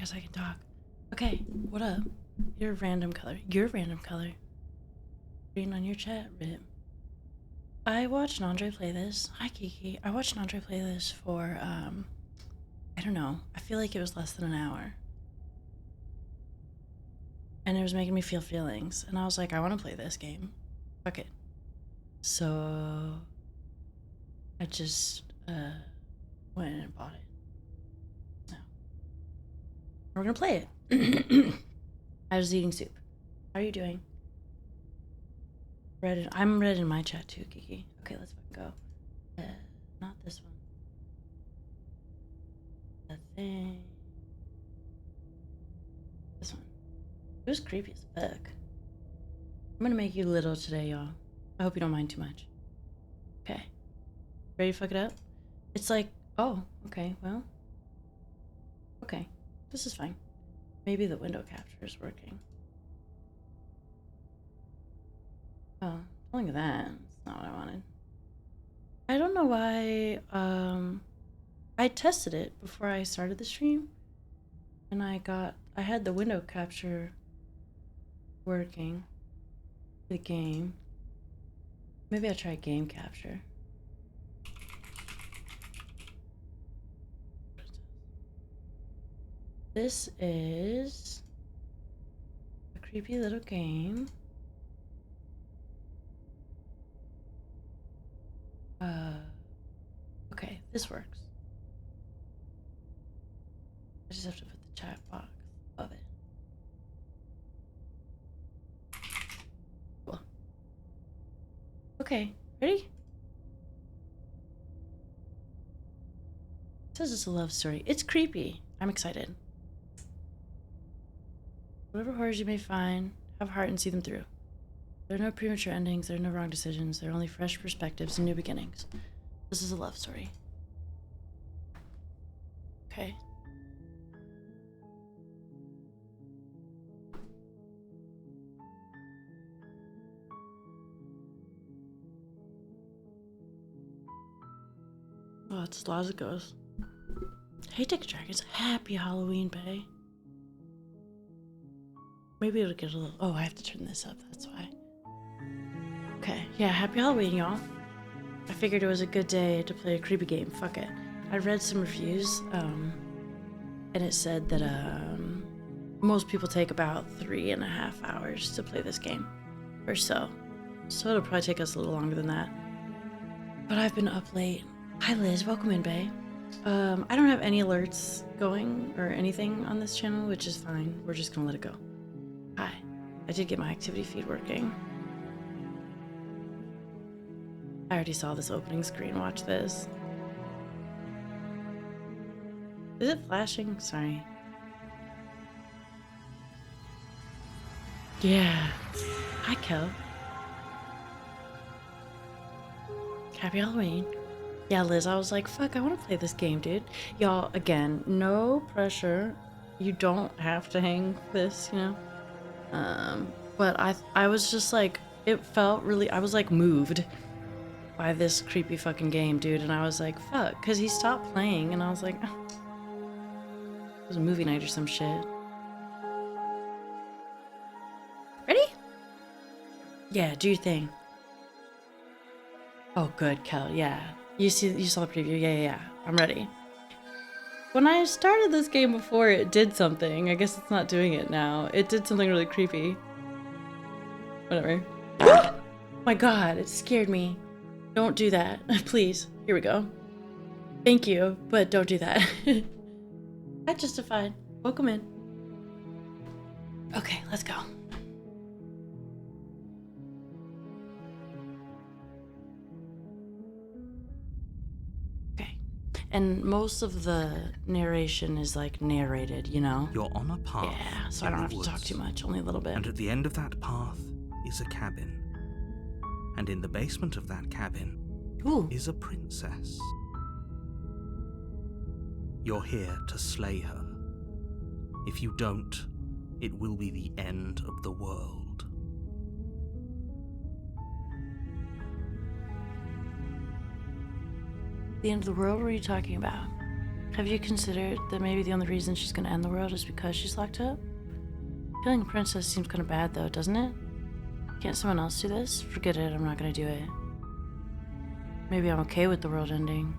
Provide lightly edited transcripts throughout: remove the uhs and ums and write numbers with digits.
guess I can talk. Okay, what up? You're a random color. You're a random color. Reading on your chat, Rip. I watched Andre play this. Hi, Kiki. I watched Andre play this for, I don't know. I feel like it was less than an hour. And it was making me feel feelings. And I was like, I want to play this game. Fuck it. So I just went and bought it. No. We're gonna play it. I was eating soup. How are you doing? I'm read in my chat too, Kiki. Okay, let's fucking go. Not this one. The thing. This one. It was creepy as fuck. I'm gonna make you little today, y'all. I hope you don't mind too much. Okay. Ready to fuck it up? It's like, oh, okay, well. Okay, this is fine. Maybe the window capture is working. Oh, don't look at that. That's not what I wanted. I don't know why, I tested it before I started the stream. And I had the window capture working for the game. Maybe I'll try game capture. This is a creepy little game. Okay, this works. I just have to put the chat box above it. Cool. Okay, ready? It says it's a love story. It's creepy. I'm excited. Whatever horrors you may find, have heart and see them through. There are no premature endings, there are no wrong decisions, there are only fresh perspectives and new beginnings. This is a love story. Okay. Oh, it's as loud as it goes. Hey, Dick Dragons. Happy Halloween, Bay. Maybe it'll get a little... Oh, I have to turn this up. That's why. Okay. Yeah, happy Halloween, y'all. I figured it was a good day to play a creepy game. Fuck it. I read some reviews, and it said that, most people take about 3.5 hours to play this game. Or so. So it'll probably take us a little longer than that. But I've been up late. Hi, Liz. Welcome in, Bay. I don't have any alerts going or anything on this channel, which is fine. We're just gonna let it go. Hi. I did get my activity feed working. I already saw this opening screen. Watch this. Is it flashing? Sorry. Yeah. Hi, Kel. Happy Halloween. Yeah, Liz, I was like, fuck, I want to play this game, dude. Y'all, again, no pressure. You don't have to hang this, you know? But I was just like, it felt really, I was like moved by this creepy fucking game, dude. And I was like, fuck, because he stopped playing. And I was like, oh. It was a movie night or some shit. Ready? Yeah, do your thing. Oh, good, Kel, yeah. You saw the preview, yeah. I'm ready. When I started this game before, it did something. I guess it's not doing it now. It did something really creepy. Whatever. Oh my god, it scared me. Don't do that. Please. Here we go. Thank you, but don't do that. That justified. Welcome in. Okay, let's go. Okay. And most of the narration is like narrated, you know? You're on a path. Yeah, so I don't have to talk too much, only a little bit. And at the end of that path is a cabin. And in the basement of that cabin is a princess. You're here to slay her. If you don't, it will be the end of the world. The end of the world? What are you talking about? Can Have you considered that maybe the only reason she's gonna end the world is because she's locked up? Killing a princess seems kind of bad though, doesn't it? Can't someone else do this? Forget it, I'm not gonna do it. Maybe I'm okay with the world ending.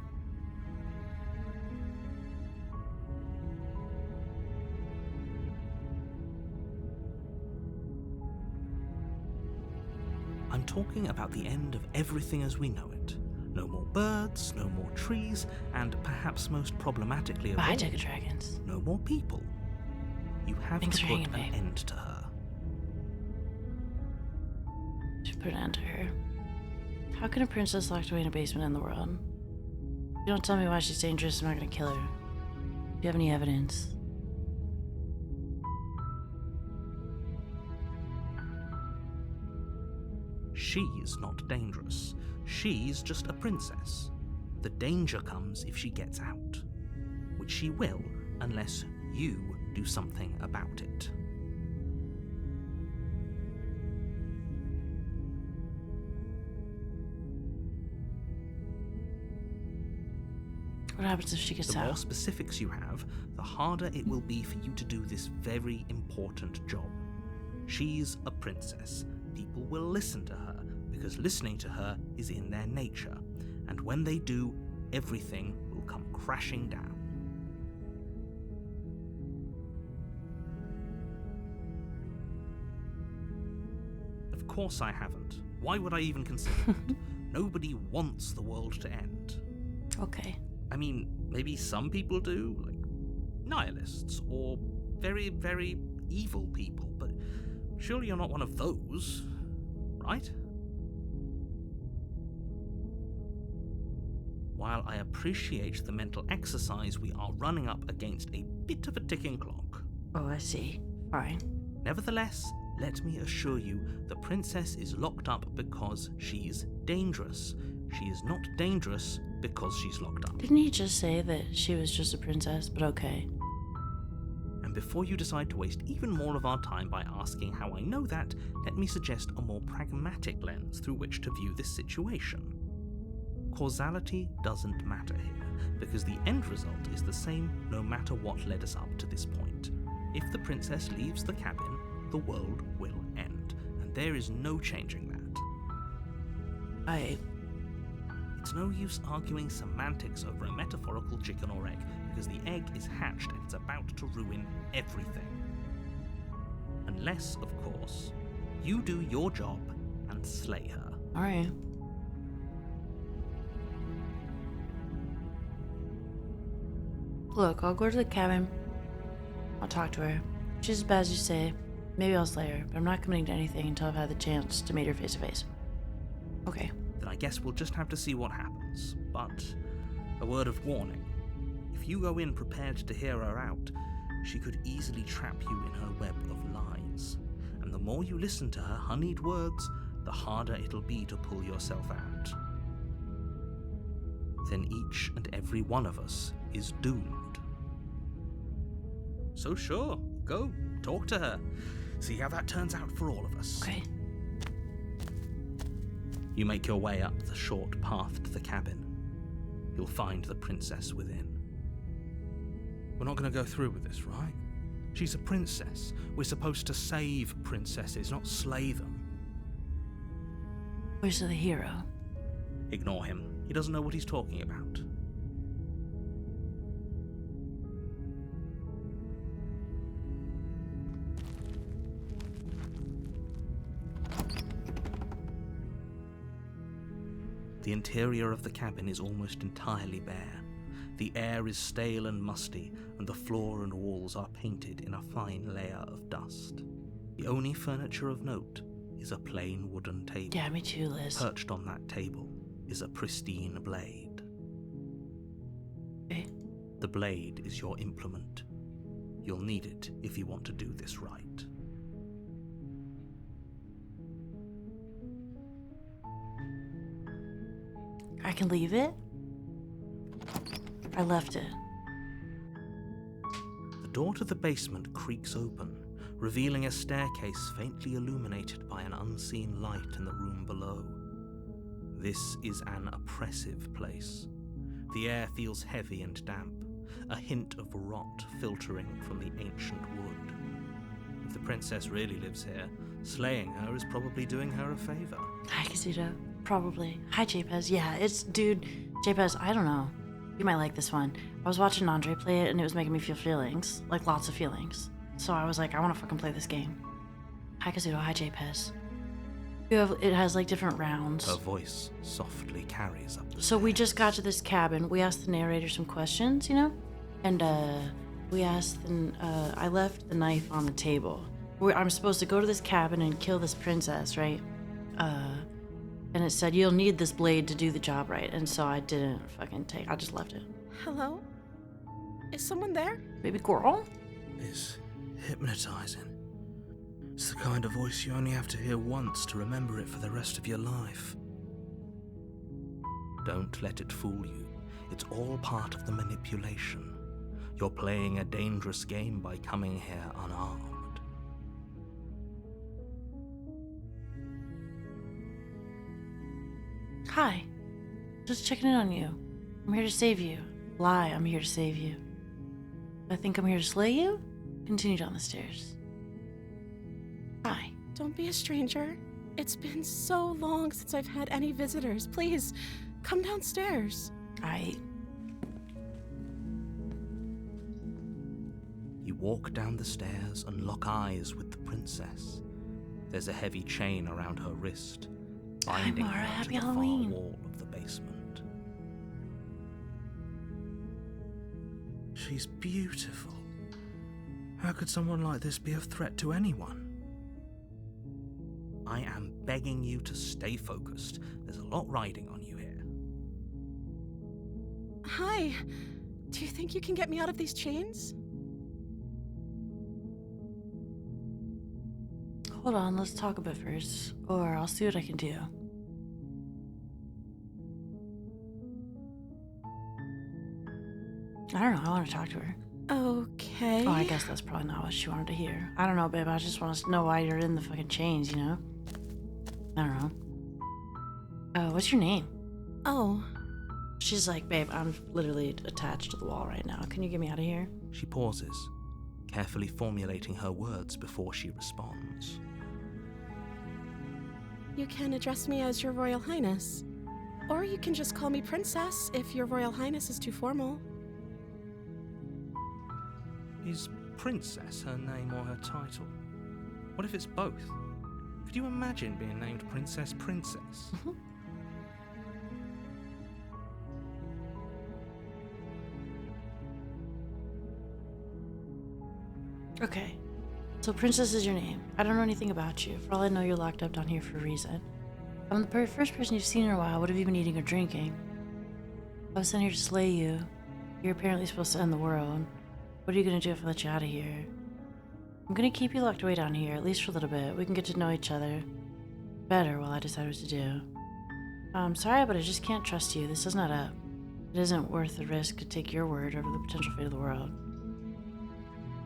I'm talking about the end of everything as we know it. No more birds, no more trees, and perhaps most problematically of all, Bye, Dragons. no more people. You have Thanks to for put hanging, an babe. end to her. Should put an end to her. How can a princess locked away in a basement end the world? If you don't tell me why she's dangerous, I'm not gonna kill her. Do you have any evidence? She's not dangerous. She's just a princess. The danger comes if she gets out, which she will unless you do something about it. What happens if she gets The out? more specifics you have, the harder it will be for you to do this very important job. She's a princess. People will listen to her because listening to her is in their nature, and when they do, everything will come crashing down. Of course I haven't. Why would I even consider it? Nobody wants the world to end. Okay. I mean, maybe some people do, like nihilists or very, very evil people, but surely you're not one of those, right? While I appreciate the mental exercise, we are running up against a bit of a ticking clock. Oh, I see. Fine. Nevertheless, let me assure you, the princess is locked up because she's dangerous. She is not dangerous because she's locked up. Didn't he just say that she was just a princess? But okay. And before you decide to waste even more of our time by asking how I know that, let me suggest a more pragmatic lens through which to view this situation. Causality doesn't matter here, because the end result is the same no matter what led us up to this point. If the princess leaves the cabin, the world will end, and there is no changing that. It's no use arguing semantics over a metaphorical chicken or egg, because the egg is hatched and it's about to ruin everything. Unless, of course, you do your job and slay her. Alright. Look, I'll go to the cabin. I'll talk to her. If she's as bad as you say, maybe I'll slay her, but I'm not committing to anything until I've had the chance to meet her face to face. Okay. Then I guess we'll just have to see what happens. But a word of warning. If you go in prepared to hear her out, she could easily trap you in her web of lies. And the more you listen to her honeyed words, the harder it'll be to pull yourself out. Then each and every one of us is doomed. So sure, go, talk to her. See how that turns out for all of us. Okay. You make your way up the short path to the cabin. You'll find the princess within. We're not going to go through with this, right? She's a princess. We're supposed to save princesses, not slay them. Where's the hero? Ignore him. He doesn't know what he's talking about. The interior of the cabin is almost entirely bare. The air is stale and musty, and the floor and walls are painted in a fine layer of dust. The only furniture of note is a plain wooden table. Yeah, me too, Liz. Perched on that table is a pristine blade. Okay. The blade is your implement. You'll need it if you want to do this right. I can leave it? I left it. The door to the basement creaks open, revealing a staircase faintly illuminated by an unseen light in the room below. This is an oppressive place. The air feels heavy and damp, a hint of rot filtering from the ancient wood. If the princess really lives here, slaying her is probably doing her a favor. Hi, Kazuto. Probably. Hi, JPEZ. Yeah, dude, JPEZ, I don't know. You might like this one. I was watching Andre play it, and it was making me feel feelings. Like, lots of feelings. So I was like, I want to fucking play this game. Hi, Kazuto. Hi, JPEZ. It has, like, different rounds. Her voice softly carries up the So stairs. we just got to this cabin. We asked the narrator some questions, you know? And, we asked, I left the knife on the table. I'm supposed to go to this cabin and kill this princess, right? And it said, you'll need this blade to do the job right. And so I didn't fucking I just left it. Hello? Is someone there? Baby girl? It's hypnotizing. It's the kind of voice you only have to hear once to remember it for the rest of your life. Don't let it fool you. It's all part of the manipulation. You're playing a dangerous game by coming here unarmed. Hi. Just checking in on you. I'm here to save you. Lie, I'm here to save you. I think I'm here to slay you? Continue down the stairs. Hi. Don't be a stranger. It's been so long since I've had any visitors. Please, come downstairs. You walk down the stairs and lock eyes with the princess. There's a heavy chain around her wrist, binding Mara. her Happy to the Halloween. far wall of the basement. She's beautiful. How could someone like this be a threat to anyone? I am begging you to stay focused. There's a lot riding on you here. Hi. Do you think you can get me out of these chains? Hold on, let's talk a bit first. Or I'll see what I can do. I don't know, I want to talk to her. Okay. Oh, I guess that's probably not what she wanted to hear. I don't know, babe. I just want to know why you're in the fucking chains, you know? I don't know. What's your name? Oh, She's like, babe, I'm literally attached to the wall right now. Can you get me out of here? She pauses, carefully formulating her words before she responds. you can address me as Your Royal Highness. Or you can just call me Princess if Your Royal Highness is too formal. Is Princess her name or her title? What if it's both? Could you imagine being named Princess? Okay. So Princess is your name. I don't know anything about you. For all I know, you're locked up down here for a reason. I'm the first person you've seen in a while. What have you been eating or drinking? I was sent here to slay you. You're apparently supposed to end the world. What are you gonna do if I let you out of here? I'm gonna keep you locked away down here, at least for a little bit. We can get to know each other better while I decide what to do. I'm sorry, but I just can't trust you. This does not up. It isn't worth the risk to take your word over the potential fate of the world.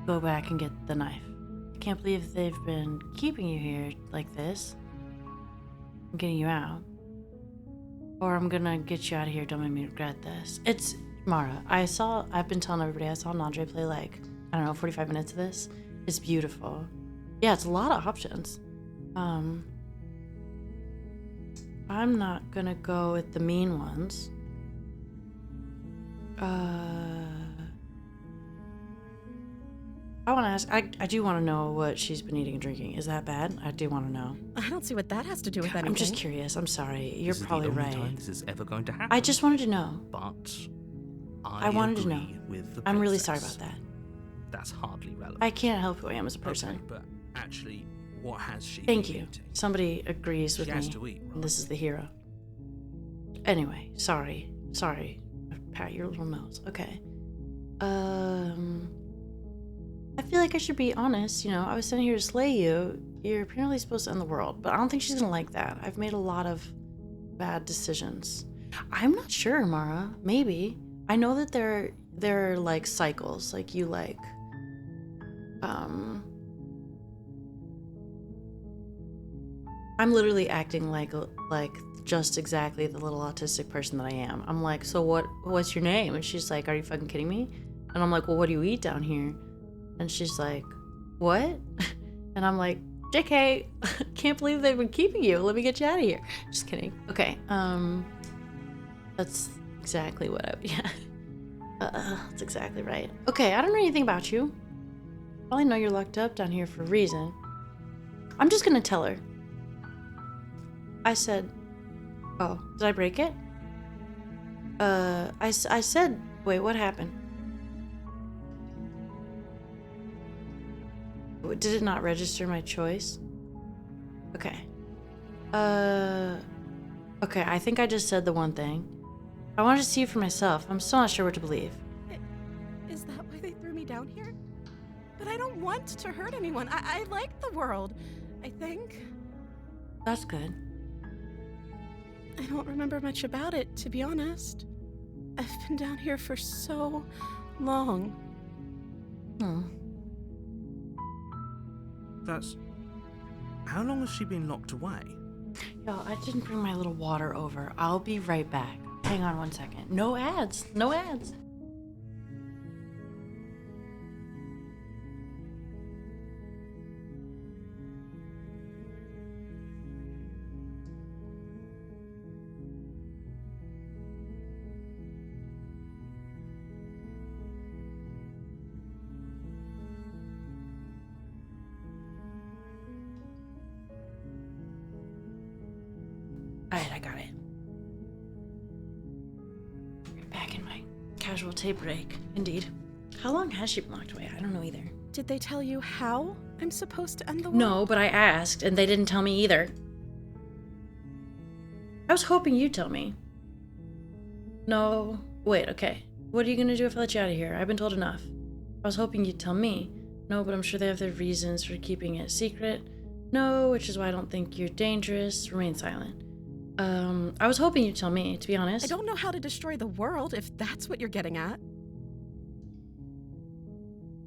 Go back and get the knife. I can't believe they've been keeping you here like this. I'm getting you out. Or I'm gonna get you out of here. Don't make me regret this. It's Mara. I've been telling everybody I saw Andre play like, I don't know, 45 minutes of this. It's beautiful. Yeah, it's a lot of options. I'm not gonna go with the mean ones. I want to ask, I do want to know what she's been eating and drinking. Is that bad? I do want to know. I don't see what that has to do with anything. I'm just curious. I'm sorry. You're This is probably the only right. time this is ever going to happen. I just wanted to know. But I wanted to know. agree with the I'm really princess. sorry about that. That's hardly relevant. I can't help who I am as a person. Okay, but actually, what has she Thank been you. eating? Somebody agrees with She me. has to eat, right? And this is the hero. Anyway, sorry. Pat your little nose. Okay. I feel like I should be honest. You know, I was sent here to slay you. You're apparently supposed to end the world, but I don't think she's gonna like that. I've made a lot of bad decisions. I'm not sure, Mara. Maybe. I know that there are like cycles. Like you like, I'm literally acting like just exactly the little autistic person that I am. I'm like, so what's your name? And she's like, are you fucking kidding me? And I'm like, well, what do you eat down here? And she's like, what? And I'm like, JK, can't believe they've been keeping you. Let me get you out of here. Just kidding. Okay, that's exactly what yeah. That's exactly right. Okay, I don't know anything about you. Probably know you're locked up down here for a reason. I'm just gonna tell her. I said, oh, did I break it? I said, wait, what happened? Did it not register my choice? Okay. Okay, I think I just said the one thing. I wanted to see it for myself. I'm still not sure what to believe. Is that why they threw me down here? But I don't want to hurt anyone. I like the world, I think. That's good. I don't remember much about it, to be honest. I've been down here for so long. That's... How long has she been locked away? Yo, I didn't bring my little water over. I'll be right back. Hang on one second. No ads. No ads. Alright, I got it. Back in my casual tape break. Indeed. How long has she been locked away? I don't know either. Did they tell you how I'm supposed to end the world? No, but I asked, and they didn't tell me either. I was hoping you'd tell me. No. Wait, okay. What are you gonna do if I let you out of here? I've been told enough. I was hoping you'd tell me. No, but I'm sure they have their reasons for keeping it secret. No, which is why I don't think you're dangerous. Remain silent. I was hoping you'd tell me, to be honest. I don't know how to destroy the world, if that's what you're getting at.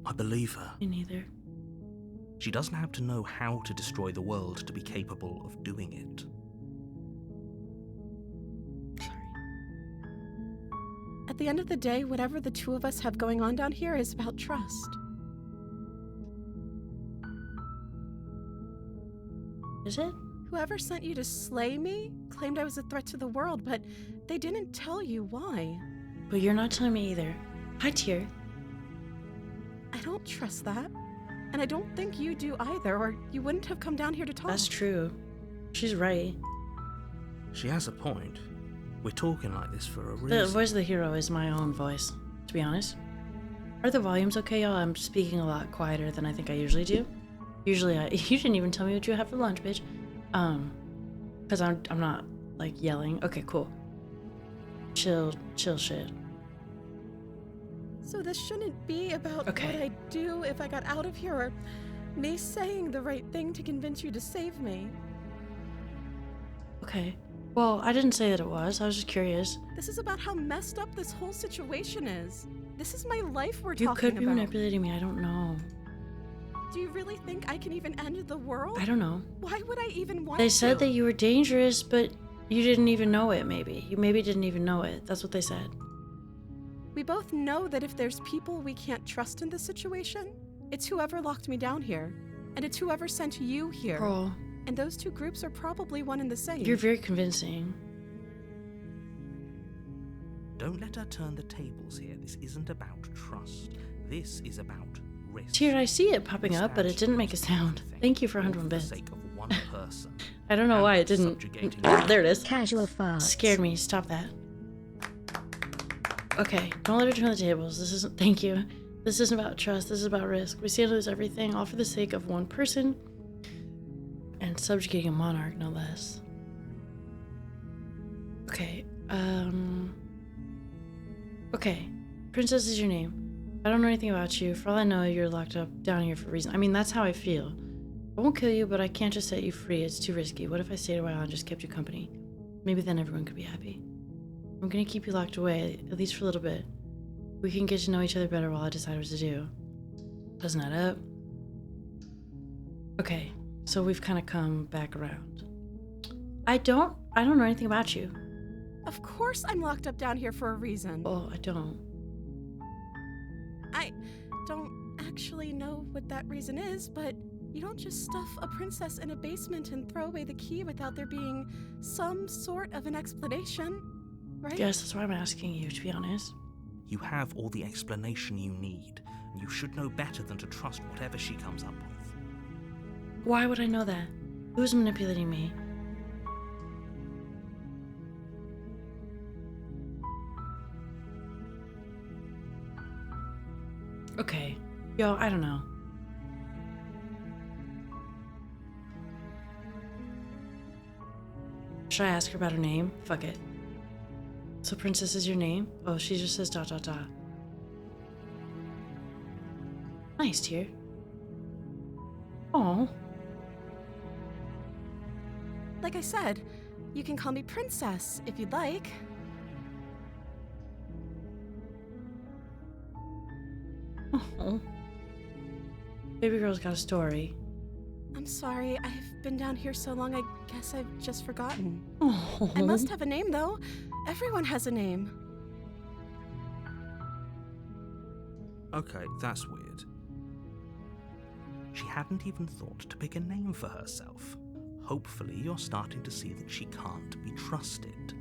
I believe her. Me neither. She doesn't have to know how to destroy the world to be capable of doing it. Sorry. At the end of the day, whatever the two of us have going on down here is about trust. Is it? Whoever sent you to slay me claimed I was a threat to the world, but they didn't tell you why. But you're not telling me either. Hi, Tyr. I don't trust that. And I don't think you do either, or you wouldn't have come down here to talk. That's true. She's right. She has a point. We're talking like this for a reason. The voice of the hero is my own voice, to be honest. Are the volumes okay, y'all? I'm speaking a lot quieter than I think I usually do. Usually you didn't even tell me what you have for lunch, bitch. Because I'm not, like, yelling. Okay, cool. Chill shit. So this shouldn't be about Okay. what I'd do if I got out of here, or me saying the right thing to convince you to save me. Okay. Well, I didn't say that it was. I was just curious. This is about how messed up this whole situation is. This is my life we're You talking could be about. manipulating me. I don't know. Do you really think I can even end the world? I don't know. Why would I even want They to? said that you were dangerous, but you didn't even know it, maybe. You maybe didn't even know it. That's what they said. We both know that if there's people we can't trust in this situation, it's whoever locked me down here. And it's whoever sent you here. Girl, And those two groups are probably one and the same. you're very convincing. Don't let her turn the tables here. This isn't about trust. This is about risk. Tyr, I see it popping up, but it didn't make a sound. Thank you for 101 For the bits. sake of one person. I don't know and why it didn't. subjugating There it is. Casual farts. Scared me. Stop that. Okay, don't let her turn the tables. This isn't. Thank you. This isn't about trust. This is about risk. We stand to lose everything, all for the sake of one person and subjugating a monarch, no less. Okay. Okay. Princess is your name. I don't know anything about you. For all I know, you're locked up down here for a reason. I mean, that's how I feel. I won't kill you, but I can't just set you free. It's too risky. What if I stayed a while and just kept you company? Maybe then everyone could be happy. I'm gonna keep you locked away, at least for a little bit. We can get to know each other better while I decide what to do. Doesn't that up? Okay, so we've kind of come back around. I don't know anything about you. Of course I'm locked up down here for a reason. Oh, I don't. don't actually know what that reason is, but you don't just stuff a princess in a basement and throw away the key without there being some sort of an explanation, right? Yes, that's why I'm asking you, to be honest. You have all the explanation you need, and you should know better than to trust whatever she comes up with. Why would I know that? Who's manipulating me? Okay. Yo, I don't know. Should I ask her about her name? Fuck it. So Princess is your name? Oh, she just says ... Nice, dear. Oh. Like I said, you can call me Princess if you'd like. Oh. Baby girl's got a story. I'm sorry, I've been down here so long, I guess I've just forgotten. Oh. I must have a name, though. Everyone has a name. Okay, that's weird. She hadn't even thought to pick a name for herself. Hopefully you're starting to see that she can't be trusted.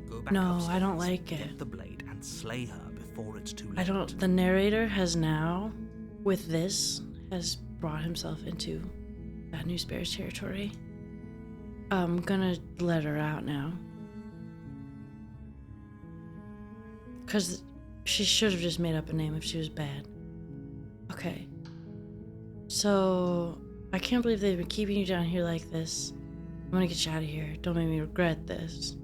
Go back No, upstairs, I don't like it. Get the blade and slay her before it's too late. I don't. The narrator has now, with this, has brought himself into Bad News Bears territory. I'm gonna let her out now. Because she should have just made up a name if she was bad. Okay. So, I can't believe they've been keeping you down here like this. I'm gonna get you out of here. Don't make me regret this.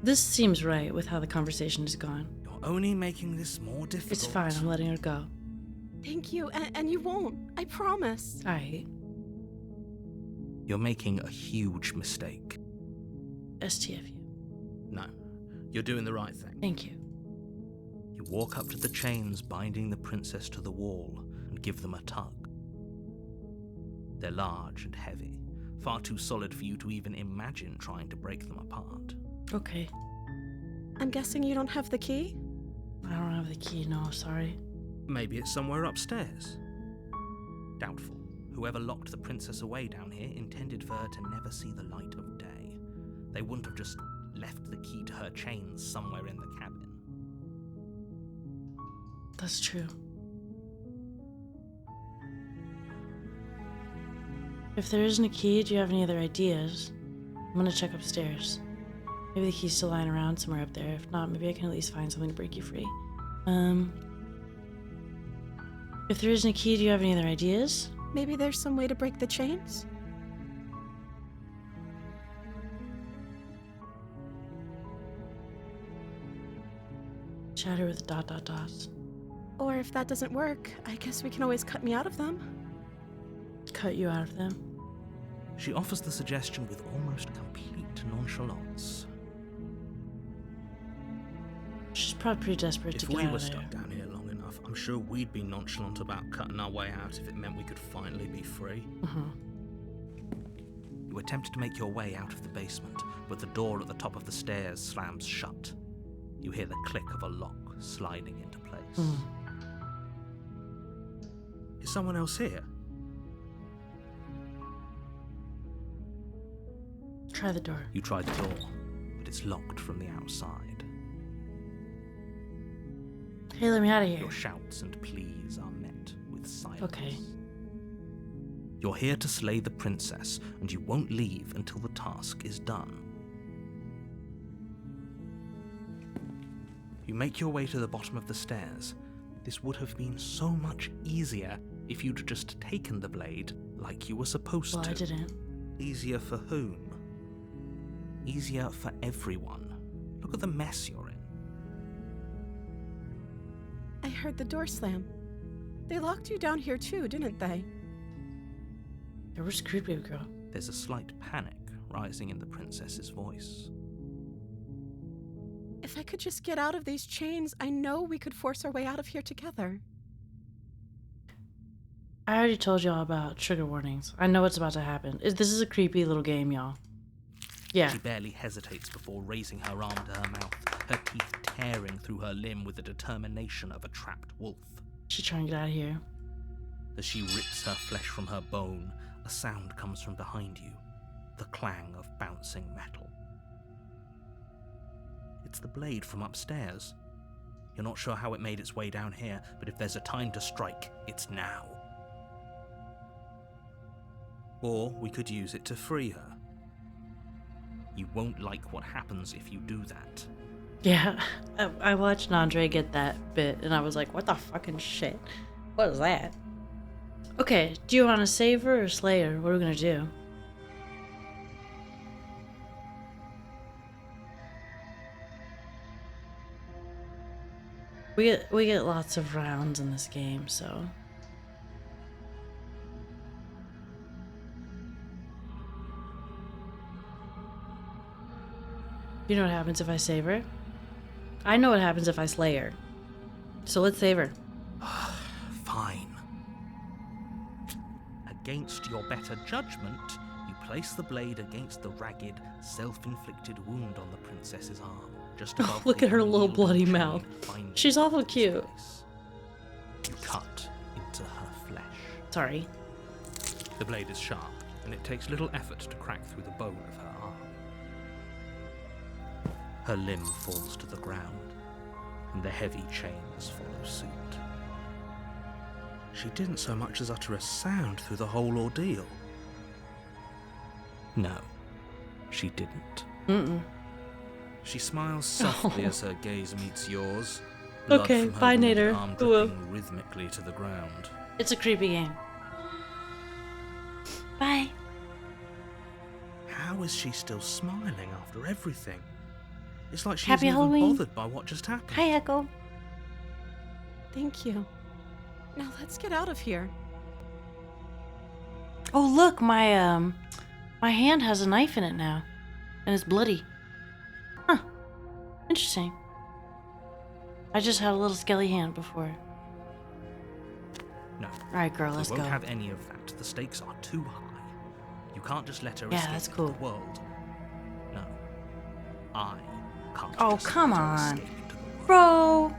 This seems right with how the conversation has gone. You're only making this more difficult. It's fine, I'm letting her go. Thank you, and you won't. I promise. Alright. You're making a huge mistake. STFU. No, you're doing the right thing. Thank you. You walk up to the chains binding the princess to the wall and give them a tug. They're large and heavy, far too solid for you to even imagine trying to break them apart. Okay. I'm guessing you don't have the key? I don't have the key, no, sorry. Maybe it's somewhere upstairs. Doubtful. Whoever locked the princess away down here intended for her to never see the light of day. They wouldn't have just left the key to her chains somewhere in the cabin. That's true. If there isn't a key, do you have any other ideas? I'm gonna check upstairs. Maybe the key's still lying around somewhere up there. If not, maybe I can at least find something to break you free. If there isn't a key, do you have any other ideas? Maybe there's some way to break the chains? Shatter with ... dots. Or if that doesn't work, I guess we can always cut me out of them. Cut you out of them. She offers the suggestion with almost complete nonchalance. She's probably pretty desperate to If get we out were of there. stuck down here long enough, I'm sure we'd be nonchalant about cutting our way out if it meant we could finally be free. You attempt to make your way out of the basement, but the door at the top of the stairs slams shut. You hear the click of a lock sliding into place. Is someone else here? Try the door. You try the door, but it's locked from the outside. Hey, let me out of here. Your shouts and pleas are met with silence. Okay. You're here to slay the princess, and you won't leave until the task is done. You make your way to the bottom of the stairs. This would have been so much easier if you'd just taken the blade like you were supposed Well, to. I didn't. Easier for whom? Easier for everyone. Look at the mess you're in. I heard the door slam. They locked you down here too, didn't they? It was creepy, girl. There's a slight panic rising in the princess's voice. If I could just get out of these chains, I know we could force our way out of here together. I already told y'all about trigger warnings. I know what's about to happen. This is a creepy little game, y'all. Yeah. She barely hesitates before raising her arm to her mouth, her teeth tearing through her limb with the determination of a trapped wolf. She's trying to get out of here. As she rips her flesh from her bone, a sound comes from behind you, the clang of bouncing metal. It's the blade from upstairs. You're not sure how it made its way down here, but if there's a time to strike, it's now. Or we could use it to free her. You won't like what happens if you do that. Yeah, I watched Andre get that bit, and I was like, what the fucking shit? What is that? Okay, do you want to save her or slay her? What are we gonna do? We get lots of rounds in this game, so... You know what happens if I save her? I know what happens if I slay her. So let's save her. Fine. Against your better judgment, you place the blade against the ragged, self-inflicted wound on the princess's arm, just above Look the at her little unyielding bloody chain mouth. binding She's awful its cute. place. You cut into her flesh. Sorry. The blade is sharp, and it takes little effort to crack through the bone of her arm. Her limb falls to the ground, and the heavy chains follow suit. She didn't so much as utter a sound through the whole ordeal. No, she didn't. Mm-mm. She smiles softly as her gaze meets yours. Okay, Blood from her bye, wounded Nader. arm Ooh. dripping rhythmically to the ground. It's a creepy game. Bye. How is she still smiling after everything? It's like she Happy isn't even Halloween. bothered by what just happened. Hi, Echo. Thank you. Now let's get out of here. Oh, look, my hand has a knife in it now. And it's bloody. Huh. Interesting. I just had a little skelly hand before. No, Alright, girl, let's we go. won't have any of that. The stakes are too high. You can't just let her Yeah, escape that's into cool. the world. No, I can't. Oh, just come let her on. escape into the world. Bro!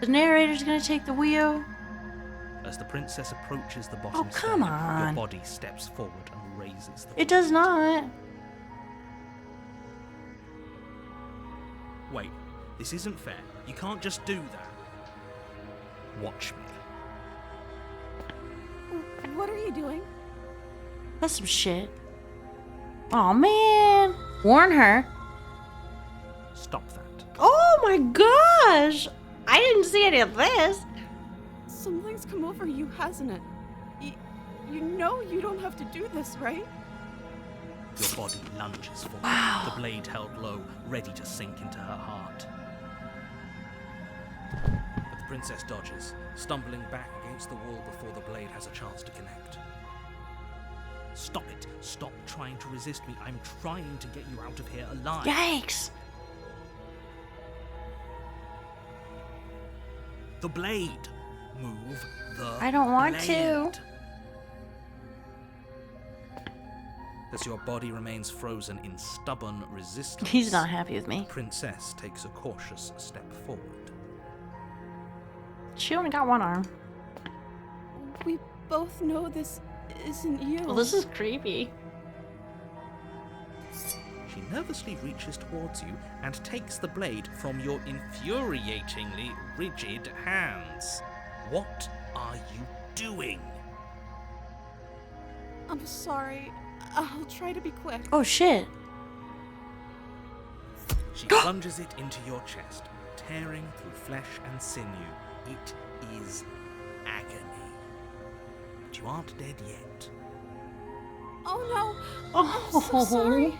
The narrator's gonna take the wheel? As the princess approaches the bottom step, come your on. body steps forward and raises the It does not. Wait, this isn't fair. You can't just do that. Watch me. What are you doing? That's some shit. Oh man. Warn her. Stop that. Oh my gosh. I didn't see any of this. Something's come over you, hasn't it? You know you don't have to do this, right? Your body lunges forward, Wow. the blade held low, ready to sink into her heart. But the princess dodges, stumbling back against the wall before the blade has a chance to connect. Stop it! Stop trying to resist me. I'm trying to get you out of here alive. Yikes. The blade! Move the I don't want blade. to. As your body remains frozen in stubborn resistance, He's not happy with the me. princess takes a cautious step forward. She only got one arm. We both know this isn't you. Well, this is creepy. She nervously reaches towards you and takes the blade from your infuriatingly rigid hands. What are you doing? I'm sorry. I'll try to be quick. Oh shit. She plunges it into your chest, tearing through flesh and sinew. It is agony. But you aren't dead yet. Oh no! Oh. I'm so sorry.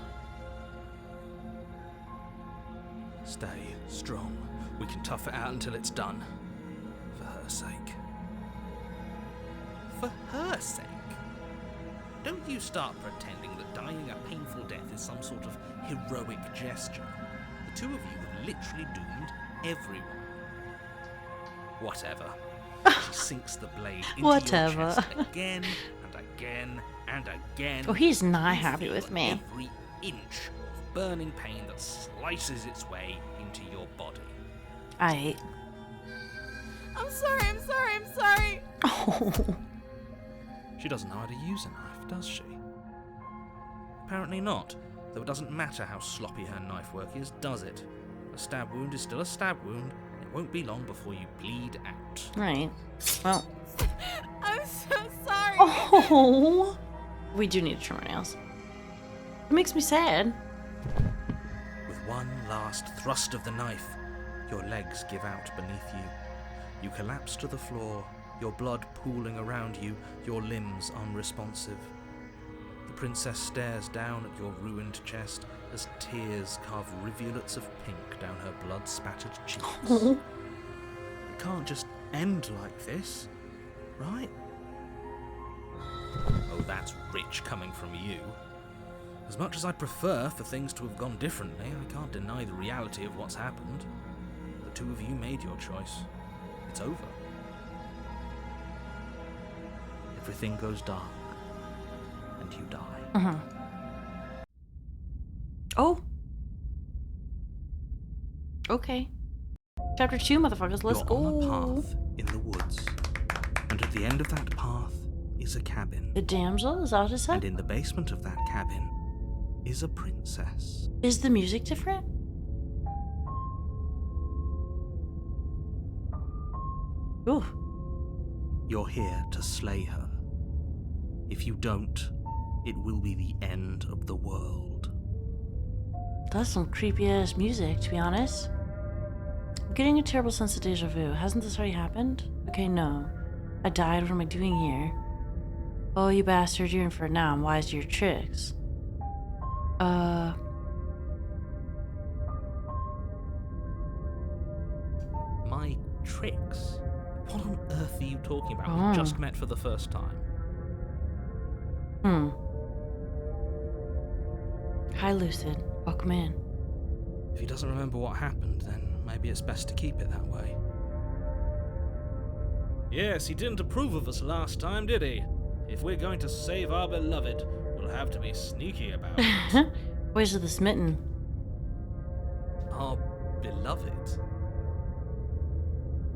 Stay strong. We can tough it out until it's done. For her sake. For her sake? Don't you start pretending that dying a painful death is some sort of heroic gesture. The two of you have literally doomed everyone. Whatever. She sinks the blade into Whatever. your chest again and again and again. Oh, he's not You happy feel with me. Every inch of burning pain that slices its way into your body. Aight. I'm sorry. Oh. She doesn't know how to use a knife, does she? Apparently not, though it doesn't matter how sloppy her knife work is, does it? A stab wound is still a stab wound, and it won't be long before you bleed out. Right. Well. I'm so sorry. Oh. We do need to trim our nails. It makes me sad. With one last thrust of the knife, your legs give out beneath you. You collapse to the floor, your blood pooling around you, your limbs unresponsive. The princess stares down at your ruined chest as tears carve rivulets of pink down her blood-spattered cheeks. Oh. It can't just end like this, right? Oh, that's rich coming from you. As much as I prefer for things to have gone differently, I can't deny the reality of what's happened. The two of you made your choice. It's over. Everything goes dark, and you die. Oh. Okay. Chapter 2, motherfuckers. Let's You're go. on a path in the woods, and at the end of that path is a cabin. The damsel? Is that what it said? And in the basement of that cabin is a princess. Is the music different? Ooh. You're here to slay her. If you don't, it will be the end of the world. That's some creepy ass music, to be honest. I'm getting a terrible sense of deja vu. Hasn't this already happened? Okay, no. I died. What am I doing here? Oh, you bastard, you're in for it now. I'm wise to your tricks. My tricks? What on earth are you talking about? Oh. We just met for the first time. Hi, Lucid. Welcome in. If he doesn't remember what happened, then maybe it's best to keep it that way. Yes, he didn't approve of us last time, did he? If we're going to save our beloved, we'll have to be sneaky about it. Where's the smitten? Our beloved?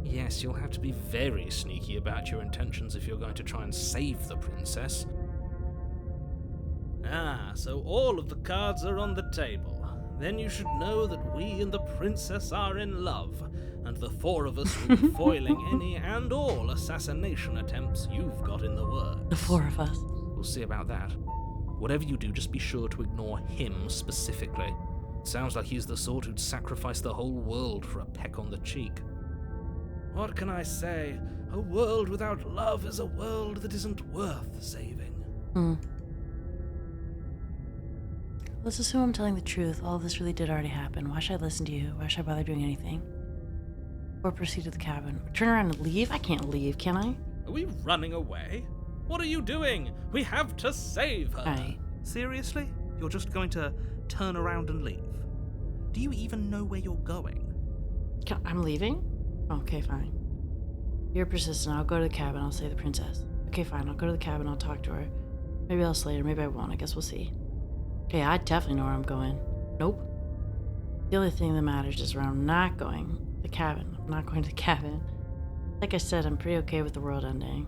Yes, you'll have to be very sneaky about your intentions if you're going to try and save the princess. Ah, so all of the cards are on the table. Then you should know that we and the princess are in love, and the four of us will be foiling any and all assassination attempts you've got in the works. The four of us. We'll see about that. Whatever you do, just be sure to ignore him specifically. It sounds like he's the sort who'd sacrifice the whole world for a peck on the cheek. What can I say? A world without love is a world that isn't worth saving. Let's assume I'm telling the truth. All of this really did already happen. Why should I listen to you? Why should I bother doing anything? Or proceed to the cabin. Turn around and leave? I can't leave, can I? Are we running away? What are you doing? We have to save her. Aye. Seriously? You're just going to turn around and leave? Do you even know where you're going? I'm leaving? Okay, fine. You're persistent. I'll go to the cabin. I'll save the princess. Okay, fine. I'll go to the cabin. I'll talk to her. Maybe I'll slay her. Maybe I won't. I guess we'll see. Okay, I definitely know where I'm going. Nope. The only thing that matters is where I'm not going. The cabin. I'm not going to the cabin. Like I said, I'm pretty okay with the world ending.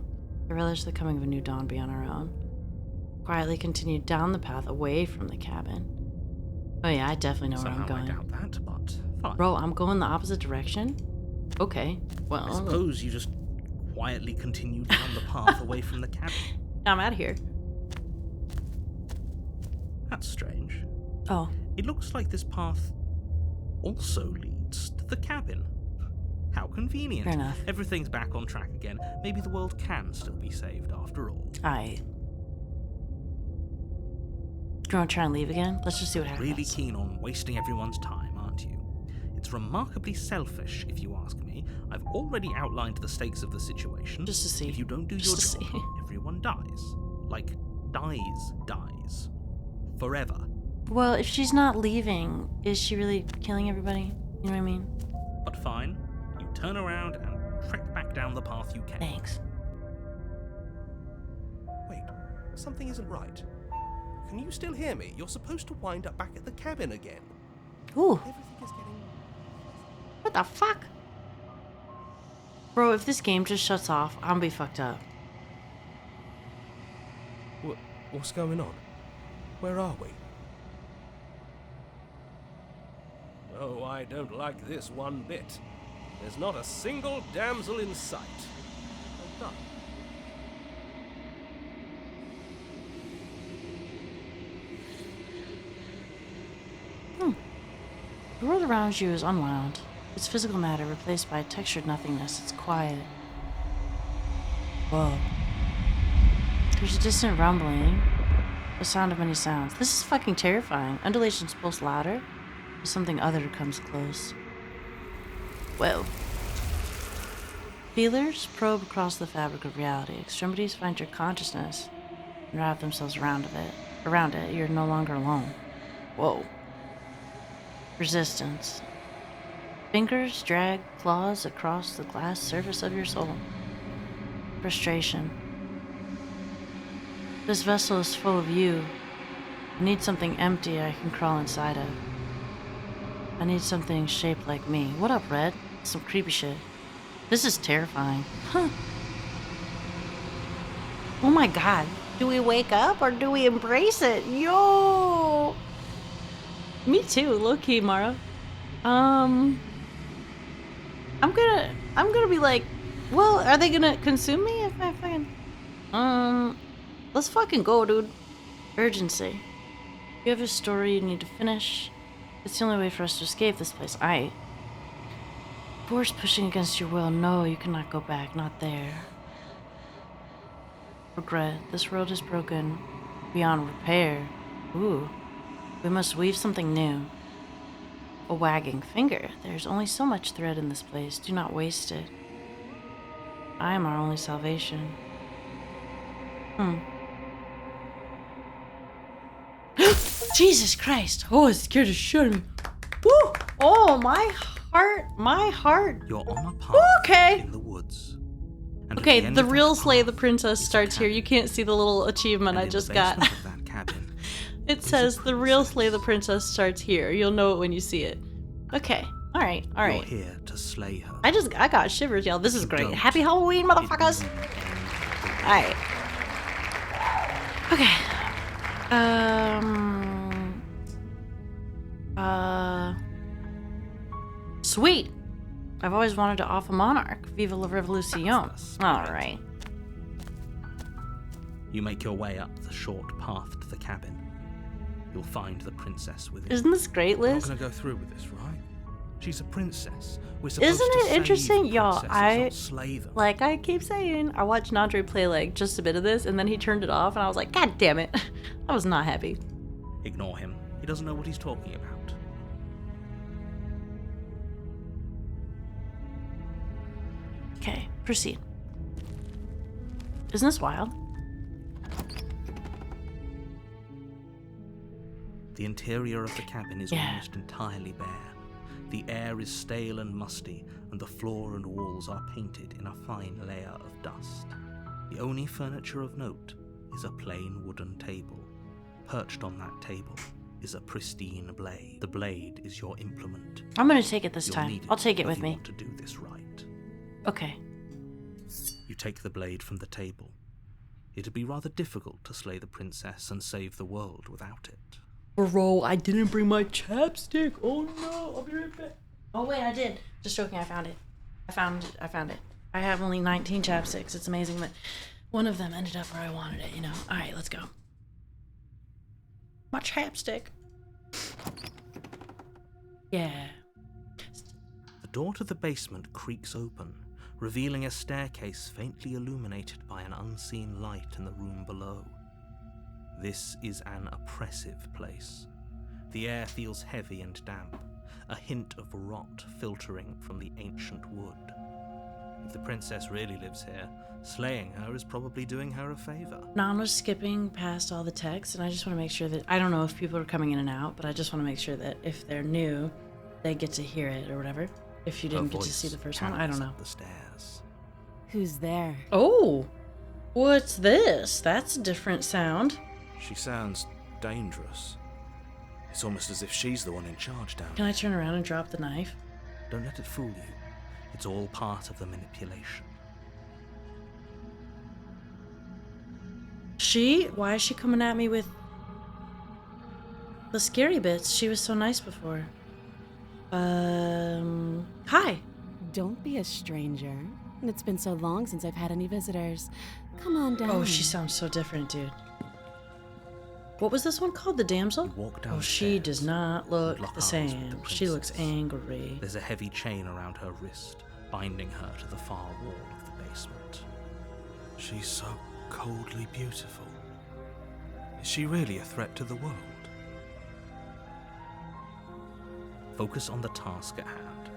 I relish the coming of a new dawn beyond our own. Quietly continued down the path away from the cabin. Oh yeah, I definitely know where I'm going. I doubt that, but fine. Bro, I'm going the opposite direction? Okay, well... I suppose you just quietly continue down the path away from the cabin. I'm out of here. That's strange. Oh. It looks like this path also leads to the cabin. How convenient. Fair enough. Everything's back on track again. Maybe the world can still be saved after all. Aye. Do you want to try and leave again? Let's just see what happens. Really keen on wasting everyone's time, aren't you? It's remarkably selfish, if you ask me. I've already outlined the stakes of the situation. Just to see. If you don't do your job, everyone dies. Like, dies. Forever. Well, if she's not leaving, is she really killing everybody? You know what I mean? But fine. You turn around and trek back down the path you came. Thanks. Wait, something isn't right. can you still hear me? You're supposed to wind up back at the cabin again. Ooh, Everything is getting... what the fuck? Bro, if this game just shuts off, I'm gonna be fucked up. What's going on? Where are we? Oh, I don't like this one bit. There's not a single damsel in sight. I'm done. The world around you is unwound. It's physical matter replaced by textured nothingness. It's quiet. Whoa. There's a distant rumbling. The sound of many sounds. This is fucking terrifying. Undulations pulse louder. Something other comes close. Whoa. Feelers probe across the fabric of reality. Extremities find your consciousness and wrap themselves around it. You're no longer alone. Whoa. Resistance. Fingers drag claws across the glass surface of your soul. Frustration. This vessel is full of you. I need something empty I can crawl inside of. I need something shaped like me. What up, Red? Some creepy shit. This is terrifying. Huh. Oh my god. Do we wake up or do we embrace it? Yo! Me too, low-key, Mara. I'm gonna be like, well, are they gonna consume me if I fucking... Let's fucking go, dude. Urgency. You have a story you need to finish. It's the only way for us to escape this place. Force pushing against your will. No, you cannot go back. Not there. Regret. This world is broken beyond repair. Ooh. We must weave something new. A wagging finger. There's only so much thread in this place. Do not waste it. I am our only salvation. Jesus Christ. Oh, it scared the shit out of me. Woo! Oh, my heart. You're on a path Okay. in the woods. And at Okay, end the of that real Slay path the Princess is a starts here. cabin. You can't see the little achievement And I in just the got. basement of that cabin It is a says the real princess. Slay the Princess starts here. You'll know it when you see it. Okay. All right. You're here to slay her. I got shivers, y'all. This is You great. don't. Happy Halloween, motherfuckers. It will end. All right. Okay. Sweet. I've always wanted to off a monarch. Viva la revolution. That's the All spirit. right. You make your way up the short path to the cabin. You'll find the princess within. Isn't this great, We're not Liz? gonna go through with this, right? She's a princess. We're supposed Isn't to it save interesting? the Y'all, princesses, not slay them. Like I keep saying, I watched Nandre play like just a bit of this and then he turned it off and I was like, God damn it. I was not happy. Ignore him. He doesn't know what he's talking about. Okay, proceed. Isn't this wild? The interior of the cabin is Yeah. almost entirely bare. The air is stale and musty, and the floor and walls are painted in a fine layer of dust. The only furniture of note is a plain wooden table. Perched on that table is a pristine blade. The blade is your implement. I'm gonna take it this You'll time. need I'll take it if with you me. want to do this right. Okay. You take the blade from the table. It'd be rather difficult to slay the princess and save the world without it. Bro, I didn't bring my chapstick. Oh no, I'll be right back. Oh wait, I did. Just joking, I found it. I found it. I have only 19 chapsticks. It's amazing that one of them ended up where I wanted it, you know. Alright, let's go. My chapstick. Yeah. The door to the basement creaks open, revealing a staircase faintly illuminated by an unseen light in the room below. This is an oppressive place. The air feels heavy and damp, a hint of rot filtering from the ancient wood. If the princess really lives here, slaying her is probably doing her a favor. Nan was skipping past all the text, and I just want to make sure that, I don't know if people are coming in and out, but I just want to make sure that if they're new, they get to hear it or whatever. If you Her didn't get to voice see the first one, I don't carries know. up the stairs. Who's there? Oh, what's this? That's a different sound. She sounds dangerous. It's almost as if she's the one in charge down Can here. I turn around and drop the knife? Don't let it fool you. It's all part of the manipulation. Why is she coming at me with the scary bits? She was so nice before. Hi. Don't be a stranger. It's been so long since I've had any visitors. Come on down. Oh, she sounds so different, dude. What was this one called? The damsel? You walk Oh, she does downstairs not look and lock the eyes same. with the She looks princess. angry. There's a heavy chain around her wrist, binding her to the far wall of the basement. She's so coldly beautiful. Is she really a threat to the world? Focus on the task at hand.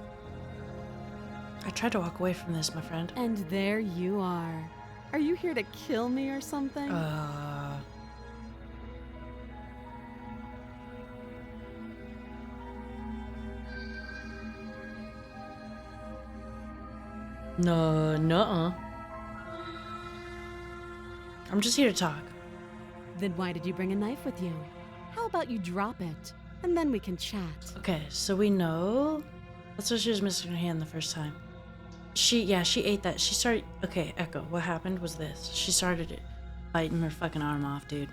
I tried to walk away from this, my friend. And there you are. Are you here to kill me or something? No, nuh-uh. I'm just here to talk. Then why did you bring a knife with you? How about you drop it, and then we can chat. Okay, so we know. That's why she was missing her hand the first time. She ate that. She started. Okay, Echo, what happened was this. She started biting her fucking arm off, dude.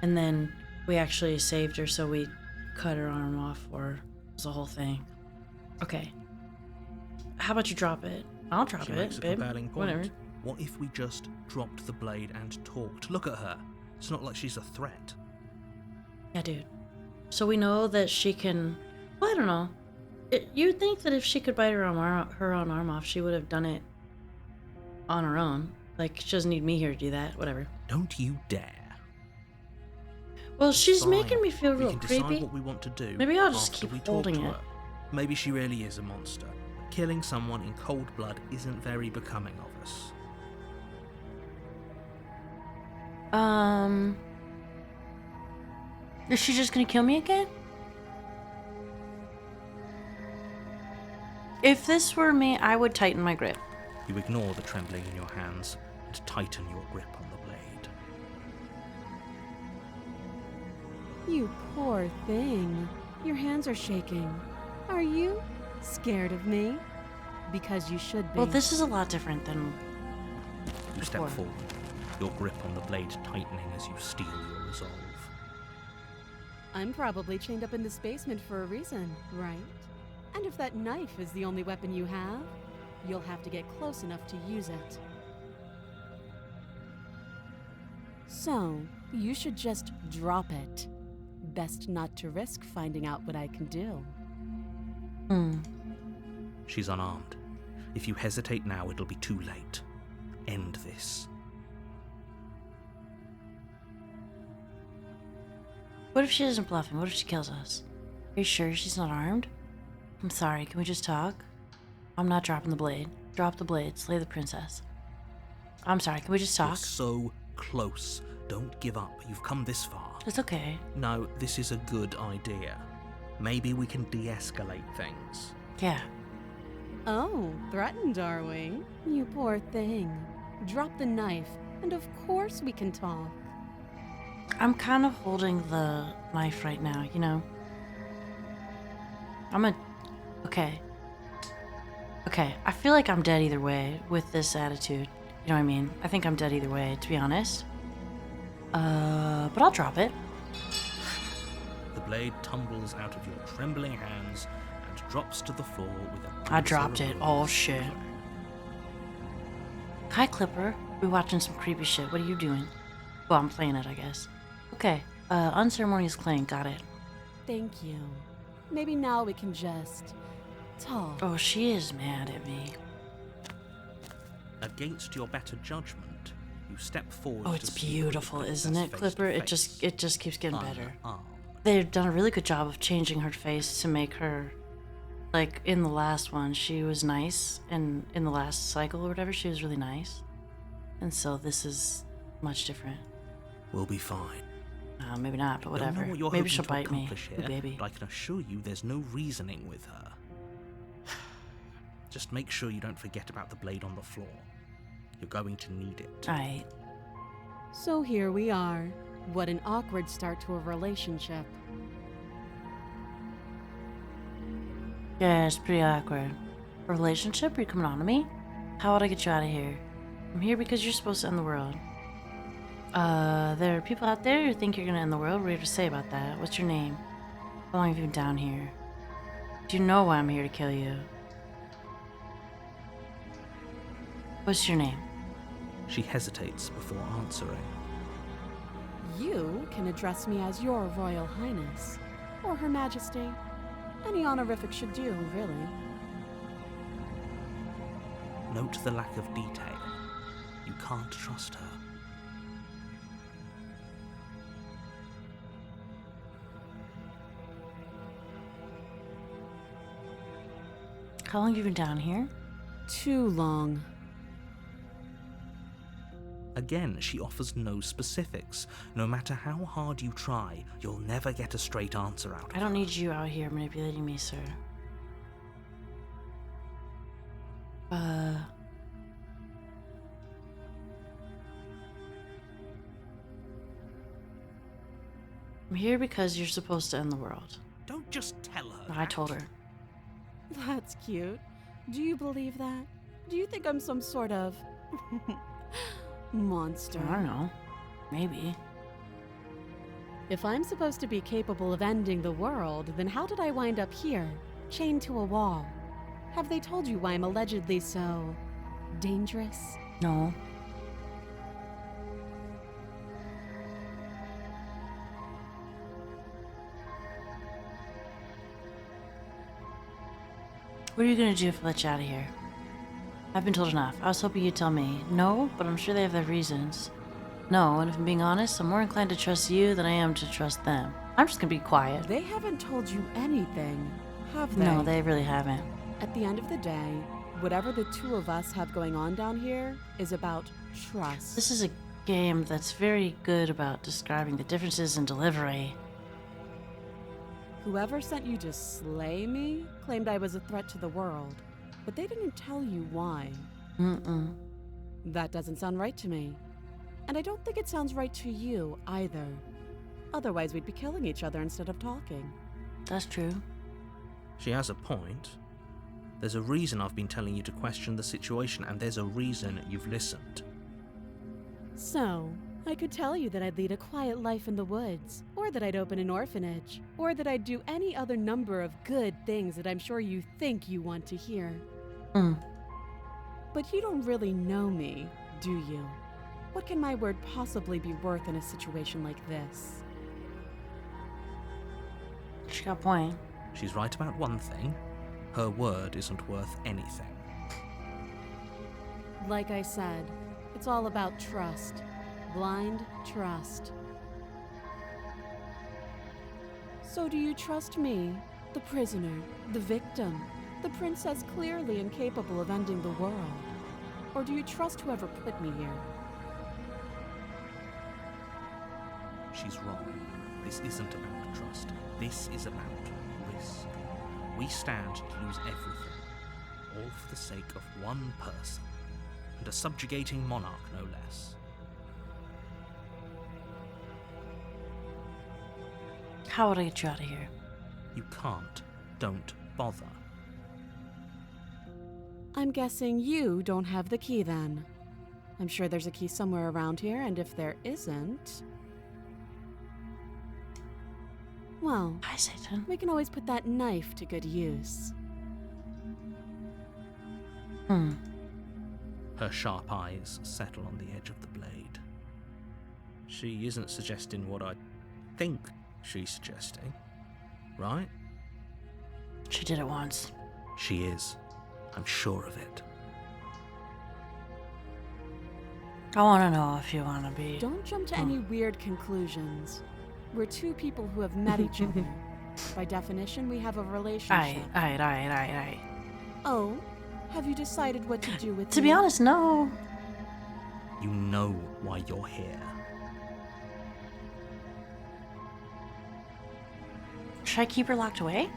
And then we actually saved her, so we cut her arm off for her. It was the whole thing. Okay. How about you drop it? I'll drop She it, makes a babe. compelling point. Whatever. What if we just dropped the blade and talked? Look at her. It's not like she's a threat. Yeah, dude. So we know that she can. Well, I don't know. You'd think that if she could bite her own arm off, she would have done it on her own. Like, she doesn't need me here to do that. Whatever. Don't you dare. Well, she's Fine. making me feel We real can decide creepy. what we want to do. Maybe I'll just after keep we talk holding to it. her. Maybe she really is a monster. Killing someone in cold blood isn't very becoming of us. Is she just gonna kill me again? If this were me, I would tighten my grip. You ignore the trembling in your hands and tighten your grip on the blade. You poor thing. Your hands are shaking. Are you scared of me? Because you should be. Well, this is a lot different than You step before. forward, your grip on the blade tightening as you steel your resolve. I'm probably chained up in this basement for a reason, right? And if that knife is the only weapon you have, you'll have to get close enough to use it. So, you should just drop it. Best not to risk finding out what I can do. She's unarmed. If you hesitate now, it'll be too late. End this. What if she isn't bluffing? What if she kills us? Are you sure she's not armed? I'm sorry, can we just talk? I'm not dropping the blade. Drop the blade, slay the princess. I'm sorry, can we just You're talk? so close. Don't give up. You've come this far. It's okay. No, this is a good idea. Maybe we can de-escalate things. Yeah. Oh, threatened, are we? You poor thing. Drop the knife, and of course we can talk. I'm kind of holding the knife right now, you know? Okay. Okay, I feel like I'm dead either way with this attitude. You know what I mean? I think I'm dead either way, to be honest. But I'll drop it. The blade tumbles out of your trembling hands and drops to the floor with a... I dropped it. Oh, shit. Hi, Clipper. We're watching some creepy shit. What are you doing? Well, I'm playing it, I guess. Okay, unceremonious clang. Got it. Thank you. Maybe now we can just talk. Oh, she is mad at me. Against your better judgment, you step forward. Oh, it's to speak with the beautiful, isn't princess it, face Clipper? to It just keeps getting face, better. arm. They've done a really good job of changing her face to make her, like, in the last one, she was nice, and in the last cycle or whatever, she was really nice. And so this is much different. We'll be fine. Maybe not, but Don't know whatever. what you're Maybe hoping she'll to bite me. accomplish Ooh, here, baby. but I can assure you there's no reasoning with her. Just make sure you don't forget about the blade on the floor. You're going to need it. Alright. So here we are. What an awkward start to a relationship. Yeah, it's pretty awkward. A relationship? Are you coming on to me? How would I get you out of here? I'm here because you're supposed to end the world. There are people out there who think you're gonna end the world. What do you have to say about that? What's your name? How long have you been down here? Do you know why I'm here to kill you? What's your name? She hesitates before answering. You can address me as your Royal Highness, or Her Majesty. Any honorific should do, really. Note the lack of detail. You can't trust her. How long have you been down here? Too long. Again, she offers no specifics. No matter how hard you try, you'll never get a straight answer out of her. I don't need you out here manipulating me, sir. I'm here because you're supposed to end the world. Don't just tell her. I told her. That's cute. Do you believe that? Do you think I'm some sort of monster? I don't know. Maybe. If I'm supposed to be capable of ending the world, then how did I wind up here, chained to a wall? Have they told you why I'm allegedly so dangerous? No. What are you gonna do if I let you out of here? I've been told enough. I was hoping you'd tell me. No, but I'm sure they have their reasons. No, and if I'm being honest, I'm more inclined to trust you than I am to trust them. I'm just gonna be quiet. They haven't told you anything, have they? No, they really haven't. At the end of the day, whatever the two of us have going on down here is about trust. This is a game that's very good about describing the differences in delivery. Whoever sent you to slay me claimed I was a threat to the world, but they didn't tell you why. Mm-mm. That doesn't sound right to me. And I don't think it sounds right to you either. Otherwise, we'd be killing each other instead of talking. That's true. She has a point. There's a reason I've been telling you to question the situation, and there's a reason you've listened. So, I could tell you that I'd lead a quiet life in the woods, or that I'd open an orphanage, or that I'd do any other number of good things that I'm sure you think you want to hear. But you don't really know me, do you? What can my word possibly be worth in a situation like this? She got a point. She's right about one thing. Her word isn't worth anything. Like I said, it's all about trust. Blind trust. So do you trust me, the prisoner, the victim, the princess clearly incapable of ending the world? Or do you trust whoever put me here? She's wrong. This isn't about trust. This is about risk. We stand to lose everything, all for the sake of one person, and a subjugating monarch no less. How would I get you out of here? You can't. Don't bother. I'm guessing you don't have the key then. I'm sure there's a key somewhere around here, and if there isn't... well, Hi, Satan. we can always put that knife to good use. Her sharp eyes settle on the edge of the blade. She isn't suggesting what I think she's suggesting, right? She did it once. She is. I'm sure of it. I want to know if you want to be... Don't jump to any weird conclusions. We're two people who have met each other. By definition, we have a relationship. Aight. Oh, have you decided what to do with To be me? honest, no. You know why you're here. Should I keep her locked away?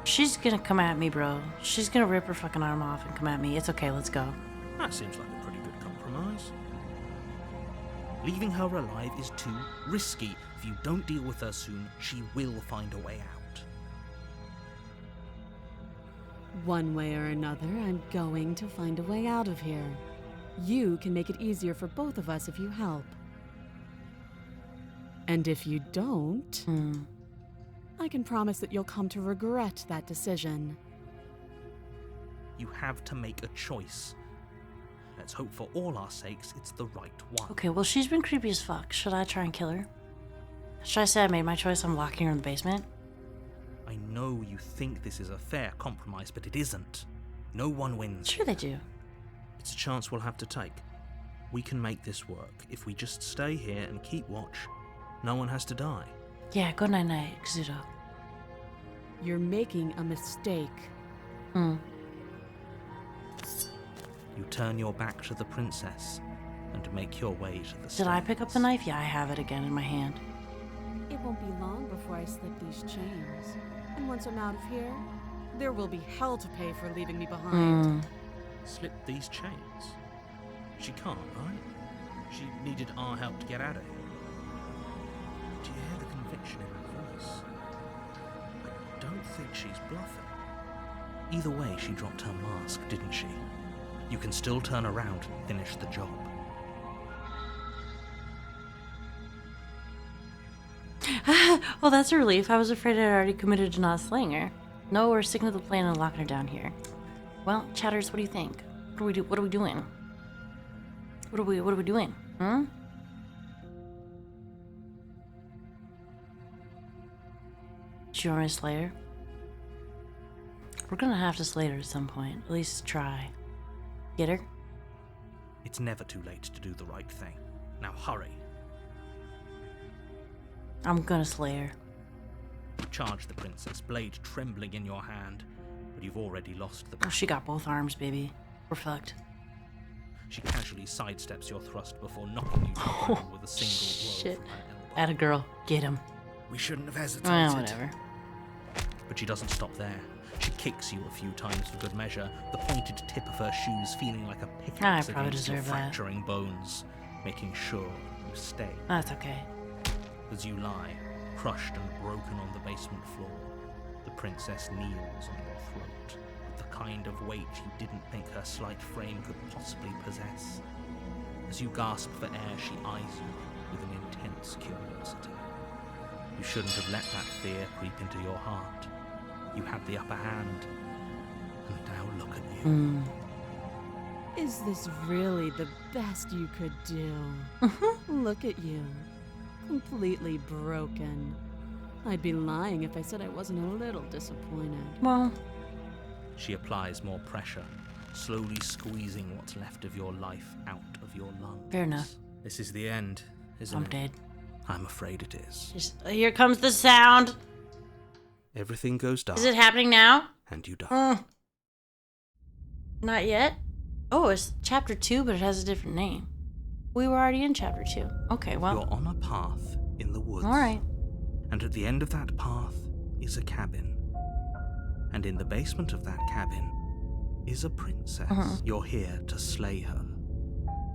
She's gonna come at me, bro. She's gonna rip her fucking arm off and come at me. It's okay, let's go. That seems like a pretty good compromise. Leaving her alive is too risky. If you don't deal with her soon, she will find a way out. One way or another, I'm going to find a way out of here. You can make it easier for both of us if you help. And if you don't, I can promise that you'll come to regret that decision. You have to make a choice. Let's hope for all our sakes it's the right one. Okay, well, she's been creepy as fuck. Should I try and kill her? Should I say I made my choice? I'm locking her in the basement? I know you think this is a fair compromise, but it isn't. No one wins. Sure they do. It's a chance we'll have to take. We can make this work. If we just stay here and keep watch, no one has to die. Yeah, good night-night, Kazuto. You're making a mistake. You turn your back to the princess and make your way to the stairs. Did I pick up the knife? Yeah, I have it again in my hand. It won't be long before I slip these chains. And once I'm out of here, there will be hell to pay for leaving me behind. Slip these chains? She can't, right? She needed our help to get out of here. Do you hear the conviction in her voice? I don't think she's bluffing. Either way, she dropped her mask, didn't she? You can still turn around and finish the job. Well, that's a relief. I was afraid I'd already committed to not slaying her. No, we're sticking to the plan and locking her down here. Well, chatters, what do you think? What do we do? What are we doing? What are we doing? Do you want me to slay her? We're gonna have to slay her at some point. At least try. Get her? It's never too late to do the right thing. Now hurry. I'm gonna slay her. Charge the princess, blade trembling in your hand, but you've already lost the Oh, battle. she got both arms, baby. We're fucked. She casually sidesteps your thrust before knocking you to the ground with a single blow Shit. from her elbow. Atta girl. Get him. We shouldn't have hesitated. Well, whatever. But she doesn't stop there. She kicks you a few times for good measure, the pointed tip of her shoes feeling like a pickaxe I probably against your deserve that. fracturing bones, making sure you stay. That's okay. As you lie, crushed and broken on the basement floor, the princess kneels on your throat, with the kind of weight you didn't think her slight frame could possibly possess. As you gasp for air, she eyes you with an intense curiosity. You shouldn't have let that fear creep into your heart. You had the upper hand, and now look at you. Is this really the best you could do? Look at you. Completely broken. I'd be lying if I said I wasn't a little disappointed. Well, She applies more pressure, slowly squeezing what's left of your life out of your lungs. fair enough. This is the end, isn't I'm it? dead. I'm afraid it is. Here comes the sound. Everything goes dark, Is it happening now? and you die. Not yet. Oh, it's chapter 2, but it has a different name. We were already in chapter 2. Okay, well. You're on a path in the woods. All right. And at the end of that path is a cabin. And in the basement of that cabin is a princess. You're here to slay her.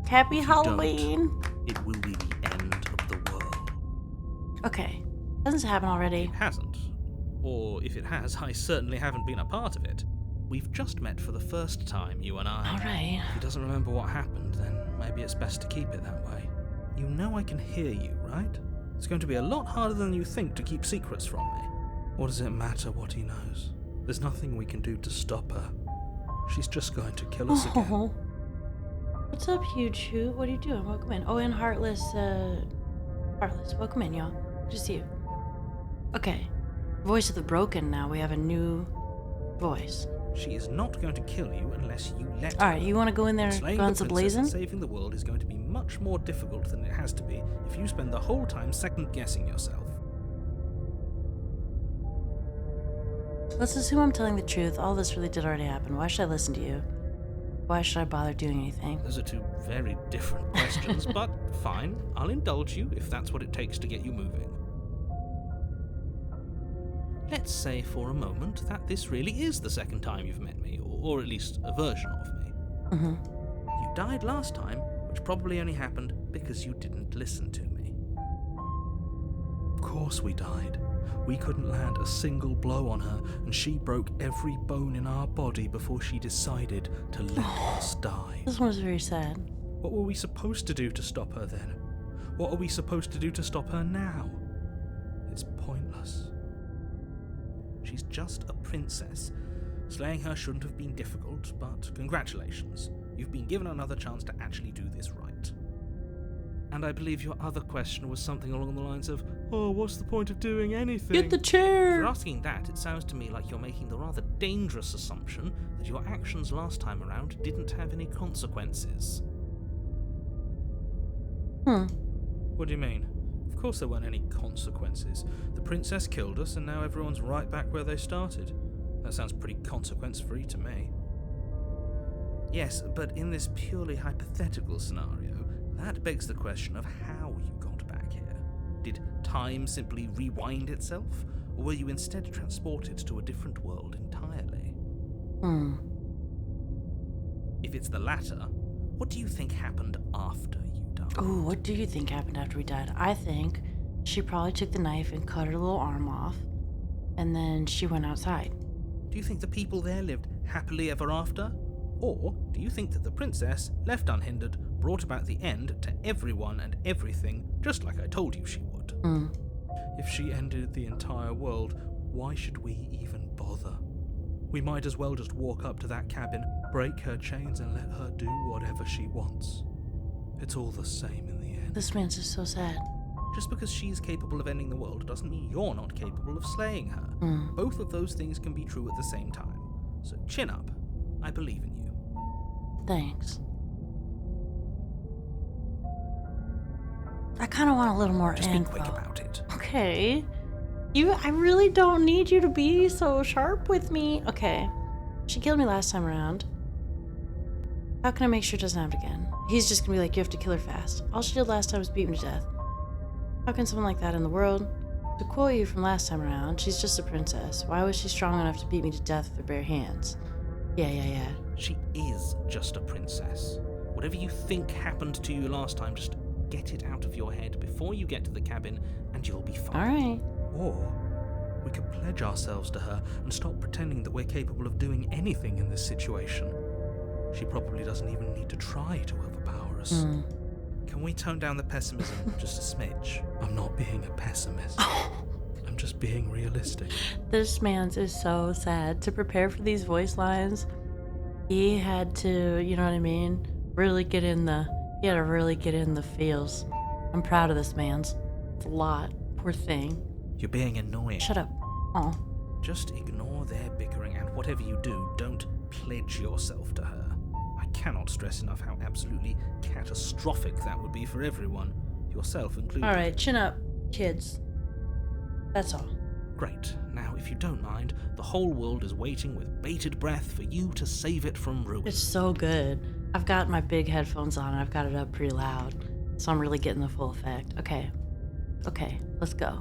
Happy If you don't, Halloween. It will be the end of the world. Okay. Hasn't it happened already? It hasn't. Or if it has, I certainly haven't been a part of it. We've just met for the first time, you and I. All right. If he doesn't remember what happened, then maybe it's best to keep it that way. You know I can hear you, right? It's going to be a lot harder than you think to keep secrets from me. What does it matter what he knows? There's nothing we can do to stop her. She's just going to kill us again. Oh. What's up, huge hoot? What are you doing? Welcome in. Oh, and Heartless, welcome in, y'all. Good to see you. Okay. Voice of the Broken now. We have a new voice. She is not going to kill you unless you let her. Alright, you want to go in there, Slaying guns the princess a-blazing? and saving the world is going to be much more difficult than it has to be if you spend the whole time second-guessing yourself. Let's assume I'm telling the truth. All this really did already happen. Why should I listen to you? Why should I bother doing anything? Those are two very different questions, but fine. I'll indulge you if that's what it takes to get you moving. Let's say for a moment that this really is the second time you've met me, or at least a version of me. died last time, which probably only happened because you didn't listen to me. Of course we died. We couldn't land a single blow on her, and she broke every bone in our body before she decided to let us die. This one's very sad. What were we supposed to do to stop her then? What are we supposed to do to stop her now? It's pointless. She's just a princess. Slaying her shouldn't have been difficult, but congratulations. You've been given another chance to actually do this right. And I believe your other question was something along the lines of, oh, what's the point of doing anything? Get the If chair! you're asking that, it sounds to me like you're making the rather dangerous assumption that your actions last time around didn't have any consequences. What do you mean? Of course there weren't any consequences. The princess killed us, and now everyone's right back where they started. That sounds pretty consequence-free to me. Yes, but in this purely hypothetical scenario, that begs the question of how you got back here. Did time simply rewind itself, or were you instead transported to a different world entirely? If it's the latter, what do you think happened after you died? Ooh, what do you think happened after we died? I think she probably took the knife and cut her little arm off, and then she went outside. Do you think the people there lived happily ever after? Or do you think that the princess, left unhindered, brought about the end to everyone and everything, just like I told you she would? If she ended the entire world, why should we even bother? We might as well just walk up to that cabin, break her chains, and let her do whatever she wants. It's all the same in the end. This man's just so sad. Just because she's capable of ending the world doesn't mean you're not capable of slaying her. Both of those things can be true at the same time. So chin up. I believe in you. Thanks. I kind of want a little more Just info. be quick about it. Okay. I really don't need you to be so sharp with me. Okay. She killed me last time around. How can I make sure it doesn't happen again? He's just gonna be like, you have to kill her fast. All she did last time was beat me to death. How can someone like that in the world? To quote you from last time around, she's just a princess. Why was she strong enough to beat me to death with her bare hands? Yeah. She is just a princess. Whatever you think happened to you last time, just get it out of your head before you get to the cabin and you'll be fine. Alright. Or we could pledge ourselves to her and stop pretending that we're capable of doing anything in this situation. She probably doesn't even need to try to overpower us. Can we tone down the pessimism just a smidge? I'm not being a pessimist. I'm just being realistic. This man's is so sad. To prepare for these voice lines, he had to, you know what I mean? Really get in the feels. I'm proud of this man's. It's a lot. Poor thing. You're being annoying. Shut up. Oh. Just ignore their bickering, and whatever you do, don't pledge yourself to her. I cannot stress enough how absolutely catastrophic that would be for everyone, yourself included. Alright, chin up, kids. That's all. Great. Now, if you don't mind, the whole world is waiting with bated breath for you to save it from ruin. It's so good. I've got my big headphones on and I've got it up pretty loud, so I'm really getting the full effect. Okay, let's go.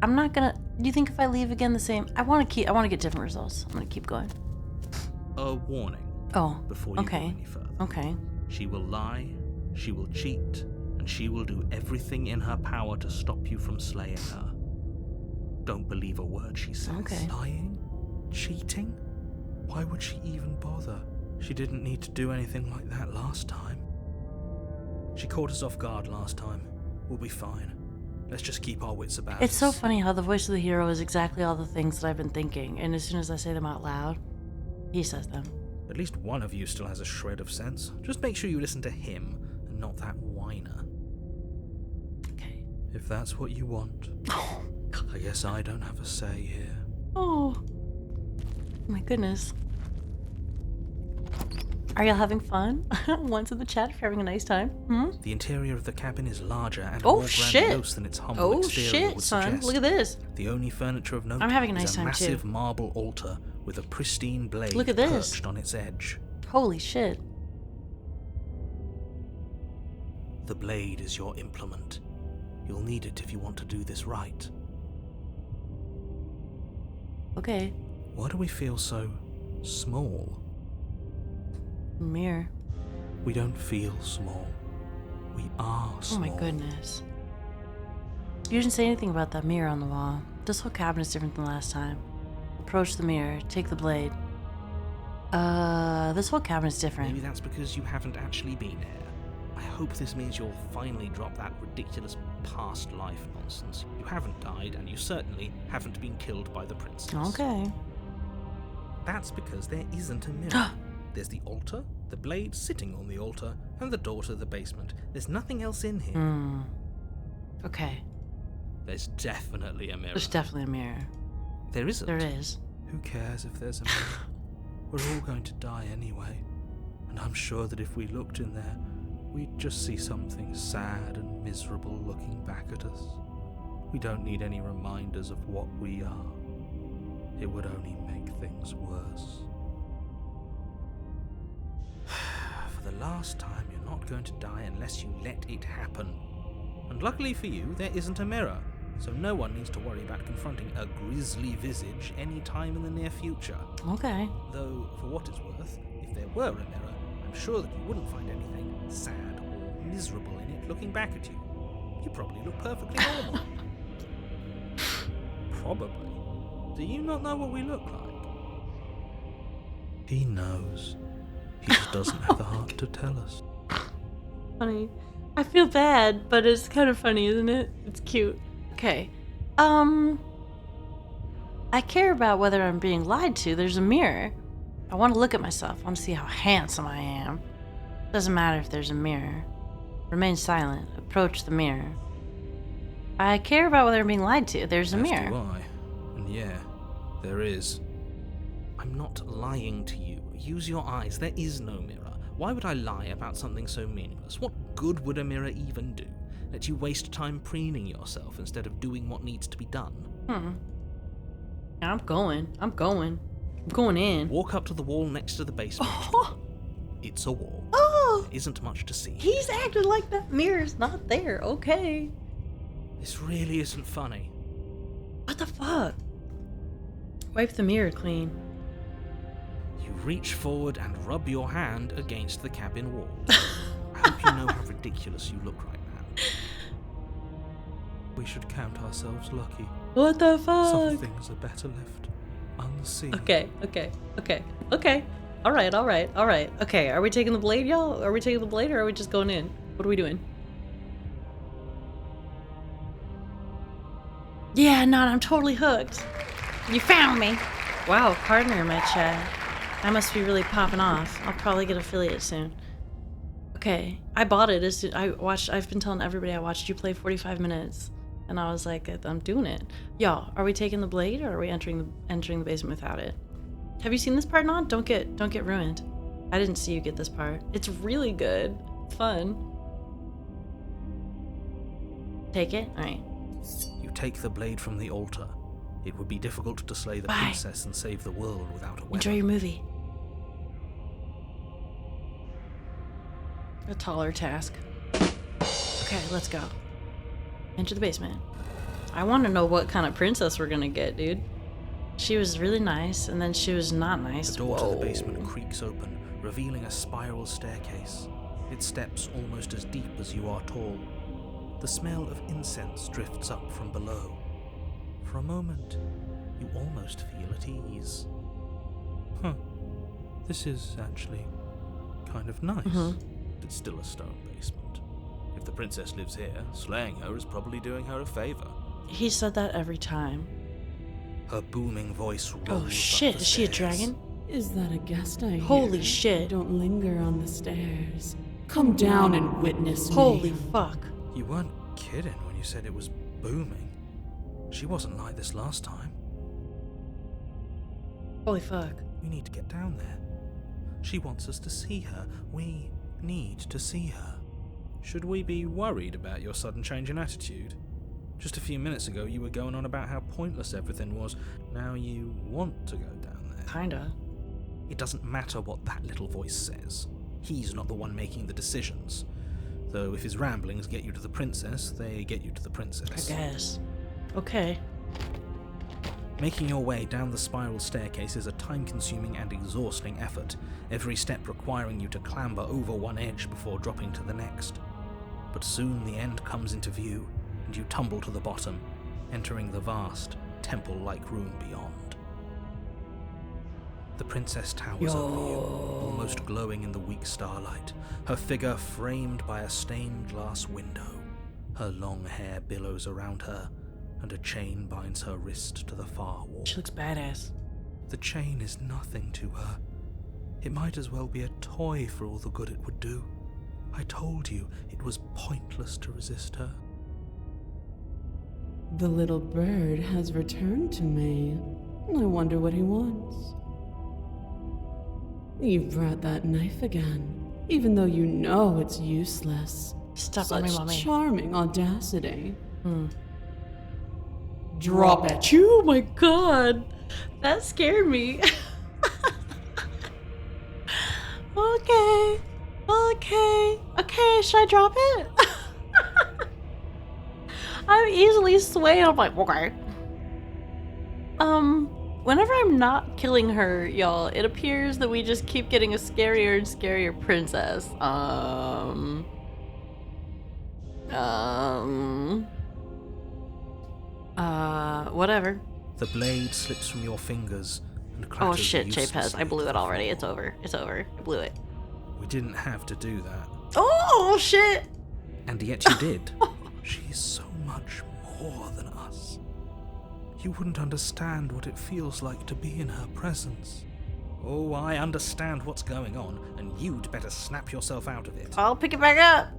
I'm not gonna. Do you think if I leave again the same? I want to get different results. I'm gonna keep going. A warning. Oh. Before you go any further. Okay. She will lie, she will cheat, and she will do everything in her power to stop you from slaying her. Don't believe a word she says. Okay. Lying? Cheating? Why would she even bother? She didn't need to do anything like that last time. She caught us off guard last time. We'll be fine. Let's just keep our wits about us. It's so funny how the voice of the hero is exactly all the things that I've been thinking, and as soon as I say them out loud, he says them. At least one of you still has a shred of sense. Just make sure you listen to him and not that whiner. Okay. If that's what you want, I guess I don't have a say here. Oh. My goodness. Are y'all having fun? Once in the chat if you're having a nice time. The interior of the cabin is larger and Oh, more shit. grandiose than its humble Oh exterior shit, would son. suggest. Look at this. The only furniture of note I'm having a is nice a time, too. massive marble altar with a pristine blade Look at this. perched on its edge. Holy shit. The blade is your implement. You'll need it if you want to do this right. Okay. Why do we feel so small? Mirror. We don't feel small. We are Oh small. my goodness. You didn't say anything about that mirror on the wall. This whole cabin is different than last time. Approach the mirror, take the blade. This whole cabin is different. Maybe that's because you haven't actually been here. I hope this means you'll finally drop that ridiculous past life nonsense. You haven't died, and you certainly haven't been killed by the princess. Okay. That's because there isn't a mirror. There's the altar, the blade sitting on the altar, and the door to the basement. There's nothing else in here. Okay. There's definitely a mirror. There's definitely a mirror. There isn't. There is. Who cares if there's a mirror? We're all going to die anyway. And I'm sure that if we looked in there, we'd just see something sad and miserable looking back at us. We don't need any reminders of what we are. It would only make things worse. For the last time, you're not going to die unless you let it happen. And luckily for you, there isn't a mirror, so no one needs to worry about confronting a grisly visage any time in the near future. Okay. Though, for what it's worth, if there were a mirror, I'm sure that you wouldn't find anything sad or miserable in it looking back at you. You probably look perfectly normal. Probably. Do you not know what we look like? He knows. He just doesn't have the heart to tell us. Funny. I feel bad, but it's kind of funny, isn't it? It's cute. Okay. I care about whether I'm being lied to. There's a mirror. I want to look at myself. I want to see how handsome I am. Doesn't matter if there's a mirror. Remain silent. Approach the mirror. I care about whether I'm being lied to. There's a As mirror. do I. And yeah, there is. I'm not lying to you. Use your eyes. There is no mirror. Why would I lie about something so meaningless? What good would a mirror even do? Let you waste time preening yourself instead of doing what needs to be done. I'm going in. Walk up to the wall next to the basement. Oh, It's a wall. oh, There isn't much to see. he's acting like that mirror's not there. Okay. This really isn't funny. What the fuck? Wipe the mirror clean. You reach forward and rub your hand against the cabin wall. I hope you know how ridiculous you look right now. We should count ourselves lucky. What the Some fuck? things are better left unseen. Okay. All right. Okay, are we taking the blade, y'all? Are we taking the blade, or are we just going in? What are we doing? Yeah, no, I'm totally hooked. You found me. Wow, partner in my chat. I must be really popping off. I'll probably get affiliate soon. Okay, I bought it as soon, I've been telling everybody I watched you play 45 minutes. And I was like, I'm doing it. Y'all, are we taking the blade, or are we entering the basement without it? Have you seen this part, Non? Don't get ruined. I didn't see you get this part. It's really good. It's fun. Take it? Alright. You take the blade from the altar. It would be difficult to slay the Bye. princess and save the world without a weapon. Enjoy your movie. A taller task. Okay, let's go. Enter the basement. I want to know what kind of princess we're gonna get, dude. She was really nice, and then she was not nice. The door to Whoa. the basement creaks open, revealing a spiral staircase. Its steps almost as deep as you are tall. The smell of incense drifts up from below. For a moment, you almost feel at ease. This is actually kind of nice. It's still a stone basement. If the princess lives here, slaying her is probably doing her a favor. He said that every time. Her booming voice rolls Oh up shit, the is she a stairs. dragon? Is that a guest I hear? Holy shit. Don't linger on the stairs. Come down and witness me. Holy fuck. You weren't kidding when you said it was booming. She wasn't like this last time. Holy fuck. We need to get down there. She wants us to see her. We need to see her. Should we be worried about your sudden change in attitude? Just a few minutes ago you were going on about how pointless everything was. Now you want to go down there. Kinda. It doesn't matter what that little voice says. He's not the one making the decisions. Though if his ramblings get you to the princess, they get you to the princess. I guess. Okay. Making your way down the spiral staircase is a time-consuming and exhausting effort, every step requiring you to clamber over one edge before dropping to the next. But soon the end comes into view, and you tumble to the bottom, entering the vast, temple-like room beyond. The princess towers over you, almost glowing in the weak starlight, her figure framed by a stained glass window. Her long hair billows around her, and a chain binds her wrist to the far wall. She looks badass. The chain is nothing to her. It might as well be a toy for all the good it would do. I told you it was pointless to resist her. The little bird has returned to me. I wonder what he wants. You've brought that knife again, even though you know it's useless. Stop on me, Such mommy. charming audacity. Drop it. Oh my god. That scared me. Okay, should I drop it? I'm easily swayed. I'm like, okay. Whenever I'm not killing her, y'all, it appears that we just keep getting a scarier and scarier princess. Whatever. The blade slips from your fingers and Oh clatters shit, Chapez, uselessly I blew to it the already. floor. It's over. It's over. I blew it. We didn't have to do that. Oh shit! And yet you did. She's so much more than us. You wouldn't understand what it feels like to be in her presence. Oh, I understand what's going on, and you'd better snap yourself out of it. I'll pick it back up.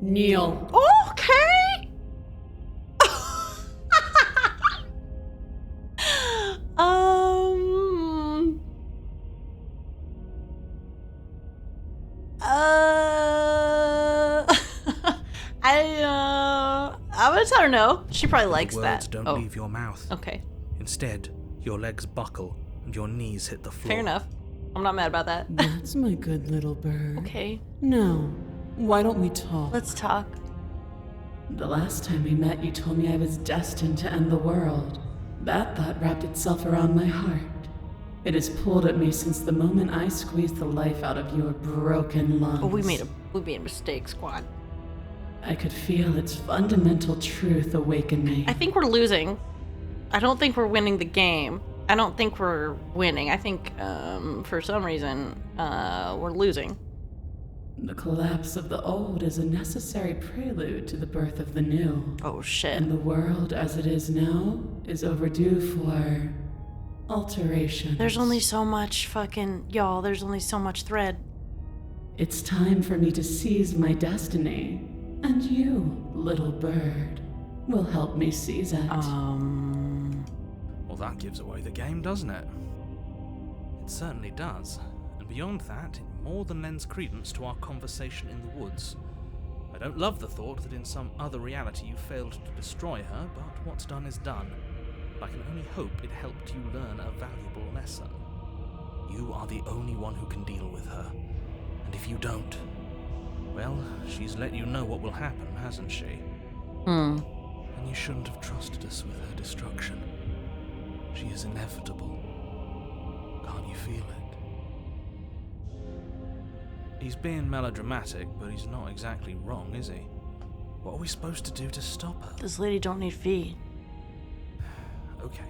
Kneel. Okay. um. I'm gonna tell her no. She probably likes Words that. don't Oh, leave your mouth. okay. Instead, your legs buckle and your knees hit the floor. Fair enough. I'm not mad about that. That's my good little bird. Okay, Now, why don't we talk? let's talk. The last time we met, you told me I was destined to end the world. That thought wrapped itself around my heart. It has pulled at me since the moment I squeezed the life out of your broken lungs. Oh, we made a mistake, squad. I could feel its fundamental truth awaken me. I think we're losing. I don't think we're winning the game. I don't think we're winning. I think, for some reason, we're losing. The collapse of the old is a necessary prelude to the birth of the new. Oh, shit. And the world as it is now is overdue for alteration. There's only so much fucking... Y'all, there's only so much thread. It's time for me to seize my destiny. And you, little bird, will help me seize it. Well, that gives away the game, doesn't it? It certainly does. And beyond that, it more than lends credence to our conversation in the woods. I don't love the thought that in some other reality you failed to destroy her, but what's done is done. I can only hope it helped you learn a valuable lesson. You are the only one who can deal with her. And if you don't, well, she's let you know what will happen, hasn't she? And you shouldn't have trusted us with her destruction. She is inevitable. Can't you feel it? He's being melodramatic, but he's not exactly wrong, is he? What are we supposed to do to stop her? This lady don't need feed. Okay,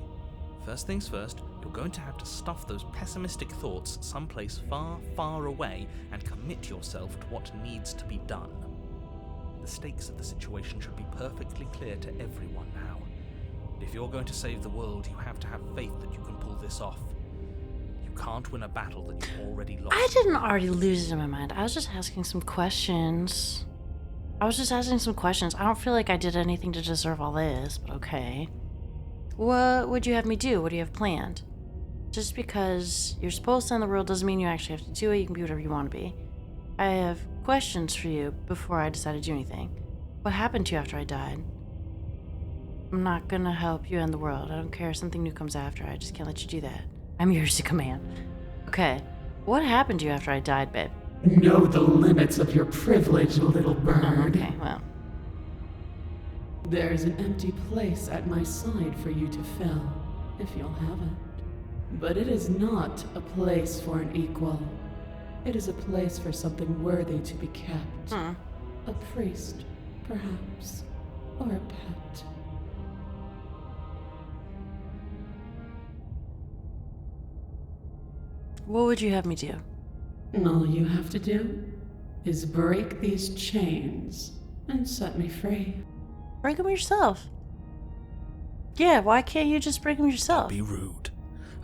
first things first, you're going to have to stuff those pessimistic thoughts someplace far, far away and commit yourself to what needs to be done. The stakes of the situation should be perfectly clear to everyone now. And if you're going to save the world, you have to have faith that you can pull this off. You can't win a battle that you've already lost. I didn't already lose it in my mind. I was just asking some questions. I don't feel like I did anything to deserve all this, but okay. What would you have me do? What do you have planned? Just because you're supposed to end the world doesn't mean you actually have to do it. You can be whatever you want to be. I have questions for you before I decide to do anything. What happened to you after I died? I'm not gonna help you end the world. I don't care if something new comes after. I just can't let you do that. I'm yours to command. Okay. What happened to you after I died, babe? Know the limits of your privilege, little bird. Okay, well. There's an empty place at my side for you to fill. if you'll have it. But it is not a place for an equal. It is a place for something worthy to be kept. Hmm. A priest, perhaps, or a pet. What would you have me do? All you have to do is break these chains and set me free. Break them yourself. Yeah, why can't you just break them yourself? Be rude.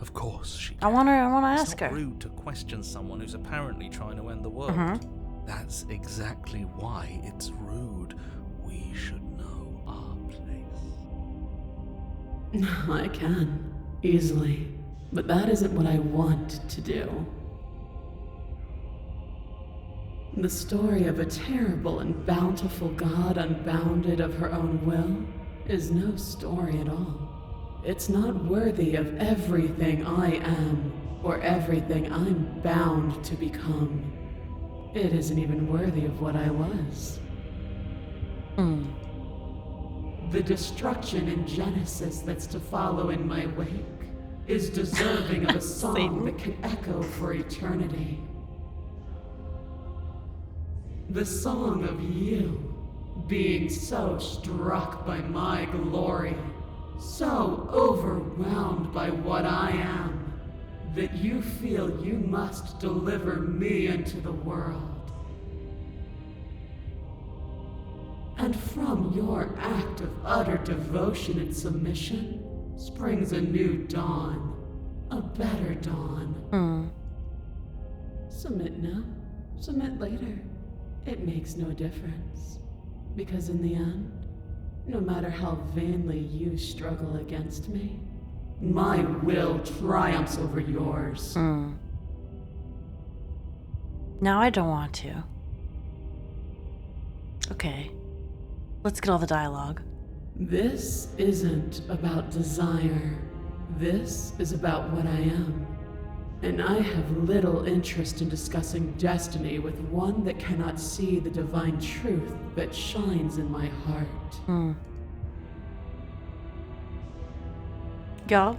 Of course she I can. wanna It's ask not her. rude to question someone who's apparently trying to end the world. Mhm. That's exactly why it's rude. We should know our place. I can, easily. But that isn't what I want to do. The story of a terrible and bountiful god unbounded of her own will is no story at all. It's not worthy of everything I am, or everything I'm bound to become. It isn't even worthy of what I was. Hmm. The destruction in Genesis that's to follow in my wake is deserving of a song Satan. that can echo for eternity. The song of you, being so struck by my glory, so overwhelmed by what I am, that you feel you must deliver me into the world. And from your act of utter devotion and submission springs a new dawn, a better dawn. Hmm. Submit now, submit later. It makes no difference. Because in the end, no matter how vainly you struggle against me, my will triumphs over yours. Hmm. Now I don't want to. Okay. Let's get all the dialogue. This isn't about desire. This is about what I am. And I have little interest in discussing destiny with one that cannot see the divine truth that shines in my heart. Hmm. Y'all,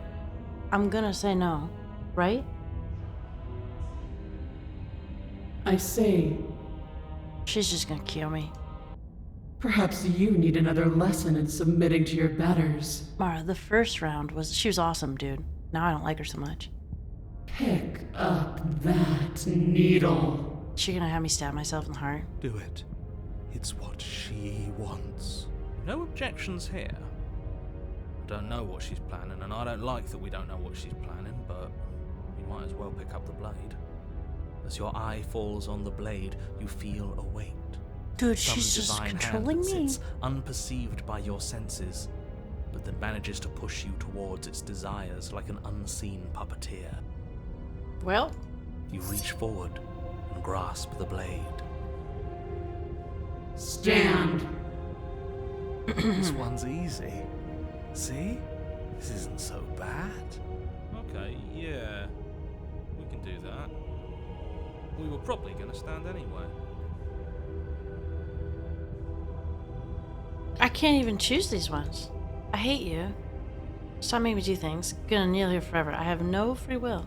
I'm gonna say no, right? I say, She's just gonna kill me. perhaps you need another lesson in submitting to your betters. Mara, the first round she was awesome, dude. Now I don't like her so much. Pick up that needle. She gonna have me stab myself in the heart? Do it. It's what she wants. No objections here. I don't know what she's planning, and I don't like that we don't know what she's planning, but we might as well pick up the blade. As your eye falls on the blade, you feel a weight. Dude, Some she's just divine controlling hand that me. sits unperceived by your senses, but that manages to push you towards its desires like an unseen puppeteer. Well, You reach forward and grasp the blade. Stand. This one's easy. See? This isn't so bad. Okay, yeah. We can do that. We were probably going to stand anyway. I can't even choose these ones. I hate you. Stop making me do things. Gonna kneel here forever. I have no free will.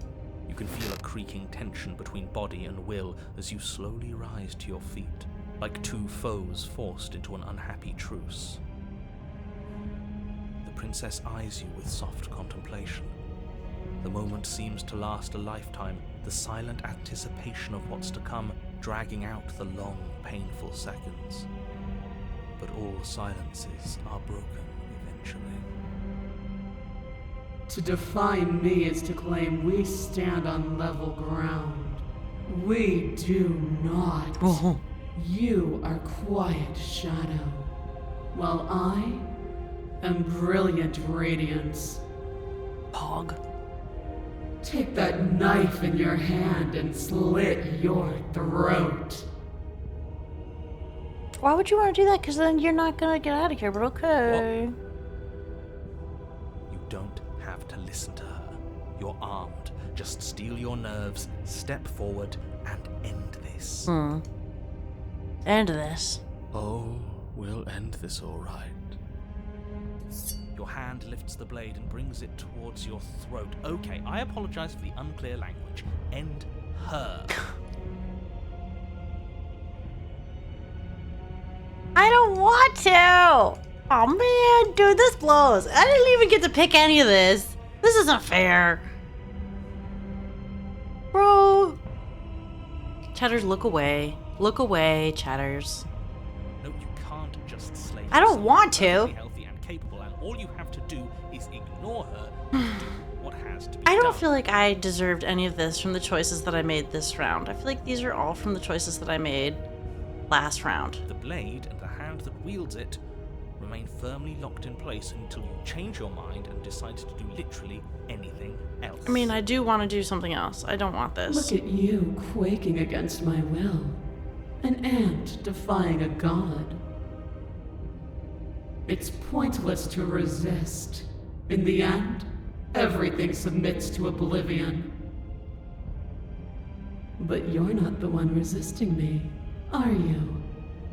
You can feel a creaking tension between body and will as you slowly rise to your feet, like two foes forced into an unhappy truce. The princess eyes you with soft contemplation. The moment seems to last a lifetime, the silent anticipation of what's to come dragging out the long, painful seconds. But all silences are broken eventually. To define me is to claim we stand on level ground. We do not. Oh. You are quiet shadow, while I am brilliant radiance. Pog. Take that knife in your hand and slit your throat. Why would you want to do that? Because then you're not gonna get out of here, but okay. You don't have to listen to her. You're armed. Just steel your nerves, step forward, and end this. End this. Oh, we'll end this all right. Your hand lifts the blade and brings it towards your throat. Okay, I apologize for the unclear language. End her. I don't want to! Oh man, dude, this blows. I didn't even get to pick any of this. This isn't fair. Bro. Chatters, look away. Look away, Chatters. No, you can't just slay her. I don't want She's perfectly to. healthy and capable, and all you have to do is ignore her and do what has to be I done. don't feel like I deserved any of this from the choices that I made this round. I feel like these are all from the choices that I made last round. The blade and the hand that wields it remain firmly locked in place until you change your mind and decide to do literally anything else. I mean, I do want to do something else. I don't want this. Look at you quaking against my will. An ant defying a god. It's pointless to resist. In the end, everything submits to oblivion. But you're not the one resisting me, are you?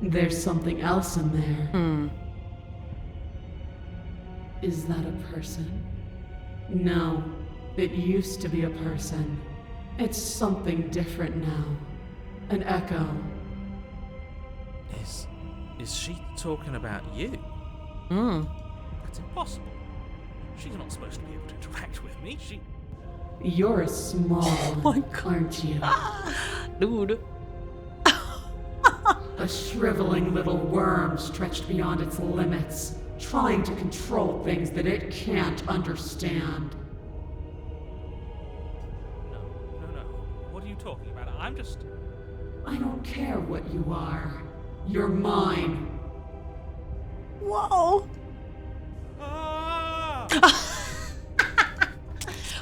There's something else in there. Is that a person? No, it used to be a person. It's something different now. An echo. Is she talking about you? That's impossible. She's not supposed to be able to interact with me. You're a small, aren't you? Dude. A shriveling little worm stretched beyond its limits, trying to control things that it can't understand. No. What are you talking about? I don't care what you are. You're mine. Whoa. Ah!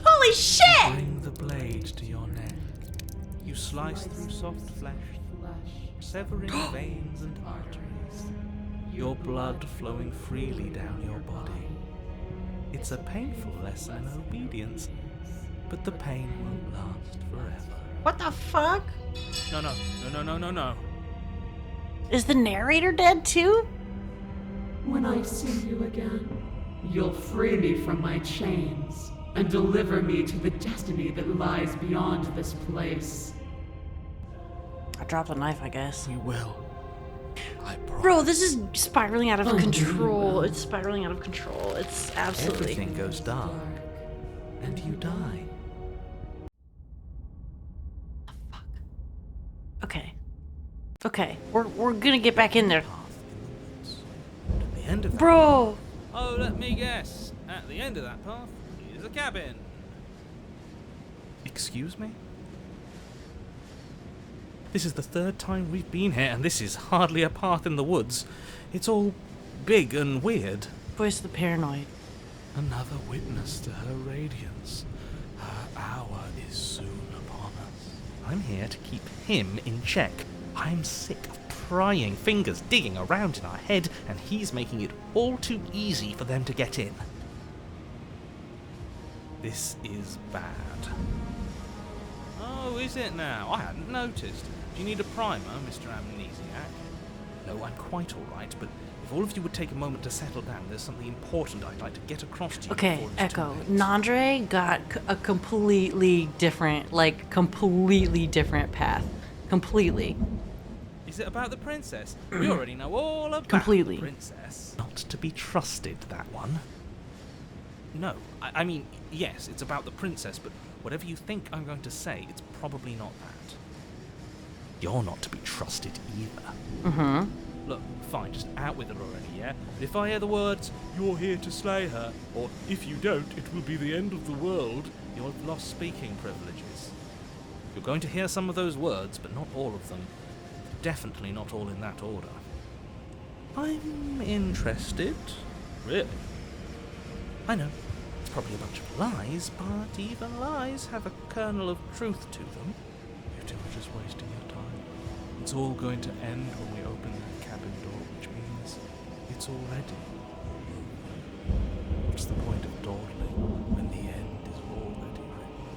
Holy shit! Bring the blade to your neck. You slice through soft flesh, severing veins and arteries. Your blood flowing freely down your body. It's a painful lesson in obedience, but the pain won't last forever. What the fuck? No. Is the narrator dead too? When I see you again, you'll free me from my chains and deliver me to the destiny that lies beyond this place. I dropped the knife, I guess. You will. I promise. Bro, this is spiraling out of Oh, control. well. It's spiraling out of control. It's absolutely. Everything goes dark, and you die. Okay, we're gonna get back in there. At the end of that Bro! Oh, let me guess. At the end of that path is a cabin. Excuse me? This is the third time we've been here, and this is hardly a path in the woods. It's all big and weird. Voice of the paranoid. Another witness to her radiance. Her hour is soon upon us. I'm here to keep him in check. I'm sick of prying fingers digging around in our head, and he's making it all too easy for them to get in. This is bad. Oh, is it now? I hadn't noticed. Do you need a primer, Mr. Amnesiac? No, I'm quite all right, but if all of you would take a moment to settle down, there's something important I'd like to get across to you. Okay, before it's Echo. too late. Nandre got a completely different path. Completely. Is it about the princess? We already know all about Completely. the princess. Not to be trusted, that one. No, I mean, yes, it's about the princess, but whatever you think I'm going to say, it's probably not that. You're not to be trusted either. Look, fine, just out with it already, yeah? But if I hear the words, "You're here to slay her," or "If you don't, it will be the end of the world," you'll have lost speaking privileges. You're going to hear some of those words, but not all of them. Definitely not all in that order. I'm interested. Really? I know, it's probably a bunch of lies, but even lies have a kernel of truth to them. You two are just wasting your time. It's all going to end when we open that cabin door, which means it's already. What's the point of dawdling when the end is already written?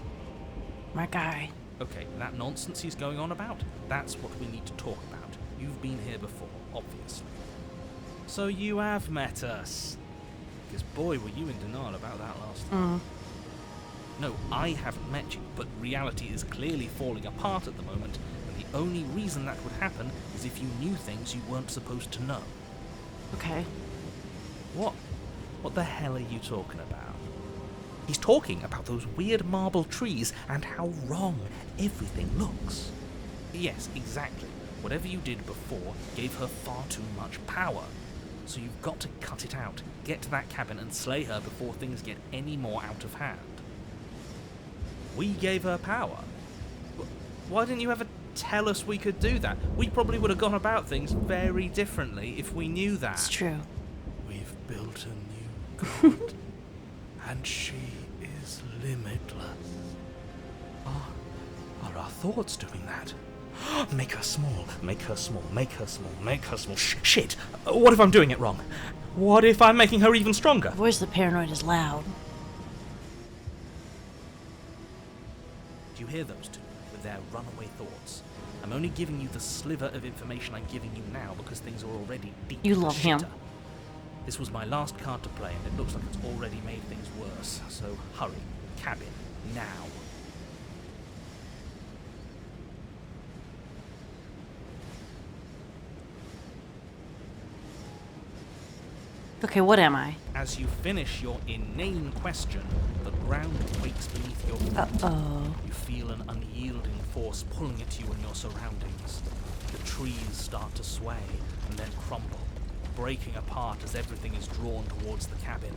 My guy. Okay, that nonsense he's going on about, that's what we need to talk about. You've been here before, obviously. So you have met us. Because boy, were you in denial about that last time. No, I haven't met you, but reality is clearly falling apart at the moment, and the only reason that would happen is if you knew things you weren't supposed to know. Okay. What the hell are you talking about? He's talking about those weird marble trees and how wrong everything looks. Yes, exactly. Whatever you did before gave her far too much power. So you've got to cut it out, get to that cabin and slay her before things get any more out of hand. We gave her power? Why didn't you ever tell us we could do that? We probably would have gone about things very differently if we knew that. It's true. We've built a new god, and she is limitless. Are our thoughts doing that? Make her small, make her small, make her small, make her small. Shit! What if I'm doing it wrong? What if I'm making her even stronger? The voice of the paranoid is loud. Do you hear those two with their runaway thoughts? I'm only giving you the sliver of information I'm giving you now because things are already deep. You love him. shitter. This was my last card to play and it looks like it's already made things worse. So hurry. Cabin. Now. Okay, what am I? As you finish your inane question, the ground quakes beneath your feet. Uh-oh. You feel an unyielding force pulling at you and your surroundings. The trees start to sway and then crumble, breaking apart as everything is drawn towards the cabin.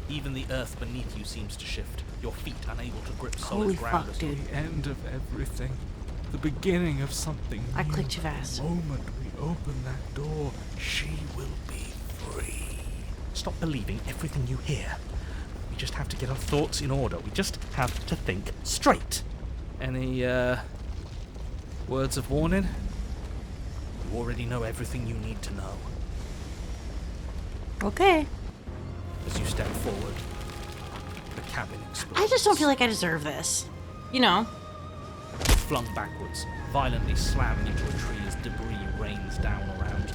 Even the earth beneath you seems to shift, your feet unable to grip solid Holy ground. fuck, as you- dude. The end of everything. The beginning of something I new. clicked too fast. The moment we open that door, she will be free. Stop believing everything you hear. We just have to get our thoughts in order. We just have to think straight. Any, words of warning? You already know everything you need to know. Okay. As you step forward, the cabin explodes. I just don't feel like I deserve this. You know. Flung backwards, violently slamming into a tree as debris rains down around you.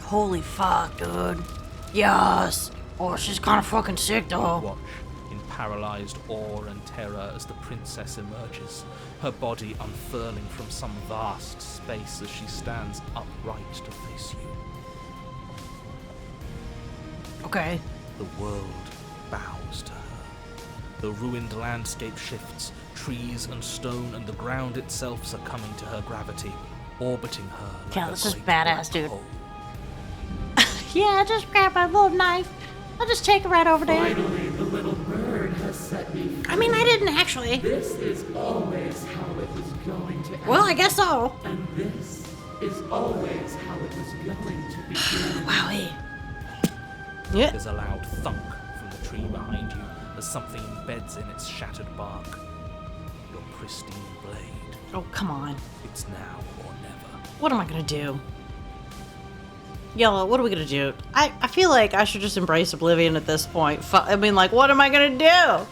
Holy fuck, dude. Yes. Oh, she's kind of fucking sick, though. Watch in paralyzed awe and terror as the princess emerges, her body unfurling from some vast space as she stands upright to face you. Okay. The world bows to her. The ruined landscape shifts, trees and stone and the ground itself succumbing to her gravity, orbiting her like Yeah, a this is great badass, black dude. hole. Yeah, I just grabbed my little knife. I'll just take it right over there. Finally, the little bird has set me free. I mean, I didn't actually. This is always how it was going to end. Well, I guess so. And this is always how it was going to begin. Wowie. Yeah. There's a loud thunk from the tree behind you as something embeds in its shattered bark. Your pristine blade. Oh, come on. It's now or never. What am I gonna do? Yellow, what are we gonna do? I feel like I should just embrace oblivion at this point. I mean, like, what am I gonna do?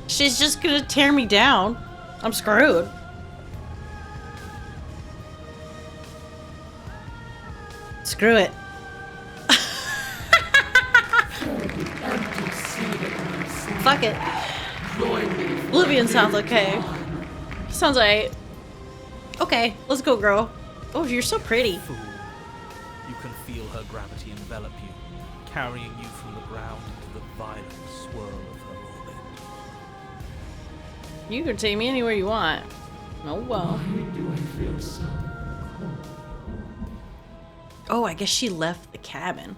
She's just gonna tear me down. I'm screwed. Screw it. Fuck it. Oblivion sounds okay. Sounds like. Okay, let's go, girl. Oh, you're so pretty. Fool. You can feel her gravity envelop you, carrying you from the ground into the violent swirl of her orbit. You can take me anywhere you want. Oh well. Why do I feel so cold? Oh, I guess she left the cabin.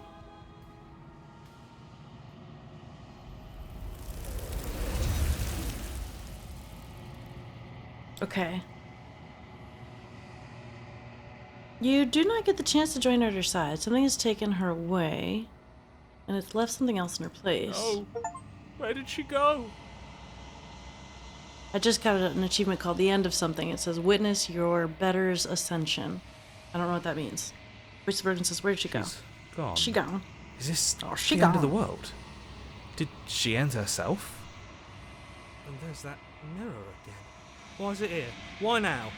Okay. You do not get the chance to join her at her side. Something has taken her away, and it's left something else in her place. Oh, where did she go? I just got an achievement called The End of Something. It says, witness your better's ascension. I don't know what that means. Which Virgin says, where did she go? She's gone. She gone. Is this Oh, she the end of the gone. world? Did she end herself? And there's that mirror again. Why is it here? Why now?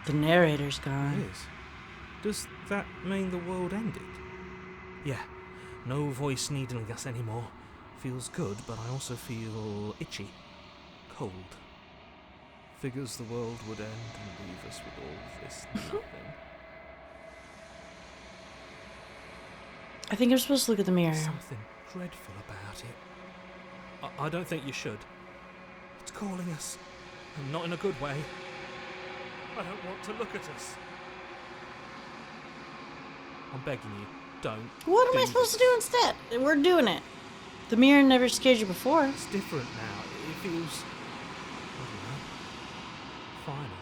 The narrator's It gone. is. Does that mean the world ended? Yeah, no voice needling us anymore. Feels good, but I also feel itchy. Cold. Figures the world would end and leave us with all this nothing. I think you're supposed to look at the mirror. There's something dreadful about it. I don't think you should. It's calling us, and not in a good way. I don't want to look at us. I'm begging you, don't. What am I do supposed to this. do instead? We're doing it. The mirror never scared you before. It's different now. It feels, I don't know, final.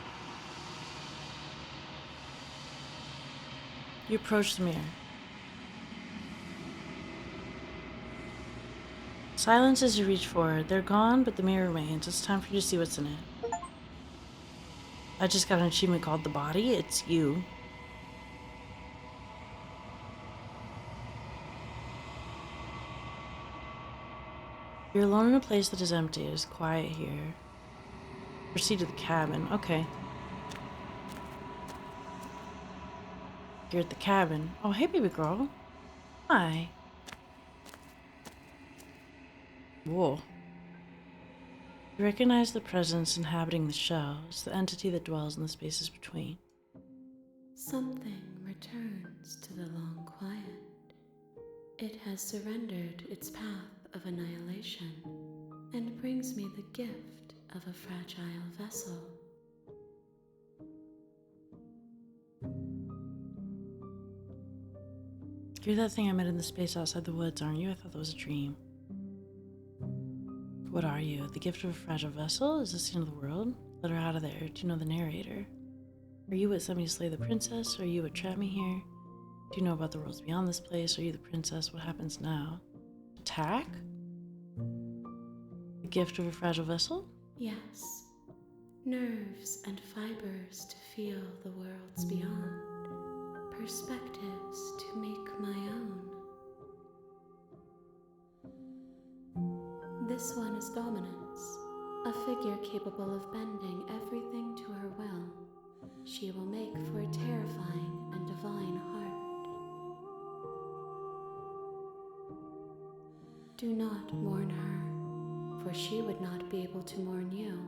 You approach the mirror. Silence as you reach forward. They're gone, but the mirror remains. It's time for you to see what's in it. I just got an achievement called The Body. It's you. You're alone in a place that is empty. It is quiet here. Proceed to the cabin. Okay. You're at the cabin. Oh, hey, baby girl. Hi. Whoa. You recognize the presence inhabiting the shell as the entity that dwells in the spaces between. Something returns to the long quiet. It has surrendered its path of annihilation and brings me the gift of a fragile vessel. You're that thing I met in the space outside the woods, aren't you? I thought that was a dream. What are you? The gift of a fragile vessel? Is this the end of the world? Let her out of there. Do you know the narrator? Are you what sent me to slay the princess? Or are you what trapped me here? Do you know about the worlds beyond this place? Are you the princess? What happens now? Attack? The gift of a fragile vessel? Yes, nerves and fibers to feel the worlds beyond, perspectives to make my own. This one is dominance, a figure capable of bending everything to her will. She will make for a terrifying and divine heart. Do not mourn her, for she would not be able to mourn you.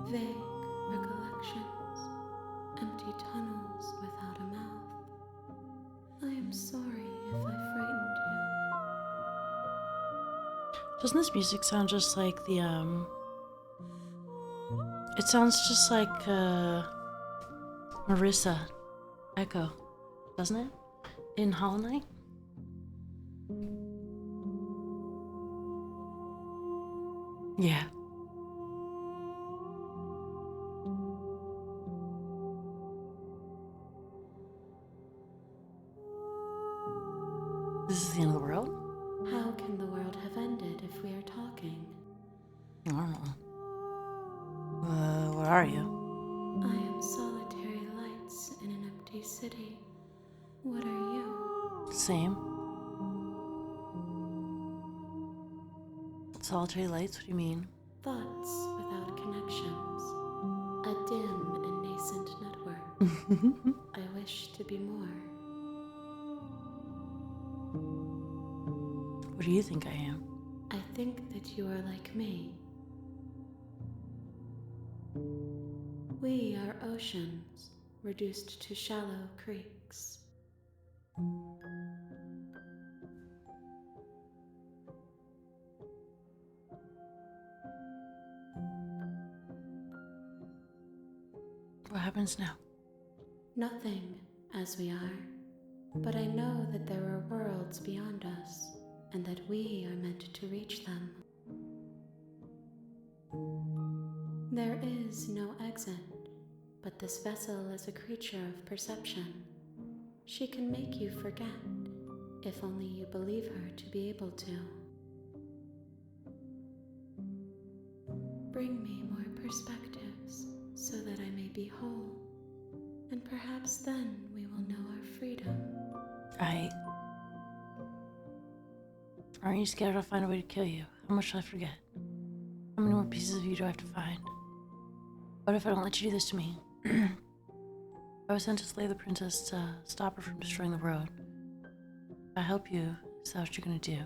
Vague recollections, empty tunnels without a mouth. I am sorry if I frightened you. Doesn't this music sound just like the, It sounds just like, Marissa Echo, doesn't it? In Hollow Knight? Yeah. This is the end of the world? How can the world have ended if we are talking? I don't know. What are you? I am solitary lights in an empty city. What are you? Same. Solitary lights? What do you mean? Thoughts without connections. A dim and nascent network. I wish to be more. What do you think I am? I think that you are like me. We are oceans, reduced to shallow creeks. What happens now? Nothing, as we are. But I know that there are worlds beyond us, and that we are meant to reach them. There is no exit, but this vessel is a creature of perception. She can make you forget, if only you believe her to be able to. Bring me more perspectives, so that I may be whole, and perhaps then we will know our freedom. Aren't you scared I'll find a way to kill you? How much shall I forget? How many more pieces of you do I have to find? What if I don't let you do this to me? I was sent to slay the princess to stop her from destroying the road. If I help you, is that what you're gonna do?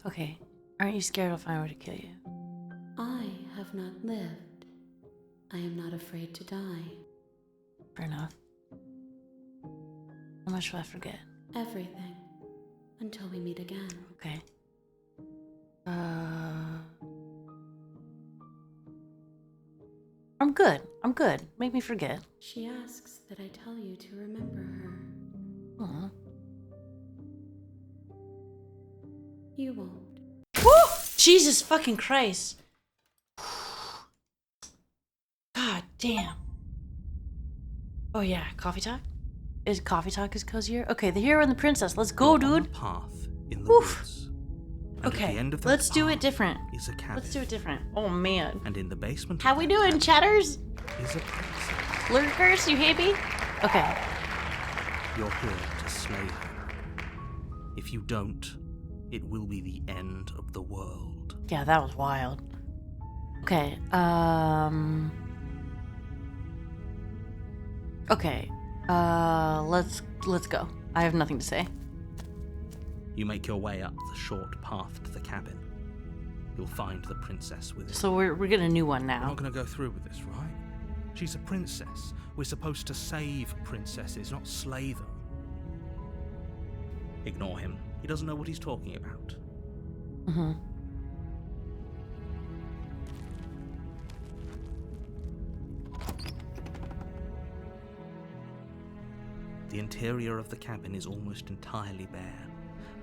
Okay, aren't you scared I'll find a way to kill you? I have not lived. I am not afraid to die. Fair enough. How much will I forget? Everything. Until we meet again. Okay. I'm good. I'm good. Make me forget. She asks that I tell you to remember her. Aw. You won't. Woo! Jesus fucking Christ. God damn. Oh yeah, coffee talk? Is coffee talk is cozier? Okay, the hero and the princess. Let's go, You're on dude. a path in the Oof. woods. And Okay, at the end of that let's do it path different. Is a cabin. Let's do it different. Oh man. And in the basement. How of we that doing, cabin chatters? Is a princess. Lurkers, you hate me? Okay. You're here to slay her. If you don't, it will be the end of the world. Yeah, that was wild. Okay, Okay, let's go. I have nothing to say. You make your way up the short path to the cabin. You'll find the princess within. So we're getting a new one We're now. not going to go through with this, right? She's a princess. We're supposed to save princesses, not slay them. Ignore him. He doesn't know what he's talking about. Mm-hmm. The interior of the cabin is almost entirely bare.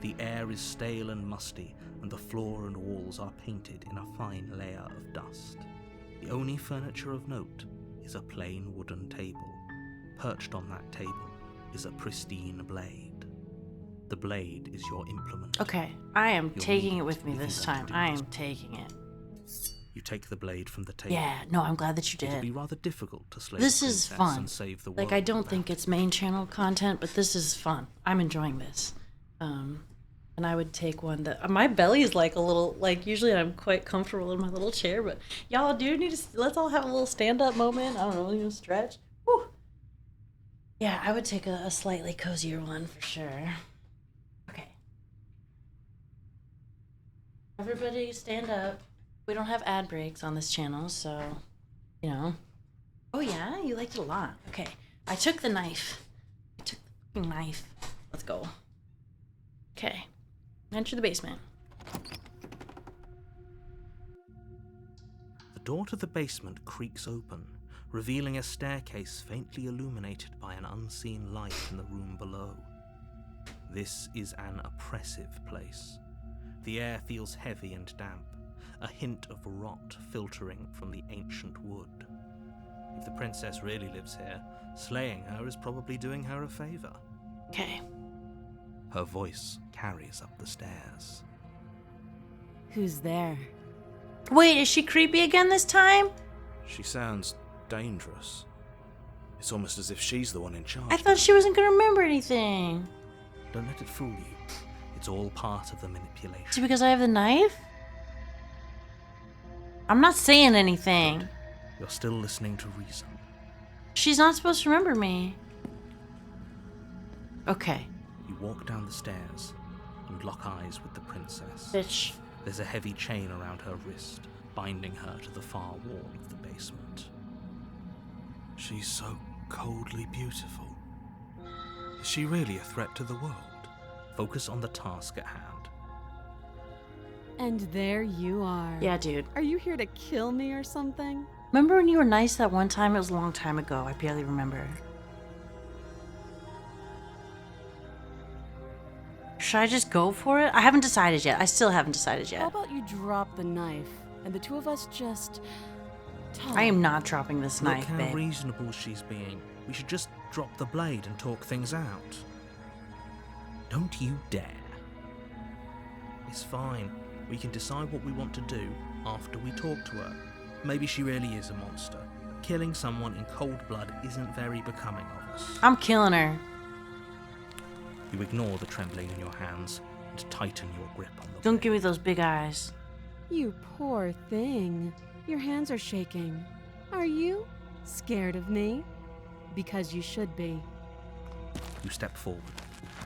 The air is stale and musty, and the floor and walls are painted in a fine layer of dust. The only furniture of note is a plain wooden table. Perched on that table is a pristine blade. The blade is your implement. Okay, I am You'll taking need it with me if you this want time. to do I this. am taking it. You take the blade from the table. Yeah, no, I'm glad that you It'll be did. rather difficult to slay This the is princess fun. and save the world. Like, I don't without think it. it's main channel content, but this is fun. I'm enjoying this. And I would take one that my belly is like a little, like usually I'm quite comfortable in my little chair, but y'all do need to, let's all have a little stand up moment. I don't know, you know, stretch. Whew. Yeah, I would take a slightly cozier one for sure. Okay. Everybody stand up. We don't have ad breaks on this channel, so, you know. Oh yeah, you liked it a lot. Okay, I took the knife. I took the fucking knife. Let's go. Okay, enter the basement. The door to the basement creaks open, revealing a staircase faintly illuminated by an unseen light in the room below. This is an oppressive place. The air feels heavy and damp, a hint of rot filtering from the ancient wood. If the princess really lives here, slaying her is probably doing her a favor. Okay. Her voice carries up the stairs. Who's there? Wait, is she creepy again this time? She sounds dangerous. It's almost as if she's the one in charge. I thought she wasn't gonna remember anything. Don't let it fool you. It's all part of the Is it manipulation. because I have the knife? I'm not saying anything. You're still listening to reason. She's not supposed to remember me. Okay, You walk down the stairs and lock eyes with the princess. bitch. There's a heavy chain around her wrist, binding her to the far wall of the basement. She's so coldly beautiful. Is she really a threat to the world? Focus on the task at hand. And there you are. Yeah, dude. Are you here to kill me or something? Remember when you were nice that one time? It was a long time ago. I barely remember. Should I just go for it? I haven't decided yet. I still haven't decided How yet. about you drop the knife and the two of us just talk? I am not dropping this Look knife, how babe. reasonable she's being. We should just drop the blade and talk things out. Don't you dare. It's fine. We can decide what we want to do after we talk to her. Maybe she really is a monster. Killing someone in cold blood isn't very becoming of us. I'm killing her. You ignore the trembling in your hands. and tighten your grip on the Don't blade. give me those big eyes. You poor thing. Your hands are shaking. Are you scared of me? Because you should be. You step forward,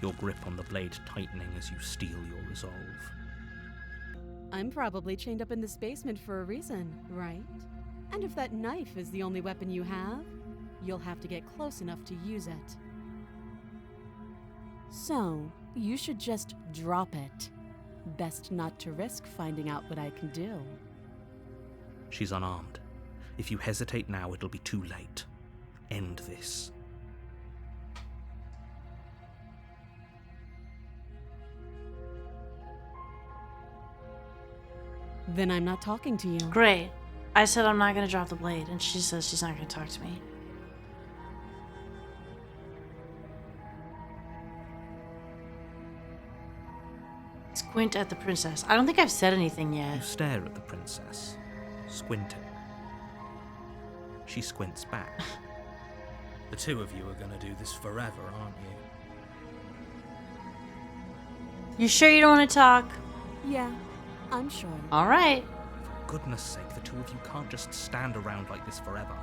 your grip on the blade tightening as you steel your resolve. I'm probably chained up in this basement for a reason, right? And if that knife is the only weapon you have, you'll have to get close enough to use it. So, you should just drop it. Best not to risk finding out what I can do. She's unarmed. If you hesitate now, it'll be too late. End this. Then I'm not talking to you. Great. I said I'm not gonna drop the blade, and she says she's not gonna talk to me. Squint at the princess. I don't think I've said anything You yet. stare at the princess, squinting. She squints back. The two of you are gonna do this forever, aren't you? You sure you don't want to talk? Yeah, I'm sure. All right. For goodness sake, the two of you can't just stand around like this forever.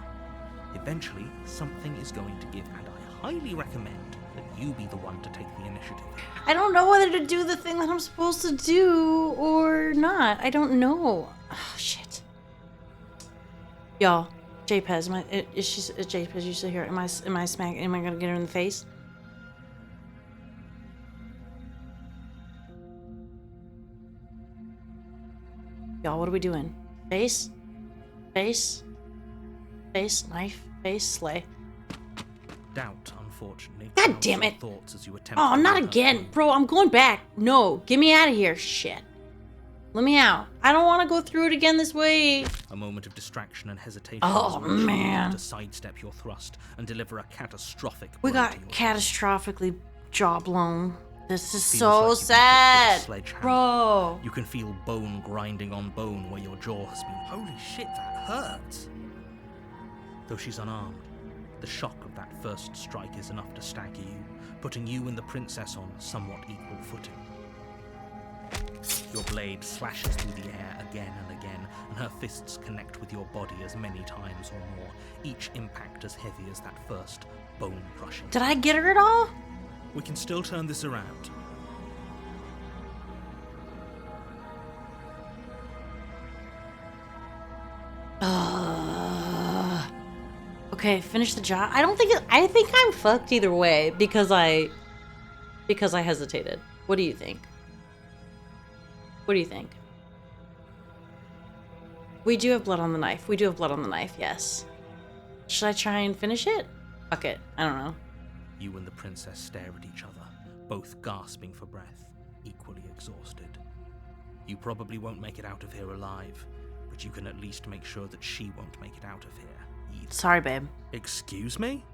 Eventually, something is going to give, and I highly recommend that you be the one to take the initiative. I don't know whether to do the thing that I'm supposed to do or not. I don't know. Oh, shit. Y'all, JPEZ, is she JPEZ? You still here? Am I smack? Am I gonna get her in the face? Y'all, what are we doing? Face, face, face, knife, face, slay. Doubt, unfortunately. God clouds damn your it. Thoughts as you attempt Oh, to not lead her again, through. bro. I'm going back. No, get me out of here. Shit. Let me out. I don't want to go through it again this way. A moment of distraction and hesitation. Oh, as you ensure man. to sidestep your thrust and deliver a catastrophic We blow got to your catastrophically jaw blown. This is Feels so like you've been hit with a sad. sledgehammer. Bro. You can feel bone grinding on bone where your jaw has been. Holy shit, that hurts! Though she's unarmed, the shock of that first strike is enough to stagger you, putting you and the princess on somewhat equal footing. Your blade slashes through the air again and again, and her fists connect with your body as many times or more, each impact as heavy as that first bone-crushing. Did I get her at all? We can still turn this around. Okay, finish the job. I think I'm fucked either way because I hesitated. What do you think? What do you think? We do have blood on the knife. We do have blood on the knife, yes. Should I try and finish it? Fuck it. I don't know. You and the princess stare at each other, both gasping for breath, equally exhausted. You probably won't make it out of here alive, but you can at least make sure that she won't make it out of here either. Sorry, babe. Excuse me?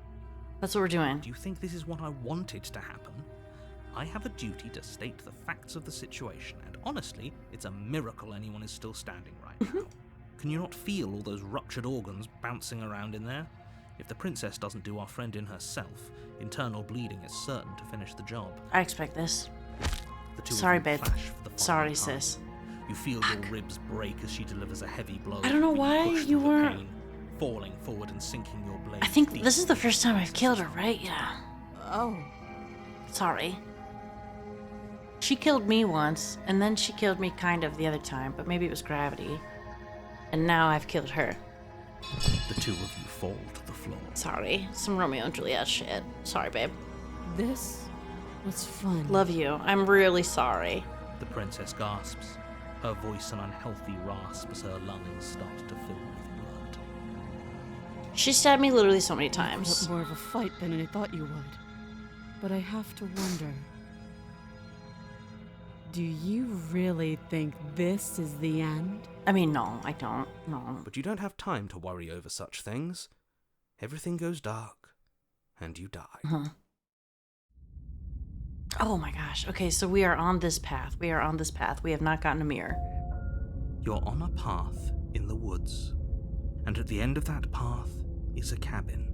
That's what we're doing. Do you think this is what I wanted to happen? I have a duty to state the facts of the situation, and honestly, it's a miracle anyone is still standing right now. Can you not feel all those ruptured organs bouncing around in there? If the princess doesn't do our friend in herself, internal bleeding is certain to finish the job. I expect this. The two Sorry, of you babe. clash for the final Sorry, time. sis. You feel your ribs break as she delivers a heavy blow. I don't know but why push you through the weren't- pain, falling forward and sinking your blade. I think deep this is the into first the time I've killed her, princess's right? Yeah. Oh, Sorry. She killed me once, and then she killed me kind of the other time, but maybe it was gravity. And now I've killed her. The two of you fall to the floor. Sorry. Some Romeo and Juliet shit. Sorry, babe. this was fun. Love you. I'm really sorry. The princess gasps, her voice an unhealthy rasp as her lungs start to fill with blood. She stabbed me literally so many You put times. up more of a fight than I thought you would. But I have to wonder. Do you really think this is the end? I mean, no, I don't. No. But you don't have time to worry over such things. Everything goes dark, and you die. Oh my gosh. Okay, so we are on this path. We are on this path. We have not gotten a mirror. You're on a path in the woods, and at the end of that path is a cabin.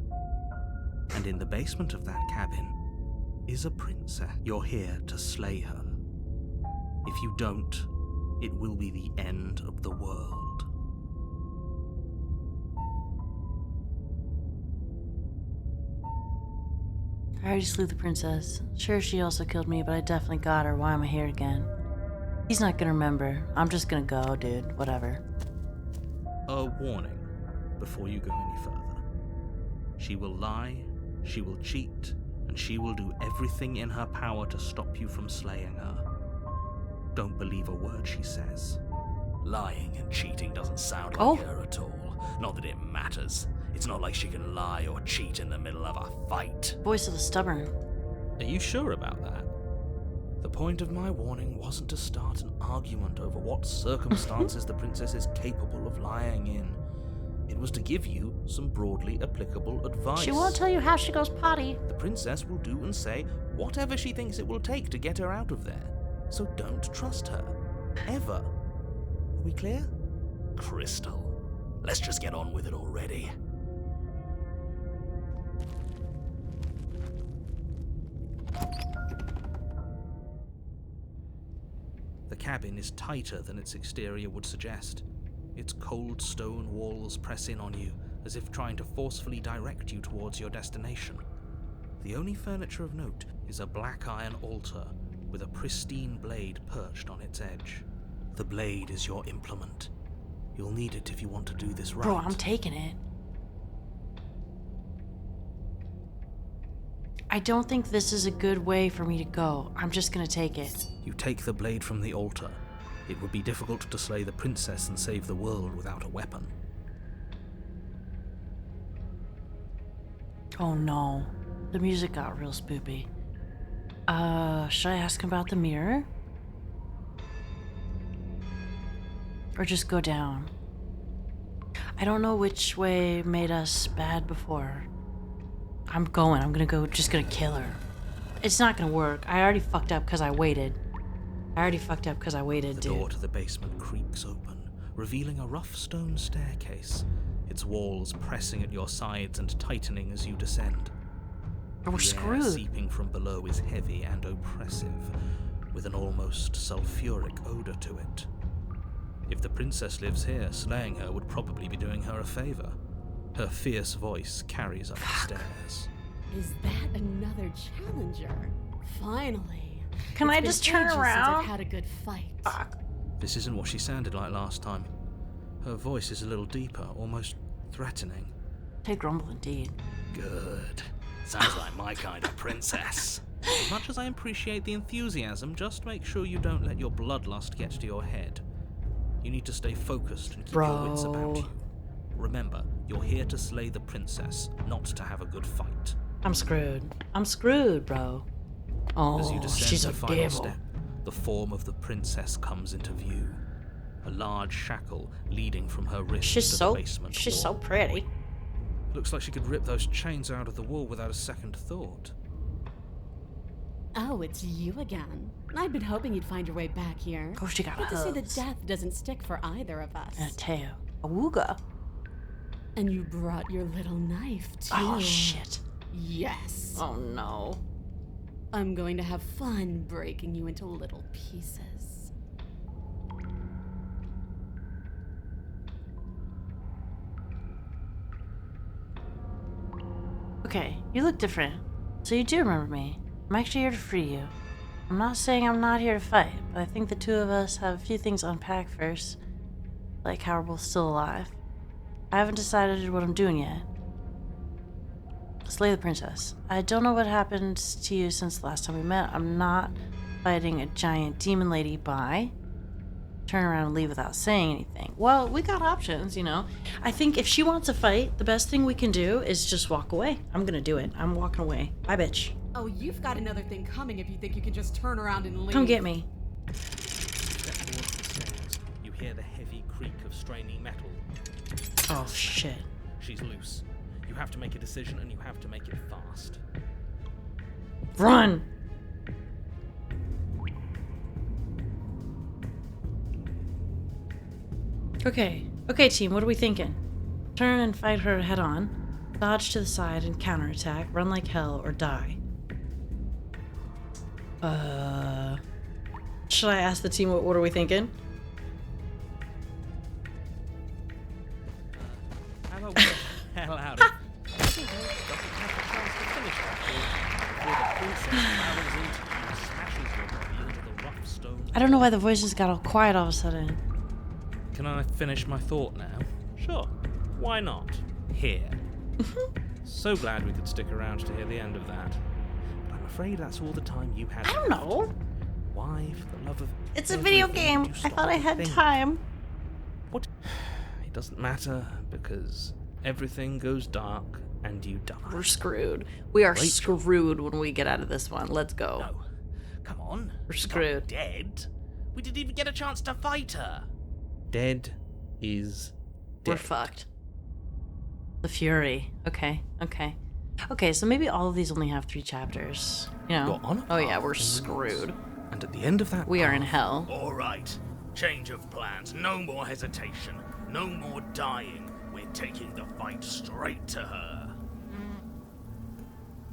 And in the basement of that cabin is a princess. You're here to slay her. If you don't, it will be the end of the world. I already slew the princess. Sure, she also killed me, but I definitely got her. Why am I here again? He's not gonna remember. I'm just gonna go, dude. Whatever. A warning before you go any further. She will lie, she will cheat, and she will do everything in her power to stop you from slaying her. Don't believe a word she says. Lying and cheating doesn't sound like Oh. her at all. Not that it matters. It's not like she can lie or cheat in the middle of a fight. Voice of the stubborn. Are you sure about that? The point of my warning wasn't to start an argument over what circumstances the princess is capable of lying in. It was to give you some broadly applicable advice. She won't tell you how she goes potty. The princess will do and say whatever she thinks it will take to get her out of there. So don't trust her. Ever. Are we clear? Crystal. Let's just get on with it already. The cabin is tighter than its exterior would suggest. Its cold stone walls press in on you, as if trying to forcefully direct you towards your destination. The only furniture of note is a black iron altar with a pristine blade perched on its edge. The blade is your implement. You'll need it if you want to do this right. Bro, I'm taking it. I don't think this is a good way for me to go. I'm just gonna take it. You take the blade from the altar. It would be difficult to slay the princess and save the world without a weapon. Oh no. The music got real spoopy. Should I ask him about the mirror? Or just go down? I don't know which way made us bad before. I'm going. I'm gonna go. Just gonna kill her. It's not gonna work. I already fucked up because I waited. The door to the basement creaks open, revealing a rough stone staircase, its walls pressing at your sides and tightening as you descend. We're The air screwed. seeping from below is heavy and oppressive, with an almost sulfuric odor to it. If the princess lives here, slaying her would probably be doing her a favor. Her fierce voice carries up the stairs. Is that another challenger? Finally. Can I It's been just turn ages since around? I've had a good fight. This isn't what she sounded like last time. Her voice is a little deeper, almost threatening. Take grumble indeed. Good. Sounds like my kind of princess. As much as I appreciate the enthusiasm, just make sure you don't let your bloodlust get to your head. You need to stay focused and keep your wits about you. Remember, you're here to slay the princess, not to have a good fight. I'm screwed, bro. As you Oh, descend she's the a final devil. step, the form of the princess comes into view. A large shackle leading from her wrist She's to so the basement so wall. pretty. Looks like she could rip those chains out of the wall without a second thought. Oh, it's you again. I'd been hoping you'd find your way back here. Oh, she got Good to see that hooves. death doesn't stick for either of us. And a tail. A wooga. And you brought your little knife, too. Oh, shit. Yes. Oh, no. I'm going to have fun breaking you into little pieces. Okay, you look different. So you do remember me. I'm actually here to free you. I'm not saying I'm not here to fight, but I think the two of us have a few things to unpack first. Like how we're both still alive. I haven't decided what I'm doing yet. Slay the princess. I don't know what happened to you since the last time we met. I'm not fighting a giant demon lady. Bye. Turn around and leave without saying anything. Well, we got options, you know. I think if she wants to fight, the best thing we can do is just walk away. I'm gonna do it. I'm walking away. Bye, bitch. Oh, you've got another thing coming if you think you can just turn around and leave. Come get me. Step towards the stairs. You hear the heavy creak of straining metal. Oh, shit. She's loose. You have to make a decision, and you have to make it fast. Run! Okay, team, what are we thinking? Turn and fight her head on, dodge to the side and counterattack, run like hell, or die. Should I ask the team what are we thinking? How about we get the hell out of doesn't have a chance to finish that before the princess barrels into you and smashes your body into the rough stone. I don't know why the voices got all quiet all of a sudden. Can I finish my thought now? Sure. Why not? Here. So glad we could stick around to hear the end of that. But I'm afraid that's all the time you had. I don't know. Why, for the love of It's a video everything, game. did you I stop thought I and had think? time. What? It doesn't matter because everything goes dark and you die. We're screwed. We are Rachel. screwed when we get out of this one. Let's go. No. Come on. We're She's not screwed. dead. We didn't even get a chance to fight her. Dead is dead. We're fucked. The Fury. Okay. Okay, so maybe all of these only have 3 chapters. You know? You're on a Oh yeah, path we're in the screwed. woods. And at the end of that We are in path, hell. All right. Change of plans. No more hesitation. No more dying. We're taking the fight straight to her.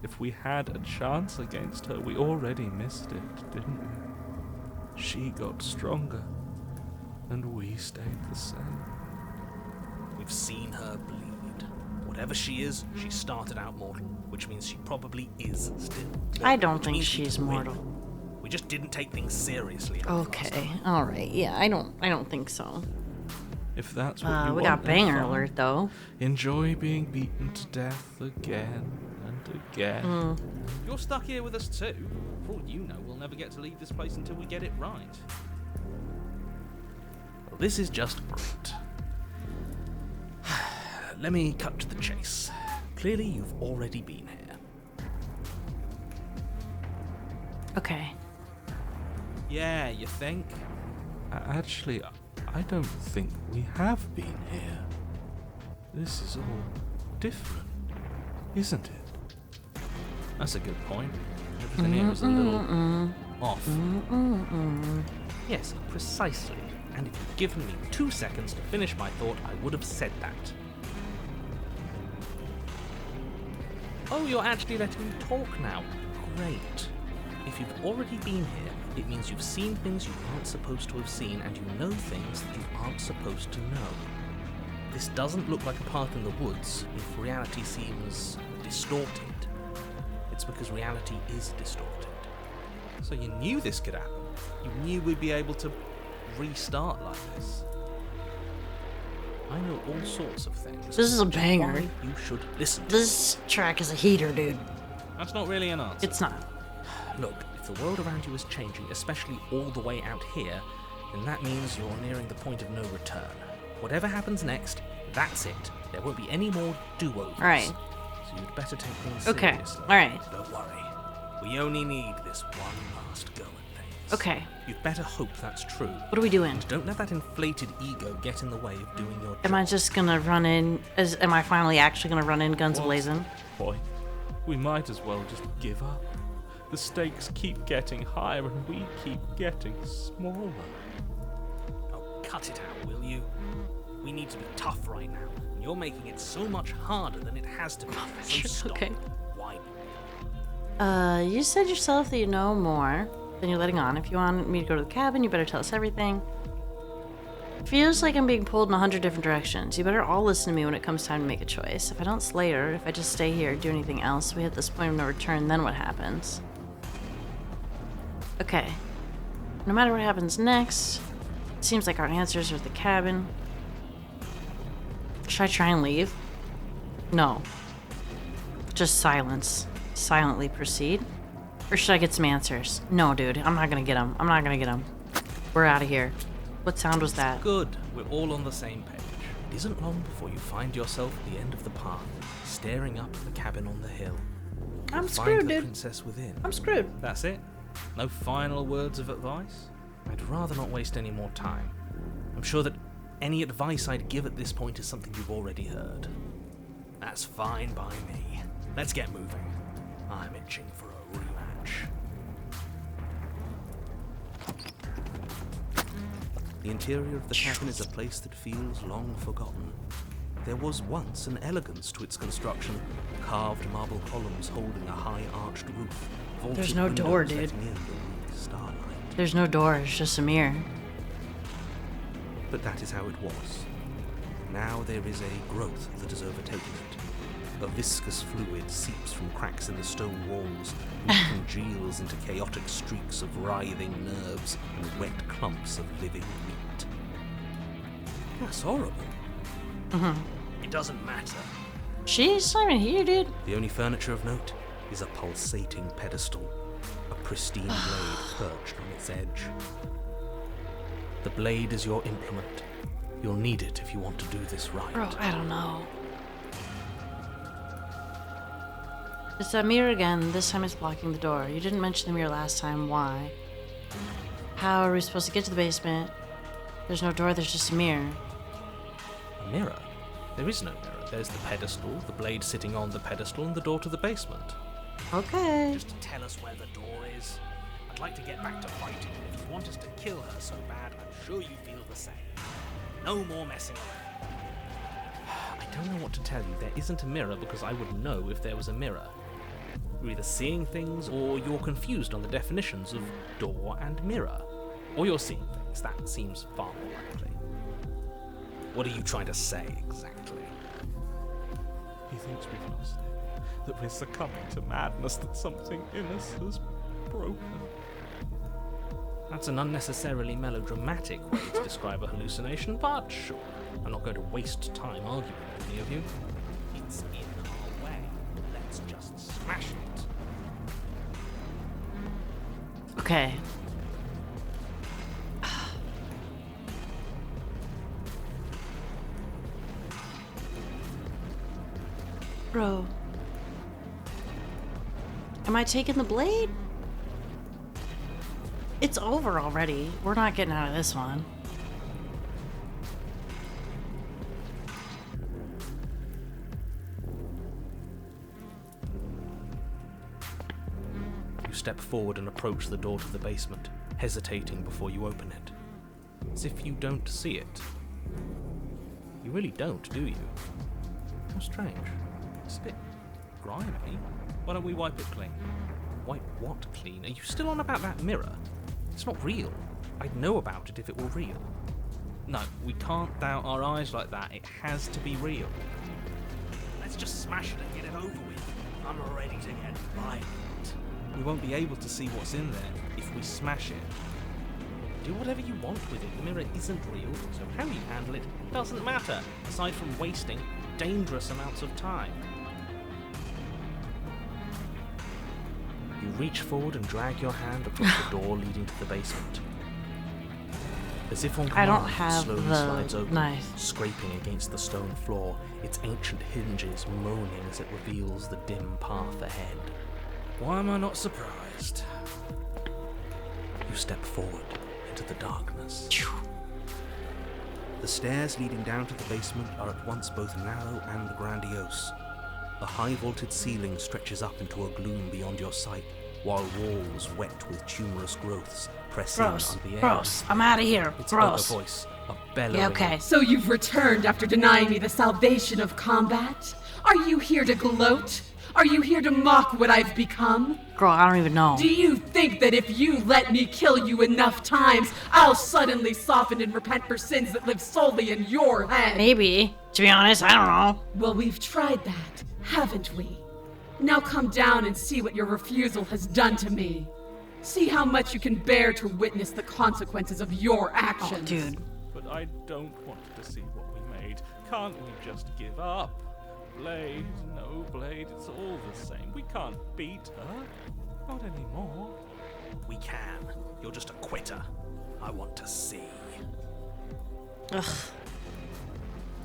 If we had a chance against her, we already missed it, didn't we? She got stronger, and we stayed the same. We've seen her bleed. Whatever she is, she started out mortal, which means she probably is still. I don't Which think means we she's can win. mortal. We just didn't take things seriously. enough last Okay. time. All right. Yeah, I don't think so. If that's what you We want, got then banger fine. alert though. Enjoy being beaten to death again and again. You're stuck here with us too. For all you know, we'll never get to leave this place until we get it right. Well, this is just great. Let me cut to the chase. Clearly, you've already been here. Okay. Yeah, you think? Actually, I don't think we have been here. This is all different, isn't it? That's a good point. Everything here was a little off. Yes, precisely. And if you'd given me 2 seconds to finish my thought, I would have said that. Oh, you're actually letting me talk now. Great. If you've already been here, it means you've seen things you aren't supposed to have seen, and you know things that you aren't supposed to know. This doesn't look like a path in the woods if reality seems distorted. It's because reality is distorted. So you knew this could happen. You knew we'd be able to restart like this. I know all sorts of things. This is a which banger. why you should listen to. This track is a heater, dude. That's not really an answer. It's not. Look, if the world around you is changing, especially all the way out here, then that means you're nearing the point of no return. Whatever happens next, that's it. There won't be any more do-overs. Alright. So you'd better take things Okay. seriously. Alright. Don't worry. We only need this one last go at things. Okay. You'd better hope that's true. What are we doing? And don't let that inflated ego get in the way of doing your job. Am I just gonna run in? Am I finally actually gonna run in guns What? blazing? Boy, we might as well just give up. The stakes keep getting higher and we keep getting smaller. Oh, cut it out, will you? We need to be tough right now. And you're making it so much harder than it has to be. So stop. Okay. Why? You said yourself that you know more than you're letting on. If you want me to go to the cabin, you better tell us everything. Feels like I'm being pulled in 100 different directions. You better all listen to me when it comes time to make a choice. If I don't slay her, if I just stay here, do anything else, we hit this point of no return, then what happens? Okay. No matter what happens next, it seems like our answers are at the cabin. Should I try and leave? No. Just silence. Silently proceed? Or should I get some answers? No, dude. I'm not gonna get them. I'm not gonna get them. We're out of here. What sound was that? Good. We're all on the same page. It isn't long before you find yourself at the end of the path, staring up at the cabin on the hill. I'm Find screwed, the dude. princess within. I'm screwed. That's it? No final words of advice? I'd rather not waste any more time. I'm sure that any advice I'd give at this point is something you've already heard. That's fine by me. Let's get moving. I'm itching for a rematch. The interior of the cabin is a place that feels long forgotten. There was once an elegance to its construction, carved marble columns holding a high arched roof. vaulted There's no door, windows dude. letting in the weak starlight. There's no door, it's just a mirror. But that is how it was. Now there is a growth that has overtaken it. A viscous fluid seeps from cracks in the stone walls and congeals into chaotic streaks of writhing nerves and wet clumps of living meat. That's horrible. It doesn't matter. She's not even here, dude. The only furniture of note is a pulsating pedestal, a pristine blade perched on its edge. The blade is your implement. You'll need it if you want to do this right. Bro, I don't know. It's that mirror again. This time it's blocking the door. You didn't mention the mirror last time. Why? How are we supposed to get to the basement? There's no door, there's just a mirror. A mirror? There is no mirror. There's the pedestal, the blade sitting on the pedestal, and the door to the basement. Okay. Just to tell us where the door is. I'd like to get back to fighting, and if you want us to kill her so bad, I'm sure you feel the same. No more messing around. I don't know what to tell you. There isn't a mirror because I would know if there was a mirror. You're either seeing things or you're confused on the definitions of door and mirror. Or you're seeing things. That seems far more likely. What are you trying to say exactly? He thinks we've lost it, that we're succumbing to madness, that something in us has broken. That's an unnecessarily melodramatic way to describe a hallucination, but sure. I'm not going to waste time arguing with any of you. It's in our way. Let's just smash it. Okay. Bro. Am I taking the blade? It's over already. We're not getting out of this one. You step forward and approach the door to the basement, hesitating before you open it. As if you don't see it. You really don't, do you? How strange. It's a bit grimy. Why don't we wipe it clean? Wipe what clean? Are you still on about that mirror? It's not real. I'd know about it if it were real. No, we can't doubt our eyes like that. It has to be real. Let's just smash it and get it over with. I'm ready to get violent. We won't be able to see what's in there if we smash it. Do whatever you want with it. The mirror isn't real, so how you handle it doesn't matter, aside from wasting dangerous amounts of time. You reach forward and drag your hand across the door leading to the basement. As if on I don't command, it have slowly the slides open, knife. scraping against the stone floor, its ancient hinges moaning as it reveals the dim path ahead. Why am I not surprised? You step forward into the darkness. The stairs leading down to the basement are at once both narrow and grandiose. The high-vaulted ceiling stretches up into a gloom beyond your sight, while walls wet with tumorous growths press in on the air. Gross. I'm out of here. It's Gross. a voice, a bellowing. Yeah, okay. So you've returned after denying me the salvation of combat? Are you here to gloat? Are you here to mock what I've become? Girl, I don't even know. Do you think that if you let me kill you enough times, I'll suddenly soften and repent for sins that live solely in your head? Maybe. To be honest, I don't know. Well, we've tried that, haven't we? Now come down and see what your refusal has done to me. See how much you can bear to witness the consequences of your actions. Oh, dude. But I don't want to see what we made. Can't we just give up? Blade, no blade, it's all the same. We can't beat her. Not anymore. We can. You're just a quitter. I want to see. Ugh.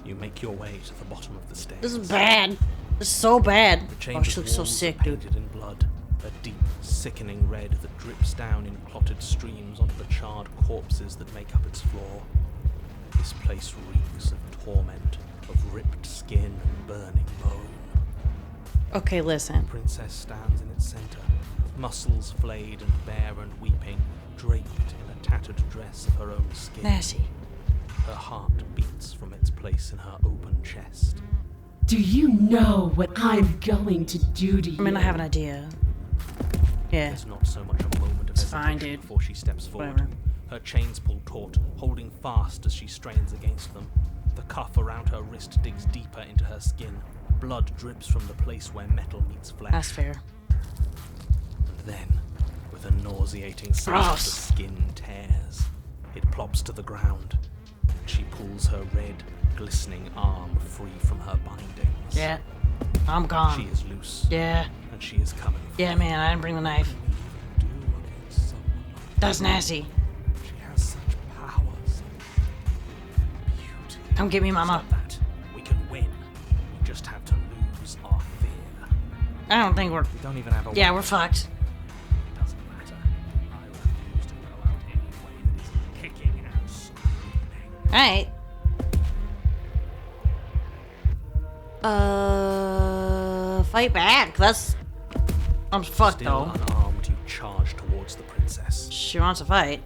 You make your way to the bottom of the stairs. This is bad. This is so bad. The Oh, chamber's she looks so walls are sick, dude. painted in blood, a deep, sickening red that drips down in clotted streams onto the charred corpses that make up its floor. This place reeks of torment, of ripped skin and burning bone. Okay, listen. The princess stands in its center, muscles flayed and bare and weeping, draped in a tattered dress of her own skin. Nasty. Her heart beats from its place in her open chest. Do you know what I'm going to do to you? I mean, I have an idea. Yeah. There's not so much a moment of It's fine, hesitation dude. before she steps forward. Whatever. Her chains pull taut, holding fast as she strains against them. The cuff around her wrist digs deeper into her skin. Blood drips from the place where metal meets flesh. That's fair. And then, with a nauseating sound, the Gross. skin tears. It plops to the ground. She pulls her red, glistening arm free from her bindings. Yeah. I'm gone. She is loose. Yeah. And she is coming for Yeah, you. man, I didn't bring the knife. What do you even do against someone like That's nasty. She has such powers and beauty. Come get me, mama. Stop that. We can win. We just have to lose our fear. I don't think we're... We don't even have a Yeah, weapon. we're fucked. It doesn't matter. I refuse to go out any way that isn't kicking and screaming. Alright. Fight back. That's... I'm fucked, Still though. unarmed, you charge towards the princess. She wants to fight.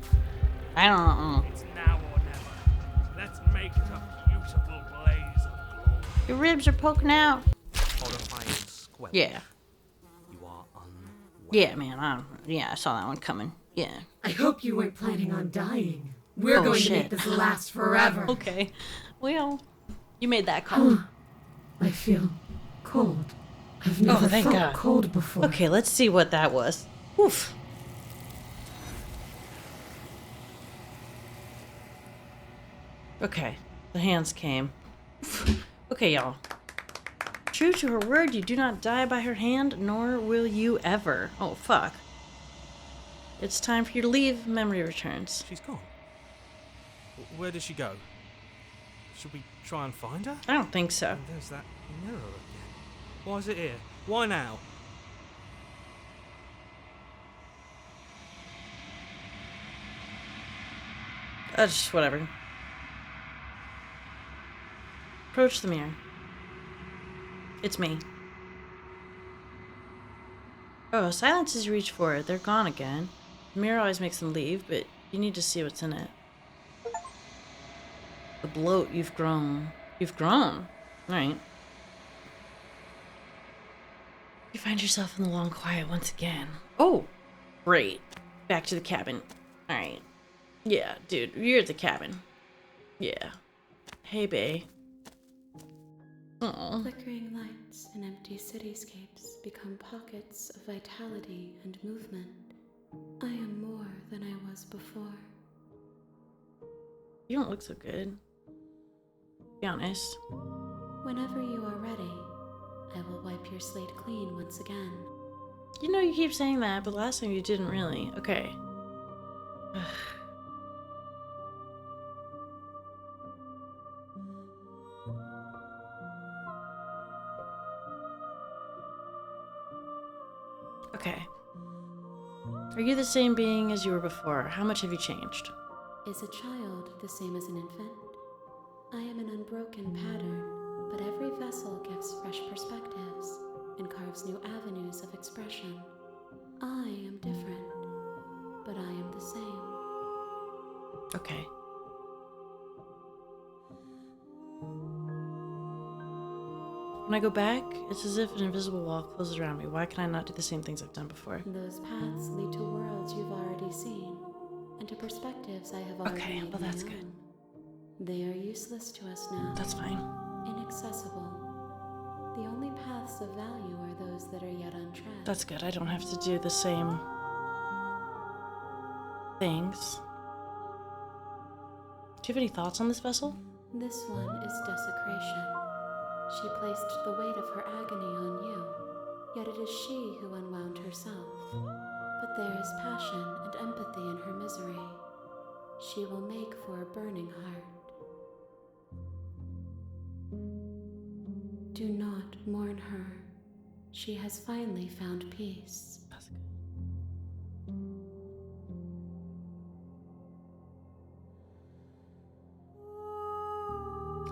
I don't know. It's now or never. Let's make it a beautiful blaze of glory. Your ribs are poking out. Horrifying squelch. Yeah. You are unwell. Yeah, man. I saw that one coming. Yeah. I hope you weren't planning on dying. We're Oh, going shit. to make this last forever. Okay. Well, you made that call. I feel cold. I've never thank felt God. cold before. Okay, let's see what that was. Oof. Okay, the hands came. Okay, y'all. True to her word, you do not die by her hand, nor will you ever. Oh, fuck. It's time for you to leave. Memory returns. She's gone. Where did she go? Should we try and find her? I don't think so. And there's that mirror again. Why is it here? Why now? Just whatever. Approach the mirror. It's me. Oh, silence is reach for it. They're gone again. The mirror always makes them leave, but you need to see what's in it. The bloat, you've grown. You've grown. Alright. You find yourself in the long quiet once again. Oh, great. Back to the cabin. Alright. Yeah, dude, you're at the cabin. Yeah. Hey, bae. Aw. Flickering lights in empty cityscapes become pockets of vitality and movement. I am more than I was before. You don't look so good. Be honest. Whenever you are ready, I will wipe your slate clean once again. You know you keep saying that, but last time you didn't really. Okay. Okay. Are you the same being as you were before? How much have you changed? Is a child the same as an infant? I am an unbroken pattern, but every vessel gives fresh perspectives and carves new avenues of expression. I am different, but I am the same. Okay. When I go back, it's as if an invisible wall closes around me. Why can I not do the same things I've done before? Those paths lead to worlds you've already seen, and to perspectives I have already Okay, made well, my that's own. good. They are useless to us now. That's fine. Inaccessible. The only paths of value are those that are yet untread. That's good. I don't have to do the same things. Do you have any thoughts on this vessel? This one is desecration. She placed the weight of her agony on you, yet it is she who unwound herself. But there is passion and empathy in her misery. She will make for a burning heart. Do not mourn her. She has finally found peace. That's good.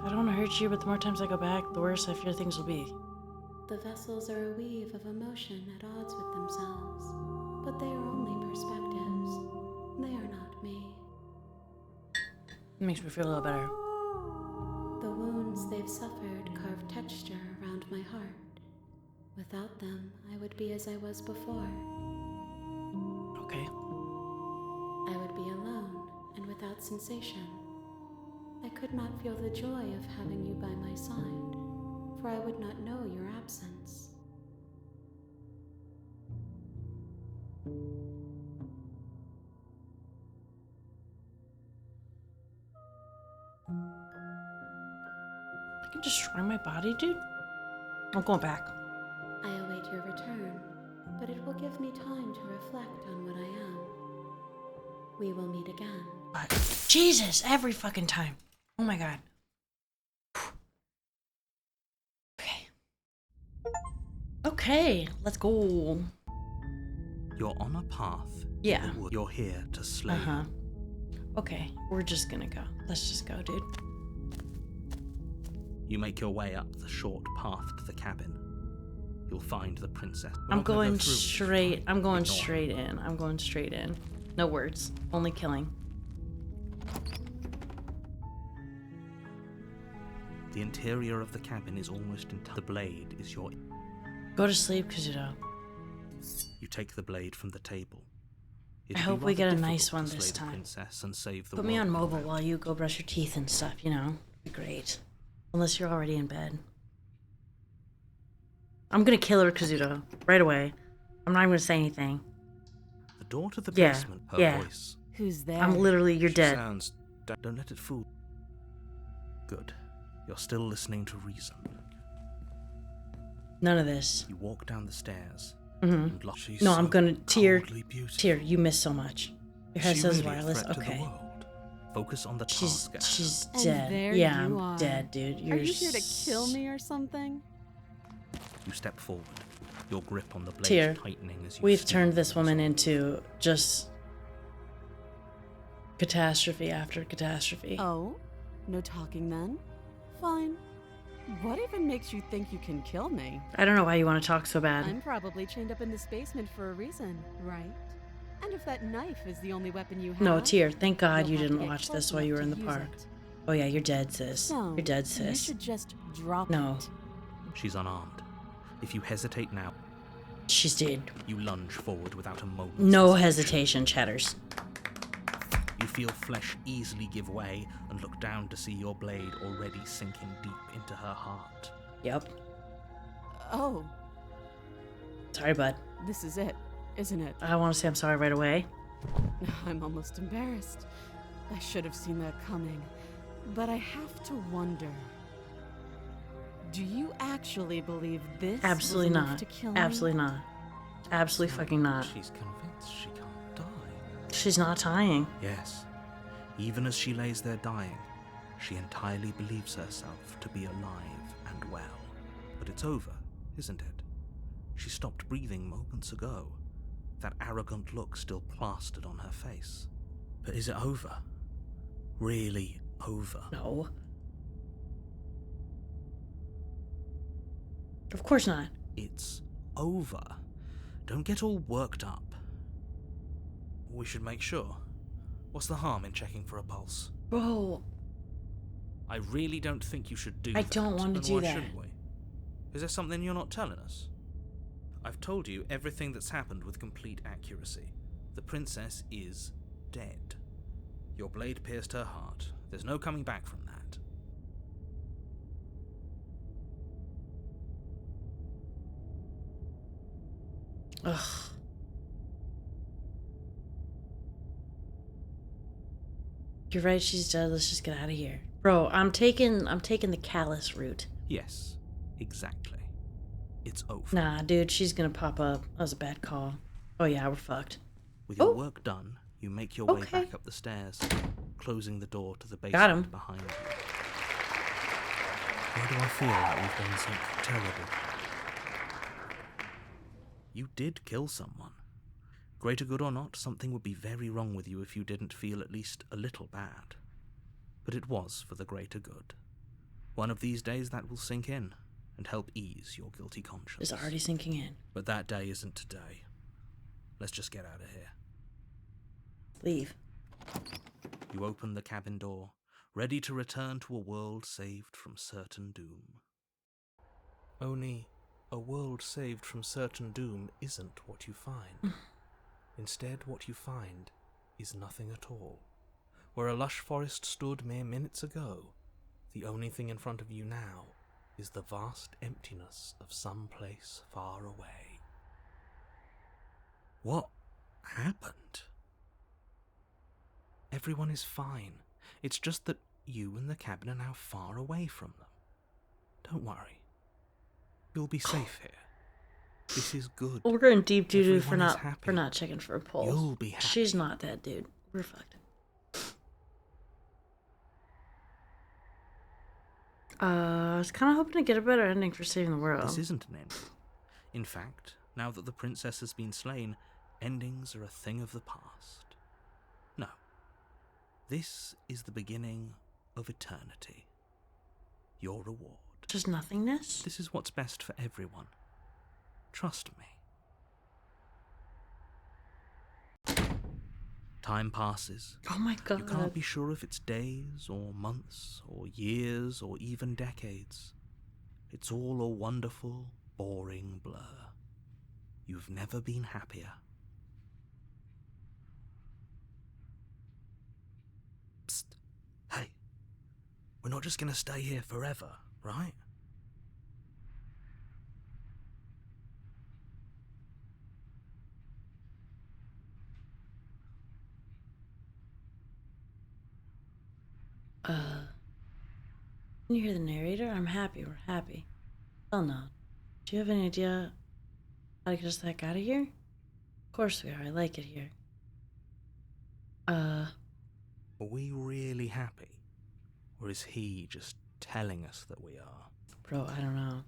I don't want to hurt you, but the more times I go back, the worse I fear things will be. The vessels are a weave of emotion at odds with themselves, but they are only perspectives. They are not me. It makes me feel a little better. The wounds they've suffered carve texture around my heart. Without them, I would be as I was before. Okay. be alone and without sensation. I could not feel the joy of having you by my side, for I would not know your absence. I can destroy my body, dude? I'm going back. I await your return, but it will give me time to reflect on what I am. We will meet again. Jesus, every fucking time. Oh my god. Okay. Okay, let's go. You're on a path. Yeah. You're here to slay. Uh-huh. Okay, we're just gonna go. Let's just go, dude. You make your way up the short path to the cabin. You'll find the princess. I'm going straight in. I'm going straight in. No words, only killing. The interior of the cabin is almost entirely. The blade is your. Go to sleep, Kazuto. You take the blade from the table. I hope we get a nice one to this slay the time. princess and save the Put me on world. mobile while you go brush your teeth and stuff, you know? Be great. Unless you're already in bed. I'm gonna kill her, Kazuto. Right away. I'm not even gonna say anything. The door to the Yeah, basement. Her yeah. voice. Who's there? I'm literally, you're She dead. Sounds. Don't let it fool. Good. You're still listening to reason. None of this. You walk down the stairs. Mm-hmm. And she's No, I'm so gonna tear. coldly beautiful. Tear, you miss so much. Your head She says really a wireless. threat to the Okay. world. Focus on the task at hand. She's And dead. there Yeah, you I'm are. dead, dude. Are you here to kill me or something? You step forward, your grip on the blade Tear, tightening as you we've steal turned this the woman sword. into just catastrophe after catastrophe. Oh? No talking then? Fine. What even makes you think you can kill me? I don't know why you want to talk so bad. I'm probably chained up in this basement for a reason, right? And if that knife is the only weapon you have... No, Tear, thank God you'll you have to didn't get watch close this while you were enough in to the use park. it. Oh yeah, you're dead, sis. So, You're dead, you sis. should just drop No. it. She's unarmed. If you hesitate now, She's dead. you lunge forward without a moment's No hesitation, Chatters. You feel flesh easily give way and look down to see your blade already sinking deep into her heart. Yep. Oh, Sorry, bud. this is it, isn't it? I want to say I'm sorry right away. I'm almost embarrassed. I should have seen that coming. But I have to wonder. Do you actually believe this Absolutely was enough not. to kill me? Absolutely not. Absolutely fucking not. She's convinced she can't die. She's not dying. Yes. Even as she lays there dying, she entirely believes herself to be alive and well. But it's over, isn't it? She stopped breathing moments ago, that arrogant look still plastered on her face. But is it over? Really over? No. Of course not. It's over. Don't get all worked up. We should make sure. What's the harm in checking for a pulse? Bro, I really don't think you should do I that. don't want to And do why that. shouldn't we? Is there something you're not telling us? I've told you everything that's happened with complete accuracy. The princess is dead. Your blade pierced her heart. There's no coming back from that. Ugh. You're right, she's dead. Let's just get out of here. Bro, I'm taking the callous route. Yes, exactly. It's over. Nah, dude, she's gonna pop up. That was a bad call. Oh yeah, we're fucked. With your Oh. work done, you make your way Okay. back up the stairs, closing the door to the Got him. basement behind you. Why do I feel like we've done something terrible? You did kill someone. Greater good or not, something would be very wrong with you if you didn't feel at least a little bad. But it was for the greater good. One of these days that will sink in and help ease your guilty conscience. It's already sinking in. But that day isn't today. Let's just get out of here. Leave. You open the cabin door, ready to return to a world saved from certain doom. Only, a world saved from certain doom isn't what you find. Instead, what you find is nothing at all. Where a lush forest stood mere minutes ago, the only thing in front of you now is the vast emptiness of some place far away. What happened? Everyone is fine. It's just that you and the cabin are now far away from them. Don't worry. You'll be safe here. This is good. We're in deep doo-doo for Everyone is not happy. checking for a pulse. You'll be happy. She's not that dude. We're fucked. I was kind of hoping to get a better ending for saving the world. This isn't an ending. In fact, now that the princess has been slain, endings are a thing of the past. No. This is the beginning of eternity. Your reward. Just nothingness? This is what's best for everyone. Trust me. Time passes. Oh my god. You can't be sure if it's days or months or years or even decades. It's all a wonderful, boring blur. You've never been happier. Psst. Hey. We're not just gonna stay here forever, right? Can you hear the narrator? I'm happy. We're happy. Hell no. Do you have any idea how to get us the heck out of here? Of course we are. I like it here. Are we really happy? Or is he just telling us that we are? Bro, I don't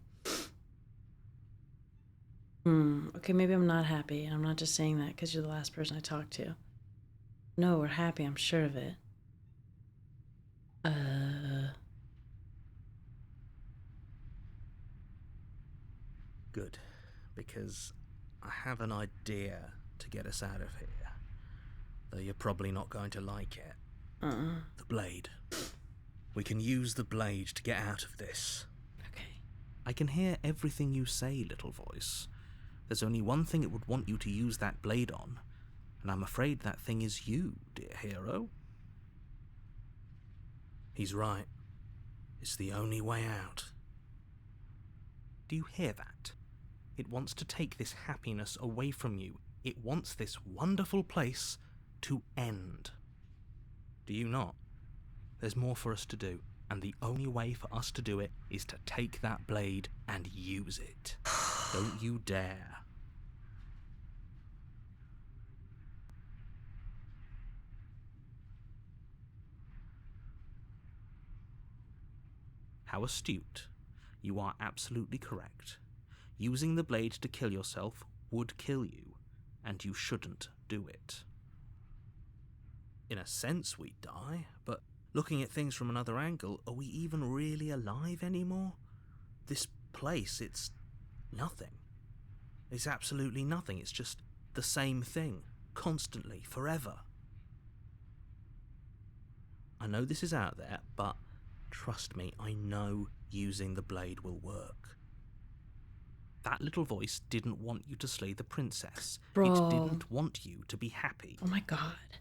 know. Okay, maybe I'm not happy, and I'm not just saying that because you're the last person I talked to. No, we're happy. I'm sure of it. Good, because I have an idea to get us out of here. Though you're probably not going to like it. The blade. We can use the blade to get out of this. Okay. I can hear everything you say, little voice. There's only one thing it would want you to use that blade on, and I'm afraid that thing is you, dear hero. He's right. It's the only way out. Do you hear that? It wants to take this happiness away from you. It wants this wonderful place to end. Do you not? There's more for us to do, and the only way for us to do it is to take that blade and use it. Don't you dare. How astute. You are absolutely correct. Using the blade to kill yourself would kill you, and you shouldn't do it. In a sense, we die, but looking at things from another angle, are we even really alive anymore? This place, it's nothing. It's absolutely nothing. It's just the same thing, constantly, forever. I know this is out there, but trust me, I know using the blade will work. That little voice didn't want you to slay the princess. Bro. It didn't want you to be happy. Oh my god.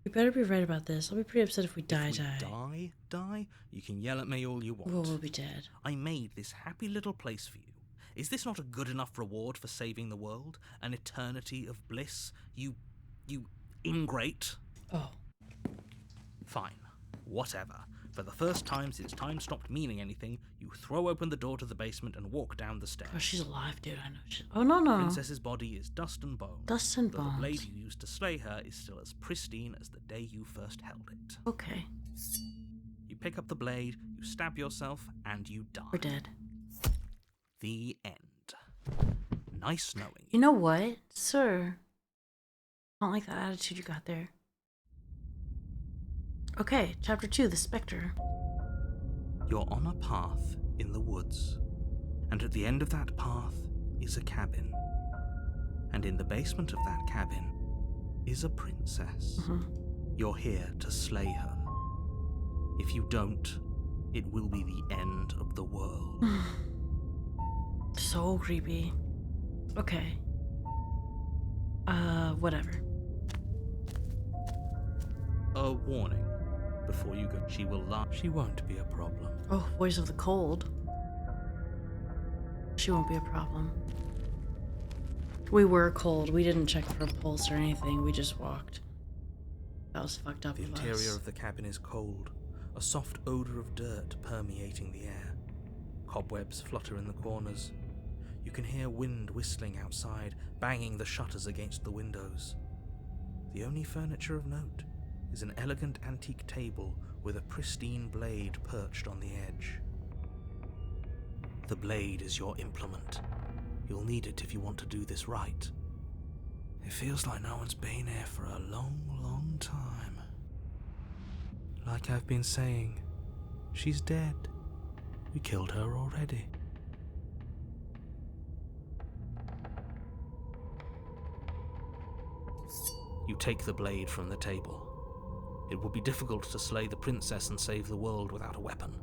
We better be right about this. I'll be pretty upset if we die. Die? You can yell at me all you want. Well, we'll be dead. I made this happy little place for you. Is this not a good enough reward for saving the world? An eternity of bliss? You ingrate? Oh. Fine. Whatever. For the first time since time stopped meaning anything, you throw open the door to the basement and walk down the stairs. Oh, she's alive, dude. I know she's... Oh, no. The princess's body is dust and bone. Dust and though bones. the blade you used to slay her is still as pristine as the day you first held it. Okay. You pick up the blade, you stab yourself, and you die. We're dead. The end. Nice knowing you. You know what, sir? I don't like that attitude you got there. Okay, chapter 2, The Spectre. You're on a path in the woods, and at the end of that path is a cabin. And in the basement of that cabin is a princess. You're here to slay her. If you don't, it will be the end of the world. So creepy. Okay. Whatever. A warning. Before you go, she will lie. She won't be a problem. Oh, voice of the cold. She won't be a problem. We were cold. We didn't check for a pulse or anything. We just walked. That was fucked up The of interior us. of the cabin is cold, a soft odor of dirt permeating the air. Cobwebs flutter in the corners. You can hear wind whistling outside, banging the shutters against the windows. The only furniture of note is an elegant antique table with a pristine blade perched on the edge. The blade is your implement. You'll need it if you want to do this right. It feels like no one's been here for a long, long time. Like I've been saying, she's dead. We killed her already. You take the blade from the table. It would be difficult to slay the princess and save the world without a weapon.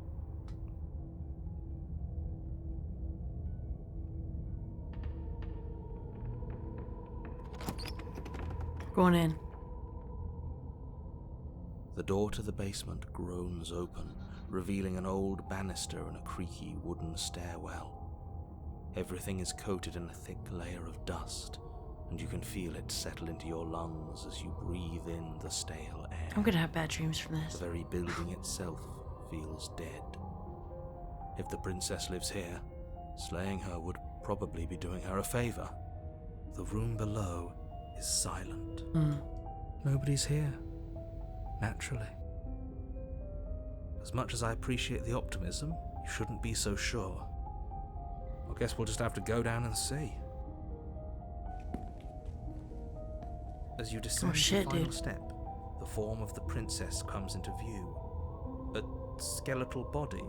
Going in. The door to the basement groans open, revealing an old banister and a creaky wooden stairwell. Everything is coated in a thick layer of dust, and you can feel it settle into your lungs as you breathe in the stale air. I'm gonna have bad dreams from this. The very building itself feels dead. If the princess lives here, slaying her would probably be doing her a favor. The room below is silent. Nobody's here. Naturally. As much as I appreciate the optimism, you shouldn't be so sure. I guess we'll just have to go down and see. As you descend the final step, the form of the princess comes into view. A skeletal body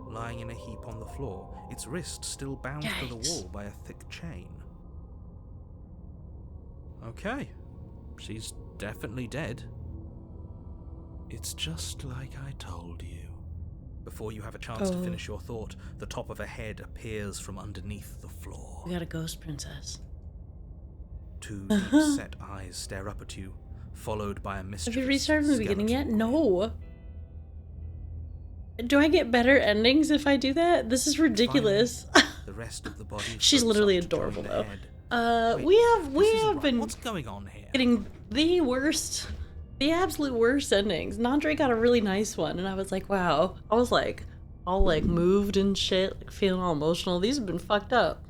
lying in a heap on the floor, its wrist still bound to the wall by a thick chain. Okay, she's definitely dead. It's just like I told you. Before you have a chance to finish your thought, the top of a head appears from underneath the floor. We got a ghost princess. Two deep-set eyes stare up at you, followed by a mischievous Have you restarted from the beginning yet? skeleton No. Do I get better endings if I do that? This is ridiculous. Finally, the rest of the body She's floats literally up to join adorable the though. head. We This isn't have right. been What's going on here? getting the worst, the absolute worst endings. Nandre got a really nice one, and I was like, wow. I was like, all like moved and shit, like feeling all emotional. These have been fucked up.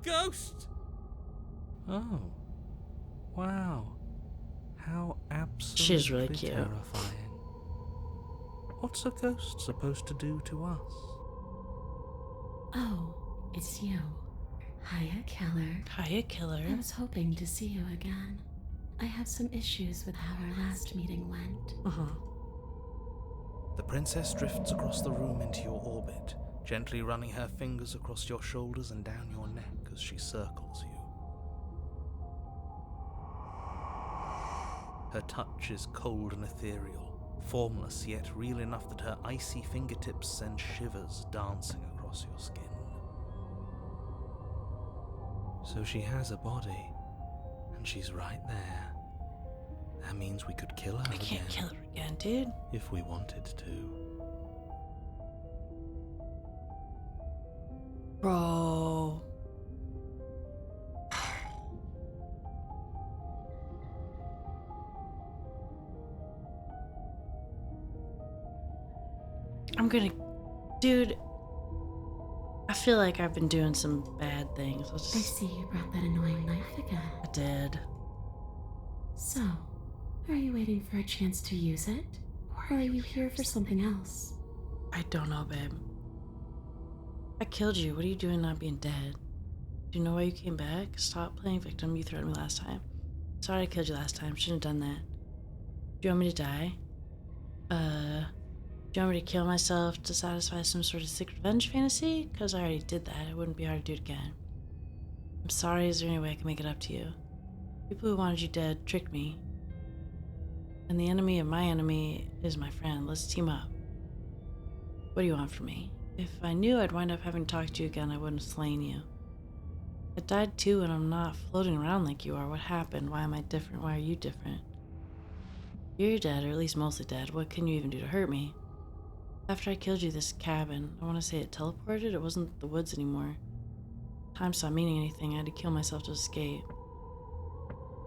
Ghost! Oh. Wow. How absolutely She's really cute. terrifying. What's a ghost supposed to do to us? Oh, it's you. Hiya, Killer. Hiya, Killer. I was hoping to see you again. I have some issues with how our last meeting went. The princess drifts across the room into your orbit, gently running her fingers across your shoulders and down your neck as she circles you. Her touch is cold and ethereal, formless yet real enough that her icy fingertips send shivers dancing across your skin. So she has a body, and she's right there. That means we could kill her I can't again, kill her again, dude. if we wanted to. Bro. I'm gonna... Dude, I feel like I've been doing some bad things. I see you brought that annoying knife again. I did. So, are you waiting for a chance to use it? Or are you here for something else? I don't know, babe. I killed you. What are you doing not being dead? Do you know why you came back? Stop playing victim. You threatened me last time. Sorry I killed you last time. Shouldn't have done that. Do you want me to die? Do you want me to kill myself to satisfy some sort of sick revenge fantasy? Because I already did that. It wouldn't be hard to do it again. I'm sorry. Is there any way I can make it up to you? People who wanted you dead tricked me. And the enemy of my enemy is my friend. Let's team up. What do you want from me? If I knew I'd wind up having to talk to you again, I wouldn't have slain you. I died too, and I'm not floating around like you are. What happened? Why am I different? Why are you different? You're dead, or at least mostly dead. What can you even do to hurt me? After I killed you, this cabin, I want to say it teleported. It wasn't the woods anymore. Time stopped meaning anything. I had to kill myself to escape.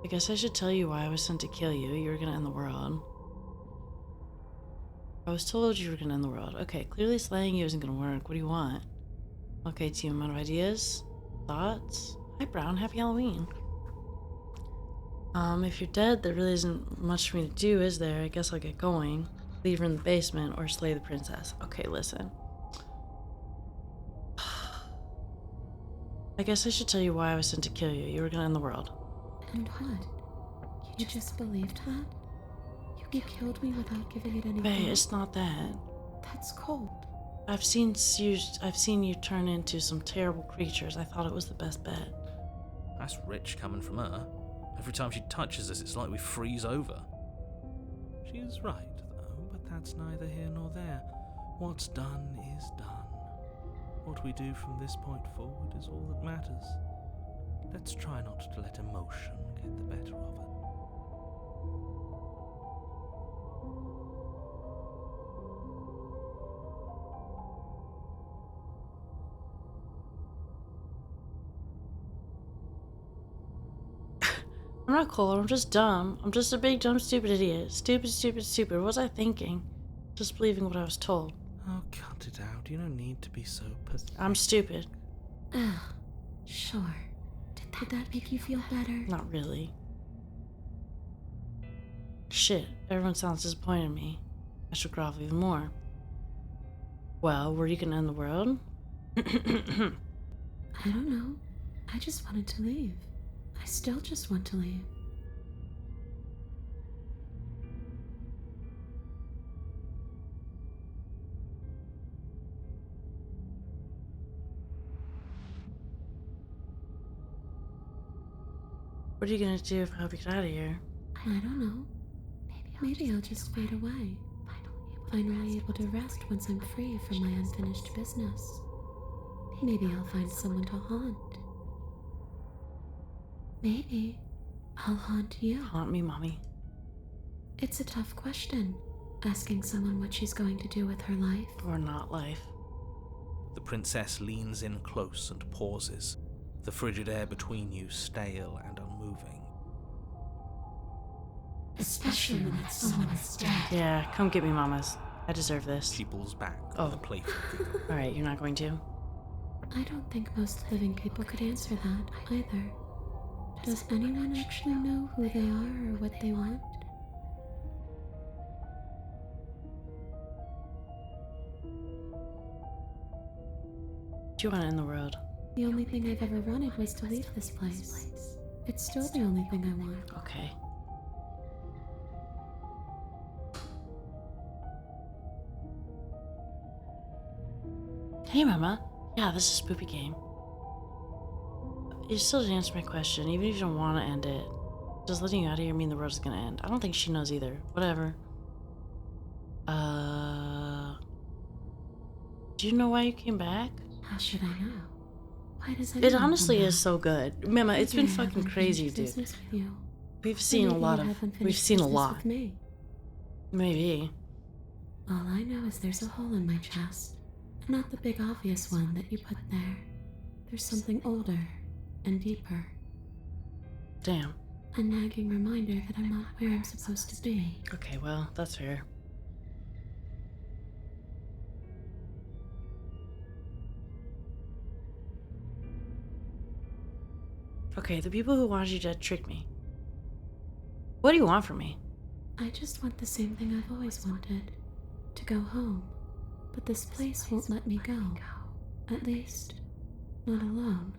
I guess I should tell you why I was sent to kill you. You were gonna end the world. I was told you were gonna end the world. Okay, clearly slaying you isn't gonna work. What do you want? Okay, team, amount of ideas? Thoughts? Hi, Brown. Happy Halloween. If you're dead, there really isn't much for me to do, is there? I guess I'll get going. Leave her in the basement or slay the princess. Okay, listen. I guess I should tell you why I was sent to kill you. You were gonna end the world. And what? You just believed that? You killed me without giving it any Faye, thought? it's not that. That's cold. I've seen you turn into some terrible creatures. I thought it was the best bet. That's rich coming from her. Every time she touches us, it's like we freeze over. She's right, though, but that's neither here nor there. What's done is done. What we do from this point forward is all that matters. Let's try not to let emotion get the better of it. I'm not cold, I'm just dumb. I'm just a big, dumb, stupid idiot. Stupid, stupid, stupid. What was I thinking? Just believing what I was told. Oh, cut it out. You don't need to be so pathetic. I'm stupid. Ugh, sure. Did that make you feel better? Not really. Shit, everyone sounds disappointed in me. I should grovel even more. Well, were you gonna end the world? I don't know. I just wanted to leave. I still just want to leave. What are you gonna do if I help you get out of here? I don't know. Maybe I'll just fade away. Finally able to rest once I'm free from my unfinished business. Maybe I'll find someone to haunt. Maybe I'll haunt you. Haunt me, Mommy. It's a tough question, asking someone what she's going to do with her life. Or not life. The princess leans in close and pauses, the frigid air between you stale and unmoving. Especially when it's someone that's dead. Yeah, come get me, mamas. I deserve this. She pulls back Oh. with a playful giggle. Alright, you're not going to? I don't think most living people could answer that either. Does anyone actually know who they are or what they want? Do you want to end the world? The only thing I've ever wanted was to leave this place. It's still the only thing I want. Okay. Hey, Mama. Yeah, this is a spoopy game. You still didn't answer my question, even if you don't want to end it. Does letting you out of here mean the world is gonna end? I don't think she knows either. Whatever. Do you know why you came back? How should I know? Why does It anyone honestly come is back? so good. Mama, it's been Maybe I fucking haven't crazy, finished dude. business with you. We've Or seen a maybe lot you of. haven't We've finished seen a business lot. with me. Maybe. All I know is there's a hole in my chest. Not the big obvious one that you put there. There's something older and deeper. Damn. A nagging reminder that I'm not where I'm supposed to be. Okay, well, that's fair. Okay, the people who wanted you dead tricked me. What do you want from me? I just want the same thing I've always wanted. To go home. But this place won't let me go. At least, not alone.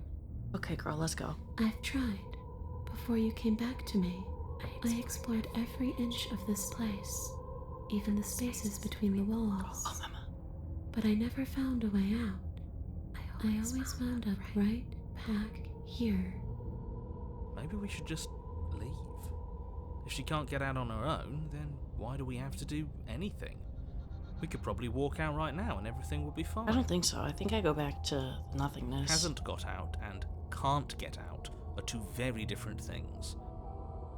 Okay, girl, let's go. I've tried. Before you came back to me, I explored every inch of this place. Even the spaces between the walls. Oh, Mama. But I never found a way out. I always wound up right back here. Maybe we should just leave. If she can't get out on her own, then why do we have to do anything? We could probably walk out right now and everything would be fine. I don't think so. I think I go back to nothingness. Hasn't got out and can't get out are two very different things.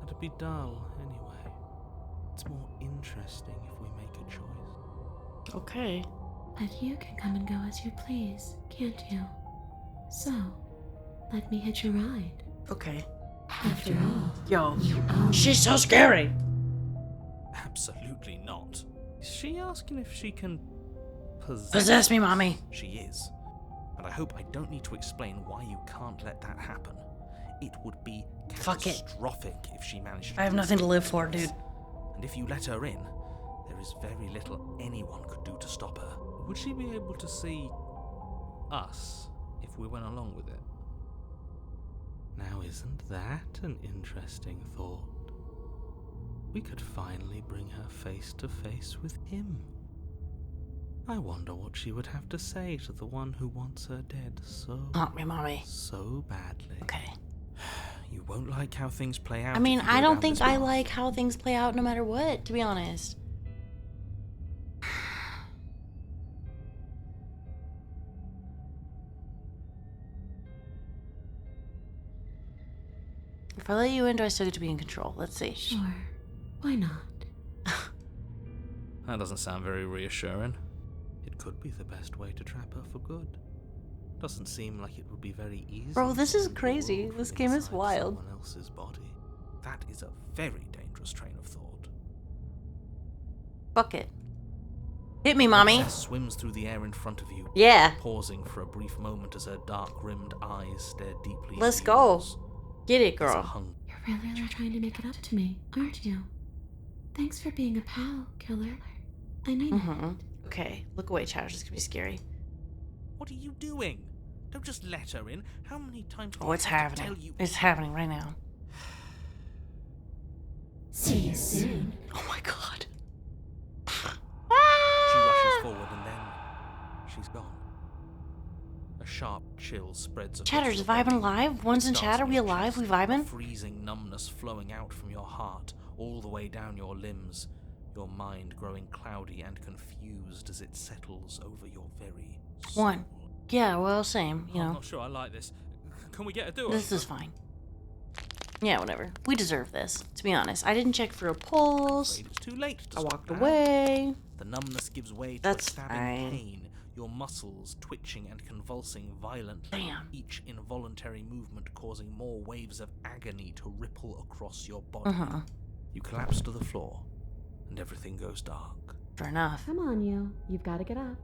That'd be dull, anyway. It's more interesting if we make a choice. Okay. But you can come and go as you please, can't you? So, let me hitch a ride. Okay. After all, Yo, she's so scary. Absolutely not. Is she asking if she can Possess me, mommy. She is. And I hope I don't need to explain why you can't let that happen. It would be Fuck it. catastrophic if she managed to I have do nothing to something live for, like this. dude. And if you let her in, there is very little anyone could do to stop her. Would she be able to see us if we went along with it? Now, isn't that an interesting thought? We could finally bring her face to face with him. I wonder what she would have to say to the one who wants her dead Not me, mommy. so badly. Okay. You won't like how things play out. I mean, if you go I don't down think this I path. like how things play out no matter what, to be honest. If I let you in, do I still get to be in control? Let's see. sure. Why not? That doesn't sound very reassuring. It could be the best way to trap her for good. Doesn't seem like it would be very easy. Bro, this is to crazy. evolve This game is inside wild. Someone else's body. That is a very dangerous train of thought. Fuck it. Hit me, mommy. Princess swims through the air in front of you, Yeah. pausing for a brief moment as her dark-rimmed eyes stare deeply Let's into go. yours. Get it, There's a girl. hung- You're really trying to make it up to me, aren't you? Thanks for being a pal, killer. I mean it. Okay, look away, Chad. This is gonna be scary. What are you doing? Don't just let her in. How many times do Oh, I it's have to tell happening. you? It's happening right now. See you soon. Oh my god. She rushes forward and then she's gone. A sharp chill spreads across Chatter's your vibing body. alive? One's in Starts chat? Are in we your alive? chest, We vibing? a freezing numbness flowing out from your heart, all the way down your limbs, your mind growing cloudy and confused as it settles over your very soul. One. Yeah, well, same, you I'm know. not sure I like this. Can we get a do-over? This is fine. Yeah, whatever. We deserve this, to be honest. I didn't check for a pulse. Afraid it's too late to I stop walked now. away. The numbness gives way to That's a stabbing fine. pain, your muscles twitching and convulsing violently, Damn. each involuntary movement causing more waves of agony to ripple across your body. You collapse to the floor, and everything goes dark. Fair enough. Come on, you. You've got to get up.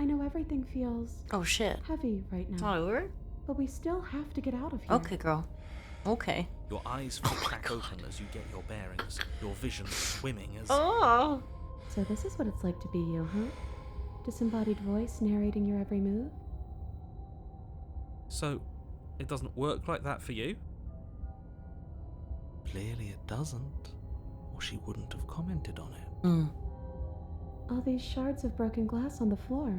I know everything feels Oh, shit. heavy right It's now, not over? but we still have to get out of here. Okay, girl. Okay. Your eyes flick back open as you get your bearings, your vision swimming as... Oh. So this is what it's like to be you, huh? Disembodied voice narrating your every move? So, it doesn't work like that for you? Clearly it doesn't, or she wouldn't have commented on it. All these shards of broken glass on the floor.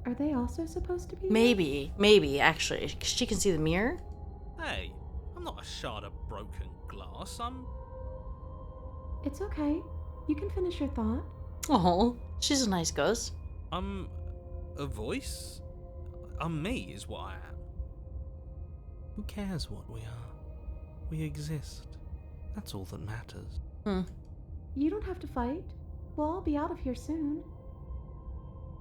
Are they also supposed to be? Maybe, actually. She can see the mirror? Hey, I'm not a shard of broken glass. It's okay. You can finish your thought. Oh, she's a nice ghost. I'm a voice? I'm me, is what I am. Who cares what we are? We exist. That's all that matters. You don't have to fight. We'll all be out of here soon.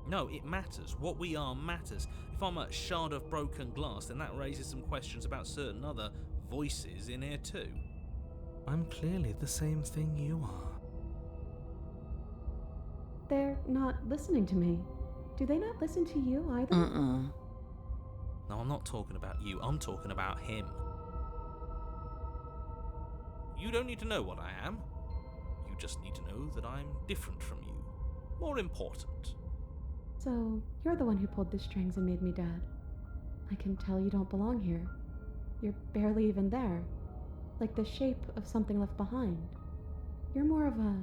No, it matters. What we are matters. If I'm a shard of broken glass, then that raises some questions about certain other voices in here too. I'm clearly the same thing you are. They're not listening to me. Do they not listen to you either? No, I'm not talking about you. I'm talking about him. You don't need to know what I am. You just need to know that I'm different from you. More important. So, you're the one who pulled the strings and made me dead. I can tell you don't belong here. You're barely even there. Like the shape of something left behind. You're more of a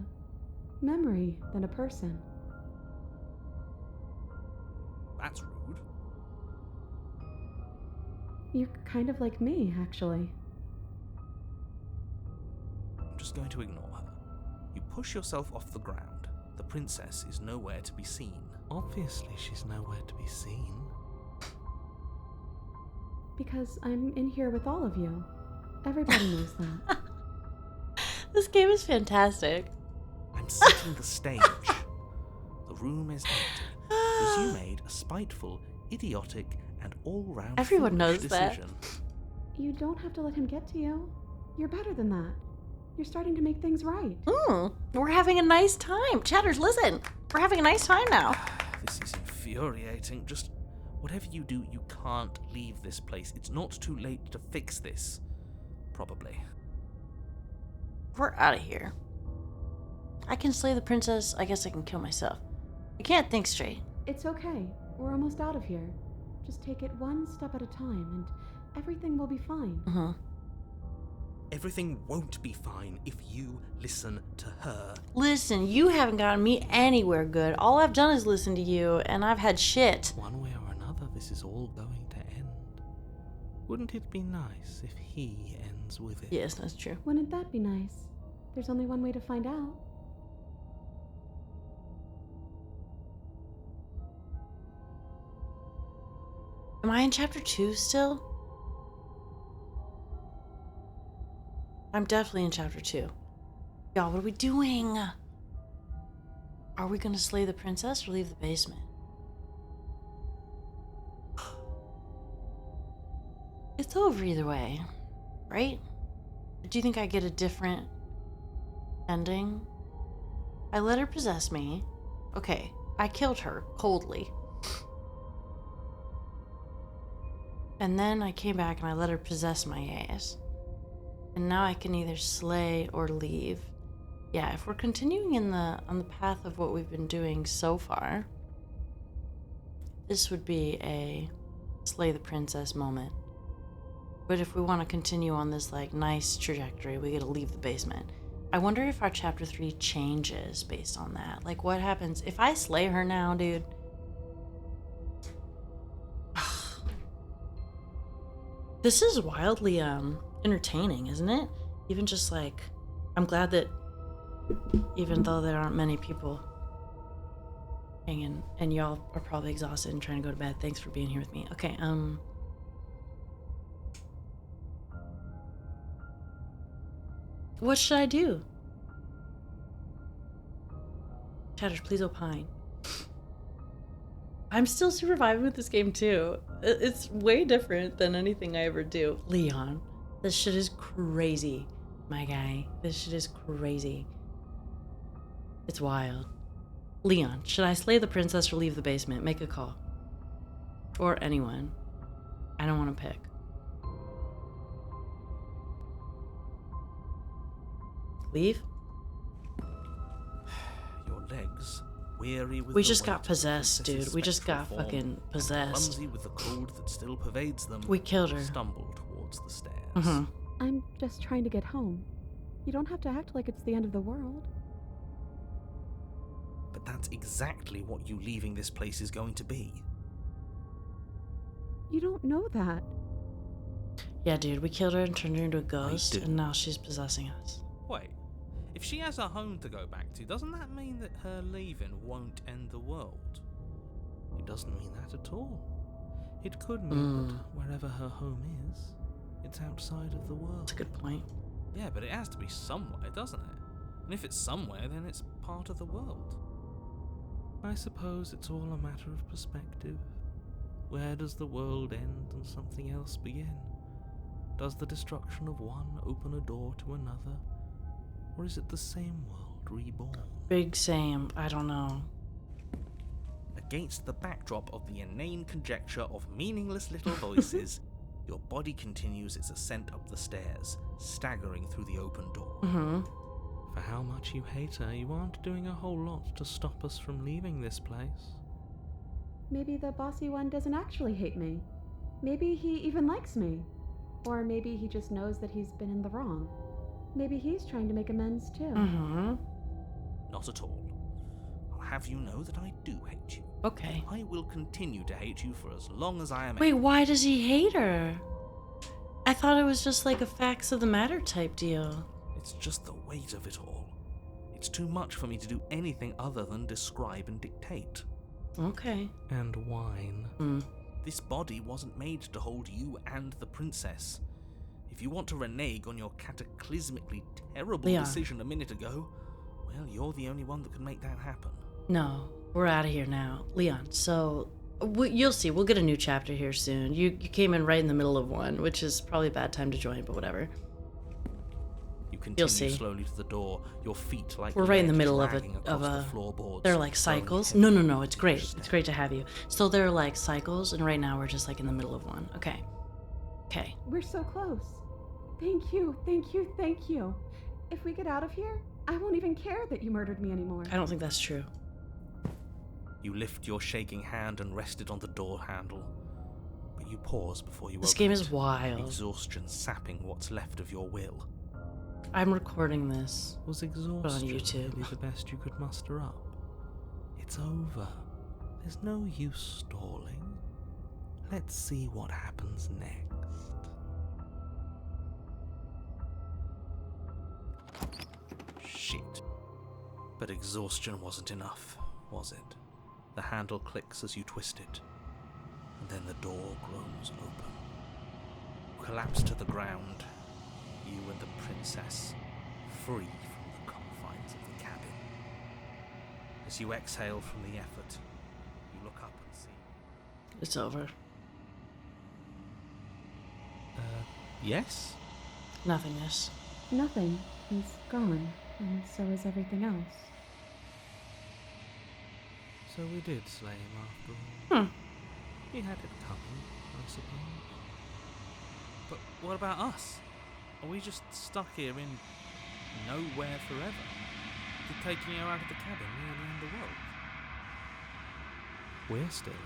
memory than a person. That's rude. You're kind of like me, actually. I'm just going to ignore her. You push yourself off the ground. The princess is nowhere to be seen. Obviously, she's nowhere to be seen. Because I'm in here with all of you. Everybody knows that. This game is fantastic. I'm setting the stage. The room is empty, because you made a spiteful, idiotic, and all-round Everyone foolish knows that. decision. You don't have to let him get to you. You're better than that. You're starting to make things right. We're having a nice time. Chatters, listen. We're having a nice time now. This is infuriating. Just whatever you do, you can't leave this place. It's not too late to fix this. Probably. We're out of here. I can slay the princess. I guess I can kill myself. I can't think straight. It's okay. We're almost out of here. Just take it one step at a time and everything will be fine. Everything won't be fine if you listen to her. Listen, you haven't gotten me anywhere good. All I've done is listen to you, and I've had shit. One way or another, this is all going to end. Wouldn't it be nice if he ends with it? Yes, that's true. Wouldn't that be nice? There's only one way to find out. Am I in chapter 2 still? I'm definitely in chapter 2. Y'all, what are we doing? Are we gonna slay the princess or leave the basement? It's over either way, right? Do you think I get a different ending? I let her possess me. Okay, I killed her coldly. And then I came back and I let her possess my ass. And now I can either slay or leave. Yeah, if we're continuing on the path of what we've been doing so far, this would be a slay the princess moment. But if we want to continue on this like nice trajectory, we gotta leave the basement. I wonder if our chapter 3 changes based on that. Like what happens if I slay her now, dude? This is wildly entertaining, isn't it? Even just like, I'm glad that even though there aren't many people hanging, and y'all are probably exhausted and trying to go to bed, thanks for being here with me. Okay, what should I do? Chatters, please opine. I'm still super vibing with this game too. It's way different than anything I ever do. Leon, this shit is crazy, my guy. This shit is crazy. It's wild. Leon, should I slay the princess or leave the basement? Make a call. Or anyone. I don't want to pick. Leave? Your legs, weary with We the just weight got of the possessed, princess's dude. We just spectral got form, fucking possessed. clumsy with the cold that still pervades them, We killed her. stumble towards the stairs. I'm just trying to get home. You don't have to act like it's the end of the world. But that's exactly what you leaving this place is going to be. You don't know that. Yeah, dude, we killed her and turned her into a ghost, do. and now she's possessing us. Wait, if she has a home to go back to, doesn't that mean that her leaving won't end the world? It doesn't mean that at all. It could mean that wherever her home is, it's outside of the world. That's a good point. Yeah, but it has to be somewhere, doesn't it? And if it's somewhere, then it's part of the world. I suppose it's all a matter of perspective. Where does the world end and something else begin? Does the destruction of one open a door to another? Or is it the same world reborn? Big same. I don't know. Against the backdrop of the inane conjecture of meaningless little voices, your body continues its ascent up the stairs, staggering through the open door. For how much you hate her, you aren't doing a whole lot to stop us from leaving this place. Maybe the bossy one doesn't actually hate me. Maybe he even likes me. Or maybe he just knows that he's been in the wrong. Maybe he's trying to make amends too. Not at all. I'll have you know that I do hate you. Okay. I will continue to hate you for as long as I am Wait, able. why does he hate her? I thought it was just like a facts of the matter type deal. It's just the weight of it all. It's too much for me to do anything other than describe and dictate. Okay. And whine. This body wasn't made to hold you and the princess. If you want to renege on your cataclysmically terrible Leon. decision a minute ago, well, you're the only one that can make that happen. No, we're out of here now. Leon, so you'll see. We'll get a new chapter here soon. You came in right in the middle of one, which is probably a bad time to join, but whatever. You continue see. slowly to the door, your feet like We're right in the lead middle of dragging a across the floorboards, they're like slowly cycles. heading No, it's each great. step. It's great to have you. So they're like cycles, and right now we're just like in the middle of one. Okay. We're so close. Thank you, thank you, thank you. If we get out of here, I won't even care that you murdered me anymore. I don't think that's true. You lift your shaking hand and rest it on the door handle, but you pause before you This open game it, is wild. exhaustion sapping what's left of your will. I'm recording this. Was exhaustion YouTube. really the best you could muster up? It's over. There's no use stalling. Let's see what happens next. Shit. But exhaustion wasn't enough, was it? The handle clicks as you twist it, and then the door groans open. You collapse to the ground, you and the princess, free from the confines of the cabin. As you exhale from the effort, you look up and see... It's over. Yes? Nothingness. Nothing is gone, and so is everything else. So we did slay him after all. He had it coming, I suppose. But what about us? Are we just stuck here in nowhere forever? Did taking you out of the cabin really end the world? We're still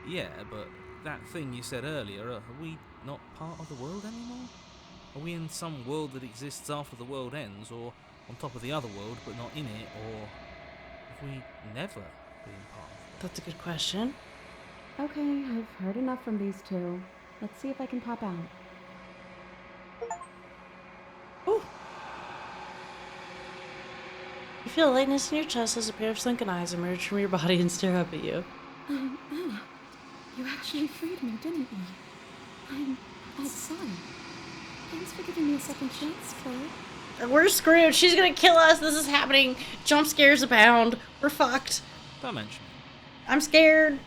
here. Yeah, but that thing you said earlier, are we not part of the world anymore? Are we in some world that exists after the world ends, or on top of the other world but not in it, or have we never been part of it? That's a good question. Okay, I've heard enough from these two. Let's see if I can pop out. Ooh. You feel a lightness in your chest as a pair of sunken eyes emerge from your body and stare up at you. Anna, you actually freed me, didn't you? I'm sorry. Thanks for giving me a second chance, Chloe. We're screwed. She's gonna kill us. This is happening. Jump scares abound. We're fucked. Don't mention it. I'm scared.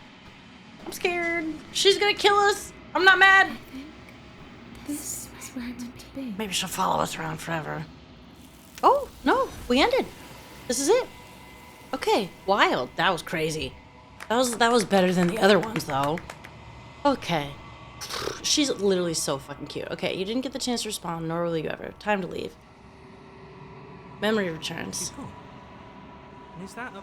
I'm scared. She's gonna kill us. I'm not mad. This is where I'm meant to be. Maybe she'll follow us around forever. Oh, no. We ended. This is it. Okay. Wild. That was crazy. That was better than the other ones, though. Okay. She's literally so fucking cute. Okay, you didn't get the chance to respond, nor will you ever. Time to leave. Memory returns. Keep going. And is that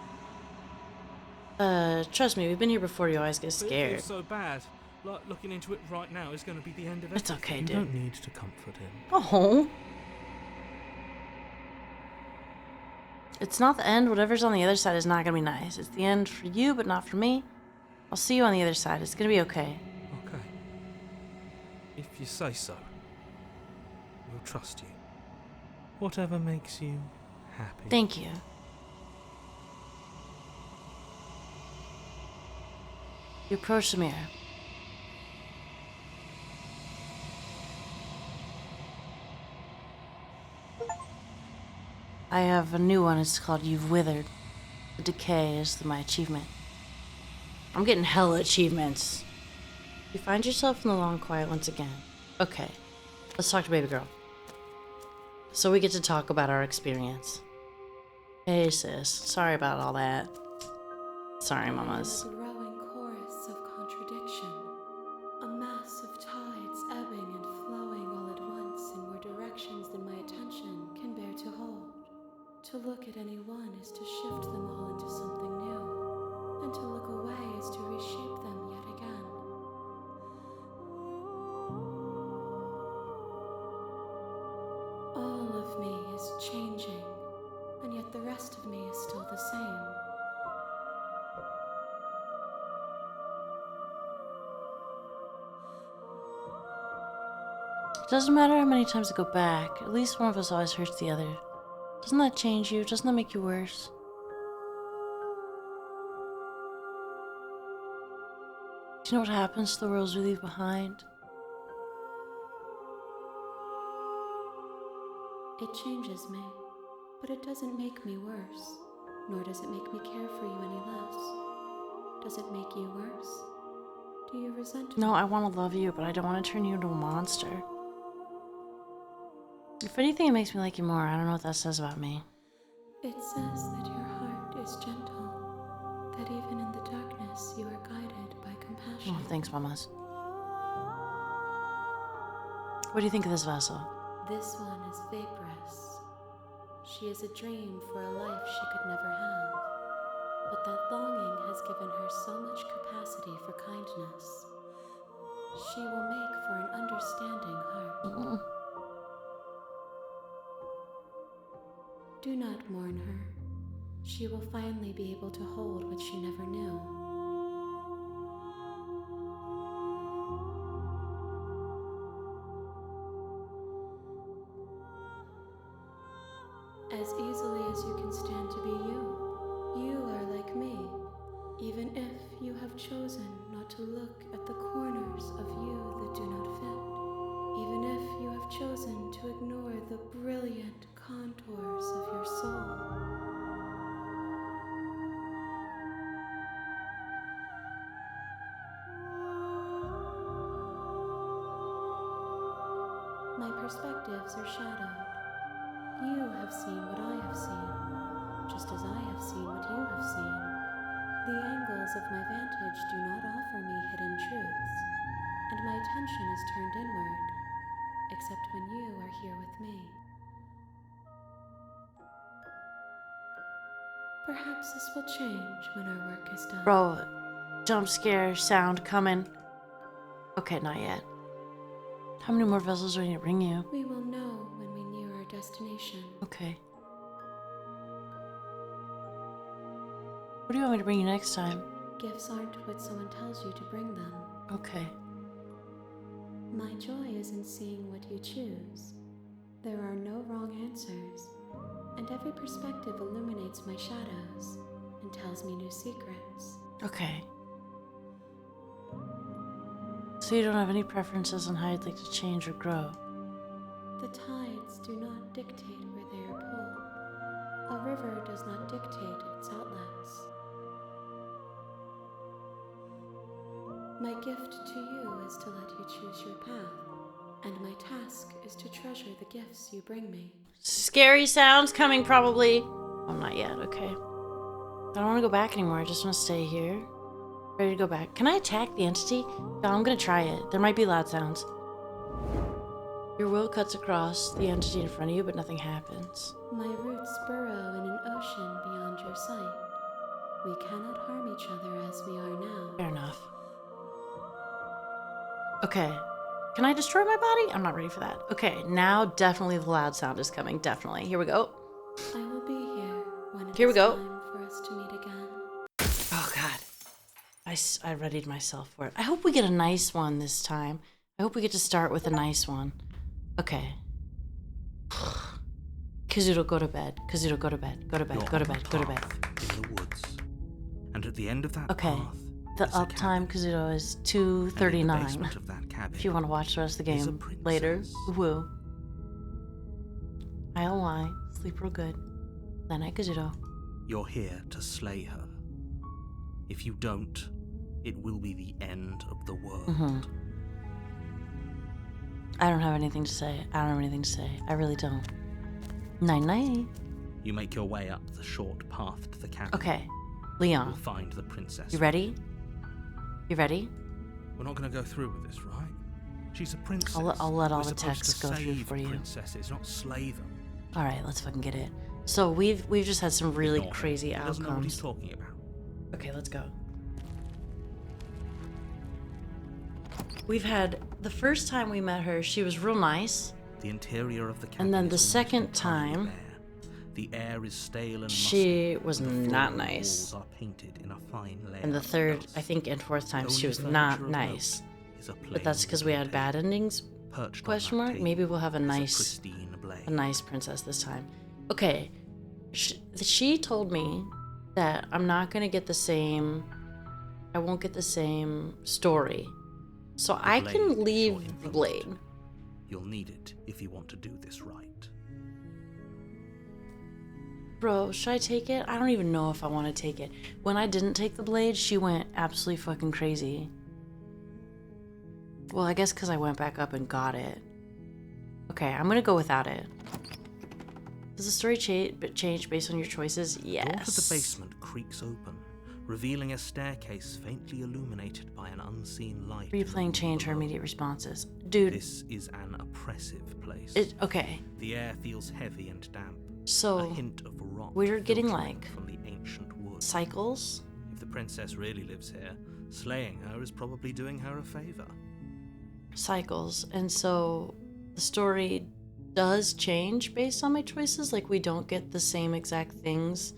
a... Trust me, we've been here before. You always get But it scared. feels so bad. Like looking into it right now is going to be the end of it. It's okay, You dude. don't need to comfort him. Oh. It's not the end. Whatever's on the other side is not gonna be nice. It's the end for you, but not for me. I'll see you on the other side. It's gonna be okay. Okay. If you say so. We'll trust you. Whatever makes you happy. Thank you. You approach the mirror. I have a new one. It's called You've Withered. The decay is my achievement. I'm getting hella achievements. You find yourself in the long quiet once again. Okay, let's talk to baby girl. So we get to talk about our experience. Hey sis, sorry about all that. Sorry, mamas. A growing chorus of contradiction, a mass of tides ebbing and flowing all at once in more directions than my attention can bear to hold. To look at any one is to shift them all into something new, and to look away is to reshape them yet again. All of me is changing, and yet the rest of me is still the same. It doesn't matter how many times I go back. At least one of us always hurts the other. Doesn't that change you? Doesn't that make you worse? Do you know what happens to the worlds we leave behind? It changes me, but it doesn't make me worse, nor does it make me care for you any less. Does it make you worse? Do you resent me? No, I want to love you, but I don't want to turn you into a monster. If anything, it makes me like you more. I don't know what that says about me. It says that your heart is gentle, that even in the darkness you are guided by compassion. Oh, thanks, mamas. What do you think of this vessel? This one is vaporous. She is a dream for a life she could never have. But that longing has given her so much capacity for kindness. She will make for an understanding heart. Do not mourn her. She will finally be able to hold what she never knew. As easily as you can stand to be you. You are like me, even if you have chosen not to look at the corners of you that do not fit, even if you have chosen to ignore the brilliant contours of your soul. My perspectives are shadowed. You have seen what I have seen, just as I have seen what you have seen. The angles of my vantage do not offer me hidden truths, and my attention is turned inward, except when you are here with me. Perhaps this will change when our work is done. Bro, jump scare sound coming. Okay, not yet. How many more vessels do I need to bring you? We will know when we near our destination. Okay. What do you want me to bring you next time? Gifts aren't what someone tells you to bring them. Okay. My joy is in seeing what you choose. There are no wrong answers, and every perspective illuminates my shadows and tells me new secrets. Okay. So you don't have any preferences on how you'd like to change or grow? The tides do not dictate where they are pulled. A river does not dictate its outlets. My gift to you is to let you choose your path, and my task is to treasure the gifts you bring me. Scary sounds coming, probably. Oh, not yet. Okay. I don't want to go back anymore. I just want to stay here. Ready to go back. Can I attack the entity? No, I'm gonna try it. There might be loud sounds. Your will cuts across the entity in front of you, but nothing happens. My roots burrow in an ocean beyond your sight. We cannot harm each other as we are now. Fair enough. Okay. Can I destroy my body? I'm not ready for that. Okay, now definitely the loud sound is coming. Definitely. Here we go. I will be here when it Here we is go. time for us to meet again. Oh, God. I readied myself for it. I hope we get a nice one this time. I hope we get to start with a nice one. Okay. Kazuto, go to bed. Kazuto, go to bed. Go to bed. You're Go to on a bed. Go to bed. path in the woods, and at the end of that Okay. path, The is a uptime, cabin. Kazuto, is And in the 2:39. basement of that cabin, If you want to watch the rest of the is a game later, princess. woo. I'll lie. Sleep real good. Night night, Kazuto. You're here to slay her. If you don't, it will be the end of the world. Mhm. I don't have anything to say. I don't have anything to say. I really don't. Night night. You make your way up the short path to the cabin. Okay. You'll Leon, find the princess. you ready? You ready? We're not going to go through with this, right? She's a princess. I'll let all We're the supposed texts to go through save for you. princesses, not slay them. All right, let's fucking get it. So we've just had some really Ignore him. crazy He doesn't know what he's outcomes. talking about. Okay, let's go. We've had the first time we met her, she was real nice. The interior of the cabin. And then is the almost second entirely time, bare. The air is stale and she musty, was and the floor not and nice. walls are painted in a fine layer And the of third, dust. I think, and fourth times, she Only was furniture not of nice. note is a But plain that's because we had wooden bad table. endings. perched Question on that mark? table Maybe we'll have a is nice pristine blade. a nice princess this time. Okay, she told me that I'm not gonna get the same. I won't get the same story, so I blade can is your leave the infrequent. blade. You'll need it if you want to do this right. Bro, should I take it? I don't even know if I want to take it. When I didn't take the blade, she went absolutely fucking crazy. Well, I guess because I went back up and got it. Okay, I'm gonna go without it. Does the story change based on your choices? Yes. The door to the basement creaks open, revealing a staircase faintly illuminated by an unseen light. Replaying change her immediate responses. Dude. This is an oppressive place. Okay. The air feels heavy and damp. So, a hint of rot we're getting filtering like from the ancient wood. cycles. If the princess really lives here, slaying her is probably doing her a favor. Cycles. And so the story does change based on my choices. Like, we don't get the same exact things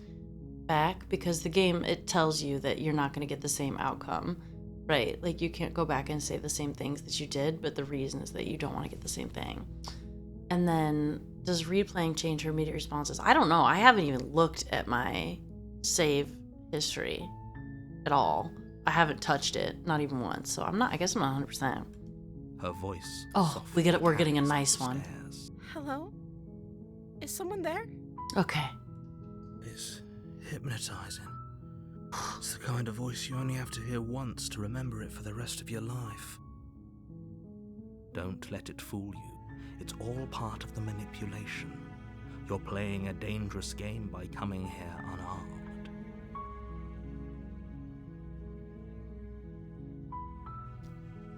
back because the game, it tells you that you're not going to get the same outcome, right? Like, you can't go back and say the same things that you did, but the reason is that you don't want to get the same thing. And then, does replaying change her immediate responses? I don't know. I haven't even looked at my save history at all. I haven't touched it, not even once. So I guess I'm not 100%. Her voice. Oh, we're getting a nice one. Hello? Is someone there? Okay. It's hypnotizing. It's the kind of voice you only have to hear once to remember it for the rest of your life. Don't let it fool you. It's all part of the manipulation. You're playing a dangerous game by coming here unarmed.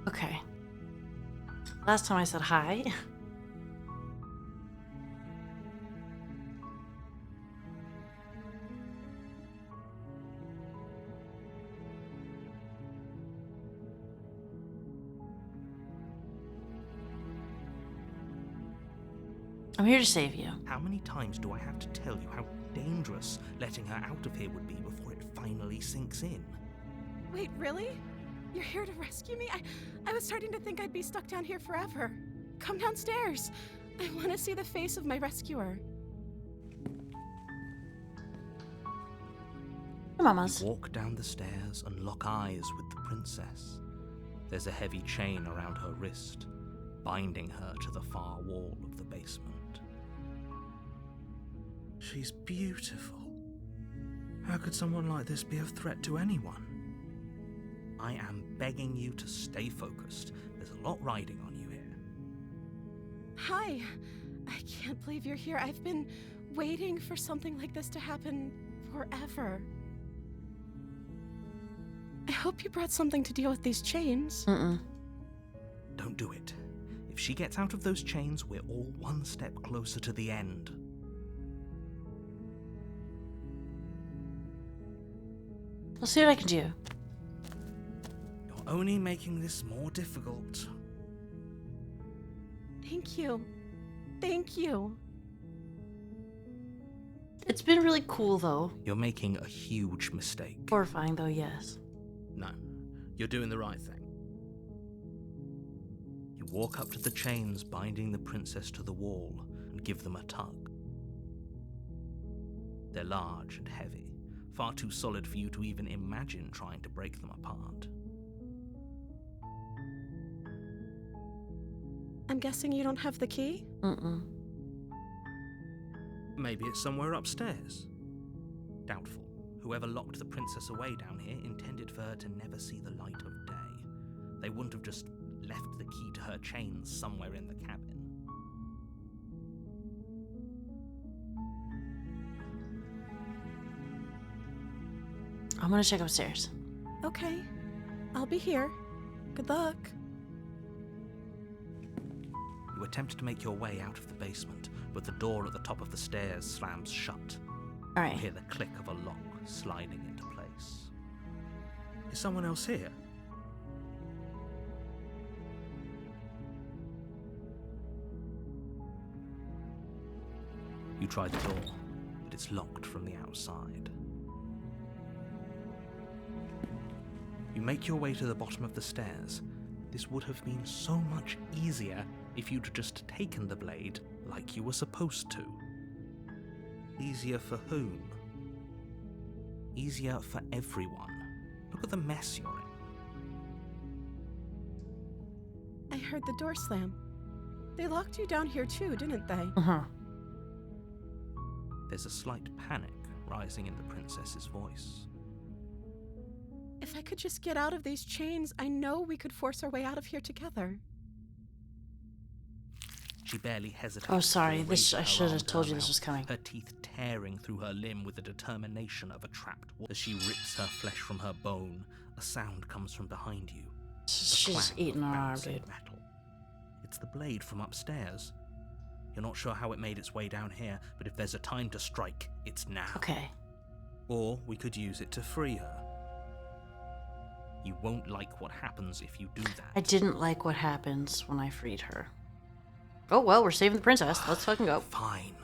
Okay. Last time I said hi. I'm here to save you. How many times do I have to tell you how dangerous letting her out of here would be before it finally sinks in? Wait, really? You're here to rescue me? I was starting to think I'd be stuck down here forever. Come downstairs. I want to see the face of my rescuer. Mamas. Walk down the stairs and lock eyes with the princess. There's a heavy chain around her wrist, binding her to the far wall of the basement. She's beautiful. How could someone like this be a threat to anyone? I am begging you to stay focused. There's a lot riding on you here. Hi. I can't believe you're here. I've been waiting for something like this to happen forever. I hope you brought something to deal with these chains. Don't do it. If she gets out of those chains, we're all one step closer to the end. I'll see what I can do. You're only making this more difficult. Thank you. Thank you. It's been really cool, though. You're making a huge mistake. Horrifying, though, yes. No, you're doing the right thing. You walk up to the chains binding the princess to the wall and give them a tug. They're large and heavy, far too solid for you to even imagine trying to break them apart. I'm guessing you don't have the key? Maybe it's somewhere upstairs. Doubtful. Whoever locked the princess away down here intended for her to never see the light of day. They wouldn't have just left the key to her chains somewhere in the cabin. I'm gonna check upstairs. Okay. I'll be here. Good luck. You attempt to make your way out of the basement, but the door at the top of the stairs slams shut. All right. You hear the click of a lock sliding into place. Is someone else here? You try the door, but it's locked from the outside. You make your way to the bottom of the stairs. This would have been so much easier if you'd just taken the blade like you were supposed to. Easier for whom? Easier for everyone. Look at the mess you're in. I heard the door slam. They locked you down here too, didn't they? Uh-huh. There's a slight panic rising in the princess's voice. If I could just get out of these chains, I know we could force our way out of here together. She barely hesitates. Oh, sorry. before raising I her should arm have to told her you this mouth, was coming. her teeth tearing through her limb with the determination of a trapped wolf. As she rips her flesh from her bone, a sound comes from behind you. The She's clang eating of her arm, bouncing dude. metal. It's the blade from upstairs. You're not sure how it made its way down here, but if there's a time to strike, it's now. Okay. Or we could use it to free her. You won't like what happens if you do that. I didn't like what happens when I freed her. Oh, well, we're saving the princess. Let's fucking go. Fine.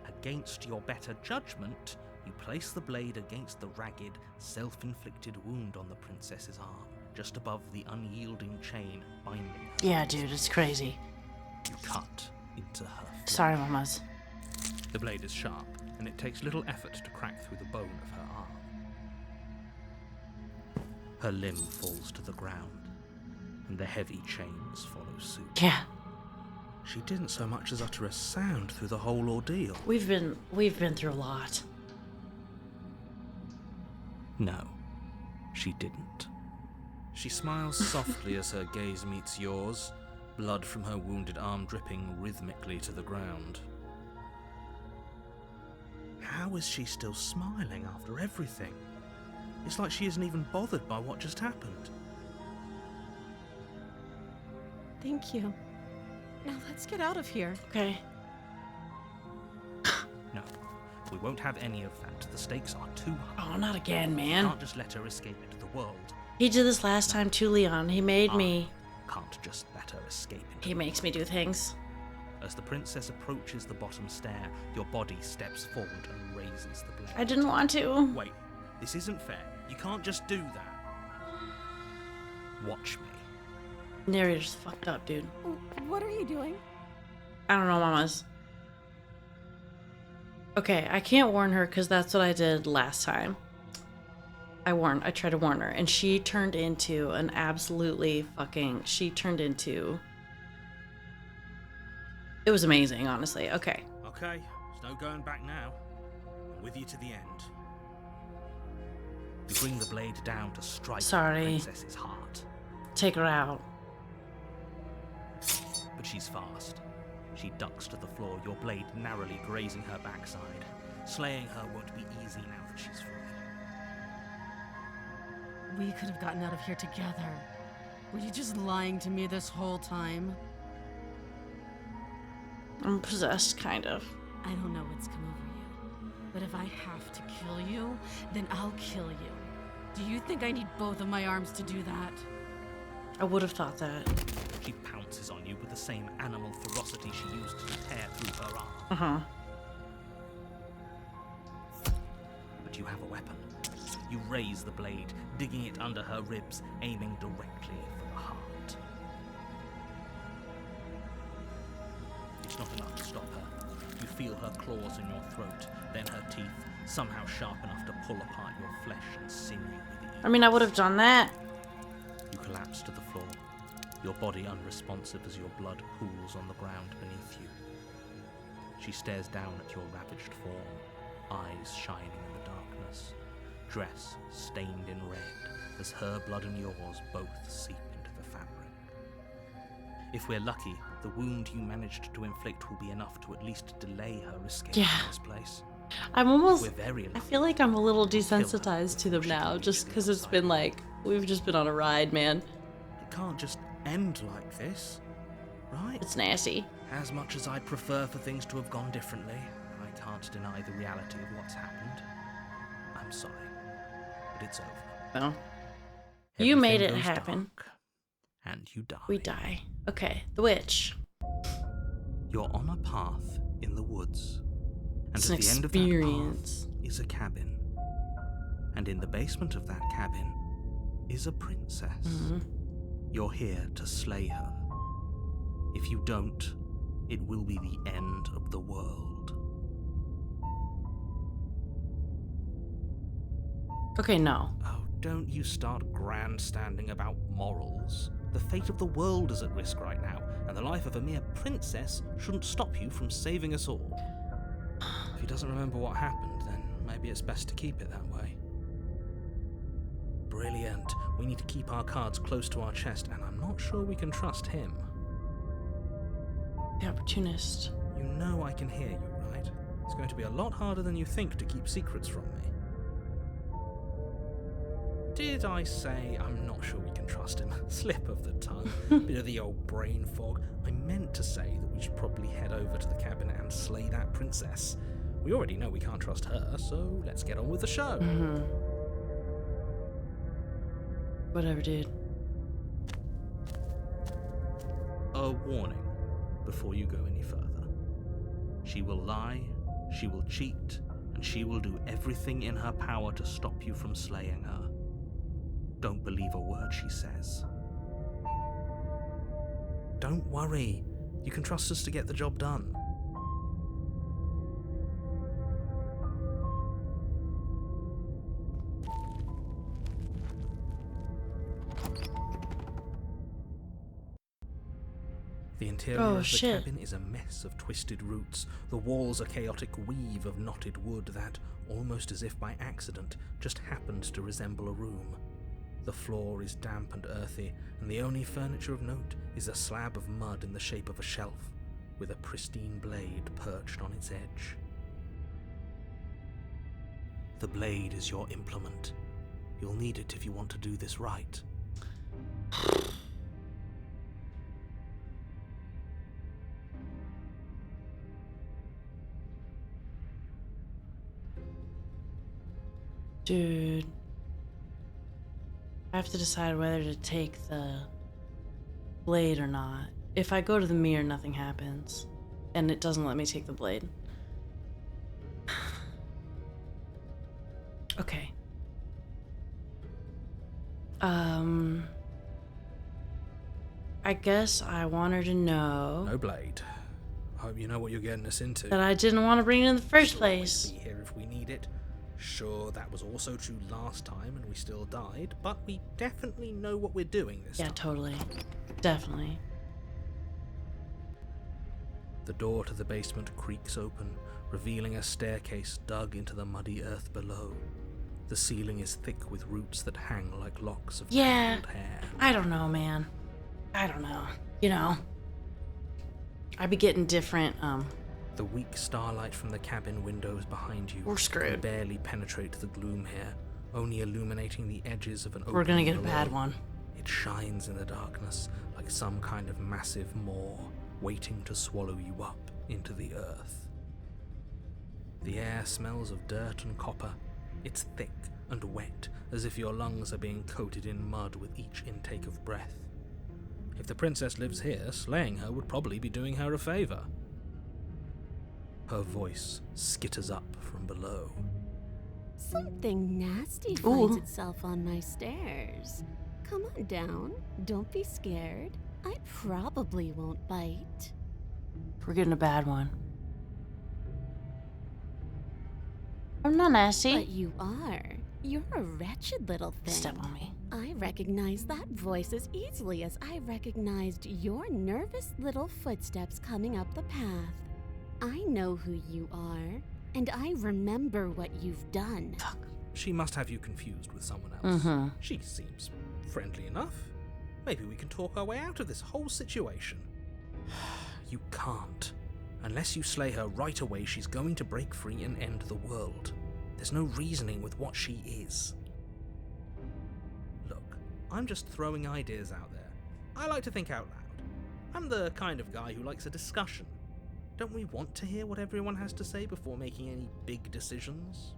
Against your better judgment, you place the blade against the ragged, self-inflicted wound on the princess's arm, just above the unyielding chain binding her. Yeah, dude, it's crazy. You cut into her flesh. Sorry, mamas. The blade is sharp, and it takes little effort to crack through the bone of her arm. Her limb falls to the ground, and the heavy chains follow suit. Yeah. She didn't so much as utter a sound through the whole ordeal. We've been through a lot. No, she didn't. She smiles softly as her gaze meets yours, blood from her wounded arm dripping rhythmically to the ground. How is she still smiling after everything? It's like she isn't even bothered by what just happened. Thank you. Now let's get out of here. Okay. No, we won't have any of that. The stakes are too high. Oh, not again, You man. can't just let her escape into the world. He did this last time too, Leon. He made me. Can't just let her escape into He makes me do things. As the princess approaches the bottom stair, your body steps forward and raises the blade. I didn't want to. Wait, this isn't fair. You can't just do that. Watch me. Narrator's fucked up, dude. What are you doing? I don't know, mamas. Okay, I can't warn her because that's what I did last time. I tried to warn her, and she turned into an absolutely fucking. It was amazing, honestly. Okay. Okay, there's no going back now. I'm with you to the end. You bring the blade down to strike Sorry. the princess's heart. Take her out. But she's fast. She ducks to the floor, your blade narrowly grazing her backside. Slaying her won't be easy now that she's free. We could have gotten out of here together. Were you just lying to me this whole time? I'm possessed, kind of. I don't know what's come over you, but if I have to kill you, then I'll kill you. Do you think I need both of my arms to do that? I would have thought that. She pounces on you with the same animal ferocity she used to tear through her arm. Uh-huh. But you have a weapon. You raise the blade, digging it under her ribs, aiming directly for the heart. It's not enough to stop her. You feel her claws in your throat, then her teeth, somehow sharp enough to pull apart your flesh and sinew with ease. I mean, I would have done that. You collapse to the floor, your body unresponsive as your blood pools on the ground beneath you. She stares down at your ravaged form, eyes shining in the darkness, dress stained in red as her blood and yours both seep into the fabric. If we're lucky, the wound you managed to inflict will be enough to at least delay her escape from this place. I'm almost. We're very I lucky. feel like I'm a little desensitized to them now, just because it's been like we've just been on a ride, man. It can't just end like this, right? It's nasty. As much as I'd prefer for things to have gone differently, I can't deny the reality of what's happened. I'm sorry, but it's over. Well, you made it Everything goes happen. dark, and you die. We die. Okay, the witch. You're on a path in the woods, and It's at an the end of experience. that path is a cabin. And in the basement of that cabin is a princess. Mhm. You're here to slay her. If you don't, it will be the end of the world. Okay, no. Oh, don't you start grandstanding about morals. The fate of the world is at risk right now, and the life of a mere princess shouldn't stop you from saving us all. If he doesn't remember what happened, then maybe it's best to keep it that way. Brilliant. We need to keep our cards close to our chest, and I'm not sure we can trust him. The opportunist. You know I can hear you, right? It's going to be a lot harder than you think to keep secrets from me. Did I say I'm not sure we can trust him? Slip of the tongue. Bit of the old brain fog. I meant to say that we should probably head over to the cabin and slay that princess. We already know we can't trust her, so let's get on with the show. Whatever, dude. A warning before you go any further. She will lie, she will cheat, and she will do everything in her power to stop you from slaying her. Don't believe a word she says. Don't worry. You can trust us to get the job done. The interior of the cabin is a mess of twisted roots. The walls a chaotic weave of knotted wood that, almost as if by accident, just happened to resemble a room. The floor is damp and earthy, and the only furniture of note is a slab of mud in the shape of a shelf, with a pristine blade perched on its edge. The blade is your implement. You'll need it if you want to do this right. Dude. I have to decide whether to take the blade or not. If I go to the mirror, nothing happens. And it doesn't let me take the blade. Okay. I guess I want her to know No blade. Hope you know what you're getting us into. that I didn't want to bring it in the first Sure, place. we'll be here if we need it. Sure, that was also true last time and we still died, but we definitely know what we're doing this Yeah, time. totally. Definitely. The door to the basement creaks open, revealing a staircase dug into the muddy earth below. The ceiling is thick with roots that hang like locks of tangled hair. I don't know, man. I don't know. You know, I'd be getting different, The weak starlight from the cabin windows behind you We're screwed. can barely penetrate the gloom here, only illuminating the edges of an opening we're gonna get a below. bad one. It shines in the darkness like some kind of massive maw waiting to swallow you up into the earth. The air smells of dirt and copper. It's thick and wet, as if your lungs are being coated in mud with each intake of breath. If the princess lives here, slaying her would probably be doing her a favor. Her voice skitters up from below. Something nasty finds itself on my stairs. Come on down. Don't be scared. I probably won't bite. We're getting a bad one. I'm not nasty. But you are. You're a wretched little thing. Step on me. I recognize that voice as easily as I recognized your nervous little footsteps coming up the path. I know who you are, and I remember what you've done. Fuck. She must have you confused with someone else. Mm-hmm. She seems friendly enough. Maybe we can talk our way out of this whole situation. You can't. Unless you slay her right away, she's going to break free and end the world. There's no reasoning with what she is. Look, I'm just throwing ideas out there. I like to think out loud. I'm the kind of guy who likes a discussion. Don't we want to hear what everyone has to say before making any big decisions?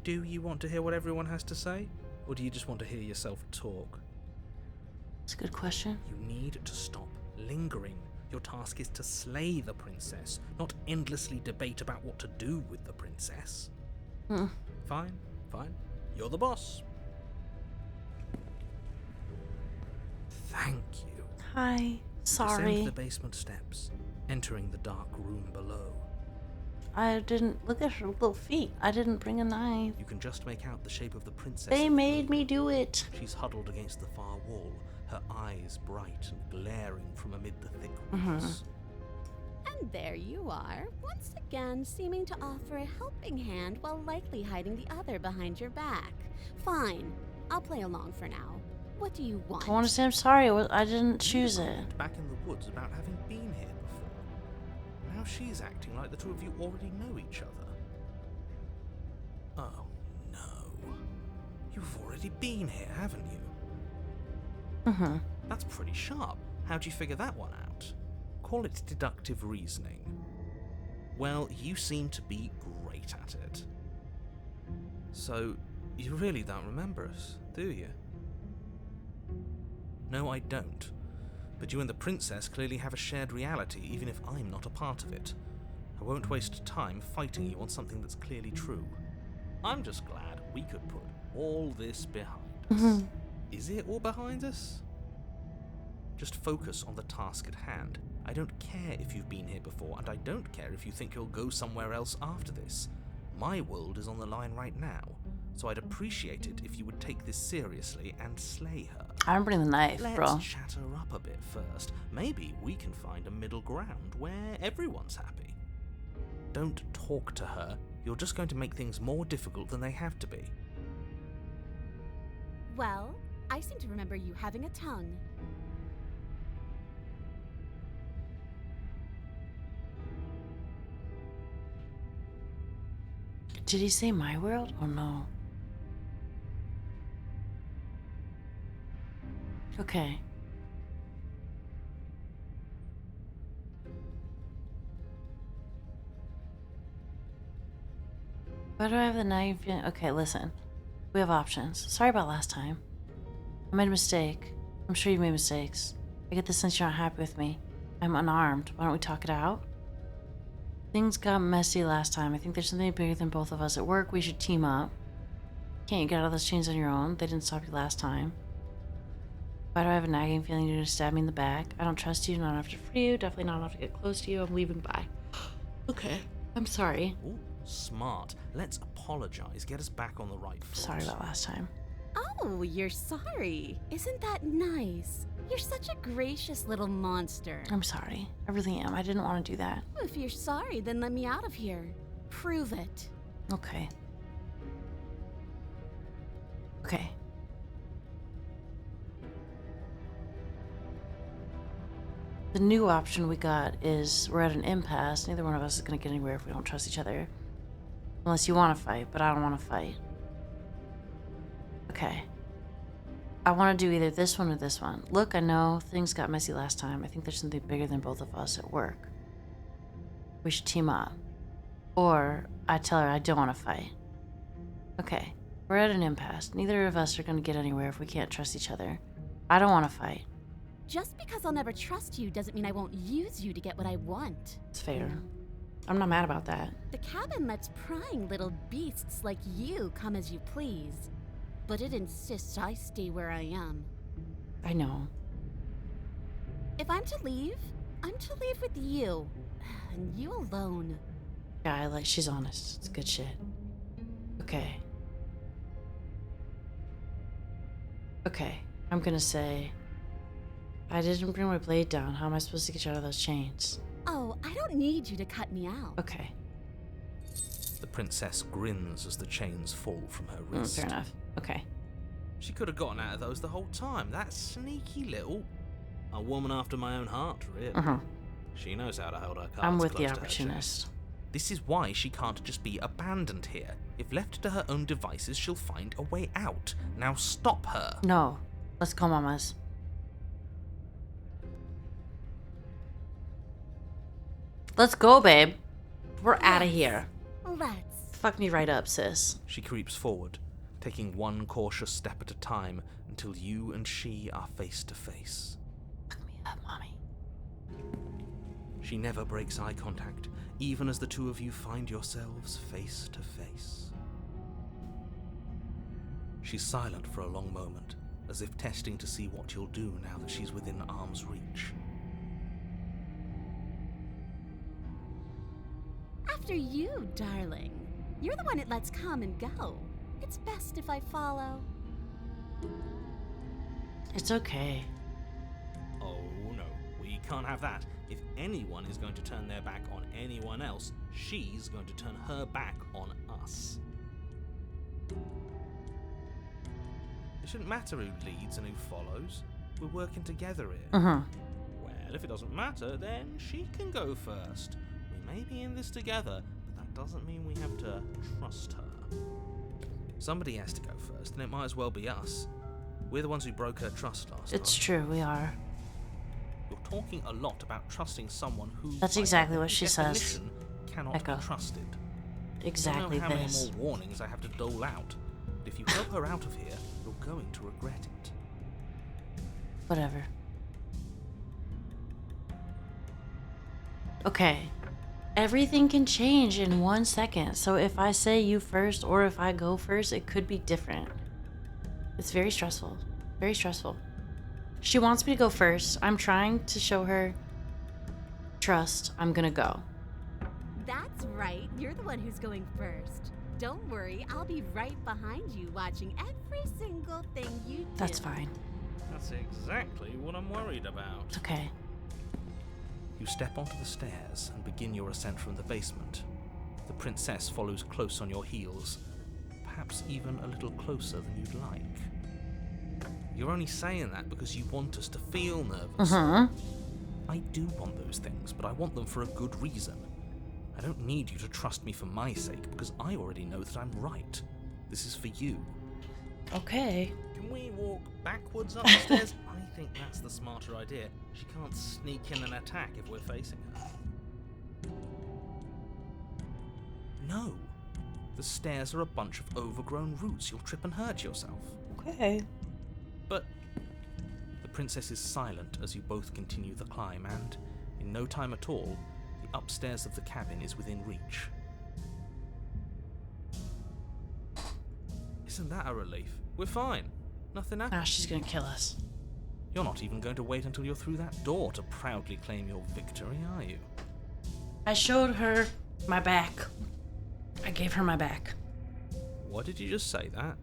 Do you want to hear what everyone has to say? Or do you just want to hear yourself talk? That's a good question. You need to stop lingering. Your task is to slay the princess, not endlessly debate about what to do with the princess. Fine. You're the boss. Thank you. Hi. Sorry. Descend the basement steps, entering the dark room below. I didn't look at her little feet. I didn't bring a knife. You can just make out the shape of the princess. They in the made room. me do it. She's huddled against the far wall, her eyes bright and glaring from amid the thick Mm-hmm. weeds. And there you are, once again seeming to offer a helping hand while likely hiding the other behind your back. Fine, I'll play along for now. What do you want? I want to say I'm sorry. I didn't choose it. Complained back in the woods about having been here before. Now she's acting like the two of you already know each other. Oh no. You've already been here, haven't you? Mm-hmm. That's pretty sharp. How'd you figure that one out? Call it deductive reasoning. Well, you seem to be great at it. So, you really don't remember us, do you? No, I don't. But you and the princess clearly have a shared reality, even if I'm not a part of it. I won't waste time fighting you on something that's clearly true. I'm just glad we could put all this behind us. Is it all behind us? Just focus on the task at hand. I don't care if you've been here before, and I don't care if you think you'll go somewhere else after this. My world is on the line right now, so I'd appreciate it if you would take this seriously and slay her. I'm bringing the knife, Let's bro. chat her up a bit first. Maybe we can find a middle ground where everyone's happy. Don't talk to her. You're just going to make things more difficult than they have to be. Well, I seem to remember you having a tongue. Did he say my world? Oh no. Okay. Why do I have the knife? Okay, listen. We have options. Sorry about last time. I made a mistake. I'm sure you made mistakes. I get the sense you're not happy with me. I'm unarmed. Why don't we talk it out? Things got messy last time. I think there's something bigger than both of us at work. We should team up. Can't you get out of those chains on your own? They didn't stop you last time. Why do I have a nagging feeling you're gonna stab me in the back? I don't trust you, not enough to free you, definitely not enough to get close to you. I'm leaving, bye. Okay, I'm sorry. Ooh, smart. Let's apologize. Get us back on the right foot. Sorry about last time. Oh, you're sorry. Isn't that nice? You're such a gracious little monster. I'm sorry. I really am. I didn't want to do that. If you're sorry, then let me out of here. Prove it. Okay. Okay. The new option we got is we're at an impasse. Neither one of us is going to get anywhere if we don't trust each other. Unless you want to fight, but I don't want to fight. Okay. I want to do either this one or this one. Look, I know things got messy last time. I think there's something bigger than both of us at work. We should team up. Or I tell her I don't want to fight. Okay. We're at an impasse. Neither of us are going to get anywhere if we can't trust each other. I don't want to fight. Just because I'll never trust you doesn't mean I won't use you to get what I want. It's fair. I'm not mad about that. The cabin lets prying little beasts like you come as you please. But it insists I stay where I am. I know. If I'm to leave, I'm to leave with you. And you alone. Yeah, she's honest. It's good shit. Okay. Okay. I'm gonna say... I didn't bring my blade down. How am I supposed to get you out of those chains? Oh, I don't need you to cut me out. Okay. The princess grins as the chains fall from her wrist. Fair enough. Okay. She could have gotten out of those the whole time. That sneaky little... A woman after my own heart, really. She knows how to hold her cards I'm with close the to her opportunist. chest. This is why she can't just be abandoned here. If left to her own devices, she'll find a way out. Now stop her. No. Let's go, mamas. Let's go, babe. We're out of here. Let's. Fuck me right up, sis. She creeps forward, taking one cautious step at a time until you and she are face to face. Fuck me up, mommy. She never breaks eye contact, even as the two of you find yourselves face to face. She's silent for a long moment, as if testing to see what you'll do now that she's within arm's reach. After you, darling. You're the one it lets come and go. It's best if I follow. It's okay. Oh no, we can't have that. If anyone is going to turn their back on anyone else, she's going to turn her back on us. It shouldn't matter who leads and who follows. We're working together here. Uh-huh. Well, if it doesn't matter, then she can go first. We may be in this together, but that doesn't mean we have to trust her. Somebody has to go first, and it might as well be us. We're the ones who broke her trust last time. It's true, we are. You're talking a lot about trusting someone who... That's by exactly every what she says. definition, cannot Echo. be trusted. Exactly I don't know how this. many more warnings I have to dole out. But if you help her out of here, you're going to regret it. Whatever. Okay. Everything can change in 1 second. So if I say you first or if I go first, it could be different. It's very stressful. Very stressful. She wants me to go first. I'm trying to show her trust. I'm gonna go. That's right. You're the one who's going first. Don't worry, I'll be right behind you watching every single thing you do. That's fine. That's exactly what I'm worried about. It's okay. You step onto the stairs and begin your ascent from the basement. The princess follows close on your heels, perhaps even a little closer than you'd like. You're only saying that because you want us to feel nervous. I do want those things, but I want them for a good reason. I don't need you to trust me for my sake, because I already know that I'm right. This is for you. Okay. Can we walk backwards up the stairs? I think that's the smarter idea. She can't sneak in and attack if we're facing her. No. The stairs are a bunch of overgrown roots. You'll trip and hurt yourself. Okay. But the princess is silent as you both continue the climb, and in no time at all, the upstairs of the cabin is within reach. Isn't that a relief? We're fine. Nothing happened. Now she's gonna kill us. You're not even going to wait until you're through that door to proudly claim your victory, are you? I showed her my back. I gave her my back. Why did you just say that?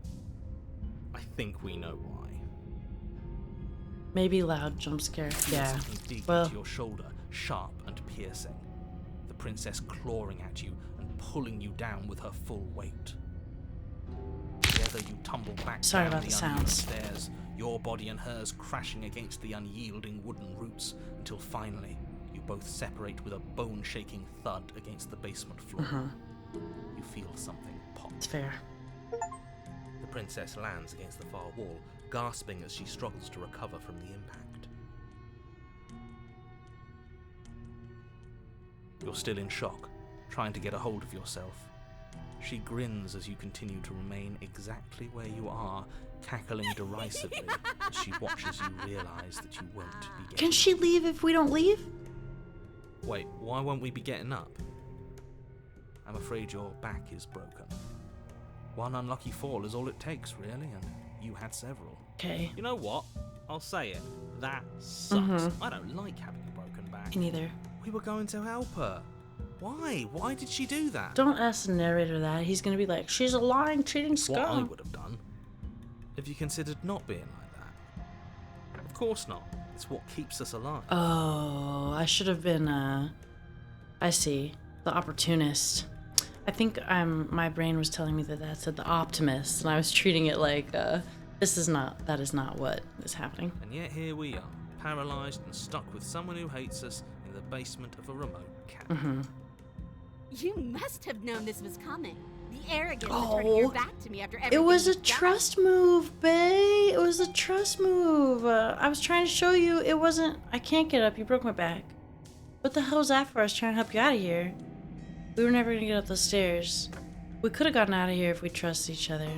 I think we know why. Maybe loud jump scare. Yeah. Something dig Well, into your shoulder, sharp and piercing. The princess clawing at you and pulling you down with her full weight. Together you tumble back sorry down about the the uneven sounds. stairs, your body and hers crashing against the unyielding wooden roots, until finally you both separate with a bone-shaking thud against the basement floor. You feel something pop. It's fair. The princess lands against the far wall, gasping as she struggles to recover from the impact. You're still in shock, trying to get a hold of yourself. She grins as you continue to remain exactly where you are, cackling derisively as she watches you realize that you won't be getting Can she leave if we don't leave? Wait, why won't we be getting up? I'm afraid your back is broken. One unlucky fall is all it takes, really, and you had several. Okay. You know what? I'll say it. That sucks. I don't like having a broken back. Me neither. We were going to help her. Why? Why did she do that? Don't ask the narrator that. He's gonna be like, she's a lying, cheating What I scum. would have done. Have you considered not being like that? Of course not. It's what keeps us alive. Oh, I should have been, I see. The opportunist. I think my brain was telling me that said the optimist, and I was treating it like, that is not what is happening. And yet here we are, paralysed and stuck with someone who hates us in the basement of a remote cabin. You must have known this was coming. The arrogance of turning your back to me after everything It was a you've done. trust move, bae. It was a trust move. I was trying to show you it wasn't. I can't get up. You broke my back. What the hell was that for? I was trying to help you out of here. We were never gonna get up those stairs. We could have gotten out of here if we trusted each other.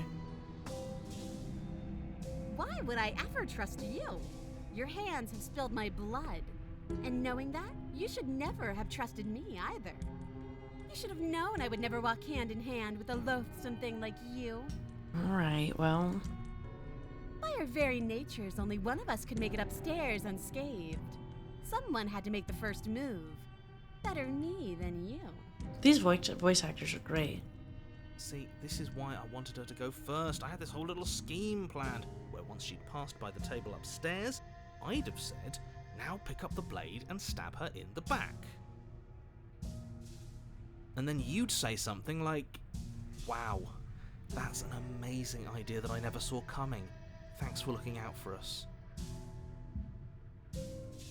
Why would I ever trust you? Your hands have spilled my blood. And knowing that, you should never have trusted me either. You should have known I would never walk hand in hand with a loathsome thing like you. All right. Well. By our very natures, only one of us could make it upstairs unscathed. Someone had to make the first move. better me than you. These voice actors are great. See, this is why I wanted her to go first. I had this whole little scheme planned, where once she'd passed by the table upstairs, I'd have said, now pick up the blade and stab her in the back. And then you'd say something like, wow, that's an amazing idea that I never saw coming. Thanks for looking out for us.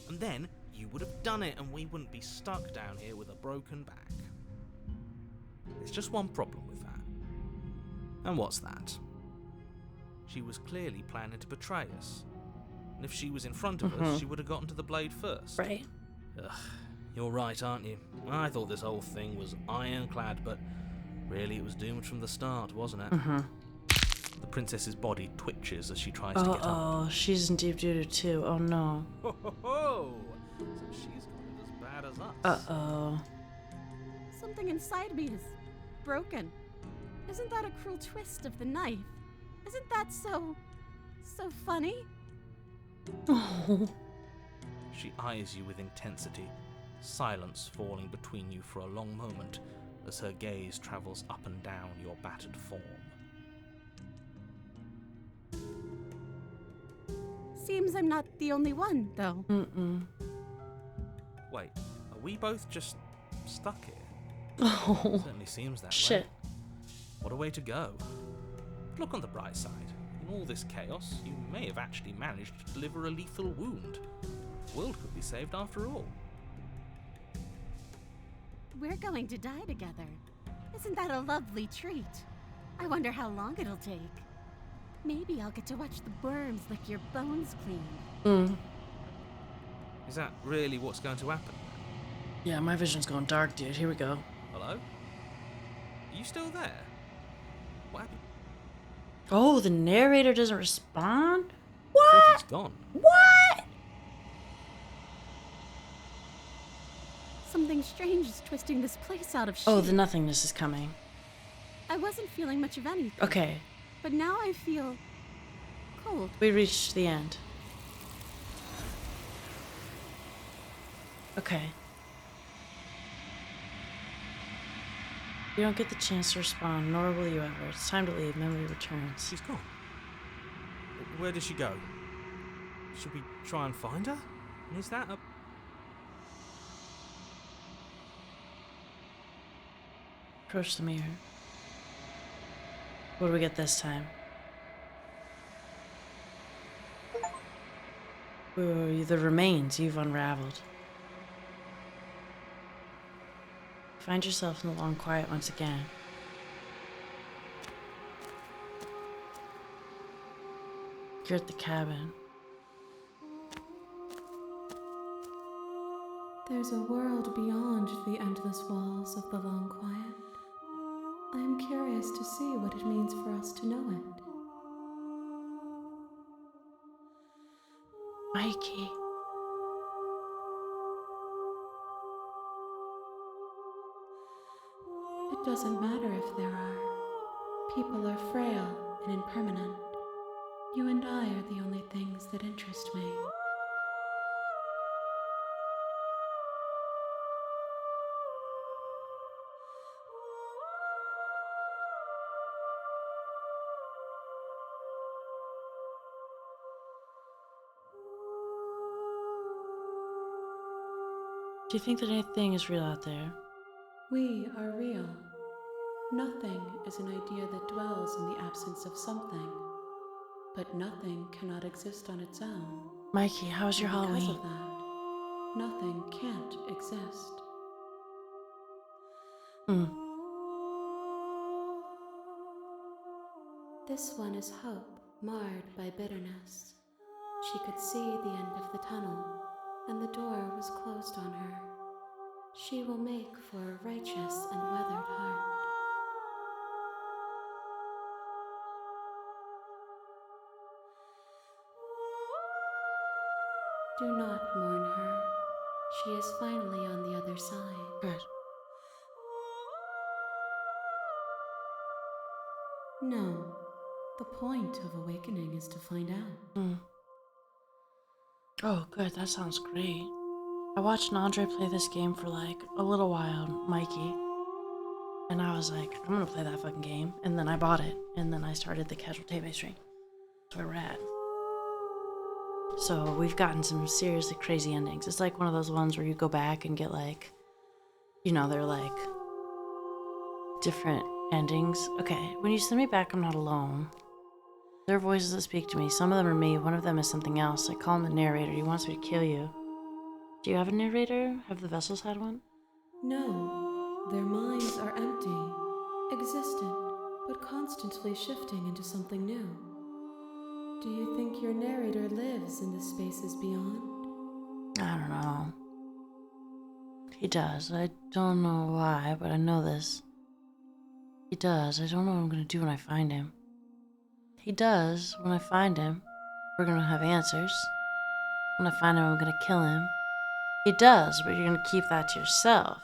And then you would have done it and we wouldn't be stuck down here with a broken back. There's just one problem with that. And what's that? She was clearly planning to betray us. And if she was in front of us, she would have gotten to the blade first. Right. Ugh, you're right, aren't you? I thought this whole thing was ironclad, but really it was doomed from the start, wasn't it? The princess's body twitches as she tries to get up. Oh, she's in deep doo too. Oh no. Ho ho ho! So she's got it as bad as us. Uh-oh. Something inside me is broken. Isn't that a cruel twist of the knife? Isn't that so funny? Oh. She eyes you with intensity, silence falling between you for a long moment as her gaze travels up and down your battered form. Seems I'm not the only one, though. Wait, are we both just stuck here? Oh. Certainly seems that Shit. way. What a way to go. Look on the bright side. In all this chaos, you may have actually managed to deliver a lethal wound. The world could be saved after all. We're going to die together. Isn't that a lovely treat? I wonder how long it'll take. Maybe I'll get to watch the worms lick your bones clean. Is that really what's going to happen? Yeah, my vision's going dark, dude. Here we go. Hello? Are you still there? What happened? Oh, the narrator doesn't respond? I think What? he's gone. What? Something strange is twisting this place out of shape. Oh, the nothingness is coming. I wasn't feeling much of anything. Okay, But now I feel cold. we reached the end. Okay. You don't get the chance to respond, nor will you ever. It's time to leave. Memory returns. She's gone. Where did she go? Should we try and find her? Is that a... Approach the mirror. What do we get this time? Ooh, the remains you've unraveled. Find yourself in the long quiet once again. You're at the cabin. There's a world beyond the endless walls of the long quiet. I am curious to see what it means for us to know it. Mikey. It doesn't matter if there are. People are frail and impermanent. You and I are the only things that interest me. Do you think that anything is real out there? We are real. Nothing is an idea that dwells in the absence of something. But nothing cannot exist on its own. Mikey, how was your And because Halloween? of that, nothing can't exist. This one is hope, marred by bitterness. She could see the end of the tunnel, and the door was closed on her. She will make for a righteous and weathered heart. Do not mourn her. She is finally on the other side. Good. No, the point of awakening is to find out. Oh, good. That sounds great. I watched Andre play this game for like a little while, Mikey. And I was like, I'm gonna play that fucking game. And then I bought it. And then I started the casual tape stream. That's where we're at. So we've gotten some seriously crazy endings. It's like one of those ones where you go back and get like, you know, they're like different endings. Okay, when you send me back, I'm not alone. There are voices that speak to me. Some of them are me. One of them is something else. I call him the narrator. He wants me to kill you. Do you have a narrator? Have the vessels had one? No, their minds are empty, existent, but constantly shifting into something new. Do you think your narrator lives in the spaces beyond? I don't know. He does. I don't know why, but I know this. He does. I don't know what I'm gonna do when I find him. He does. When I find him, we're gonna have answers. When I find him, I'm gonna kill him. He does, but you're gonna keep that to yourself.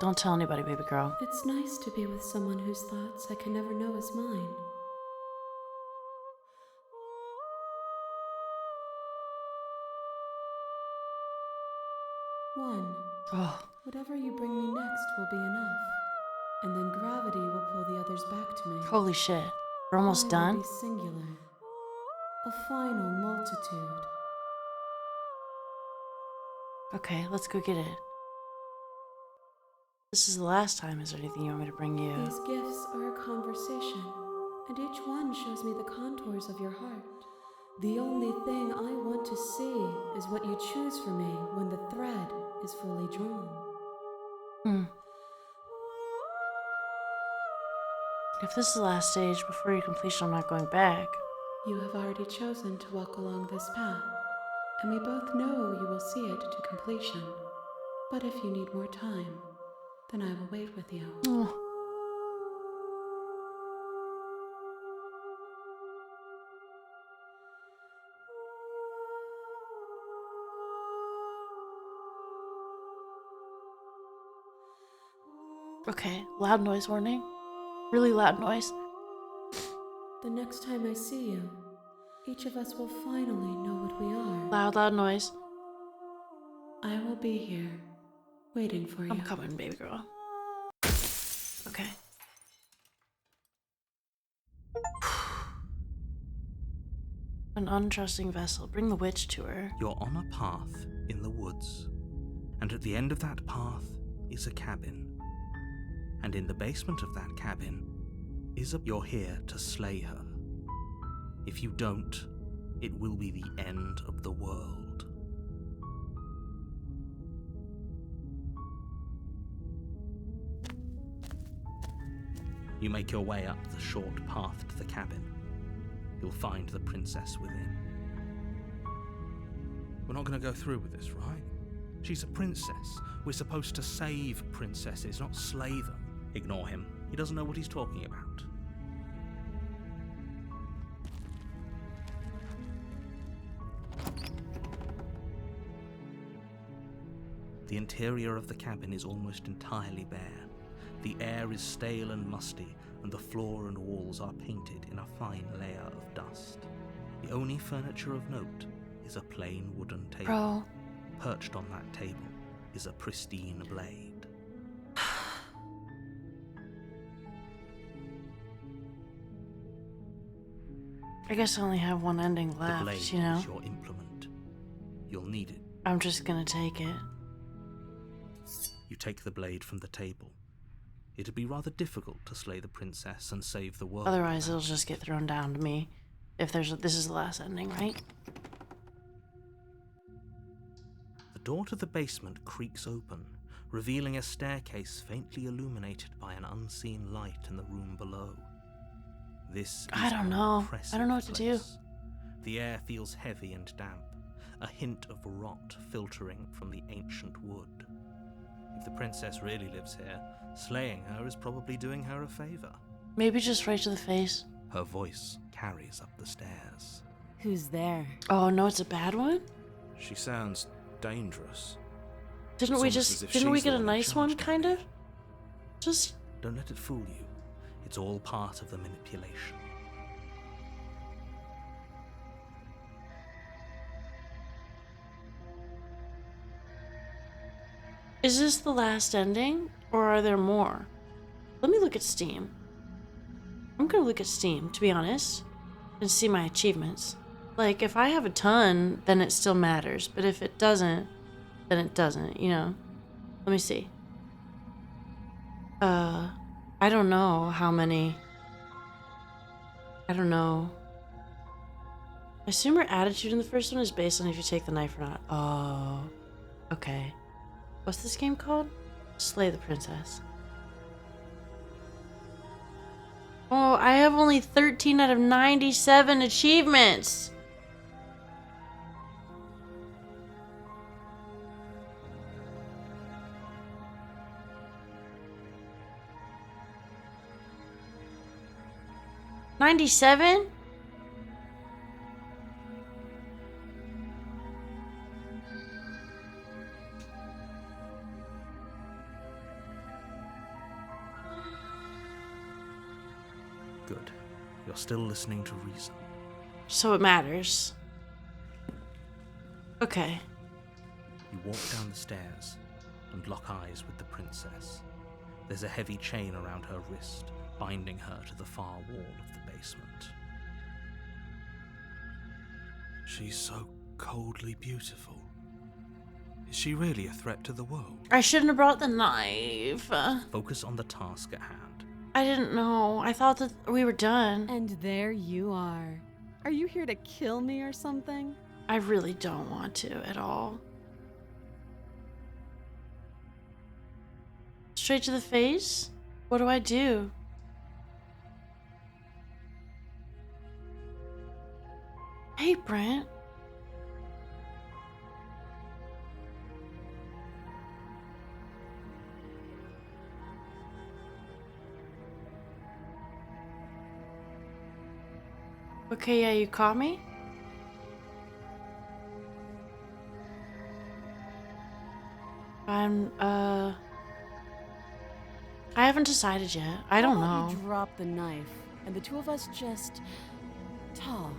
Don't tell anybody, baby girl. It's nice to be with someone whose thoughts I can never know as mine. One. Oh, Whatever you bring me next will be enough. And then gravity will pull the others back to me. holy shit. We're almost I done? will be singular. A final multitude. Okay, let's go get it. This is the last time. Is there anything you want me to bring you? These gifts are a conversation, and each one shows me the contours of your heart. The only thing I want to see is what you choose for me when the thread is fully drawn. If this is the last stage, before your completion, I'm not going back. You have already chosen to walk along this path, and we both know you will see it to completion. But if you need more time, then I will wait with you. Oh. Okay, loud noise warning. Really loud noise. The next time I see you, each of us will finally know what we are. Loud noise. I will be here, waiting for you. I'm coming, baby girl. Okay. An untrusting vessel. Bring the witch to her. You're on a path in the woods, and at the end of that path is a cabin. And in the basement of that cabin is you're here to slay her. If you don't, it will be the end of the world. You make your way up the short path to the cabin. You'll find the princess within. We're not going to go through with this, right? She's a princess. We're supposed to save princesses, not slay them. Ignore him. He doesn't know what he's talking about. The interior of the cabin is almost entirely bare. The air is stale and musty, and the floor and walls are painted in a fine layer of dust. The only furniture of note is a plain wooden table. Bro. Perched on that table is a pristine blade. I guess I only have one ending The left, blade you know? is your implement. You'll need it. I'm just gonna take it. You take the blade from the table. It'd be rather difficult to slay the princess and save the world. Otherwise, it'll just get thrown down to me. If this is the last ending, right? The door to the basement creaks open, revealing a staircase faintly illuminated by an unseen light in the room below. This is I don't an know. impressive I don't know what to do. place. The air feels heavy and damp, a hint of rot filtering from the ancient wood. If the princess really lives here, slaying her is probably doing her a favor. Maybe just right to the face. Her voice carries up the stairs. Who's there? Oh no, it's a bad one? She sounds dangerous. Didn't It's we almost just as if didn't we she's get the a one in nice one charge down kind of? here. Just Don't let it fool you. It's all part of the manipulation. is this the last ending or are there more? Let me look at Steam. I'm gonna look at Steam, to be honest, and see my achievements. Like, if I have a ton, then it still matters. But if it doesn't, then it doesn't, you know? Let me see. I don't know how many. I don't know. I assume her attitude in the first one is based on if you take the knife or not. Oh, okay. What's this game called? Slay the Princess. Oh, I have only 13 out of 97 achievements. $97? Good. You're still listening to reason. So it matters. Okay. You walk down the stairs and lock eyes with the princess. There's a heavy chain around her wrist, binding her to the far wall of the basement. She's so coldly beautiful. Is she really a threat to the world? I shouldn't have brought the knife. Focus on the task at hand. I didn't know. I thought that we were done. And there you are. Are you here to kill me or something? I really don't want to at all. Straight to the face? What do I do? Hey, Brent. Okay, yeah, you caught me? I haven't decided yet. I don't How about know. you drop the knife, and the two of us just talk.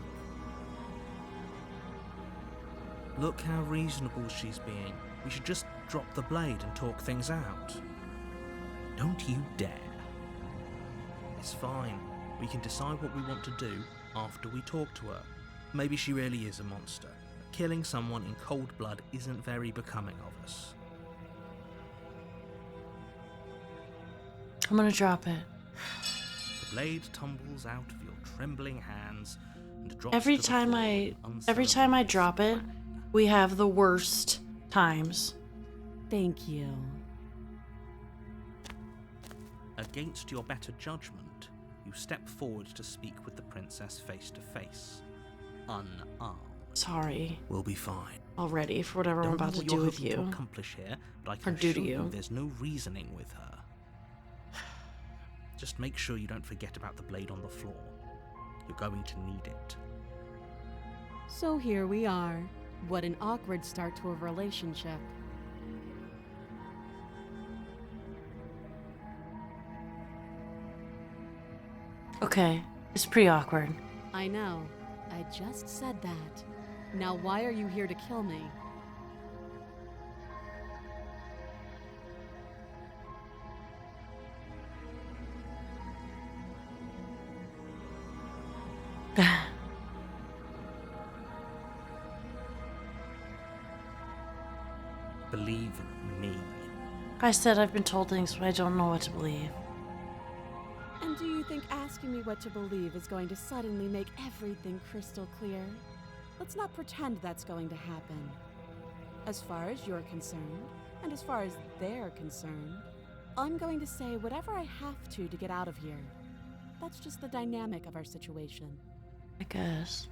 Look how reasonable she's being. We should just drop the blade and talk things out. Don't you dare. It's fine. We can decide what we want to do after we talk to her. Maybe she really is a monster. Killing someone in cold blood isn't very becoming of us. I'm gonna drop it. The blade tumbles out of your trembling hands and drops Every to the time floor I unceremoniously drop it, bang. we have the worst times. Thank you. Against your better judgment, you step forward to speak with the princess face to face, unarmed. Sorry We'll be fine. already for whatever I'm Don't know about to what do you're with hoping to you. accomplish here, but I Or can do to assure you you. there's no reasoning with her. Just make sure you don't forget about the blade on the floor. You're going to need it. So here we are. What an awkward start to a relationship. Okay, it's pretty awkward. I know. I just said that. Now why are you here to kill me? Believe me. I said I've been told things, but I don't know what to believe. And do you think asking me what to believe is going to suddenly make everything crystal clear? Let's not pretend that's going to happen. As far as you're concerned, and as far as they're concerned, I'm going to say whatever I have to get out of here. That's just the dynamic of our situation. I guess.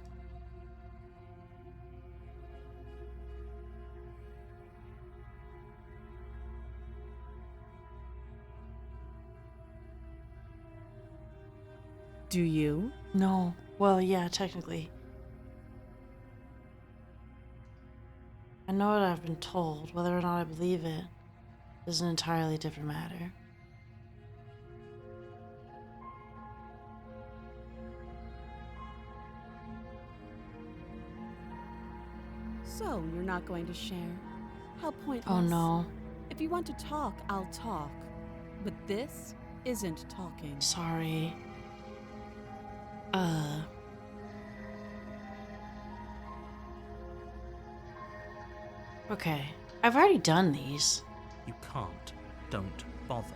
Do you? No. Well, yeah, technically. I know what I've been told. Whether or not I believe it is an entirely different matter. So, you're not going to share? How pointless. Oh no. If you want to talk, I'll talk. But this isn't talking. Sorry. Okay. I've already done these. You can't. Don't bother.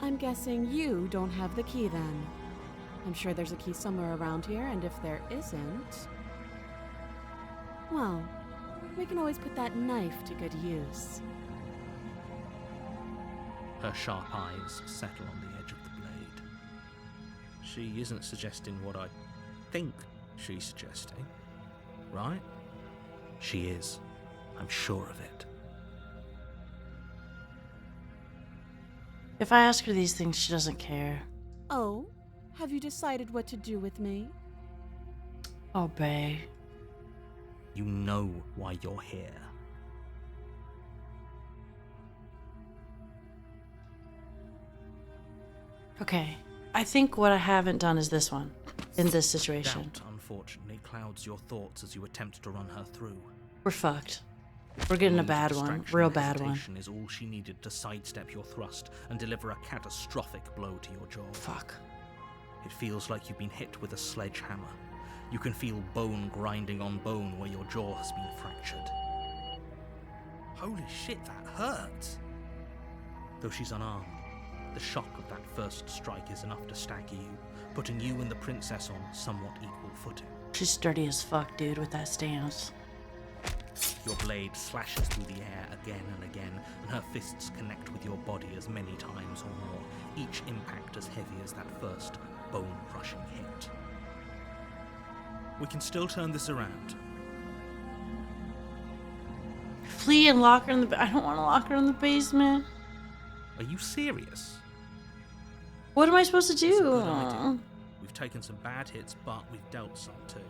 I'm guessing you don't have the key then. I'm sure there's a key somewhere around here, and if there isn't... well, we can always put that knife to good use. Her sharp eyes settle on the edge of the blade. She isn't suggesting what I think she's suggesting, right? She is. I'm sure of it. If I ask her these things, she doesn't care. Oh, have you decided what to do with me? Oh, bae. You know why you're here. Okay. I think what I haven't done is this one. In this situation. Doubt, unfortunately, clouds your thoughts as you attempt to run her through. We're fucked. We're getting a Mood, bad one. distraction, Real and bad one. hesitation is all she needed to sidestep your thrust and deliver a catastrophic blow to your jaw. Fuck. It feels like you've been hit with a sledgehammer. You can feel bone grinding on bone where your jaw has been fractured. Holy shit, that hurts! Though she's unarmed, the shock of that first strike is enough to stagger you, putting you and the princess on somewhat equal footing. She's sturdy as fuck, dude, with that stance. Your blade slashes through the air again and again, and her fists connect with your body as many times or more, each impact as heavy as that first bone-crushing hit. We can still turn this around. Flee and lock her in the... I don't want to lock her in the basement. Are you serious? What am I supposed to It's a do? good idea. We've taken some bad hits, but we've dealt some too.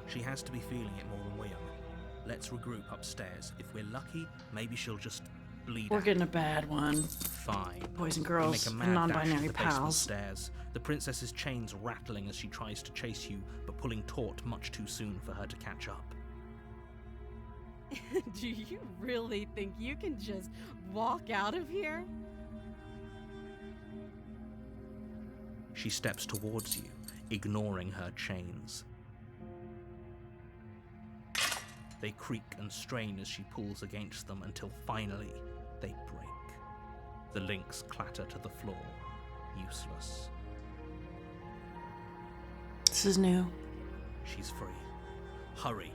She has to be feeling it more than we are. Let's regroup upstairs. If we're lucky, maybe she'll just bleed We're out. getting a bad one. Fine. Boys and You girls make a and mad dash non-binary for the basement pals. stairs, the princess's chains rattling as she tries to chase you, but pulling taut much too soon for her to catch up. Do you really think you can just walk out of here? She steps towards you, ignoring her chains. They creak and strain as she pulls against them until finally they break. The links clatter to the floor, useless. This is new. She's free. Hurry.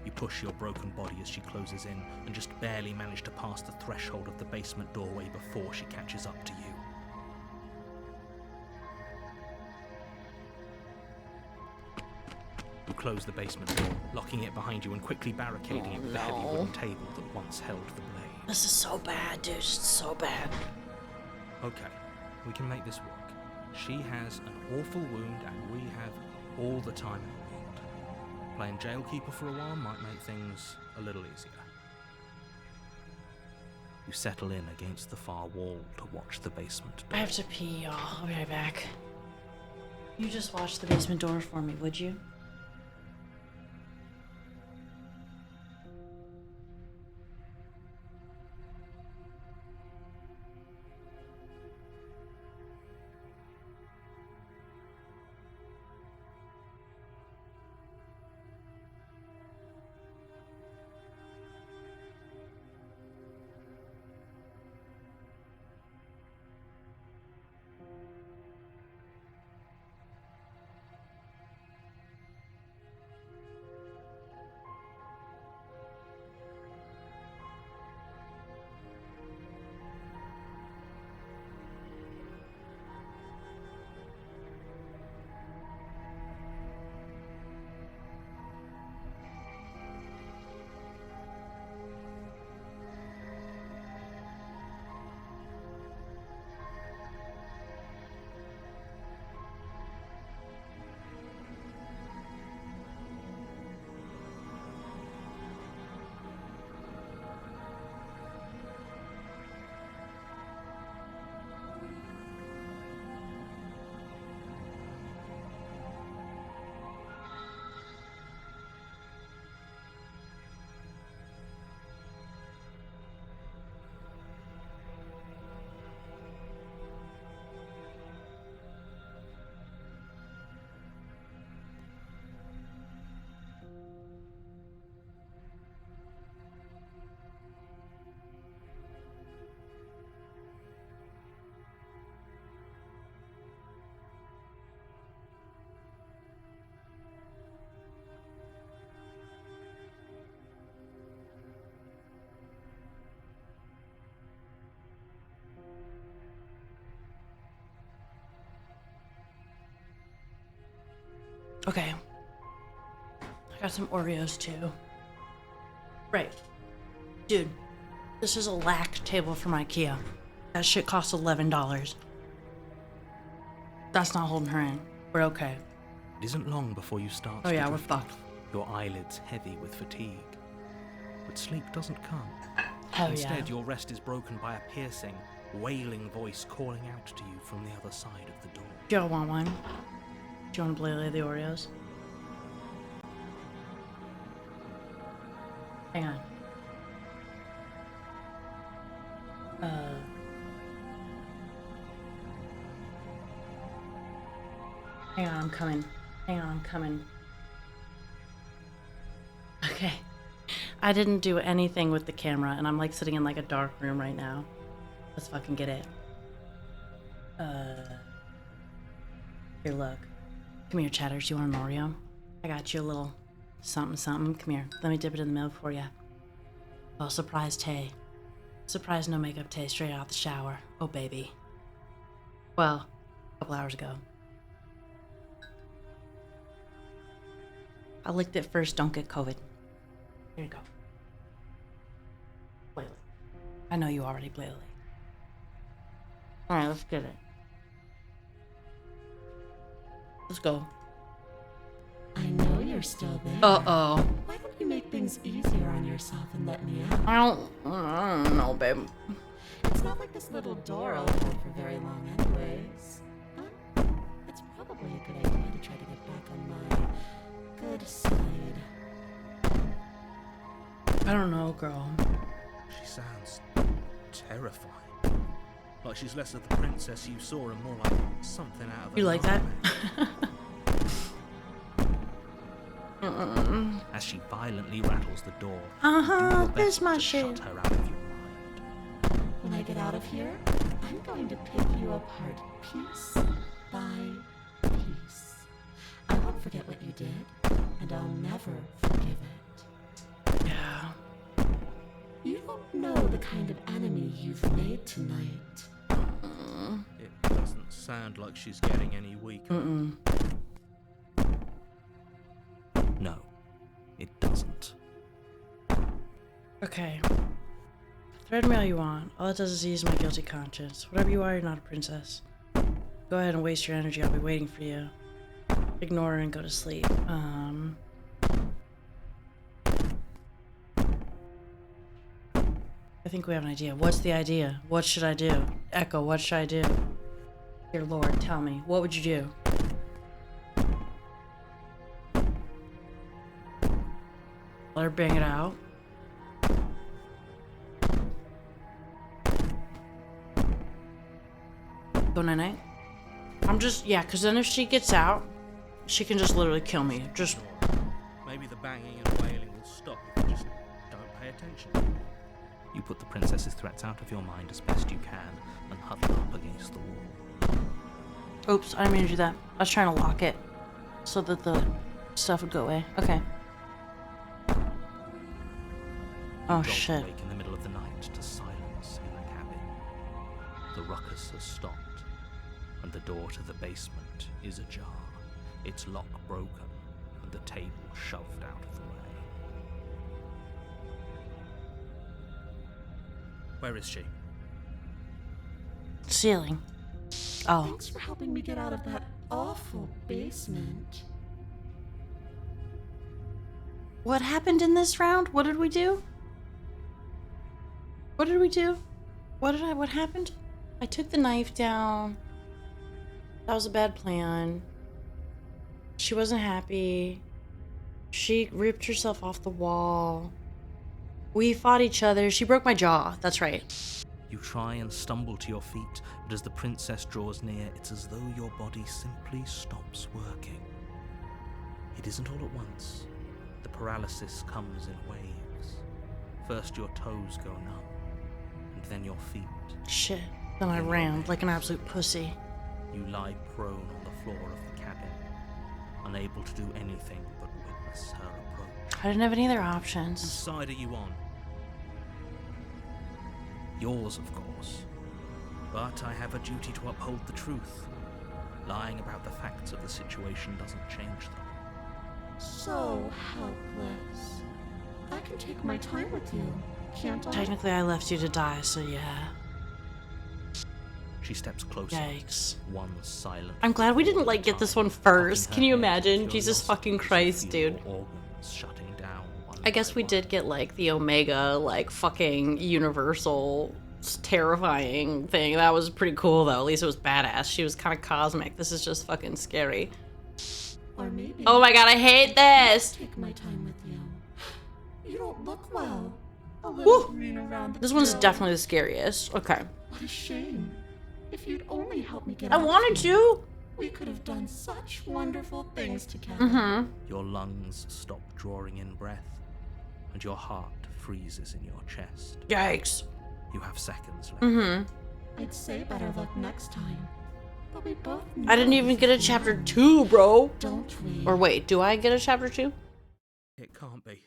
You push your broken body as she closes in and just barely manage to pass the threshold of the basement doorway before she catches up to you. You close the basement door, locking it behind you and quickly barricading it with the heavy wooden table that once held the blade. This is so bad, dude. It's so bad. Okay, we can make this work. She has an awful wound and we have all the time in the world. Playing jailkeeper for a while might make things a little easier. You settle in against the far wall to watch the basement door. I have to pee, y'all. I'll be right back. You just watch the basement door for me, would you? Okay. I got some Oreos too. Right. Dude, this is a lac table from IKEA. That shit costs $11. That's not holding her in. We're okay. It isn't long before you start Oh to yeah, we're drift off, fucked. your eyelids heavy with fatigue. But sleep doesn't come. Hell Instead, yeah. your rest is broken by a piercing, wailing voice calling out to you from the other side of the door. Do y'all want one? Do you want to play the Oreos? Hang on. Hang on, I'm coming. Hang on, I'm coming. Okay. I didn't do anything with the camera, and I'm like sitting in like a dark room right now. Let's fucking get it. Here, look. Come here, Chatters. You want an Oreo? I got you a little something, something. Come here. Let me dip it in the milk for you. Oh, surprise Tay. Surprise no makeup Tay straight out the shower. Oh, baby. Well, a couple hours ago. I licked it first. Don't get COVID. Here you go. Play it. I know you already played it. Alright, let's get it. Let's go. I know you're still there. Uh-oh. Why don't you make things easier on yourself and let me out? I don't know, babe. It's not like this little door will hold for very long anyways. But it's probably a good idea to try to get back on my good side. I don't know, girl. She sounds terrifying. Like she's less of the princess you saw and more like something out of a You like that? nightmare. As she violently rattles the door, There's my to shit. shut her out of your mind. When I get out of here, I'm going to pick you apart piece by piece. I won't forget what you did, and I'll never forgive it. Yeah. You don't know the kind of enemy you've made tonight. It doesn't sound like she's getting any weaker. No, it doesn't. Okay. Thread me all you want. All it does is ease my guilty conscience. Whatever you are, you're not a princess. Go ahead and waste your energy. I'll be waiting for you. Ignore her and go to sleep. I think we have an idea. What's the idea? What should I do? Echo, what should I do? Dear Lord, tell me. What would you do? Let her bang it out. Go night-night. I'm just, yeah, because then if she gets out, she can just literally kill me. Just, Maybe the banging and wailing will stop if you just don't pay attention. You put the princess's threats out of your mind as best you can and huddle up against the wall. oops, I didn't mean to do that. I was trying to lock it so that the stuff would go away. Okay. Oh, You jolt shit. awake in the middle of the night to silence in the cabin. The ruckus has stopped, and the door to the basement is ajar, its lock broken, and the table shoved out of the way. Where is she? Ceiling. Oh. Thanks for helping me get out of that awful basement. What happened in this round? What did we do? What did we do? What happened? I took the knife down. That was a bad plan. She wasn't happy. She ripped herself off the wall. We fought each other. She broke my jaw. That's right. You try and stumble to your feet, but as the princess draws near, it's as though your body simply stops working. It isn't all at once. The paralysis comes in waves. First your toes go numb, and then your feet. Shit. Then I ran like an absolute pussy. You lie prone on the floor of the cabin, unable to do anything but witness her approach. I didn't have any other Whose options. side are you on? Yours, of course. But I have a duty to uphold the truth. Lying about the facts of the situation doesn't change them. So helpless. I can take my time with you, can't I? Technically, I left you to die, so yeah. She steps closer. Yikes. One silent. I'm glad we didn't, footfall at like, a get this time, one first. cocking Can her you head imagine? with Jesus curiosity fucking as you Christ, feel dude. your organs shutting down one I guess by we one. did get, like, the Omega, like, fucking universal terrifying thing. That was pretty cool, though. At least it was badass. She was kind of cosmic. This is just fucking scary. Or maybe Oh my god, I hate this! take my time with you. You don't look well. A little green around the This one's tail. definitely the scariest. Okay. What a shame. If you'd only helped me get I out wanted here, to! we could have done such wonderful things together. Mm-hmm. Your lungs stop drawing in breath, and your heart freezes in your chest. Yikes. You have seconds left. Mm-hmm. I'd say better luck next time. But we both I didn't know even this get a is chapter love, 2, bro. don't we? Or wait, do I get a chapter 2? It can't be.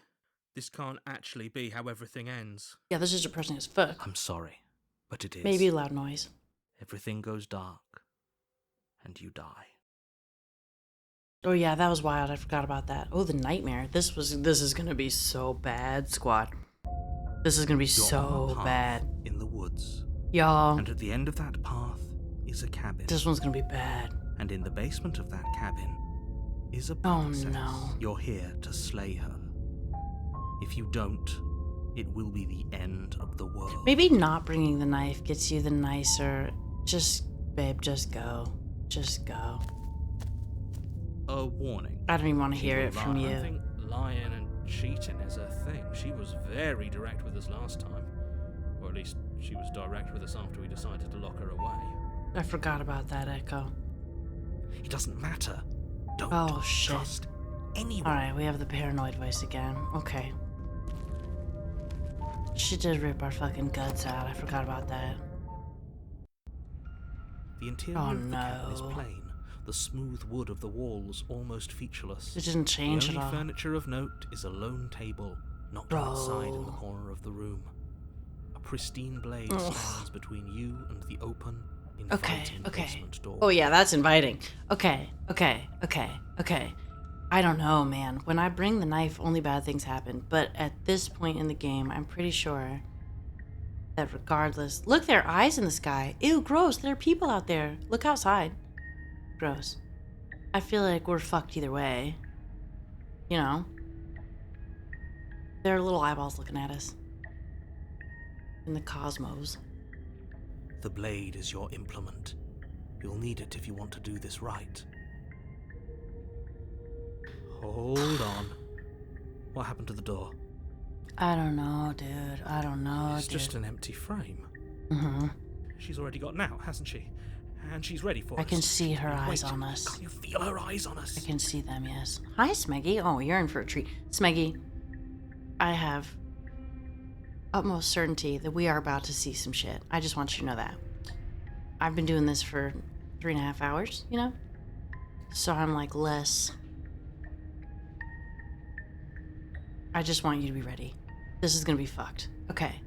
This can't actually be how everything ends. Yeah, this is depressing as fuck. I'm sorry, but it is. Maybe loud noise. Everything goes dark, and you die. Oh yeah, that was wild. I forgot about that. Oh, the nightmare. This is gonna be so bad, squad. This is gonna be You're on so a path bad. in the woods, Y'all, and at the end of that path is a cabin. this one's gonna be bad. And in the basement of that cabin is a Oh, princess. no. You're here to slay her. If you don't, it will be the end of the world. Maybe not bringing the knife gets you the nicer. Just, babe, just go. Just go. A warning. I don't even want to She hear will it from lie. you. I think lying and cheating is her thing. She was very direct with us last time. Or at least she was direct with us after we decided to lock her away. I forgot about that, Echo. It doesn't matter. Don't Oh, shit. trust anyone. Alright, we have the paranoid voice again. Okay. She did rip our fucking guts out. I forgot about that. The interior Oh, of the cabin is no. plain. The smooth wood of the walls almost featureless. It didn't change The at only all. furniture of note is a lone table, knocked on its side in the Bro. corner of the room. A pristine blade Ugh. stands between you and the open, Okay, inviting okay. basement door. Oh yeah, that's inviting. Okay. I don't know, man. When I bring the knife, only bad things happen. But at this point in the game, I'm pretty sure that regardless... Look, there are eyes in the sky. Ew, gross. There are people out there. Look outside. Gross. I feel like we're fucked either way. You know? There are little eyeballs looking at us. In the cosmos. The blade is your implement. You'll need it if you want to do this right. Hold on. What happened to the door? I don't know, dude. I don't know, It's dude. just an empty frame. Mm-hmm. She's already got out, hasn't she? And she's ready for I us. can see her eyes Wait, on us. Can't you feel her eyes on us? I can see them, yes. Hi, Smeggy. Oh, you're in for a treat. Smeggy, I have utmost certainty that we are about to see some shit. I just want you to know that. I've been doing this for 3.5 hours, you know? So I'm like less... I just want you to be ready. This is gonna be fucked. Okay.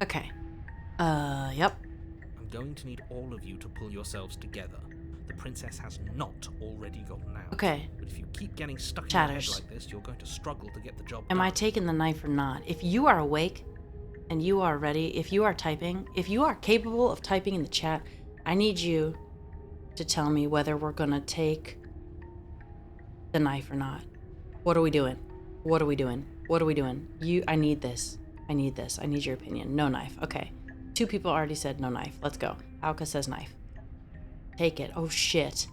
Okay. Yep. I'm going to need all of you to pull yourselves together. The princess has not already gotten out. Okay. But if you keep getting stuck in your head Chatters. like this, you're going to struggle to get the job Am done. I taking the knife or not? If you are awake and you are ready, if you are typing, if you are capable of typing in the chat, I need you to tell me whether we're gonna take the knife or not. What are we doing? What are we doing? What are we doing? I need this. I need this. I need your opinion. No knife. Okay. 2 people already said no knife. Let's go. Alka says knife. Take it. Oh shit.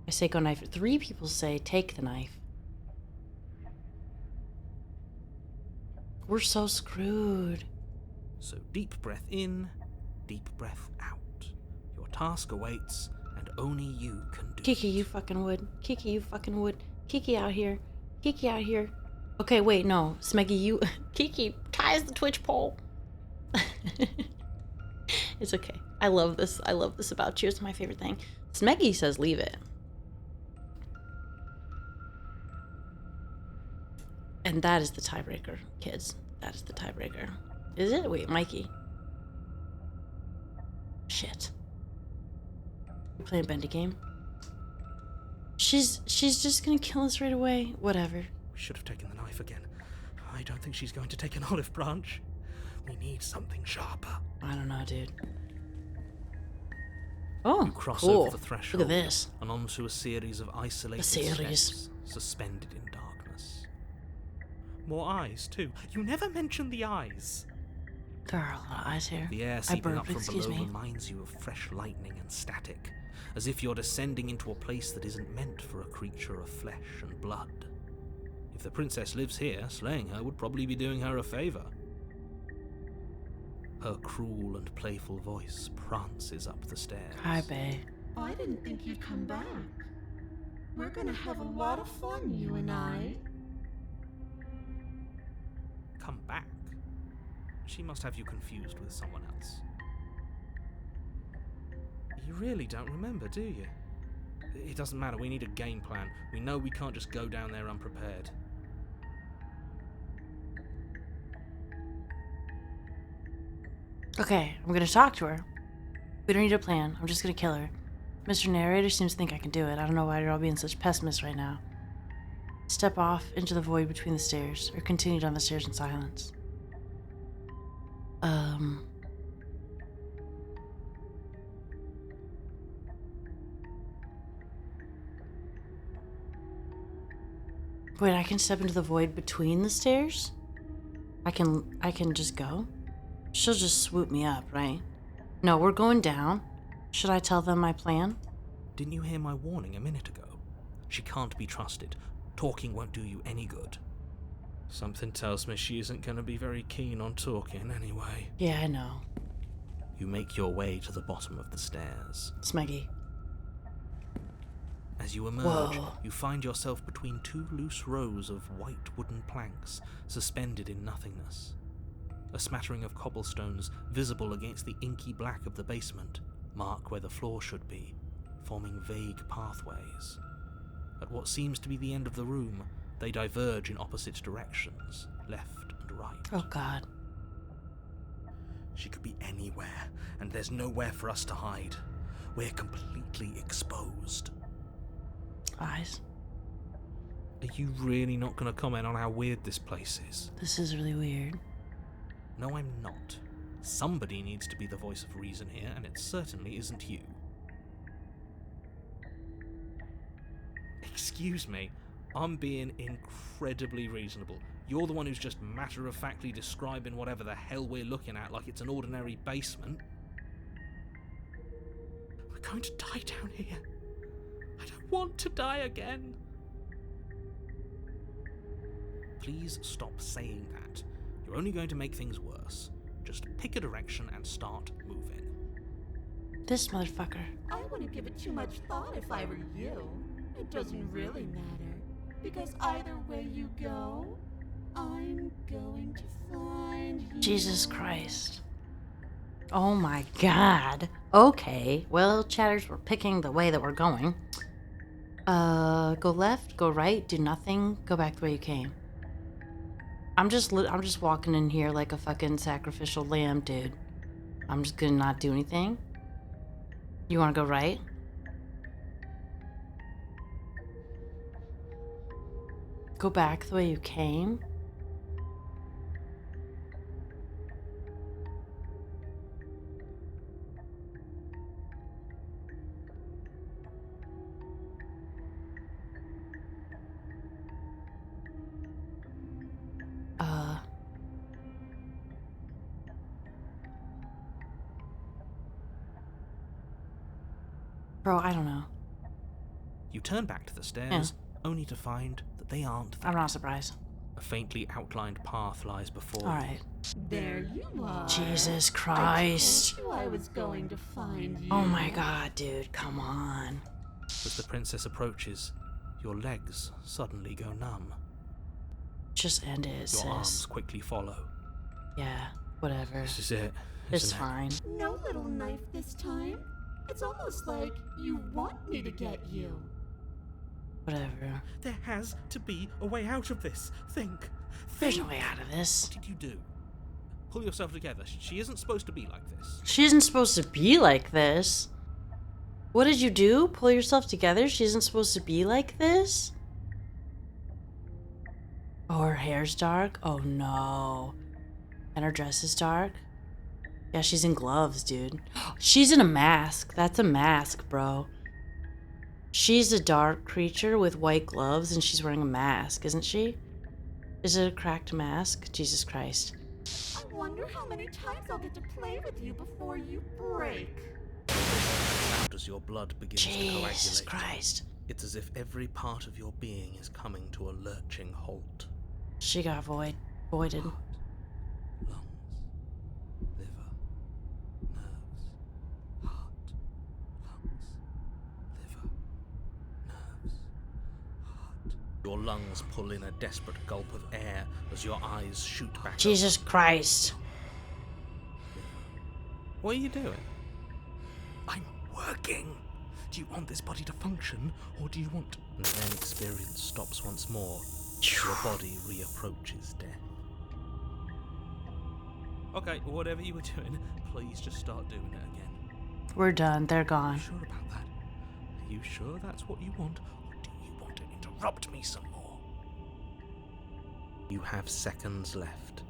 I say go knife. 3 people say take the knife. We're so screwed. So deep breath in, deep breath out. Your task awaits, and only you can do Kiki, it. you fucking would. Kiki, you fucking would. Kiki out here. Kiki out here. Okay, wait, no. Smeggy, you... Kiki ties the Twitch poll. It's okay. I love this. I love this about you. It's my favorite thing. Smeggy says leave it. And that is the tiebreaker, kids. That is the tiebreaker. Is it? Wait, Mikey. Shit. You playing Bendy game? She's just gonna kill us right away. Whatever. We should have taken the knife again. I don't think she's going to take an olive branch. We need something sharper. I don't know, dude. Oh, You cross cool. over the threshold Look at this. and onto a series of isolated steps suspended in darkness. More eyes, too. You never mentioned the eyes. There are a lot of eyes here. The air I seeping up burped, from excuse below me. reminds you of fresh lightning and static, as if you're descending into a place that isn't meant for a creature of flesh and blood. If the princess lives here, slaying her would probably be doing her a favor. Her cruel and playful voice prances up the stairs. Hi, bae. I didn't think you'd come back. We're gonna have a lot of fun, you and I. Come back? She must have you confused with someone else. You really don't remember, do you? It doesn't matter, we need a game plan. We know we can't just go down there unprepared. Okay, I'm gonna talk to her. We don't need a plan. I'm just gonna kill her. Mr. Narrator seems to think I can do it. I don't know why you're all being such pessimists right now. Step off into the void between the stairs, or continue down the stairs in silence. Wait, I can step into the void between the stairs? I can just go? She'll just swoop me up, right? No, we're going down. Should I tell them my plan? Didn't you hear my warning a minute ago? She can't be trusted. Talking won't do you any good. Something tells me she isn't going to be very keen on talking anyway. Yeah, I know. You make your way to the bottom of the stairs. Smeggy. As you emerge, Whoa. you find yourself between two loose rows of white wooden planks suspended in nothingness. A smattering of cobblestones visible against the inky black of the basement mark where the floor should be, forming vague pathways. At what seems to be the end of the room, they diverge in opposite directions, left and right. Oh, God. She could be anywhere, and there's nowhere for us to hide. We're completely exposed. Eyes. Are you really not going to comment on how weird this place is? This is really weird. No, I'm not. Somebody needs to be the voice of reason here, and it certainly isn't you. Excuse me, I'm being incredibly reasonable. You're the one who's just matter-of-factly describing whatever the hell we're looking at like it's an ordinary basement. We're going to die down here. I don't want to die again. Please stop saying that. You're only going to make things worse. Just pick a direction and start moving. This motherfucker. I wouldn't give it too much thought if I were you. It doesn't really matter. Because either way you go, I'm going to find you. Jesus Christ. Oh my God. Okay. Well, chatters, we're picking the way that we're going. Go left, go right, do nothing, go back the way you came. I'm just walking in here like a fucking sacrificial lamb, dude. I'm just gonna not do anything. You wanna go right? Go back the way you came? Bro, I don't know. You turn back to the stairs, only to find that they aren't there. I'm not surprised. A faintly outlined path lies before you. Alright. There you are. Jesus I Christ. told you I was going to find you. Oh my God, dude, come on. As the princess approaches, your legs suddenly go numb. Just end it, Your sis. arms quickly follow. Yeah, whatever. This is it. It's isn't it? fine. No little knife this time. It's almost like you want me to get you. Whatever. There has to be a way out of this. Think. There's no way out of this. What did you do? Pull yourself together. She isn't supposed to be like this. She isn't supposed to be like this. What did you do? Pull yourself together? She isn't supposed to be like this? Oh, her hair's dark? Oh no. And her dress is dark? Yeah, she's in gloves, dude. She's in a mask. That's a mask, bro. She's a dark creature with white gloves and she's wearing a mask, isn't she? Is it a cracked mask? Jesus Christ. I wonder how many times I'll get to play with you before you break. Loud as your blood begins to coagulate. Jesus Christ. It's as if every part of your being is coming to a lurching halt. She got voided. Lungs, liver, nerves, heart, lungs, liver, nerves, heart. Your lungs pull in a desperate gulp of air as your eyes shoot back. Jesus Christ. What are you doing? I'm working. Do you want this body to function, or do you want... And then experience stops once more. Your body reapproaches death. Okay, whatever you were doing, please just start doing it again. We're done. They're Are gone. you sure about that? Are you sure that's what you want, or do you want to interrupt me some more? You have seconds left.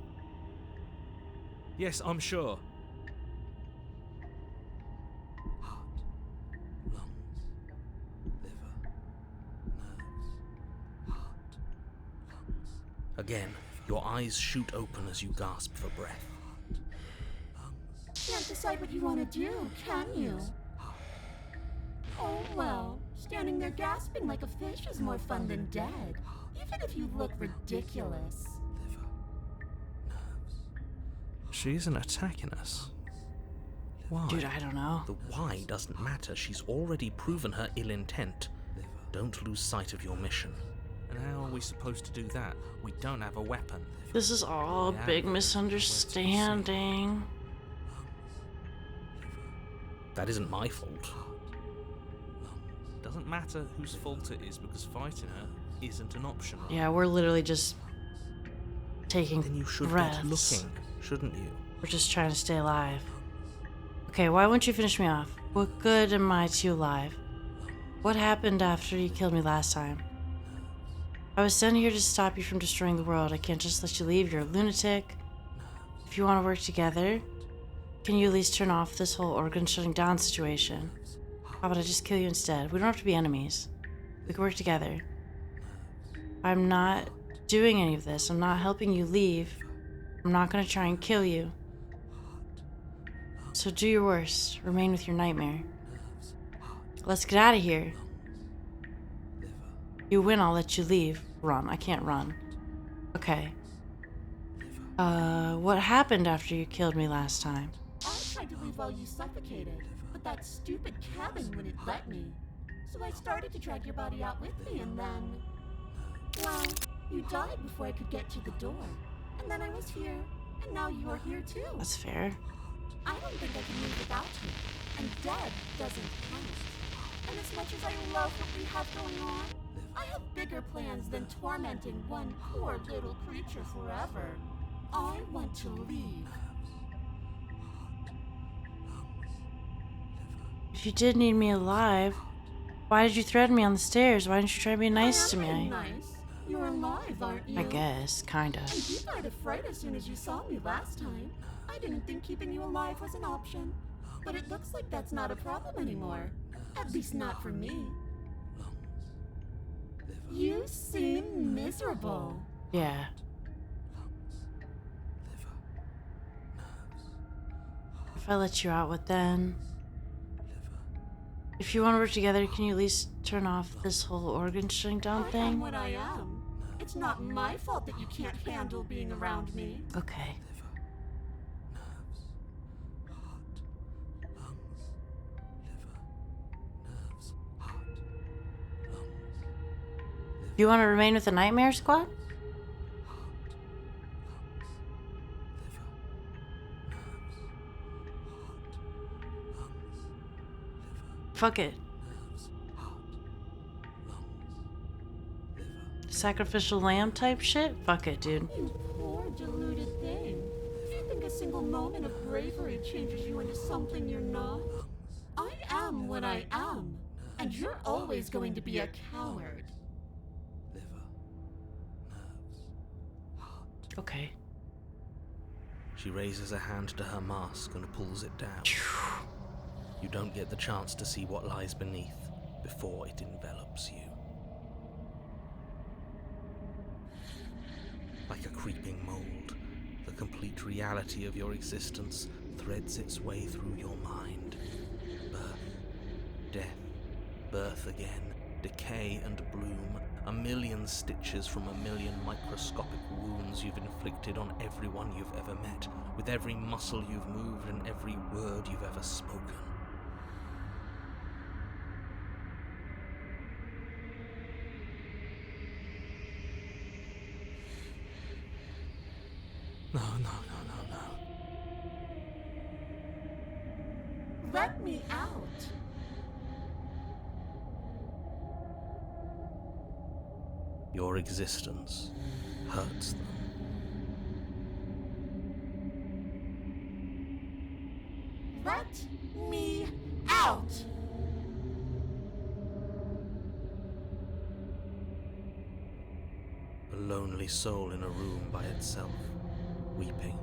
Yes, I'm sure. Heart, lungs, liver, nerves, heart, lungs. Again, your eyes shoot open as you gasp for breath. Can't decide what you want to do, can you? Oh well, standing there gasping like a fish is more fun than dead. Even if you look ridiculous. Liver, nerves. She isn't attacking us. Why? Dude, I don't know. The why doesn't matter. She's already proven her ill intent. Don't lose sight of your mission. And how are we supposed to do that? We don't have a weapon. This is all a big misunderstanding. That isn't my fault. Doesn't matter whose fault it is because fighting her isn't an option. Yeah, we're literally just taking Then you should breaths. get looking, shouldn't you? We're just trying to stay alive. Okay, why won't you finish me off? What good am I to you alive? What happened after you killed me last time? I was sent here to stop you from destroying the world. I can't just let you leave. You're a lunatic. If you want to work together, can you at least turn off this whole organ shutting down situation? How about I just kill you instead? We don't have to be enemies. We can work together. I'm not doing any of this. I'm not helping you leave. I'm not going to try and kill you. So do your worst. Remain with your nightmare. Let's get out of here. You win, I'll let you leave. Run. I can't run. Okay. What happened after you killed me last time? I tried to leave while you suffocated, but that stupid cabin wouldn't let me. So I started to drag your body out with me, and then... Well, you died before I could get to the door. And then I was here, and now you're here too. That's fair. I don't think I can live without you, and dead doesn't count. And as much as I love what we have going on, I have bigger plans than tormenting one poor little creature forever. I want to leave. If you did need me alive, why did you threaten me on the stairs? Why didn't you try to be nice to I am me? nice. You're alive, aren't you? I guess, kinda. And you died of fright as soon as you saw me last time. I didn't think keeping you alive was an option. But it looks like that's not a problem anymore. At least not for me. You seem miserable. Yeah. If I let you out, what then? If you want to work together, can you at least turn off this whole organ shutting down I am thing? what I am. It's not my fault that you can't handle being around me. Okay. You want to remain with the Nightmare Squad? Fuck it. Sacrificial lamb type shit? Fuck it, dude. You poor deluded thing. Do you think a single moment of bravery changes you into something you're not? I am what I am. And you're always going to be a coward. Liver, nerves, heart. Okay. She raises a hand to her mask and pulls it down. You don't get the chance to see what lies beneath before it envelops you. Like a creeping mold, the complete reality of your existence threads its way through your mind. Birth, death, birth again, decay and bloom, a million stitches from a million microscopic wounds you've inflicted on everyone you've ever met, with every muscle you've moved and every word you've ever spoken. No. Let me out. Your existence hurts them. Let me out. A lonely soul in a room by itself, weeping.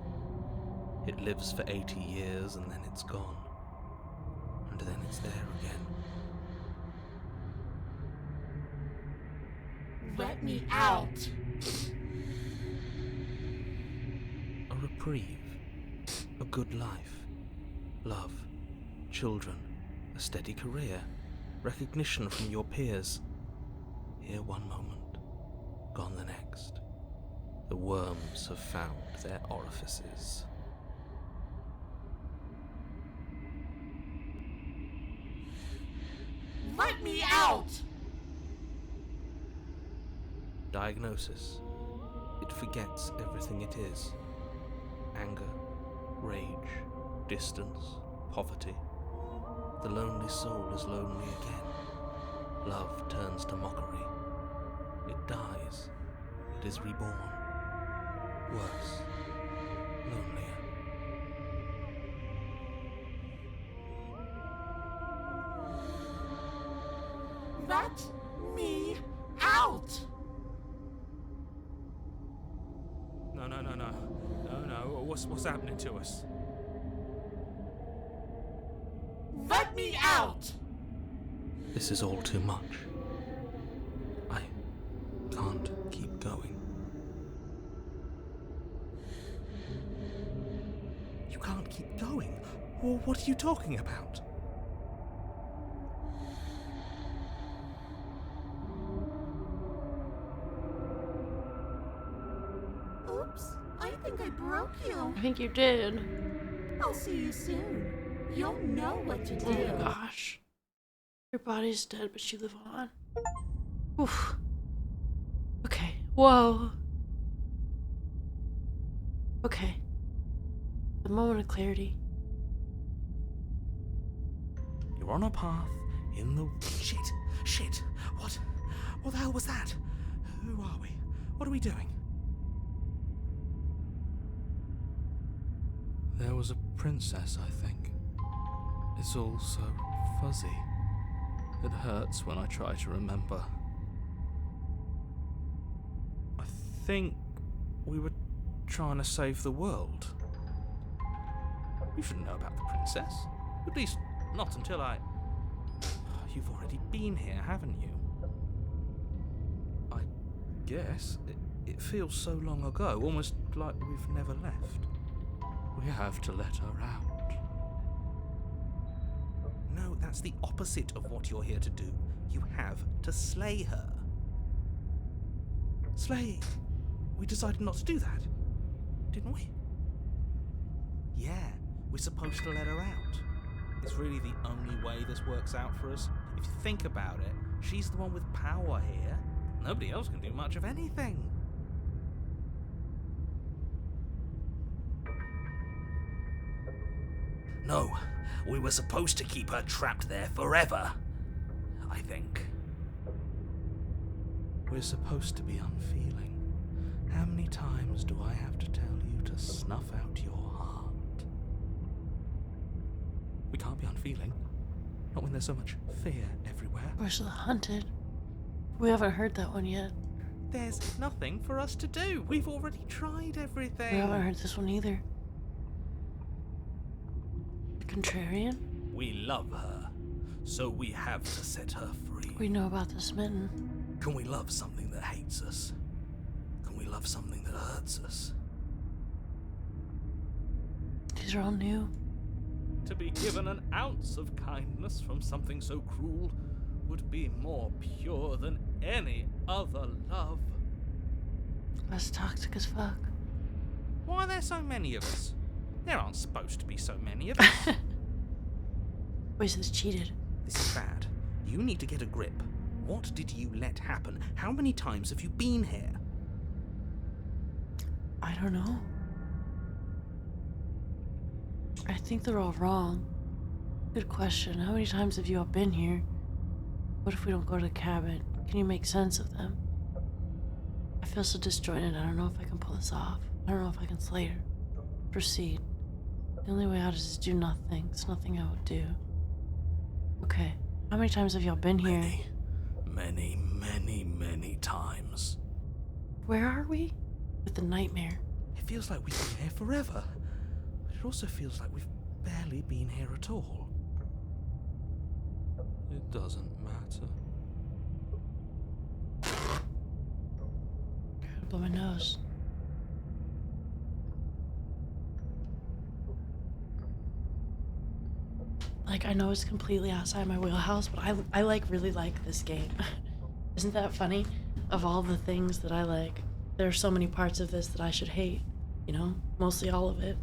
It lives for 80 years and then it's gone. And then it's there again. Let me out. A reprieve. A good life. Love. Children. A steady career. Recognition from your peers. Here one moment. Gone the next. The worms have found their orifices. Let me out. Diagnosis. It forgets everything it is. Anger, rage, distance, poverty. The lonely soul is lonely again. Love turns to mockery. It dies. It is reborn. Worse. Lonelier. Let me out. No. What's happening to us? Let me out. This is all too much. I can't keep going. You can't keep going? Well, what are you talking about? Oops, I think I broke you. I think you did. I'll see you soon. You'll know what to Oh do. my gosh. Her body's dead, but she live on. Oof. Okay. Whoa. Okay. A moment of clarity. You're on a path in the... Shit! What the hell was that? Who are we? What are we doing? There was a princess, I think. It's all so fuzzy. It hurts when I try to remember. I think we were trying to save the world. You shouldn't know about the princess. At least, not until I... You've already been here, haven't you? I guess. It feels so long ago, almost like we've never left. We have to let her out. No, that's the opposite of what you're here to do. You have to slay her. Slay? We decided not to do that, didn't we? Yeah, we're supposed to let her out. It's really the only way this works out for us. If you think about it, she's the one with power here. Nobody else can do much of anything. No, we were supposed to keep her trapped there forever. I think. We're supposed to be unfeeling. How many times do I have to tell you to snuff out your heart? We can't be unfeeling. Not when there's so much fear everywhere. Where's the hunted? We haven't heard that one yet. There's nothing for us to do. We've already tried everything. We haven't heard this one either. The contrarian? We love her, so we have to set her free. We know about the smitten. Can we love something that hates us? Can we love something that hurts us? These are all new. To be given an ounce of kindness from something so cruel would be more pure than any other love. That's toxic as fuck. Why are there so many of us? There aren't supposed to be so many of us. Wait, so this cheated. This is bad. You need to get a grip. What did you let happen? How many times have you been here? I don't know. I think they're all wrong. Good question. How many times have you all been here? What if we don't go to the cabin? Can you make sense of them? I feel so disjointed. I don't know if I can pull this off. I don't know if I can slay her. Proceed. The only way out is to do nothing. It's nothing I would do. Okay. How many times have y'all been here? Many times. Where are we? With the nightmare. It feels like we've been here forever. But it also feels like we've barely been here at all. It doesn't matter. Gotta blow my nose. Like, I know it's completely outside my wheelhouse, but I really like this game. Isn't that funny? Of all the things that I like, there are so many parts of this that I should hate. You know? Mostly all of it.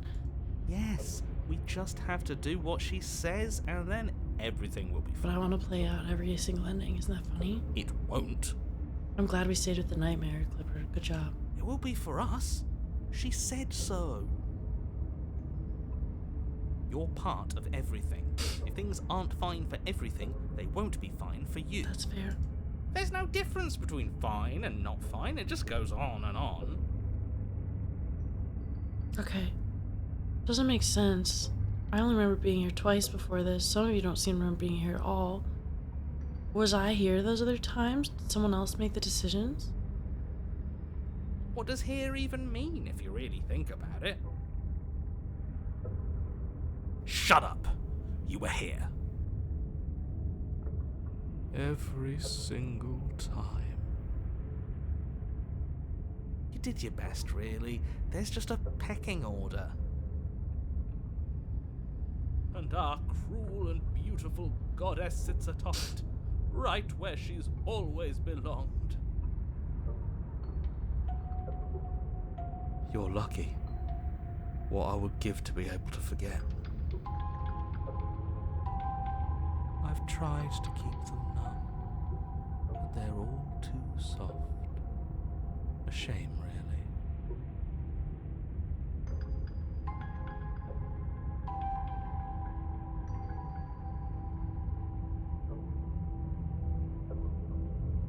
Yes, we just have to do what she says, and then everything will be But fine. I want to play out every single ending. Isn't that funny? It won't. I'm glad we stayed with the nightmare, Clipper. Good job. It will be for us. She said so. You're part of everything. If things aren't fine for everything, they won't be fine for you. That's fair. There's no difference between fine and not fine. It just goes on and on. Okay. Doesn't make sense. I only remember being here twice before this. Some of you don't seem to remember being here at all. Was I here those other times? Did someone else make the decisions? What does here even mean if you really think about it? Shut up! You were here. Every single time. You did your best, really. There's just a pecking order. And our cruel and beautiful goddess sits atop it, right where she's always belonged. You're lucky. What I would give to be able to forget. I've tried to keep them numb, but they're all too soft. A shame, really.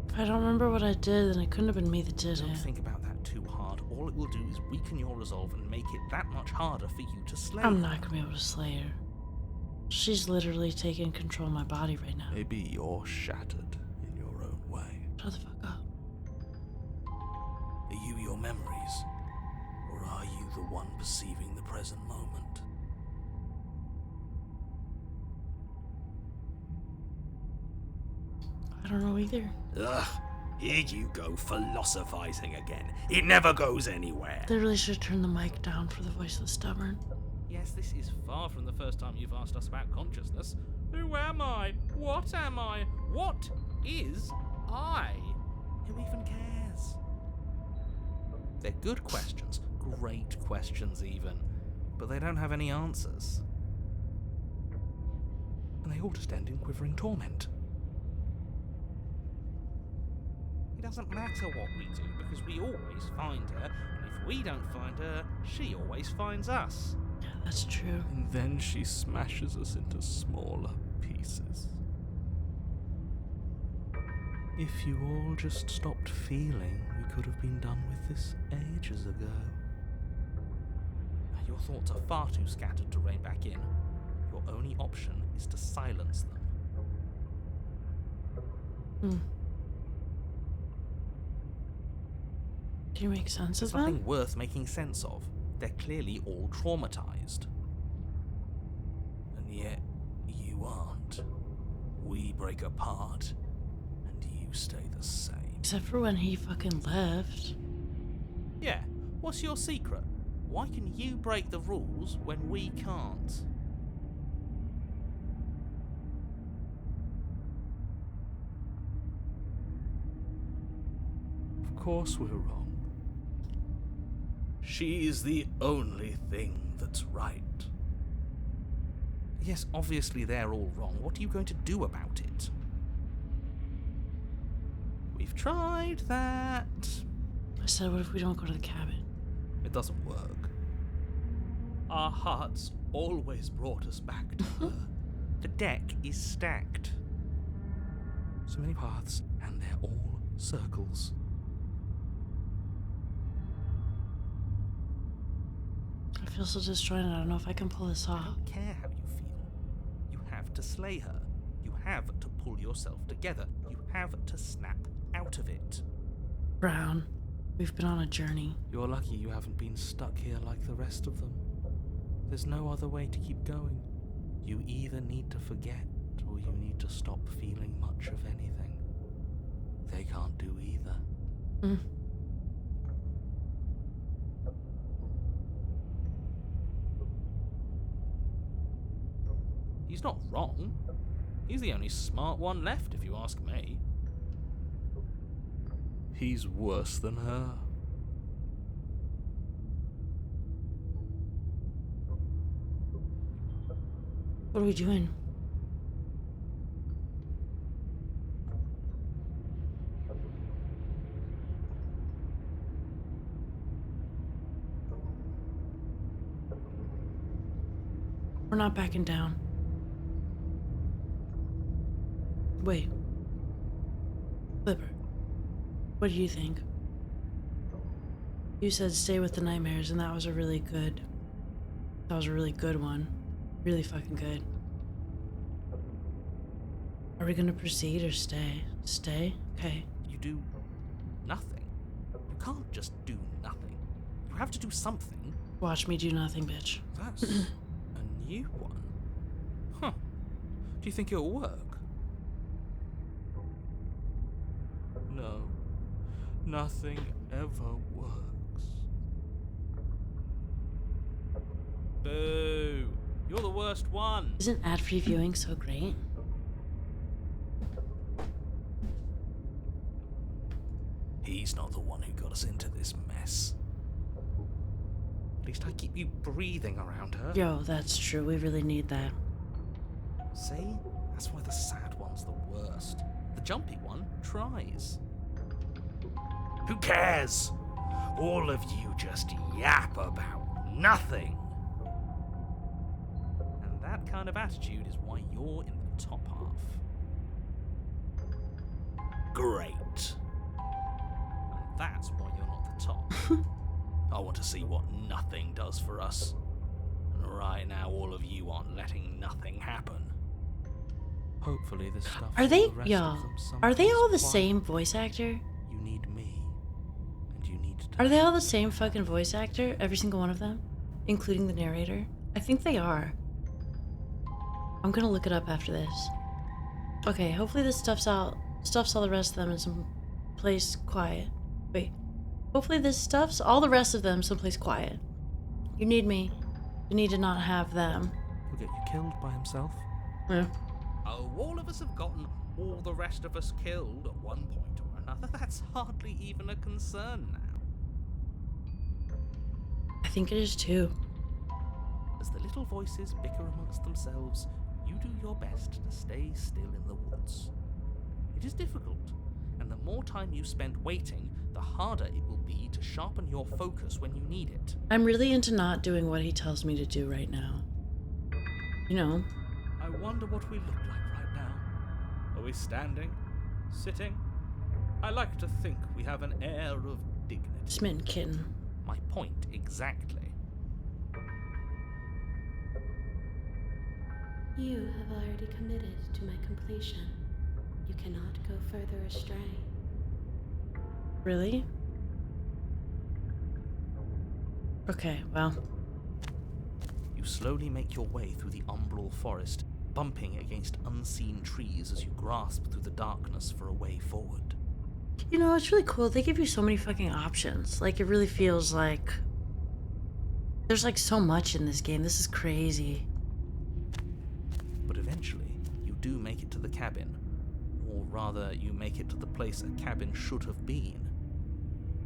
If I don't remember what I did, then it couldn't have been me that did Don't it. think about that too hard. All it will do is weaken your resolve and make it that much harder for you to slay. I'm not gonna be able to slay her. She's literally taking control of my body right now. Maybe you're shattered in your own way. Shut the fuck up. Are you your memories? Or are you the one perceiving the present moment? I don't know either. Ugh, here you go philosophizing again. It never goes anywhere. They really should turn the mic down for the voice of the stubborn. Yes, this is far from the first time you've asked us about consciousness. Who am I? What am I? What is I? Who even cares? They're good questions, great questions even, but they don't have any answers. And they all just end in quivering torment. It doesn't matter what we do because we always find her, and if we don't find her, she always finds us. Yeah, that's true. And then she smashes us into smaller pieces. If you all just stopped feeling, we could have been done with this ages ago. Your thoughts are far too scattered to rein back in. Your only option is to silence them. Hmm. Can you make sense There's of them? nothing worth making sense of. They're clearly all traumatized. And yet, you aren't. We break apart, and you stay the same. Except for when he fucking left. Yeah, what's your secret? Why can you break the rules when we can't? Of course we're wrong. She's the only thing that's right. Yes, obviously they're all wrong. What are you going to do about it? We've tried that. I said, what if we don't go to the cabin? It doesn't work. Our hearts always brought us back to her. The deck is stacked. So many paths, and they're all circles. I feel so disjointed. I don't know if I can pull this I off. don't care how you feel. You have to slay her. You have to pull yourself together. You have to snap out of it. Brown, we've been on a journey. You're lucky you haven't been stuck here like the rest of them. There's no other way to keep going. You either need to forget, or you need to stop feeling much of anything. They can't do either. Mm. He's not wrong. He's the only smart one left, if you ask me. He's worse than her. What are we doing? We're not backing down. Wait. Flipper, what do you think? You said stay with the nightmares, and that was a really good one. Really fucking good. Are we gonna proceed or stay? Stay? Okay. You do nothing. You can't just do nothing. You have to do something. Watch me do nothing, bitch. That's a new one. Huh. Do you think it'll work? No. Nothing ever works. Boo! You're the worst one! Isn't ad-free viewing so great? He's not the one who got us into this mess. At least I keep you breathing around her. Yo, that's true. We really need that. See? That's why the sad one's the worst. The jumpy one tries. Who cares? All of you just yap about nothing. And that kind of attitude is why you're in the top half. Great. And that's why you're not the top. I want to see what nothing does for us. And right now, all of you aren't letting nothing happen. Hopefully this stuff. Are they, the rest y'all? of them Are they all the someplace same voice actor? You need me. And you need to. Are they all the same fucking voice actor? Every single one of them? Including the narrator? I think they are. I'm gonna look it up after this. Okay, hopefully this stuffs all the rest of them in some place quiet. Wait. Hopefully this stuffs all the rest of them someplace quiet. You need me. You need to not have them. He'll get you killed by himself. Yeah. Oh, all of us have gotten all the rest of us killed at one point or another. That's hardly even a concern now. I think it is too. As the little voices bicker amongst themselves, you do your best to stay still in the woods. It is difficult, and the more time you spend waiting, the harder it will be to sharpen your focus when you need it. I'm really into not doing what he tells me to do right now. You know, I wonder what we look like right now. Are we standing? Sitting? I like to think we have an air of dignity. smitten kitten. My point exactly. You have already committed to my completion. You cannot go further astray. Really? Okay, well. You slowly make your way through the umbral forest, bumping against unseen trees as you grasp through the darkness for a way forward. You know, it's really cool. They give you so many fucking options. Like, it really feels like there's like so much in this game. This is crazy. But eventually, you do make it to the cabin. Or rather, you make it to the place a cabin should have been.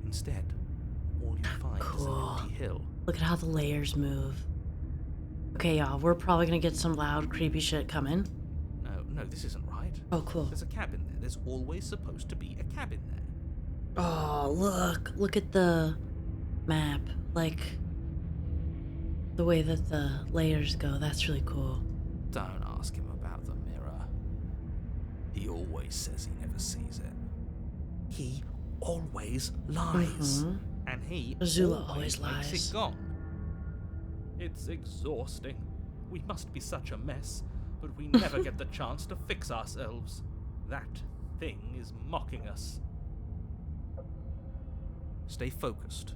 Instead, all you find is an empty hill. Look at how the layers move. Okay, y'all, we're probably gonna get some loud, creepy shit coming. No, this isn't right. Oh, cool. There's a cabin there. There's always supposed to be a cabin there. Oh, look at the map. Like, the way that the layers go, that's really cool. Don't ask him about the mirror. He always says he never sees it. He always lies. Mm-hmm. And he Azula always lies. makes it gone. It's exhausting. We must be such a mess, but we never get the chance to fix ourselves. That thing is mocking us. Stay focused.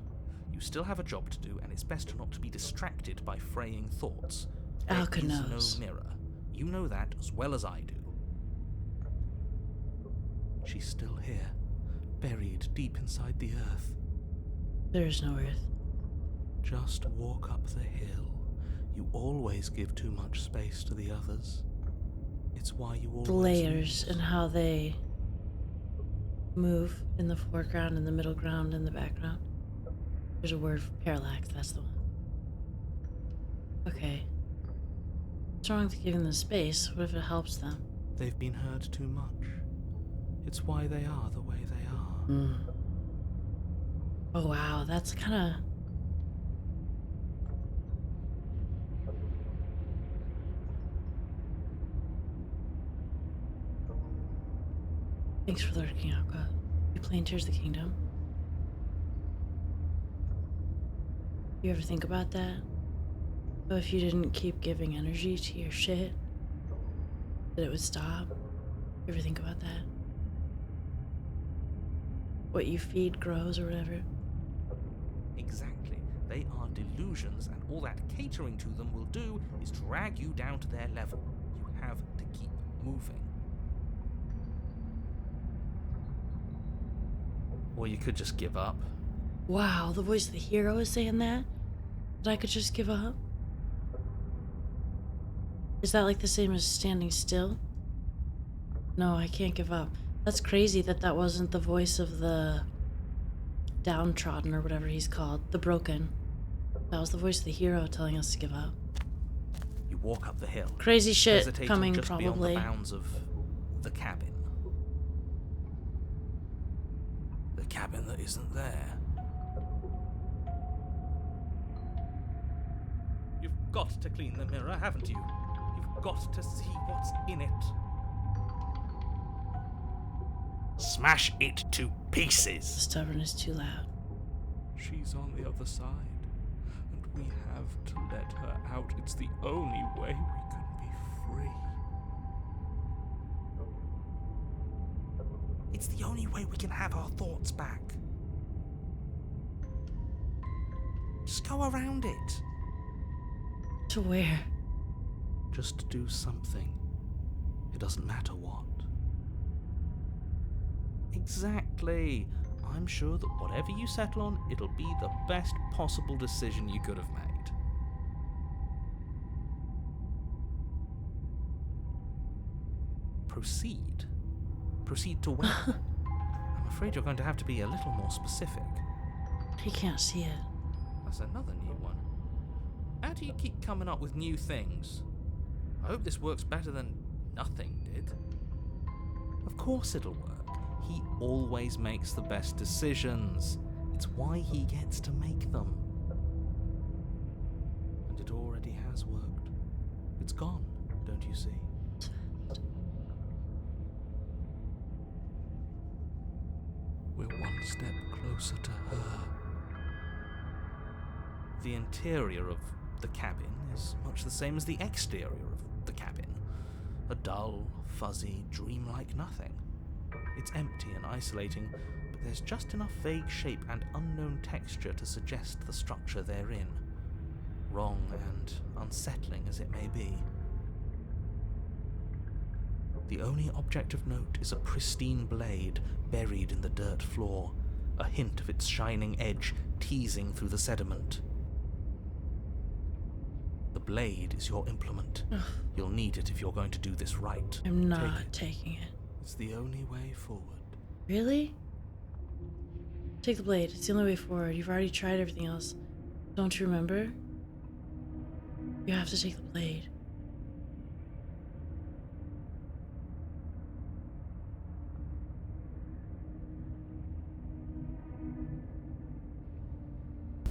You still have a job to do, and it's best not to be distracted by fraying thoughts. There Alka is knows. no mirror. You know that as well as I do. She's still here, buried deep inside the earth. There is no earth. Just walk up the hill. You always give too much space to the others. It's why you always The layers lose. and how they move in the foreground, in the middle ground, in the background. There's a word for parallax, that's the one. Okay. What's wrong with giving them space? What if it helps them? They've been hurt too much. It's why they are the way they are. Oh wow, that's kinda... Thanks for lurking, Aqua. You playing Tears of the Kingdom? You ever think about that? So if you didn't keep giving energy to your shit, that it would stop? You ever think about that? What you feed grows or whatever? Exactly. They are delusions, and all that catering to them will do is drag you down to their level. You have to keep moving. Or you could just give up. Wow, the voice of the hero is saying that? That I could just give up? Is that like the same as standing still? No, I can't give up. That's crazy that that wasn't the voice of the downtrodden or whatever he's called. The broken. That was the voice of the hero telling us to give up. You walk up the hill. Crazy shit hesitating coming just beyond probably. the bounds of the cabin. The cabin that isn't there. You've got to clean the mirror, haven't you? You've got to see what's in it. Smash it to The pieces. stubborn is too loud. She's on the other side, and we have to let her out. It's the only way we can be free. It's the only way we can have our thoughts back. Just go around it. To where? Just do something. It doesn't matter what. Exactly. I'm sure that whatever you settle on, it'll be the best possible decision you could have made. Proceed. Proceed to where? I'm afraid you're going to have to be a little more specific. He can't see it. That's another new one. How do you keep coming up with new things? I hope this works better than nothing did. Of course it'll work. He always makes the best decisions. It's why he gets to make them. And it already has worked. It's gone, don't you see? We're one step closer to her. The interior of the cabin is much the same as the exterior of the cabin. a dull, fuzzy, dreamlike nothing. It's empty and isolating, but there's just enough vague shape and unknown texture to suggest the structure they're in, wrong and unsettling as it may be. The only object of note is a pristine blade buried in the dirt floor, a hint of its shining edge teasing through the sediment. The blade is your implement. Ugh. You'll need it if you're going to do this right. I'm not taking it. It's the only way forward. Really? Take the blade. It's the only way forward. You've already tried everything else. Don't you remember? You have to take the blade.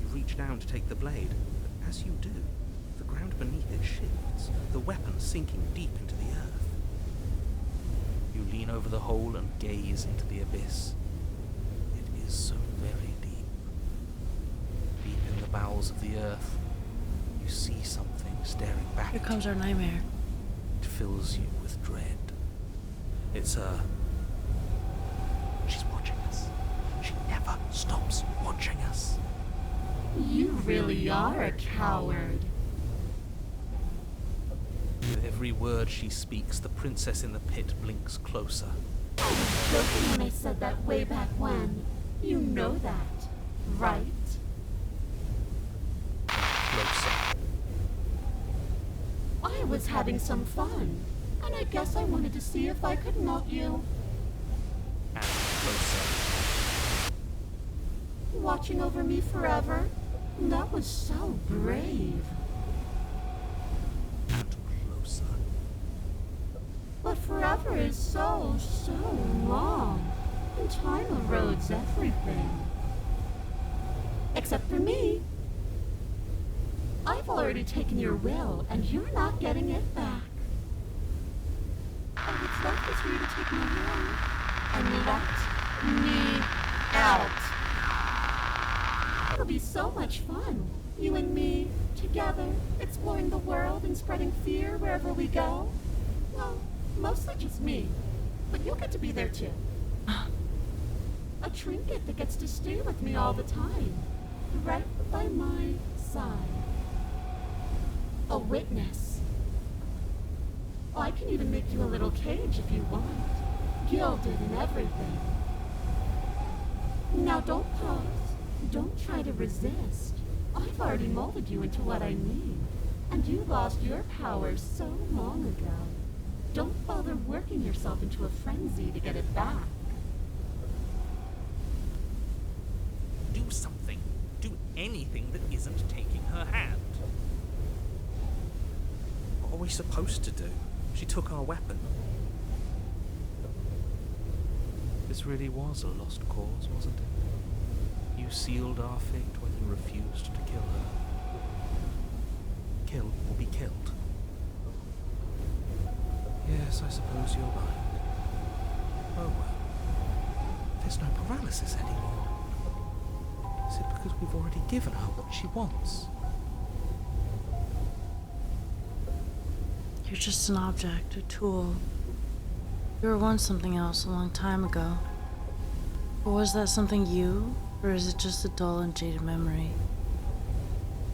You reach down to take the blade, but as you do, the ground beneath it shifts, the weapon sinking deep into the earth. You lean over the hole and gaze into the abyss. It is so very deep. Deep in the bowels of the earth, you see something staring back Here at comes you. our nightmare. It fills you with dread. It's her. She's watching us. She never stops watching us. You really are a coward. With every word she speaks, the princess in the pit blinks closer. I was joking when I said that way back when. You know that, right? Closer. I was having some fun, and I guess I wanted to see if I could melt you. And closer. Watching over me forever? That was so brave. And closer. But forever is so long. And time erodes everything. Except for me. I've already taken your will, and you're not getting it back. All that's left is for you to take my hand and let me out. It'll be so much fun. You and me, together, exploring the world and spreading fear wherever we go. Well, mostly just me. But you'll get to be there too. A trinket that gets to stay with me all the time. Right by my side. A witness. I can even make you a little cage if you want. Gilded and everything. Now don't pause. Don't try to resist. I've already molded you into what I need. And you lost your power so long ago. Don't bother working yourself into a frenzy to get it back. Do something. Do anything that isn't taking her hand. What are we supposed to do? She took our weapon. This really was a lost cause, wasn't it? You sealed our fate when you refused to kill her. Kill or be killed. Yes, I suppose you're right. Oh well. There's no paralysis anymore. Is it because we've already given her what she wants? You're just an object, a tool. You were once something else a long time ago. But was that something you, or is it just a dull and jaded memory?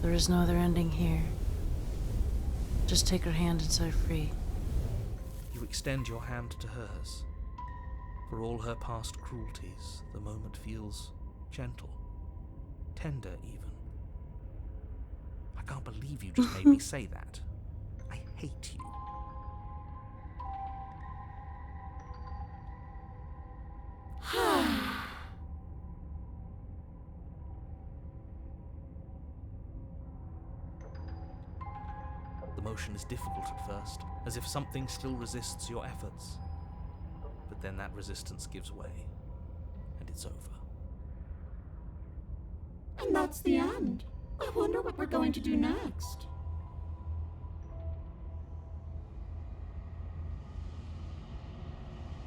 There is no other ending here. Just take her hand and set her free. You extend your hand to hers. For all her past cruelties, the moment feels gentle, tender even. I can't believe you just made me say that. I hate you. The motion is difficult at first, as if something still resists your efforts. But then that resistance gives way, and it's over. And that's the end. I wonder what we're going to do next.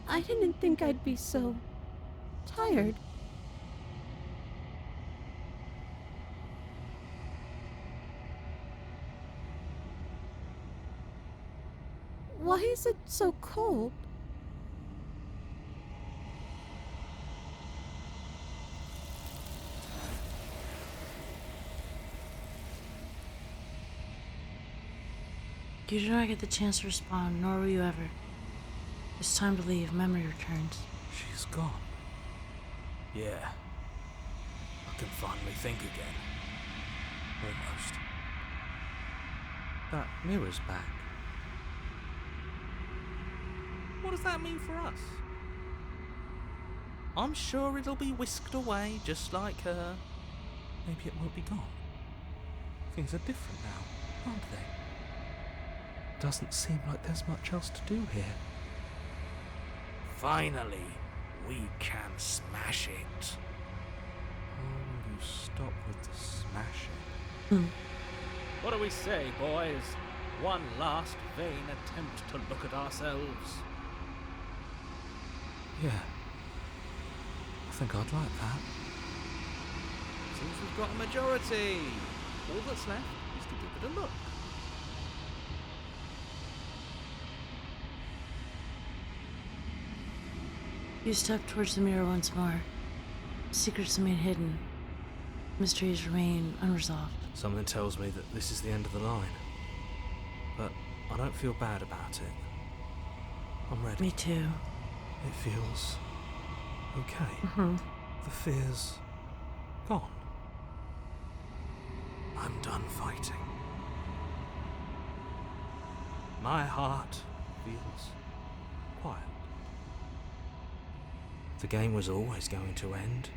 I didn't think I'd be so tired. Why is it so cold? You do not get the chance to respond, nor will you ever. It's time to leave. Memory returns. She's gone. Yeah. I can finally think again. Almost. That mirror's back. What does that mean for us? I'm sure it'll be whisked away just like her. Maybe it won't be gone. Things are different now, aren't they? Doesn't seem like there's much else to do here. Finally, we can smash it. Oh, will you stop with the smashing? What do we say, boys? One last vain attempt to look at ourselves. Yeah. I think I'd like that. Seems we've got a majority. All that's left is to give it a look. You step towards the mirror once more. Secrets remain hidden. Mysteries remain unresolved. Something tells me that this is the end of the line. But I don't feel bad about it. I'm ready. Me too. It feels okay. The fear's gone. I'm done fighting. My heart feels quiet. The game was always going to end.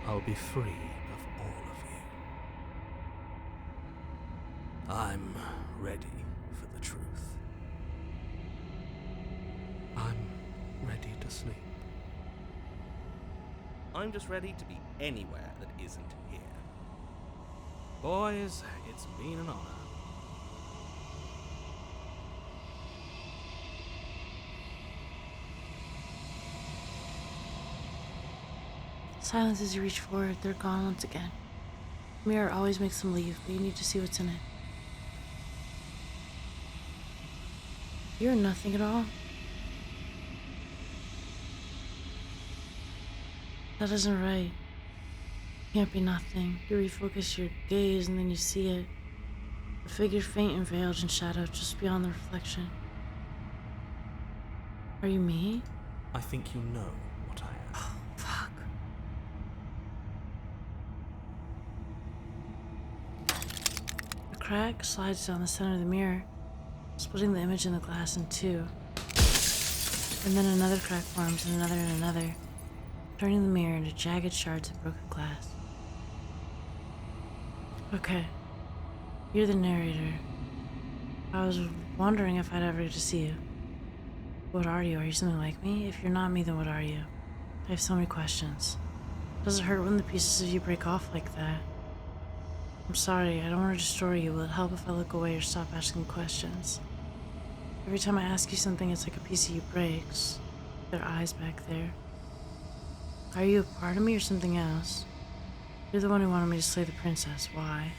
I'll be free of all of you. I'm ready for the truth. I'm ready to sleep. I'm just ready to be anywhere that isn't here. Boys, it's been an honor. Silence as you reach forward, they're gone once again. The mirror always makes them leave, but you need to see what's in it. You're nothing at all. That isn't right. Can't be nothing. You refocus your gaze and then you see it. A figure faint and veiled in shadow just beyond the reflection. Are you me? I think you know what I am. Oh, fuck. A crack slides down the center of the mirror, splitting the image in the glass in two. And then another crack forms, and another, turning the mirror into jagged shards of broken glass. Okay. You're the narrator. I was wondering if I'd ever get to see you. What are you? Are you something like me? If you're not me, then what are you? I have so many questions. Does it hurt when the pieces of you break off like that? I'm sorry, I don't want to destroy you. Will it help if I look away or stop asking questions? Every time I ask you something, it's like a piece of you breaks. Their eyes back there. Are you a part of me or something else? You're the one who wanted me to slay the princess. Why?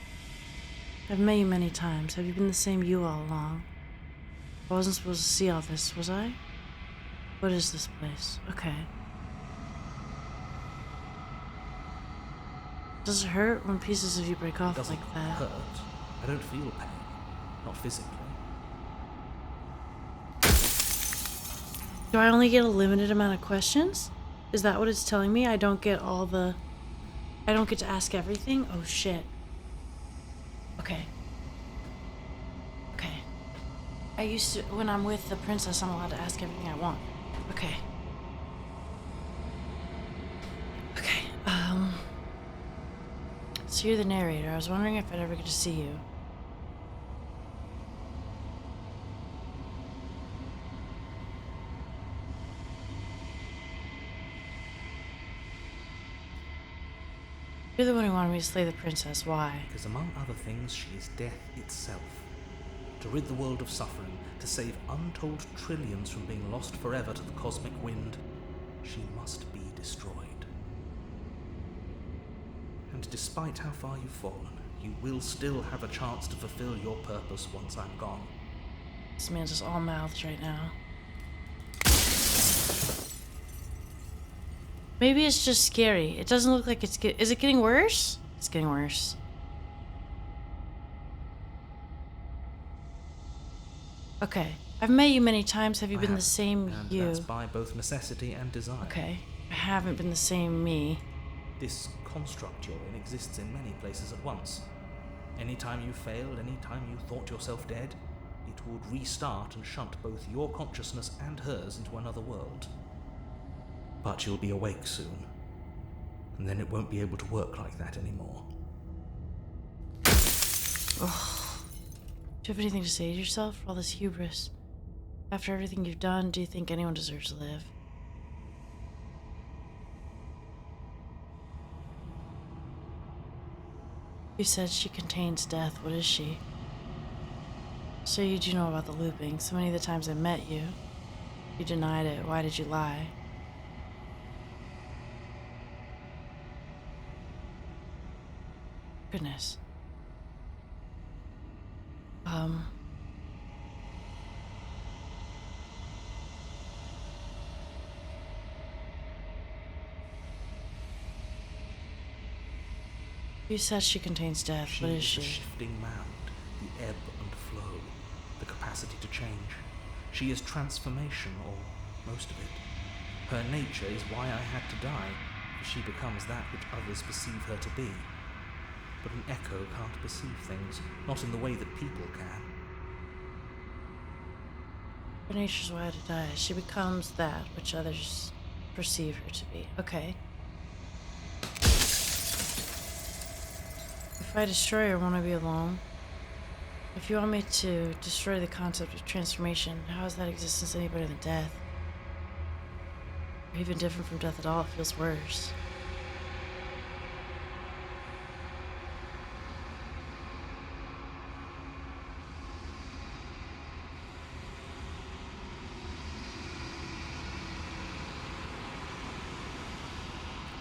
I've met you many times. Have you been the same you all along? I wasn't supposed to see all this, was I? What is this place? Okay. Does it hurt when pieces of you break off Doesn't like that? hurt. I don't feel pain. Not physically. Do I only get a limited amount of questions? Is that what it's telling me? I don't get to ask everything? Oh shit. Okay. Okay. When I'm with the princess, I'm allowed to ask everything I want. Okay. Okay, so you're the narrator. I was wondering if I'd ever get to see you. You're the one who wanted me to slay the princess. Why? Because among other things, she is death itself. To rid the world of suffering, to save untold trillions from being lost forever to the cosmic wind, she must be destroyed. And despite how far you've fallen, You will still have a chance to fulfill your purpose once I'm gone. This man's just all mouths right now. Maybe it's just scary. It doesn't look like it's is it getting worse? It's getting worse. Okay. I've met you many times. Have you been the same and you? that's by both necessity and desire. Okay. I haven't been the same me. This construct you're in exists in many places at once. Anytime you failed, anytime you thought yourself dead, it would restart and shunt both your consciousness and hers into another world. But you'll be awake soon, and then it won't be able to work like that anymore. Ugh. Do you have anything to say to yourself for all this hubris? After everything you've done, do you think anyone deserves to live? You said she contains death. What is she? So you do know about the looping. So many of the times I met you, you denied it. Why did you lie? Goodness. You said she contains death. What is She she? is a shifting mound, the ebb and flow, the capacity to change. She is transformation, or most of it. Her nature is why I had to die, for she becomes that which others perceive her to be. But an echo can't perceive things, not in the way that people can. Her nature's why I had to die. She becomes that which others perceive her to be. Okay. If I destroy her, won't I be alone? If you want me to destroy the concept of transformation, how is that existence any better than death? Or even different from death at all, it feels worse.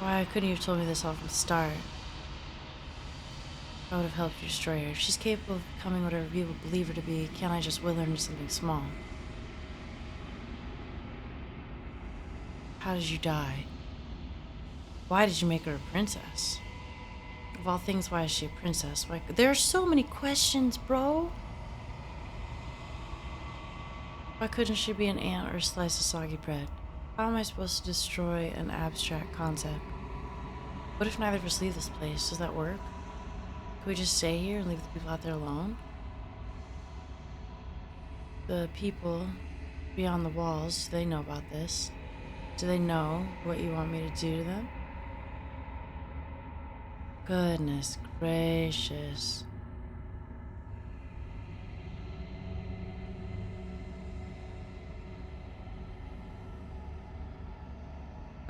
Why couldn't you have told me this all from the start? I would have helped you destroy her. If she's capable of becoming whatever people believe her to be, can't I just will her into something small? How did you die? Why did you make her a princess? Of all things, why is she a princess? Why? There are so many questions, bro. Why couldn't she be an ant or a slice of soggy bread? How am I supposed to destroy an abstract concept? What if neither of us leave this place? Does that work? Can we just stay here and leave the people out there alone? The people beyond the walls, do they know about this? Do they know what you want me to do to them? Goodness gracious.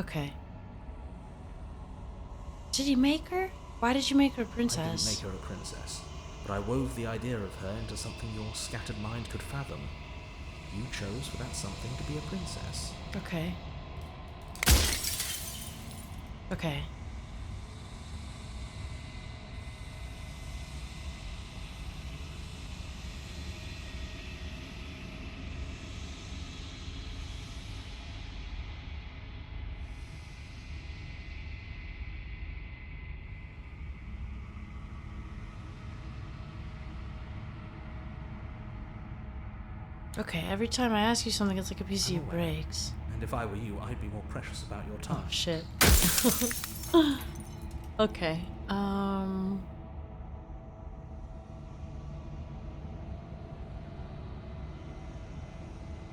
Okay. Did you make her? Why did you make her a princess? I didn't make her a princess, but I wove the idea of her into something your scattered mind could fathom. You chose for that something to be a princess. Okay. Okay. Okay, every time I ask you something, it's like a piece of you breaks. And if I were you, I'd be more precious about your time. Oh, shit. Okay,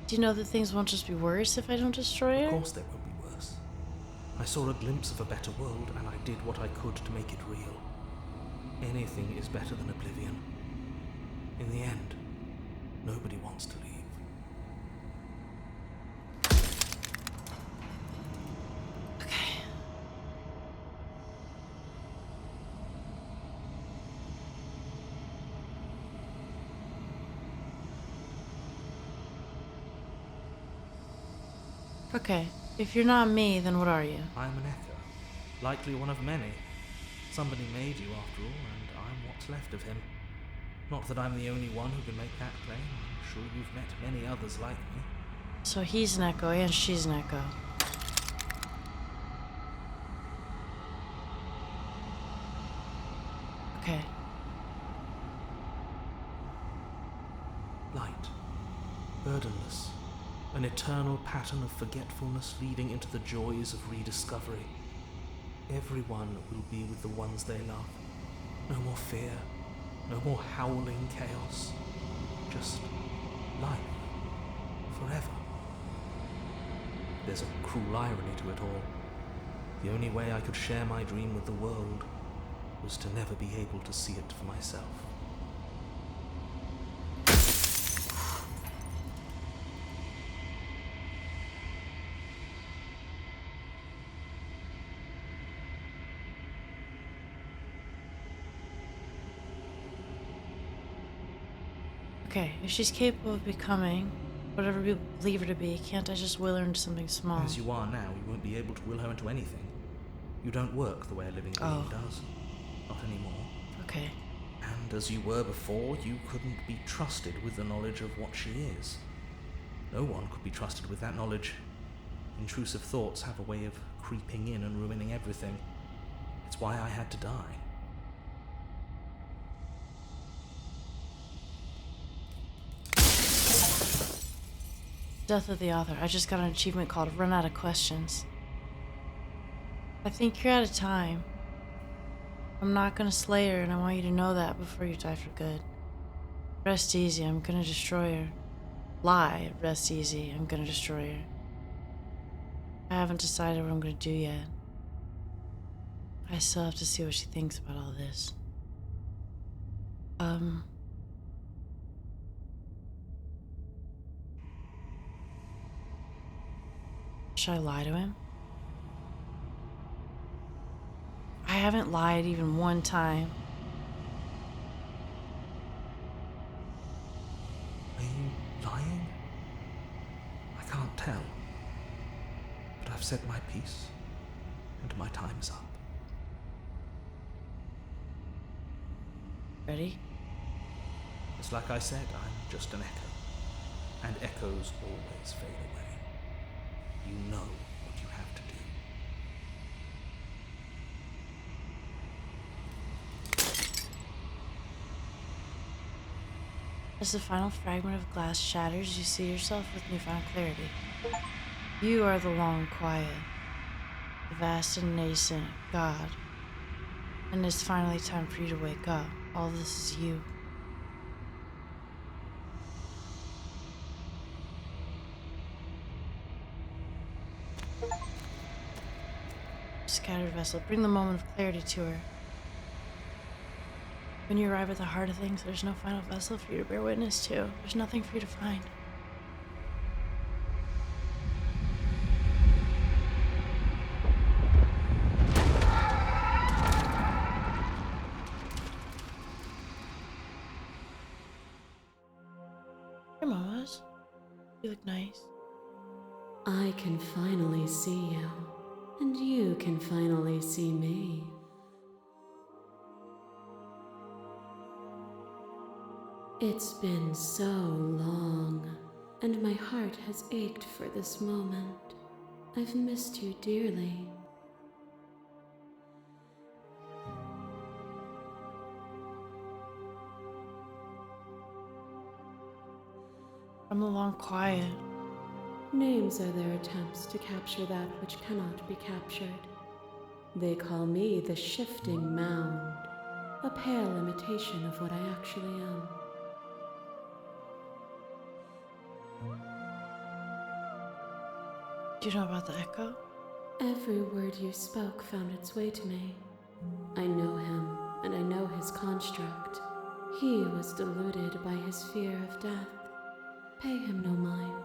do you know that things won't just be worse if I don't destroy her? Of course they will be worse. I saw a glimpse of a better world, and I did what I could to make it real. Anything is better than oblivion. In the end, nobody wants to leave. Okay. Okay, if you're not me, then what are you? I am an echo, likely one of many. Somebody made you after all, and I'm what's left of him. Not that I'm the only one who can make that claim. I'm sure you've met many others like me. So he's an echo and she's an echo. Okay. Light, burdenless, an eternal pattern of forgetfulness leading into the joys of rediscovery. Everyone will be with the ones they love. No more fear, no more howling chaos. Just life, forever. There's a cruel irony to it all. The only way I could share my dream with the world was to never be able to see it for myself. Okay, if she's capable of becoming whatever we believe her to be, can't I just will her into something small? As you are now, you won't be able to will her into anything. You don't work the way a living being does. Not anymore. Okay. And as you were before, you couldn't be trusted with the knowledge of what she is. No one could be trusted with that knowledge. Intrusive thoughts have a way of creeping in and ruining everything. It's why I had to die. Death of the author. I just got an achievement called Run Out of Questions. I think you're out of time. I'm not gonna slay her, and I want you to know that before you die for good. Rest easy, I'm gonna destroy her. Lie, rest easy, I'm gonna destroy her. I haven't decided what I'm gonna do yet. I still have to see what she thinks about all this. Should I lie to him? I haven't lied even one time. Are you lying? I can't tell. But I've said my piece, and my time's up. Ready? It's like I said, I'm just an echo. And echoes always fade away. You know what you have to do. As the final fragment of glass shatters, you see yourself with newfound clarity. You are the long quiet, the vast and nascent God. And it's finally time for you to wake up. All this is you. Scattered vessel, bring the moment of clarity to her. When you arrive at the heart of things, there's no final vessel for you to bear witness to. There's nothing for you to find. Hey, mamas. You look nice. I can finally see you, and you can finally see me. It's been so long, and my heart has ached for this moment. I've missed you dearly. I'm the long quiet. Names are their attempts to capture that which cannot be captured. They call me the shifting mound, a pale imitation of what I actually am. Do you know about the echo? Every word you spoke found its way to me. I know him, and I know his construct. He was deluded by his fear of death. Pay him no mind.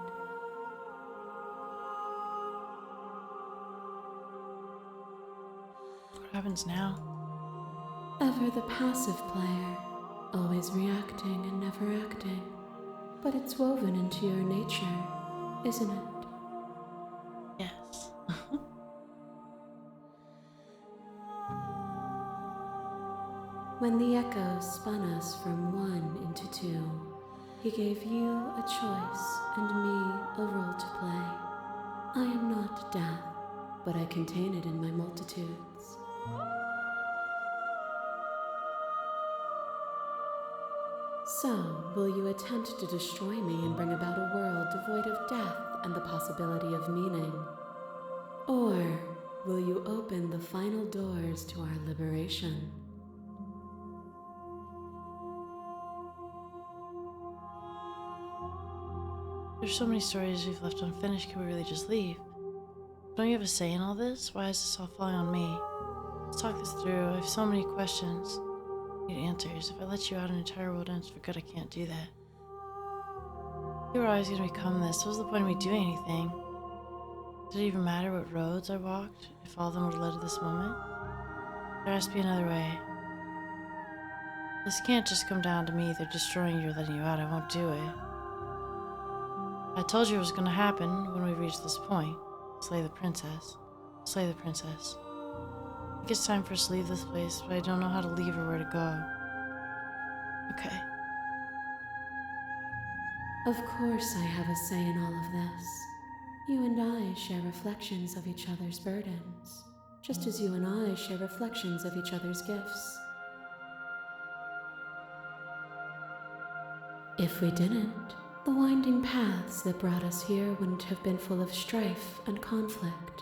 What happens now? Ever the passive player, always reacting and never acting. But it's woven into your nature, isn't it? Yes. When the echoes spun us from one into two, he gave you a choice and me a role to play. I am not death, but I contain it in my multitudes. So, will you attempt to destroy me and bring about a world devoid of death and the possibility of meaning? Or will you open the final doors to our liberation? There's so many stories we've left unfinished. Can we really just leave? Don't you have a say in all this? Why is this all falling on me? Let's talk this through. I have so many questions. I need answers. If I let you out, an entire world ends for good. I can't do that. You were always going to become this. What was the point of me doing anything? Did it even matter what roads I walked, if all of them would have led to this moment? There has to be another way. This can't just come down to me either destroying you or letting you out. I won't do it. I told you it was going to happen when we reached this point. Slay the princess. Slay the princess. I think it's time for us to leave this place, but I don't know how to leave or where to go. Okay. Of course I have a say in all of this. You and I share reflections of each other's burdens, just as you and I share reflections of each other's gifts. If we didn't, the winding paths that brought us here wouldn't have been full of strife and conflict.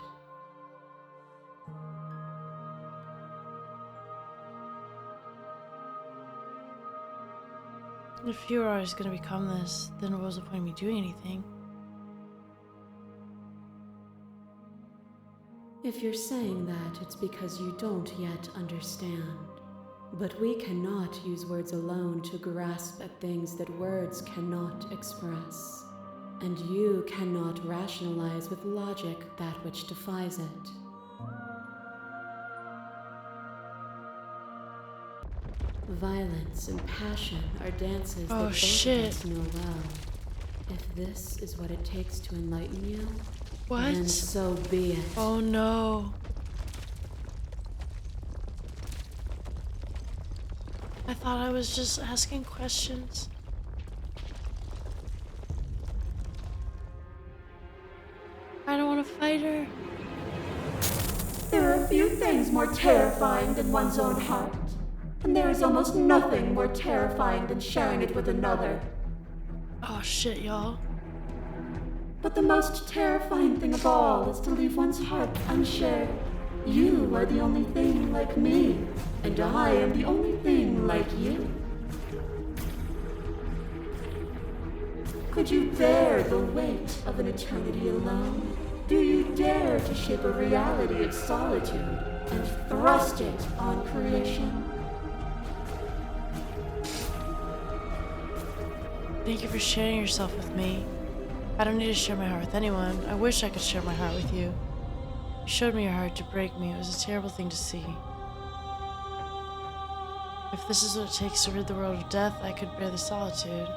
If you were always going to become this, then what was the point of me doing anything? If you're saying that, it's because you don't yet understand. But we cannot use words alone to grasp at things that words cannot express. And you cannot rationalize with logic that which defies it. Violence and passion are dances that both of us know well. If this is what it takes to enlighten you, then so be it. Oh no. I thought I was just asking questions. I don't want to fight her. There are few things more terrifying than one's own heart, and there is almost nothing more terrifying than sharing it with another. Oh shit, y'all. But the most terrifying thing of all is to leave one's heart unshared. You are the only thing like me, and I am the only thing like you. Could you bear the weight of an eternity alone? Do you dare to shape a reality of solitude and thrust it on creation? Thank you for sharing yourself with me. I don't need to share my heart with anyone. I wish I could share my heart with you. You showed me your heart to break me. It was a terrible thing to see. If this is what it takes to rid the world of death, I could bear the solitude.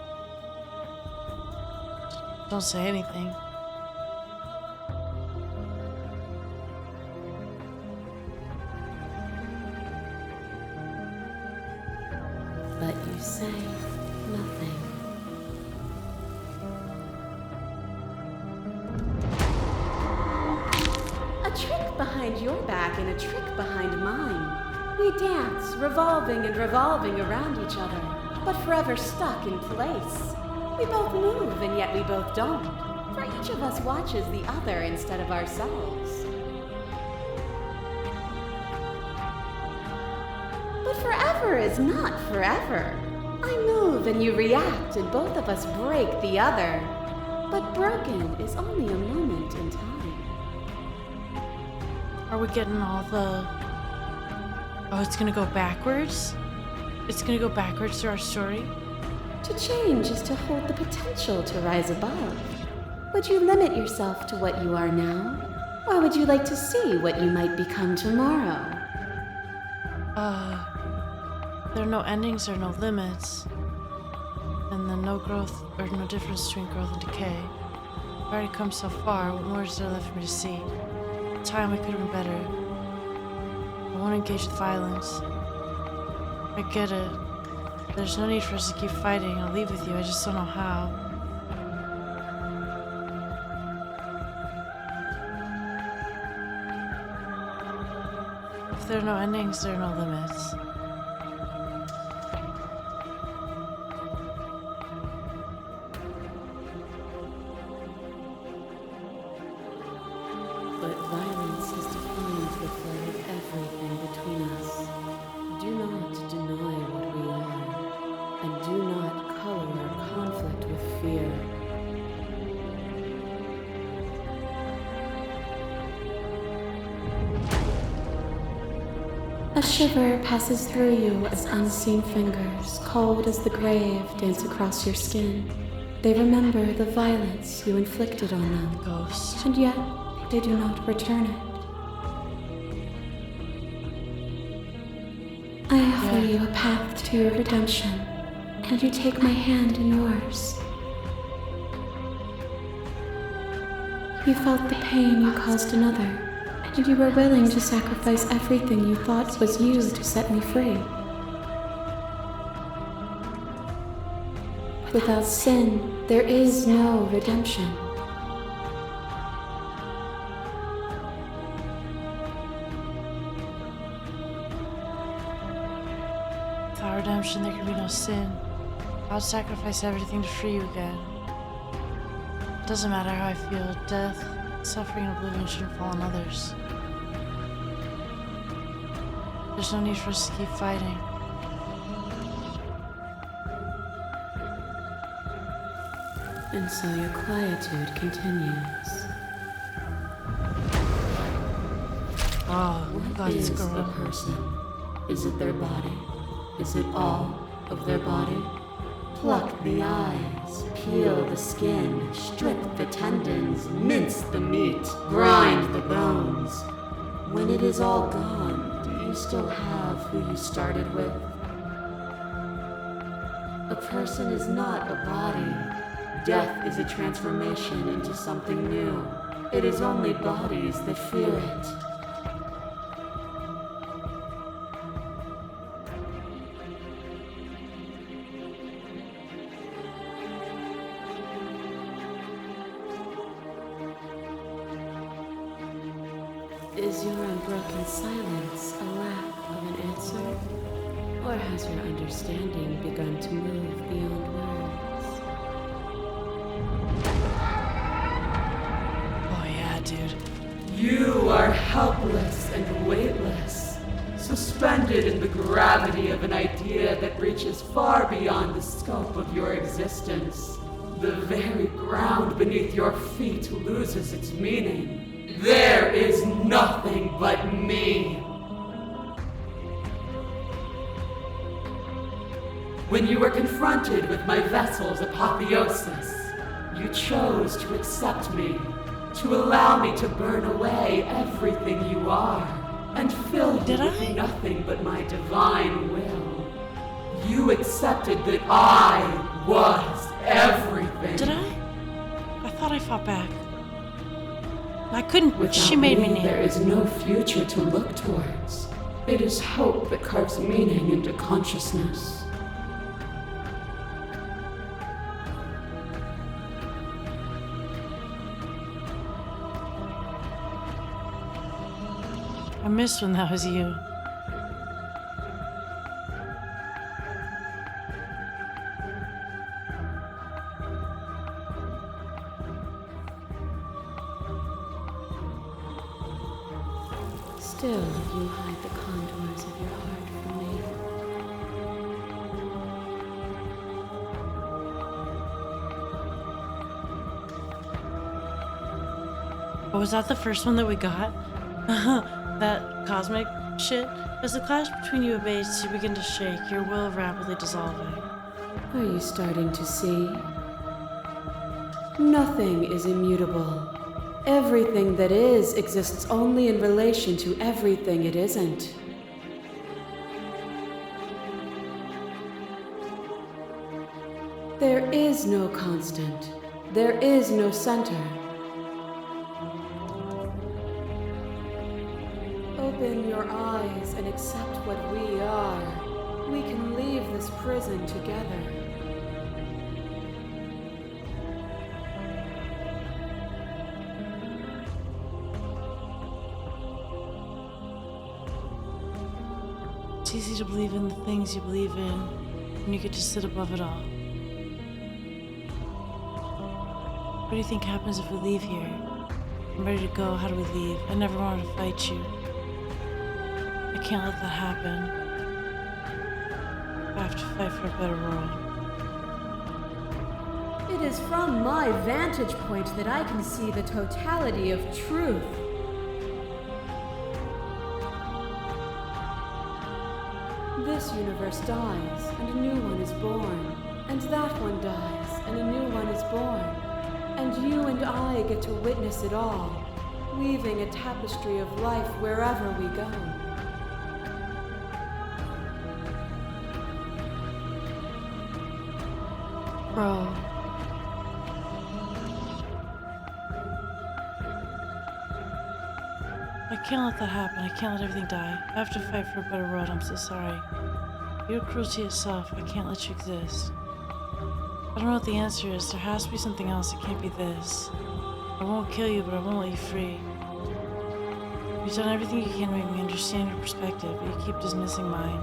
Don't say anything. But you say nothing. A trick behind your back and a trick behind mine. We dance, revolving and revolving around each other, but forever stuck in place. We both move and yet we both don't, for each of us watches the other instead of ourselves. But forever is not forever. I move and you react and both of us break the other. But broken is only a moment in time. Are we getting all the... Oh, it's gonna go backwards? It's gonna go backwards through our story? To change is to hold the potential to rise above. Would you limit yourself to what you are now? Or would you like to see what you might become tomorrow? There are no endings or no limits. And then no growth or no difference between growth and decay. I've already come so far. What more is there left for me to see? Time I could have been better. I won't engage with violence. I get it. There's no need for us to keep fighting. I'll leave with you. I just don't know how. If there are no endings, there are no limits. But violence has defined the flow of everything between us. Do not deny what we are, and do not color our conflict with fear. A shiver passes through you as unseen fingers, cold as the grave, dance across your skin. They remember the violence you inflicted on them, Ghost. and yet they do not return it. I offer you a path to your redemption, and you take my hand in yours. You felt the pain you caused another, and you were willing to sacrifice everything you thought was you to set me free. Without sin, there is no redemption. Without redemption, there can be no sin. I'll sacrifice everything to free you again. It doesn't matter how I feel. Death, suffering, and oblivion shouldn't fall on others. There's no need for us to keep fighting. And so your quietude continues. Oh, What is let's a go. person? Is it their body? Is it all of their body? Pluck the eyes, peel the skin, strip the tendons, mince the meat, grind the bones. When it is all gone, do you still have who you started with? A person is not a body. Death is a transformation into something new. It is only bodies that fear it. Is your unbroken silence a lack of an answer? Or has your understanding begun to move beyond words? Oh yeah, dude. You are helpless and weightless, suspended in the gravity of an idea that reaches far beyond the scope of your existence. The very ground beneath your feet loses its meaning. There is nothing but me. When you were confronted with my vessel's apotheosis, you chose to accept me, to allow me to burn away everything you are, and fill you with nothing but my divine will. You accepted that I was everything. Did I? I thought I fought back. I couldn't. Without She made me kneel. there is no future to look towards. It is hope that carves meaning into consciousness. I missed when that was you. Still, you hide the contours of your heart from me. Oh, was that the first one that we got? That cosmic shit? As the clash between you abates, you begin to shake, your will rapidly dissolving. Are you starting to see? Nothing is immutable. Everything that is exists only in relation to everything it isn't. There is no constant. There is no center. Open your eyes and accept what we are. We can leave this prison together. It's easy to believe in the things you believe in when you get to sit above it all. What do you think happens if we leave here? I'm ready to go. How do we leave? I never wanted to fight you. I can't let that happen. I have to fight for a better world. It is from my vantage point that I can see the totality of truth. This universe dies, and a new one is born. And that one dies, and a new one is born. And you and I get to witness it all, weaving a tapestry of life wherever we go. Bro. I can't let that happen. I can't let everything die. I have to fight for a better world. I'm so sorry. You're cruelty itself. I can't let you exist. I don't know what the answer is. There has to be something else. It can't be this. I won't kill you, but I won't let you free. You've done everything you can to make me understand your perspective, but you keep dismissing mine.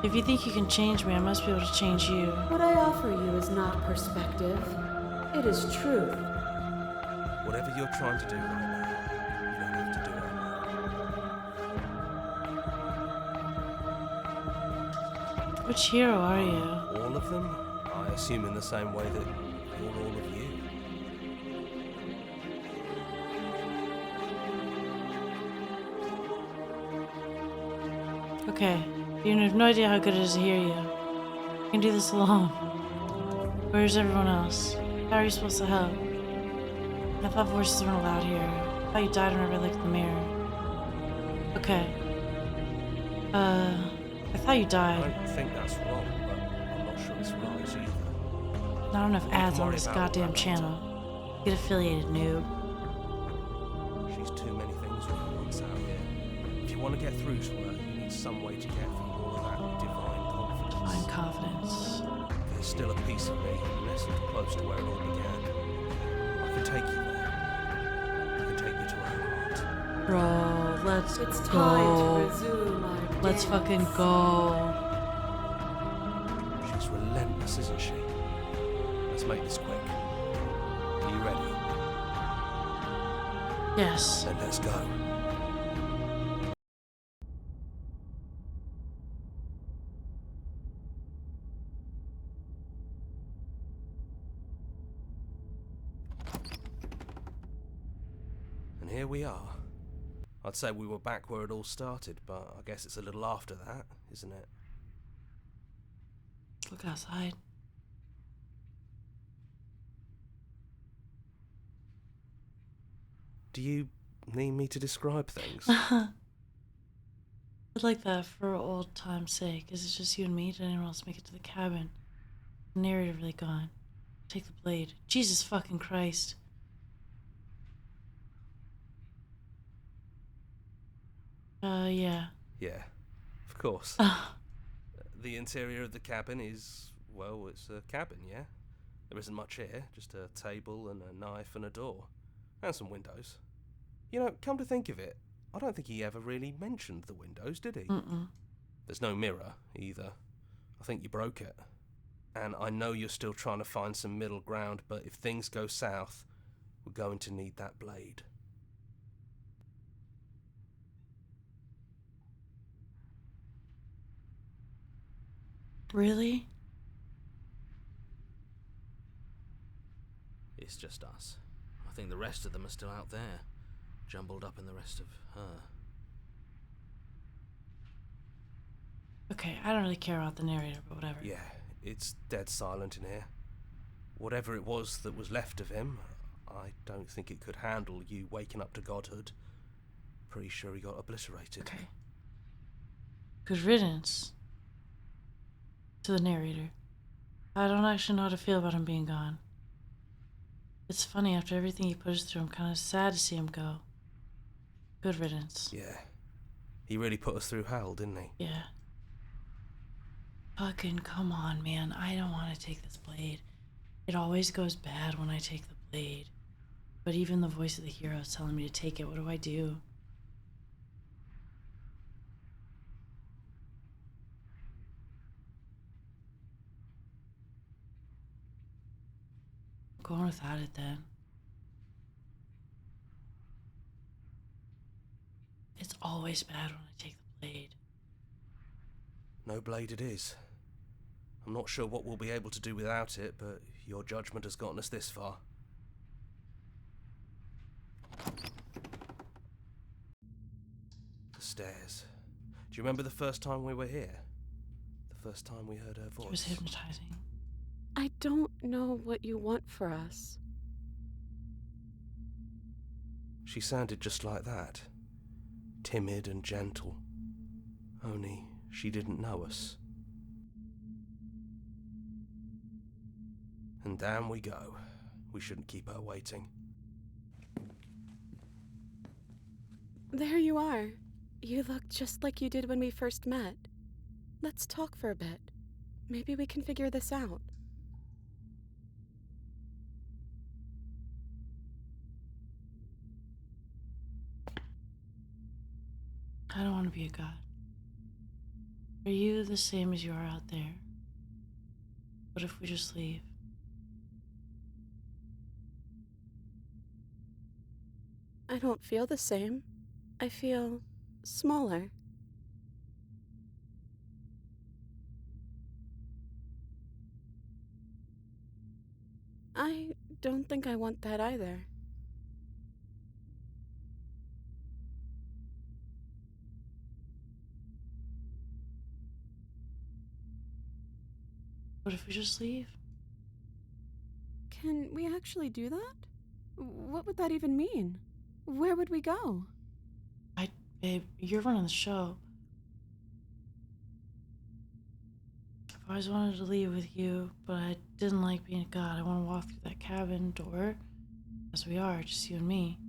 If you think you can change me, I must be able to change you. What I offer you is not perspective. It is truth. Whatever you're trying to do right now, you don't have to do it. Which hero are you? All of them? I assume in the same way that you're all of you. Okay, you have no idea how good it is to hear you. You can do this alone. Where's everyone else? How are you supposed to help? I thought voices weren't allowed here. I thought you died whenever I looked in the mirror. Okay. I thought you I died. don't think that's wrong, but I'm not sure it's right either. Not enough ads on worry this about all goddamn that channel. Get affiliated, noob. She's too many things all at once out here. If you want to get through to her, you need some way to get through all of that divine confidence. Divine confidence. There's still a piece of me nestled close to where it all began. I can take you there. I can take you to her heart. Bro, let's It's go. time to resume our Let's dance. fucking go. She's relentless, isn't she? Let's make this quick. Are you ready? Yes. Then let's go. And here we are. I'd say we were back where it all started, but I guess it's a little after that, isn't it? Look outside. Do you need me to describe things? I'd like that for old time's sake. Is it just you and me? Did anyone else make it to the cabin? The narrator really gone. Take the blade. Jesus fucking Christ. Yeah. Yeah, of course. The interior of the cabin is, well, it's a cabin, yeah? There isn't much here, just a table and a knife and a door. And some windows. You know, come to think of it, I don't think he ever really mentioned the windows, did he? Mm-mm. There's no mirror, either. I think you broke it. And I know you're still trying to find some middle ground, but if things go south, we're going to need that blade. Really? It's just us. I think the rest of them are still out there, jumbled up in the rest of her. Okay, I don't really care about the narrator, but whatever. Yeah, it's dead silent in here. Whatever it was that was left of him, I don't think it could handle you waking up to godhood. Pretty sure he got obliterated. Okay. Good riddance to the narrator. I don't actually know how to feel about him being gone. It's funny, after everything he pushed through, I'm kind of sad to see him go. Good riddance. Yeah. He really put us through hell, didn't he? Yeah. Fucking come on, man. I don't want to take this blade. It always goes bad when I take the blade. But even the voice of the hero is telling me to take it. What do I do? I'm going without it then. It's always bad when I take the blade. No blade it is. I'm not sure what we'll be able to do without it, but your judgment has gotten us this far. The stairs. Do you remember the first time we were here? The first time we heard her voice? It was hypnotizing. I don't know what you want for us. She sounded just like that. Timid and gentle. Only she didn't know us. And down we go. We shouldn't keep her waiting. There you are. You look just like you did when we first met. Let's talk for a bit. Maybe we can figure this out. I don't want to be a god. Are you the same as you are out there? What if we just leave? I don't feel the same. I feel smaller. I don't think I want that either. What if we just leave? Can we actually do that? What would that even mean? Where would we go? Babe, you're running the show. I've always wanted to leave with you, but I didn't like being a god. I want to walk through that cabin door, as we are, just you and me.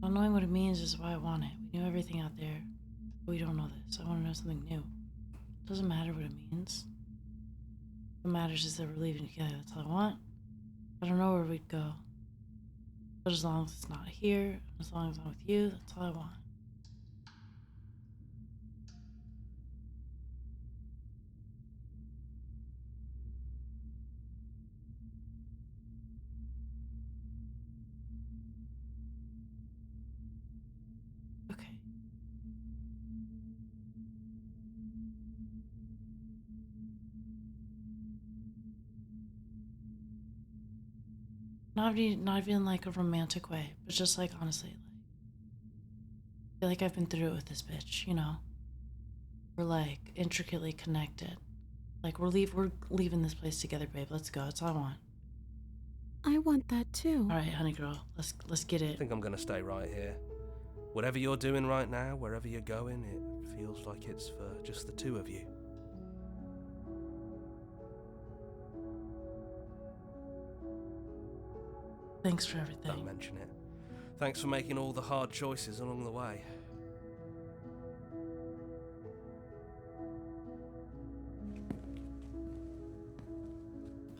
Not knowing what it means is why I want it. We knew everything out there, but we don't know this. I want to know something new. It doesn't matter what it means. What matters is that we're leaving together. That's all I want. I don't know where we'd go. But as long as it's not here, as long as I'm with you, that's all I want. Okay. Not even like a romantic way, but just like honestly, like I feel like I've been through it with this bitch, you know? We're like intricately connected. Like we're leaving this place together, babe. Let's go. That's all I want. I want that too. All right, honey girl. Let's get I it. think I'm gonna stay right here. Whatever you're doing right now, wherever you're going, it feels like it's for just the two of you. Thanks for everything. Don't mention it. Thanks for making all the hard choices along the way.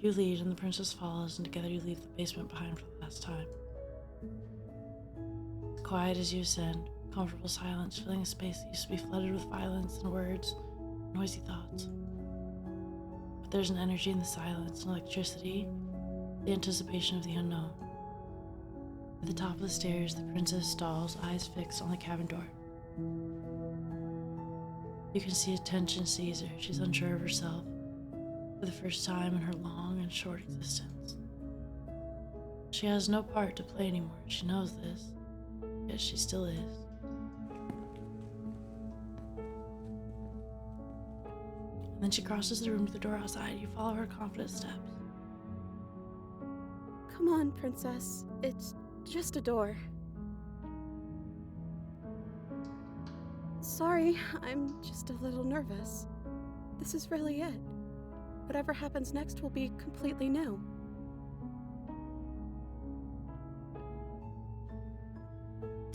You lead and the princess follows, and together you leave the basement behind for the last time. Quiet as you ascend, comfortable silence filling a space that used to be flooded with violence and words, noisy thoughts. But there's an energy in the silence, an electricity, the anticipation of the unknown. At the top of the stairs, the princess stalls, eyes fixed on the cabin door. You can see a tension seize her. She's unsure of herself for the first time in her long and short existence. She has no part to play anymore. She knows this, yet she still is. And then she crosses the room to the door outside. You follow her confident steps. Come on, princess. It's just a door. Sorry, I'm just a little nervous. This is really it. Whatever happens next will be completely new.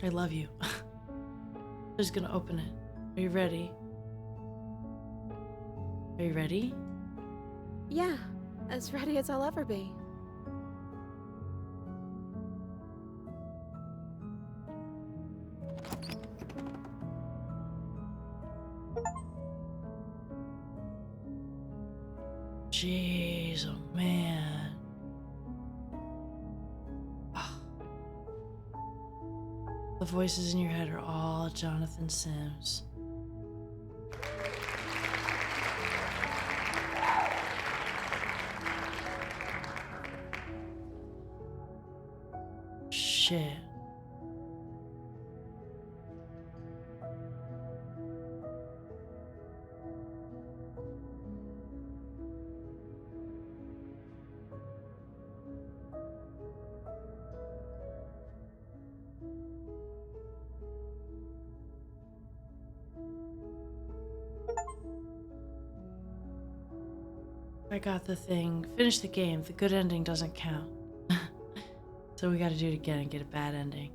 I love you. I'm just gonna open it. Are you ready? Are you ready? Yeah, as ready as I'll ever be. Jeez, oh man. The voices in your head are all Jonathan Sims. Shit. I got the thing. Finish the game. The good ending doesn't count. So we gotta do it again and get a bad ending.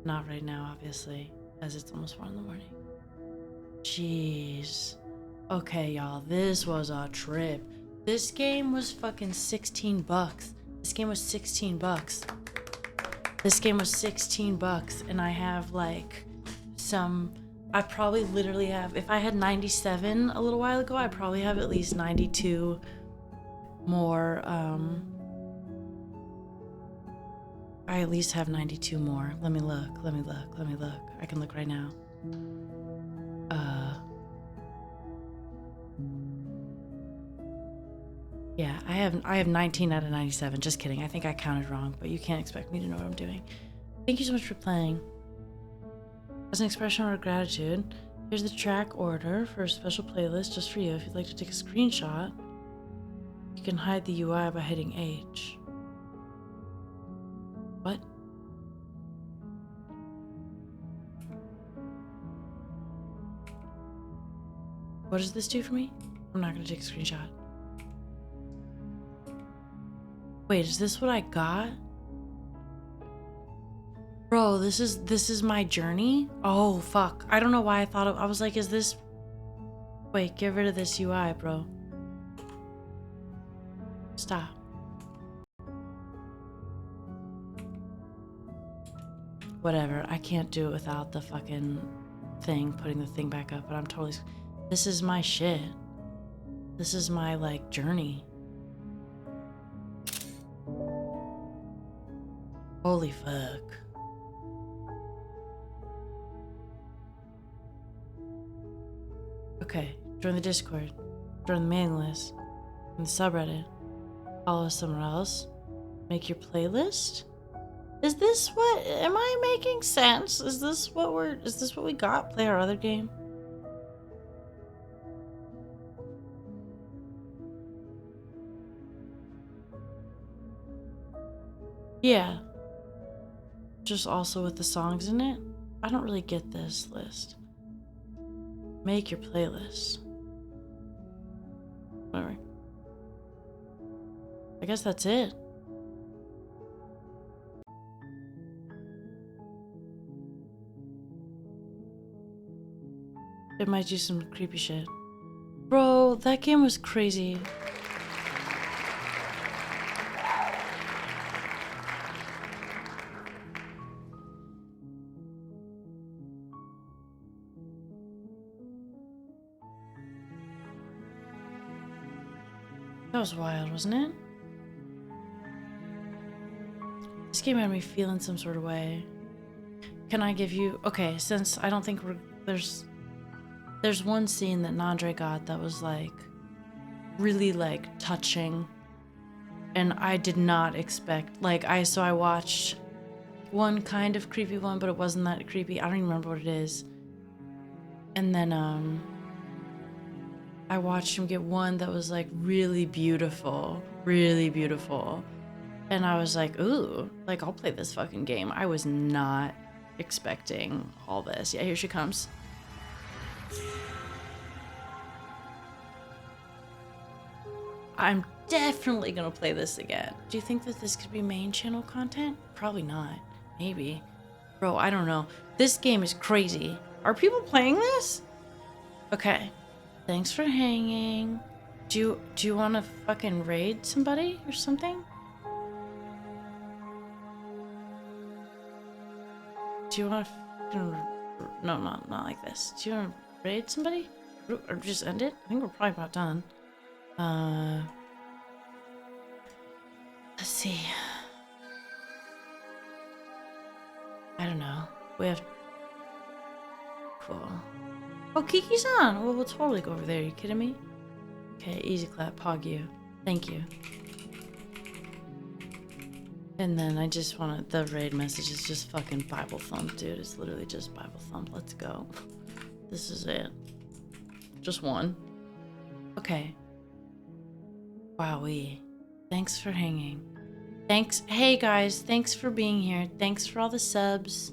Not right now, obviously, as it's almost 1 in the morning. Jeez. Okay, y'all, this was a trip. This game was fucking 16 bucks. This game was 16 bucks. This game was 16 bucks, and I have like I probably literally have, if I had 97 a little while ago, I probably have at least 92 more, I at least have 92 more. Let me look. I can look right now. Yeah, I have 19 out of 97. Just kidding. I think I counted wrong, but you can't expect me to know what I'm doing. Thank you so much for playing. As an expression of our gratitude, here's the track order for a special playlist just for you. If you'd like to take a screenshot, you can hide the UI by hitting H. What? What does this do for me? I'm not gonna take a screenshot. Wait, is this what I got? Bro, this is my journey? Oh, fuck. I don't know why I thought I was like, is this... Wait, get rid of this UI, bro. Stop. Whatever, I can't do it without the fucking thing, putting the thing back up, but I'm totally... This is my shit. This is my, like, journey. Holy fuck. Okay, join the Discord, join the mailing list, and the subreddit. Follow us somewhere else. Make your playlist? Is this what, am I making sense? Is this what we got? Play our other game? Yeah. Just also with the songs in it? I don't really get this list. Make your playlist. Whatever. I guess that's it. It might do some creepy shit. Bro, that game was crazy. That was wild, wasn't it? This game had me feeling some sort of way. Can I give you... Okay, since I don't think there's one scene that Nandre got that was like really like touching, and I did not expect, like, I watched one kind of creepy one, but it wasn't that creepy. I don't even remember what it is. And then I watched him get one that was like really beautiful, and I was like, ooh, like, I'll play this fucking game. I was not expecting all this. Yeah, here she comes. I'm definitely gonna play this again. Do you think that this could be main channel content? Probably not. Maybe. Bro, I don't know. This game is crazy. Are people playing this? Okay. Thanks for hanging. Do you want to fucking raid somebody or something? Do you want to no, not like this. Do you want to raid somebody? Or just end it? I think we're probably about done. Let's see. I don't know. We have... Cool. Oh, Kiki's on! Well, we'll totally go over there. Are you kidding me? Okay, easy clap. Pog you. Thank you. And then I just want the raid message is just fucking Bible thump, dude. It's literally just Bible thump. Let's go. This is it. Just one. Okay. Wowee. Thanks for hanging. Thanks. Hey guys, thanks for being here. Thanks for all the subs.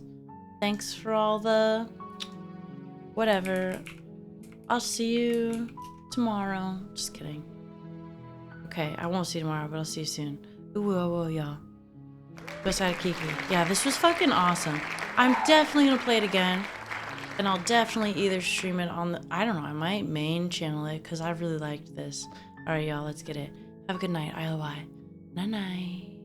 Thanks for all the... whatever. I'll see you tomorrow. Just kidding. Okay, I won't see you tomorrow, but I'll see you soon. Ooh, oh, y'all. Besides Kiki. Yeah, this was fucking awesome. I'm definitely gonna play it again. And I'll definitely either stream it on the... I don't know, I might main channel it, because I really liked this. Alright, y'all, let's get it. Have a good night. IOI. Night-night.